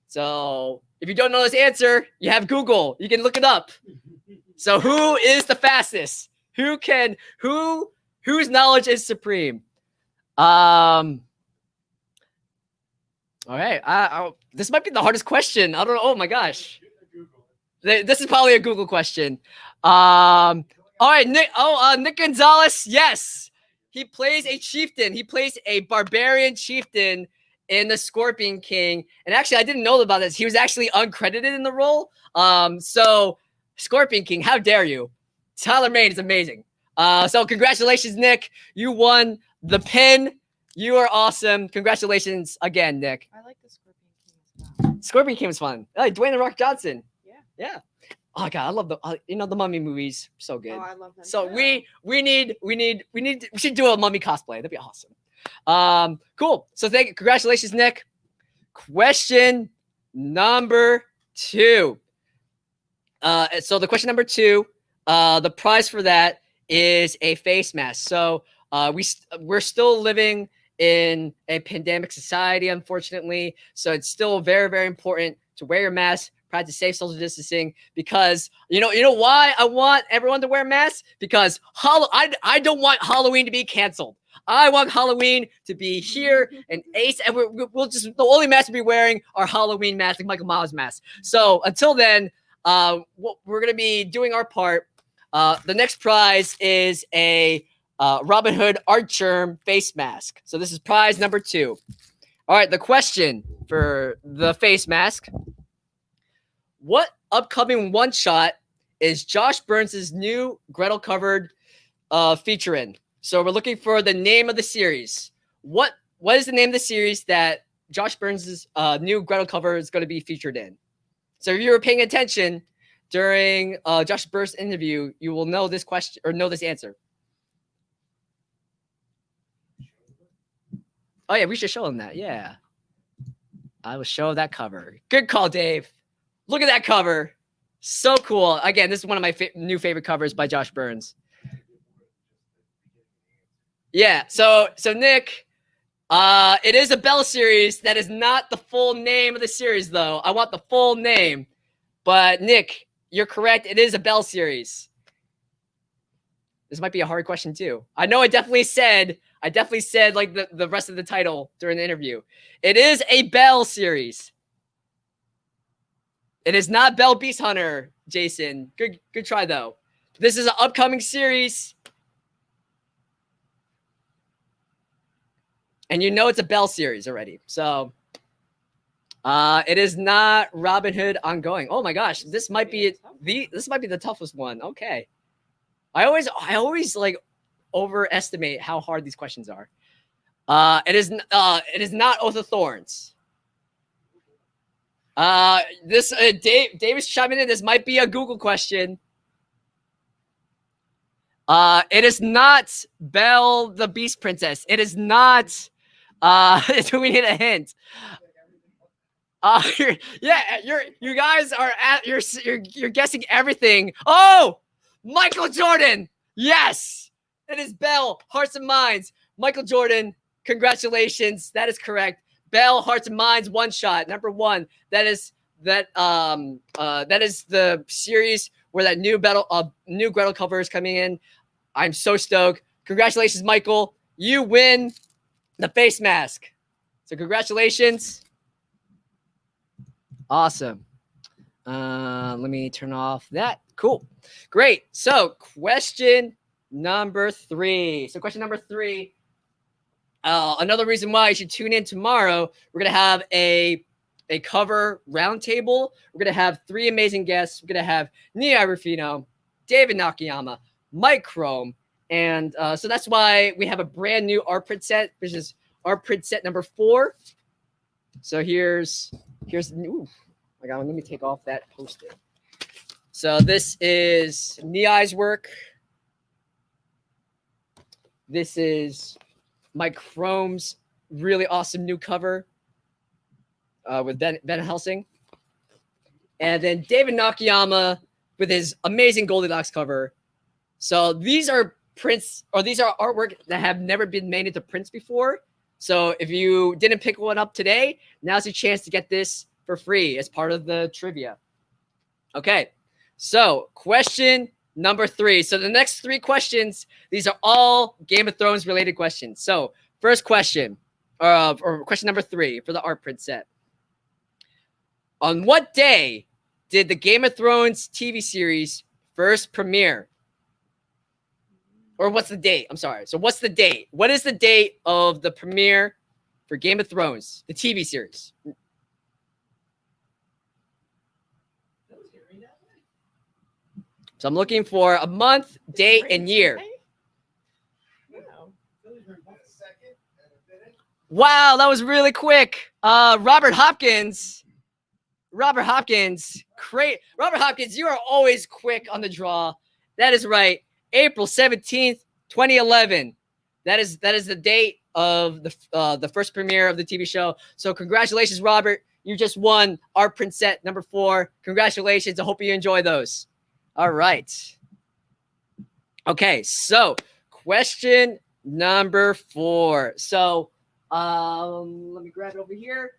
So if you don't know this answer, you have Google. You can look it up. So who is the fastest? Whose knowledge is supreme? All right. This might be the hardest question. I don't know. Oh my gosh. This is probably a Google question. All right, Nick. Nick Gonzalez. Yes, he plays a chieftain. He plays a barbarian chieftain in the Scorpion King. And actually, I didn't know about this. He was actually uncredited in the role. So Scorpion King, how dare you? Tyler Main is amazing. So congratulations, Nick. You won the pin. You are awesome. Congratulations again, Nick. I like the Scorpion King as well. Scorpion King was fun. Like Dwayne the Rock Johnson. Yeah. Yeah. Oh god, I love the Mummy movies. So good. Oh, I love them. So too. we should do a Mummy cosplay. That'd be awesome. Cool. So congratulations, Nick. Question number 2. So the question number 2, the prize for that is a face mask. So we're still living in a pandemic society, unfortunately. So it's still very, very important to wear your mask, practice safe social distancing, because you know why I want everyone to wear masks? Because I don't want Halloween to be canceled. I want Halloween to be here and ace, and we'll just, the only mask we'll be wearing are Halloween masks, like Michael Myers masks. So until then, we're gonna be doing our part. The next prize is a Robin Hood art germ face mask. So this is prize number 2. All right, the question for the face mask: what upcoming one-shot is Josh Burns' new Gretel covered feature in? So we're looking for the name of the series. What is the name of the series that Josh Burns' new Gretel cover is going to be featured in? So if you were paying attention during Josh Burns' interview, you will know this question or know this answer. Oh yeah, we should show them that. Yeah, I will show that cover. Good call, Dave. Look at that cover. So cool. Again, this is one of my new favorite covers by Josh Burns. Yeah. So Nick, it is a Bell series. That is not the full name of the series, though. I want the full name. But Nick, you're correct. It is a Bell series. This might be a hard question too. I know I definitely said like the rest of the title during the interview. It is a Bell series. It is not Bell Beast Hunter, Jason. Good try though. This is an upcoming series. And you know it's a Bell series already. So it is not Robin Hood ongoing. Oh my gosh, this might be the toughest one. Okay. I always like overestimate how hard these questions are. It is not Oath of Thorns. Davis chiming in. This might be a Google question. It is not Belle the Beast Princess. It is not. Do we need a hint? You guys are you're guessing everything. Oh, Michael Jordan. Yes, it is Bell, Hearts and Minds. Michael Jordan. Congratulations. That is correct. Bell, Hearts and Minds, one shot. Number one. That is the series where that new Gretel cover is coming in. I'm so stoked. Congratulations, Michael. You win the face mask. So congratulations. Awesome. Let me turn off that. Cool. Great. So question number 3. Another reason why you should tune in tomorrow, we're going to have a cover roundtable. We're going to have 3 amazing guests. We're going to have Nia Rufino, David Nakayama, Mike Chrome. And so that's why we have a brand new art print set, which is art print set number 4. So here's ooh, my God, let me take off that post-it. So this is Niai's work. This is Mike Chrome's really awesome new cover with Ben Helsing. And then David Nakayama with his amazing Goldilocks cover. So these are prints, or these are artwork that have never been made into prints before. So if you didn't pick one up today, now's your chance to get this for free as part of the trivia. Okay, so question number 3. So the next 3 questions, these are all Game of Thrones related questions. So first question, or question number 3 for the art print set. On what day did the Game of Thrones TV series first premiere? Or what's the date? I'm sorry. So what's the date? What is the date of the premiere for Game of Thrones, the TV series? So I'm looking for a month, date, and year. Wow, that was really quick. Robert Hopkins, great. Robert Hopkins, you are always quick on the draw. That is right. April 17th, 2011. That is the date of the first premiere of the TV show. So congratulations, Robert. You just won art print set number 4. Congratulations. I hope you enjoy those. All right. Okay, so question number 4. So let me grab it over here.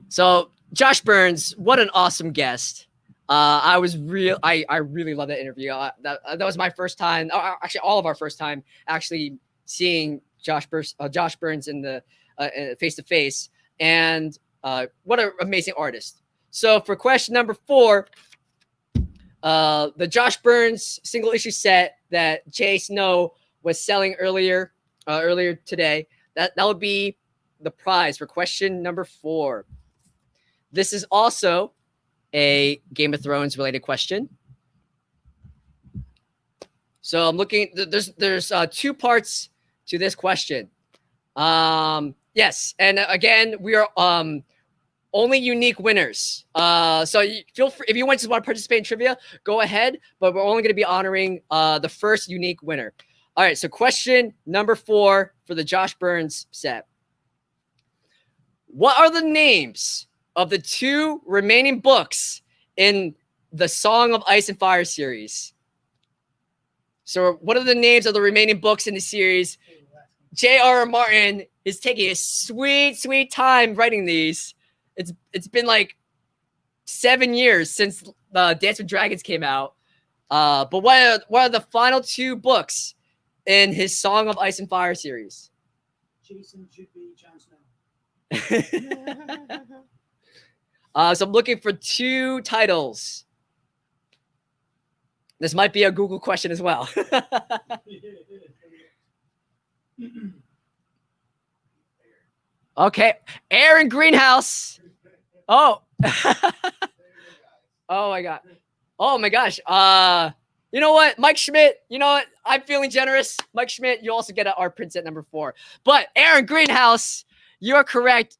So Josh Burns, what an awesome guest. I really love that interview. That was my first time, actually all of our first time actually seeing Josh Burns in the face to face, and what an amazing artist. So for question number 4, the Josh Burns single issue set that Jay Snow was selling earlier today, that would be the prize for question number 4. This is also a Game of Thrones related question. So I'm looking, there's 2 parts to this question. Yes, and again, we are only unique winners. So feel free, if you want to participate in trivia, go ahead, but we're only going to be honoring the first unique winner. All right, so question number 4 for the Josh Burns set. What are the names of the 2 remaining books in the Song of Ice and Fire series? So what are the names of the remaining books in the series? J.R.R. Martin is taking a sweet time writing these. It's been like 7 years since Dance with Dragons came out. But what are the final 2 books in his Song of Ice and Fire series? Jason should be Jon Snow. So I'm looking for 2 titles. This might be a Google question as well. Okay, Aaron Greenhouse. Oh, oh my God. Oh my gosh. You know what, Mike Schmidt? You know what? I'm feeling generous. Mike Schmidt, you also get an art print set number 4. But Aaron Greenhouse, you are correct.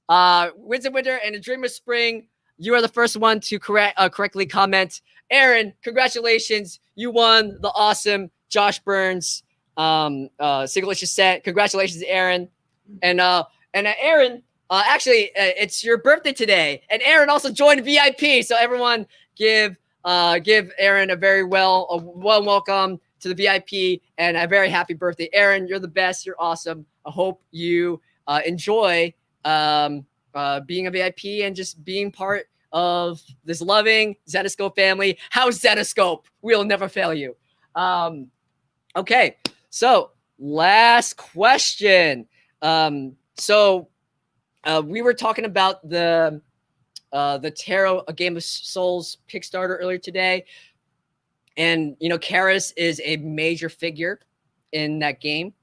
Winds of Winter and A Dream of Spring. You are the first one to correctly comment. Aaron, congratulations. You won the awesome Josh Burns single issue set. Congratulations, Aaron. Aaron, actually, it's your birthday today, and Aaron also joined VIP. So everyone, give Aaron a very warm welcome to the VIP and a very happy birthday, Aaron. You're the best. You're awesome. I hope you enjoy being a VIP and just being part of this loving Zetascope family. How's Zetascope? We'll never fail you. Okay, so last question. We were talking about the Tarot: A Game of Souls Kickstarter earlier today, and Karis is a major figure in that game,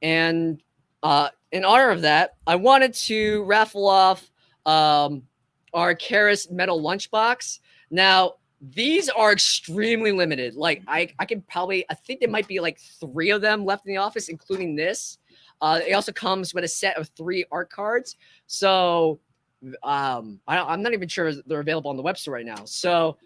and in honor of that, I wanted to raffle off our Karis metal lunchbox. Now, these are extremely limited. Like I think there might be like 3 of them left in the office, including this. It also comes with a set of 3 art cards. So I'm not even sure they're available on the website right now. So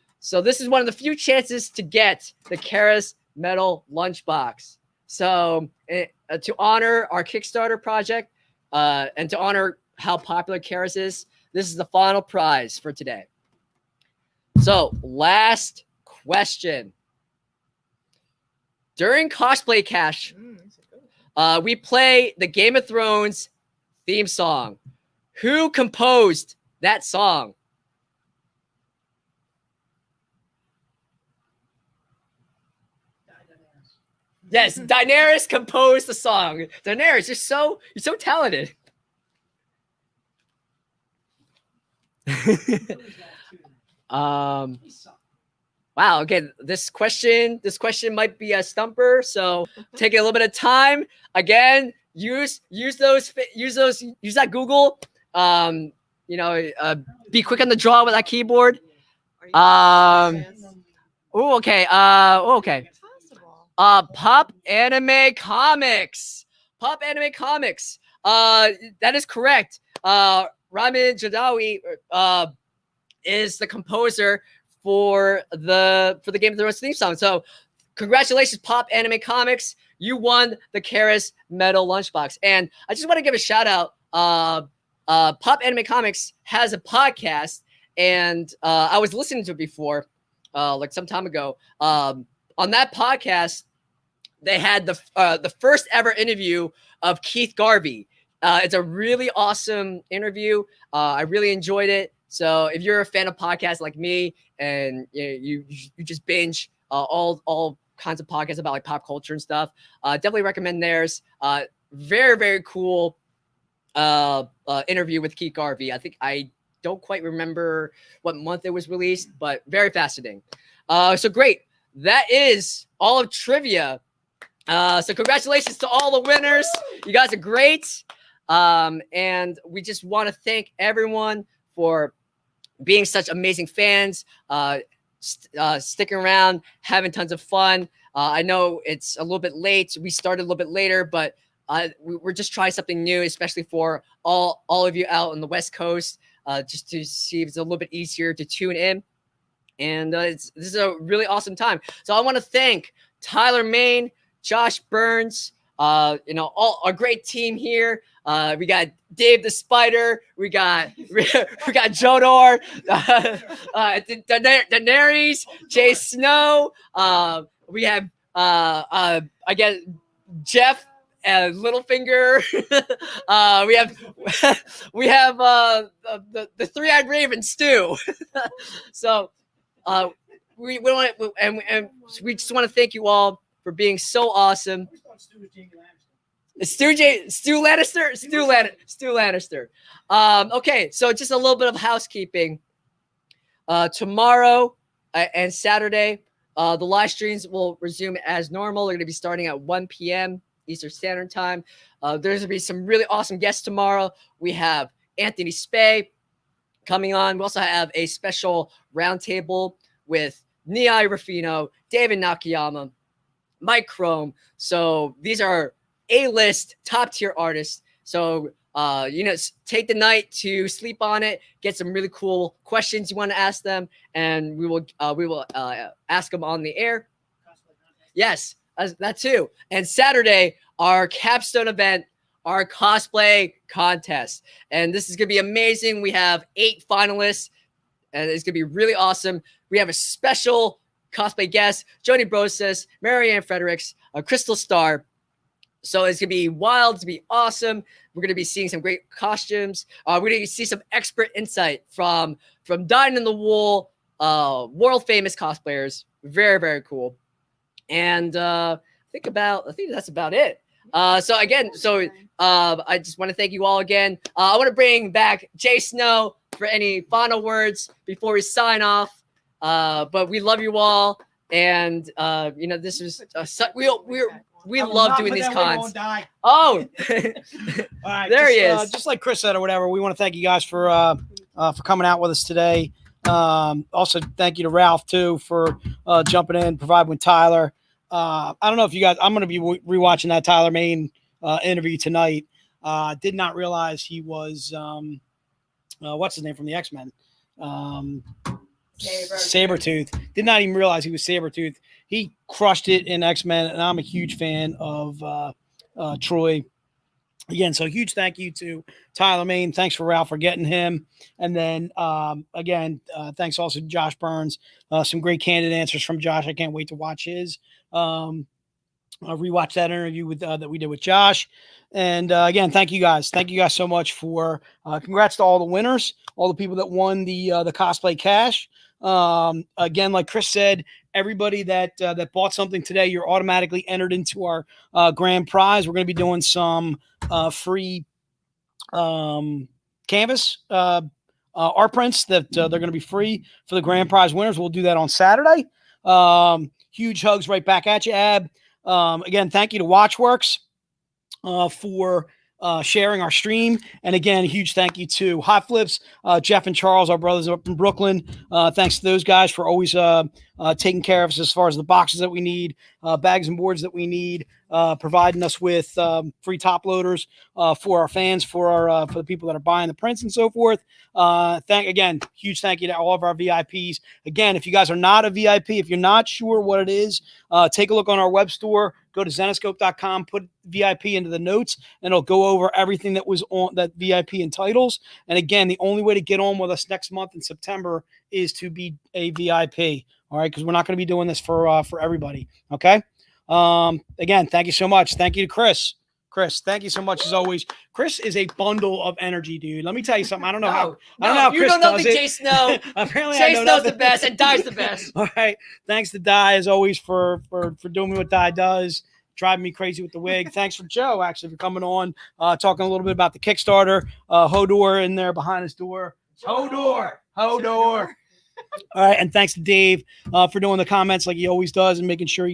this is one of the few chances to get the Karis metal lunchbox. So to honor our Kickstarter project and to honor how popular Karis is, this is the final prize for today. So last question. During Cosplay Cash, we play the Game of Thrones theme song. Who composed that song? Yes, Daenerys composed the song. Daenerys, you're so talented. Wow. Okay, this question might be a stumper, so take a little bit of time. Again, use that Google. Be quick on the draw with that keyboard. Okay. Okay. Pop Anime Comics. Pop Anime Comics. That is correct. Ramin Jadawi is the composer for the Game of Thrones theme song. So congratulations, Pop Anime Comics. You won the Karis Metal Lunchbox. And I just want to give a shout out. Pop Anime Comics has a podcast, and I was listening to it before, like some time ago. On that podcast, they had the first ever interview of Keith Garvey. It's a really awesome interview. I really enjoyed it. So if you're a fan of podcasts like me, and you just binge all kinds of podcasts about like pop culture and stuff, definitely recommend theirs. Very, very cool interview with Keith Garvey. I don't quite remember what month it was released, but very fascinating. So great. That is all of trivia. So congratulations to all the winners. You guys are great. And we just want to thank everyone for being such amazing fans, sticking around, having tons of fun. I know it's a little bit late. We started a little bit later, but we're just trying something new, especially for all of you out on the West Coast, just to see if it's a little bit easier to tune in. And this is a really awesome time. So I want to thank Tyler Main, Josh Burns, all our great team here. We got Dave the Spider. We got Jodor, Daenerys, Jay Snow. We have I guess Jeff Littlefinger. we have the Three-Eyed Raven Stu. So we want to, and we just want to thank you all for being so awesome. Stu Lannister. Okay, so just a little bit of housekeeping. Tomorrow and Saturday, the live streams will resume as normal. They're going to be starting at 1 p.m. Eastern Standard Time. There's going to be some really awesome guests tomorrow. We have Anthony Spey coming on. We also have a special roundtable with Niai Rafino, David Nakayama, Mike Chrome. So these are A-list top-tier artists. So take the night to sleep on it, get some really cool questions you want to ask them, and we will ask them on the air. Yes, that too. And Saturday, our capstone event, our cosplay contest. And this is going to be amazing. We have 8 finalists, and it's going to be really awesome. We have a special cosplay guest, Joni Broses, Marianne Fredericks, Crystal Star. So it's going to be wild. It's going to be awesome. We're going to be seeing some great costumes. We're going to see some expert insight from Dyed in the Wool, world famous cosplayers. Very, very cool. And I think that's about it. So again, I just want to thank you all again. I want to bring back Jay Snow for any final words before we sign off. But we love you all, and this is we love doing these cons. Oh, All right, there he is. Just like Chris said or whatever, we want to thank you guys for coming out with us today. Also, thank you to Ralph too for jumping in, providing with Tyler. I don't know if you guys, I'm going to be rewatching that Tyler Main interview tonight. Did not realize he was, what's his name from the X-Men? Sabretooth. Did not even realize he was Sabretooth. He crushed it in X-Men, and I'm a huge fan of Troy. Again, so huge thank you to Tyler Main. Thanks for Ralph for getting him. And then, thanks also to Josh Burns. Some great candid answers from Josh. I can't wait to watch his. I'll rewatch that interview that we did with Josh. And again, thank you guys. Thank you guys so much for congrats to all the winners, all the people that won the cosplay cash. Again, like Chris said, everybody that bought something today, you're automatically entered into our grand prize. We're going to be doing some free canvas art prints that they're going to be free for the grand prize winners. We'll do that on Saturday. Huge hugs right back at you, Ab. Again, thank you to Watchworks for sharing our stream. And again, a huge thank you to Hot Flips, Jeff and Charles, our brothers up in Brooklyn. Thanks to those guys for always taking care of us as far as the boxes that we need, bags and boards that we need, providing us with free top loaders for our fans, for the people that are buying the prints and so forth. Huge thank you to all of our VIPs. Again, if you guys are not a VIP, if you're not sure what it is, take a look on our web store. Go to Zenoscope.com, put VIP into the notes, and it'll go over everything that was on that VIP entitles. And again, the only way to get on with us next month in September is to be a VIP. All right, because we're not going to be doing this for everybody. Okay. Again, thank you so much. Thank you to Chris. Chris, thank you so much as always. Chris is a bundle of energy, dude. Let me tell you something. I don't know how you Chris don't know does the it. Jay Snow. Apparently, Jay I know Snow's nothing. the best, and Dye's the best. All right. Thanks to Dye as always for doing what Dye does, driving me crazy with the wig. Thanks for Joe actually for coming on, talking a little bit about the Kickstarter. Hodor in there behind his door. Hodor. All right, and thanks to Dave for doing the comments like he always does and making sure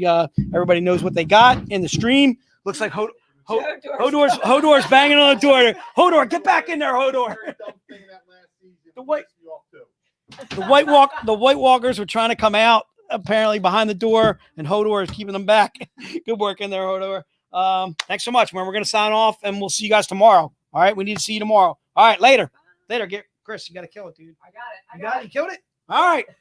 everybody knows what they got in the stream. Looks like Hodor's banging on the door. Hodor, get back in there, Hodor. The White Walkers were trying to come out apparently behind the door, and Hodor is keeping them back. Good work in there, Hodor. Thanks so much, man. We're gonna sign off, and we'll see you guys tomorrow. All right, we need to see you tomorrow. All right, later. Get Chris. You got to kill it, dude. I got it. You got it. You killed it. All right.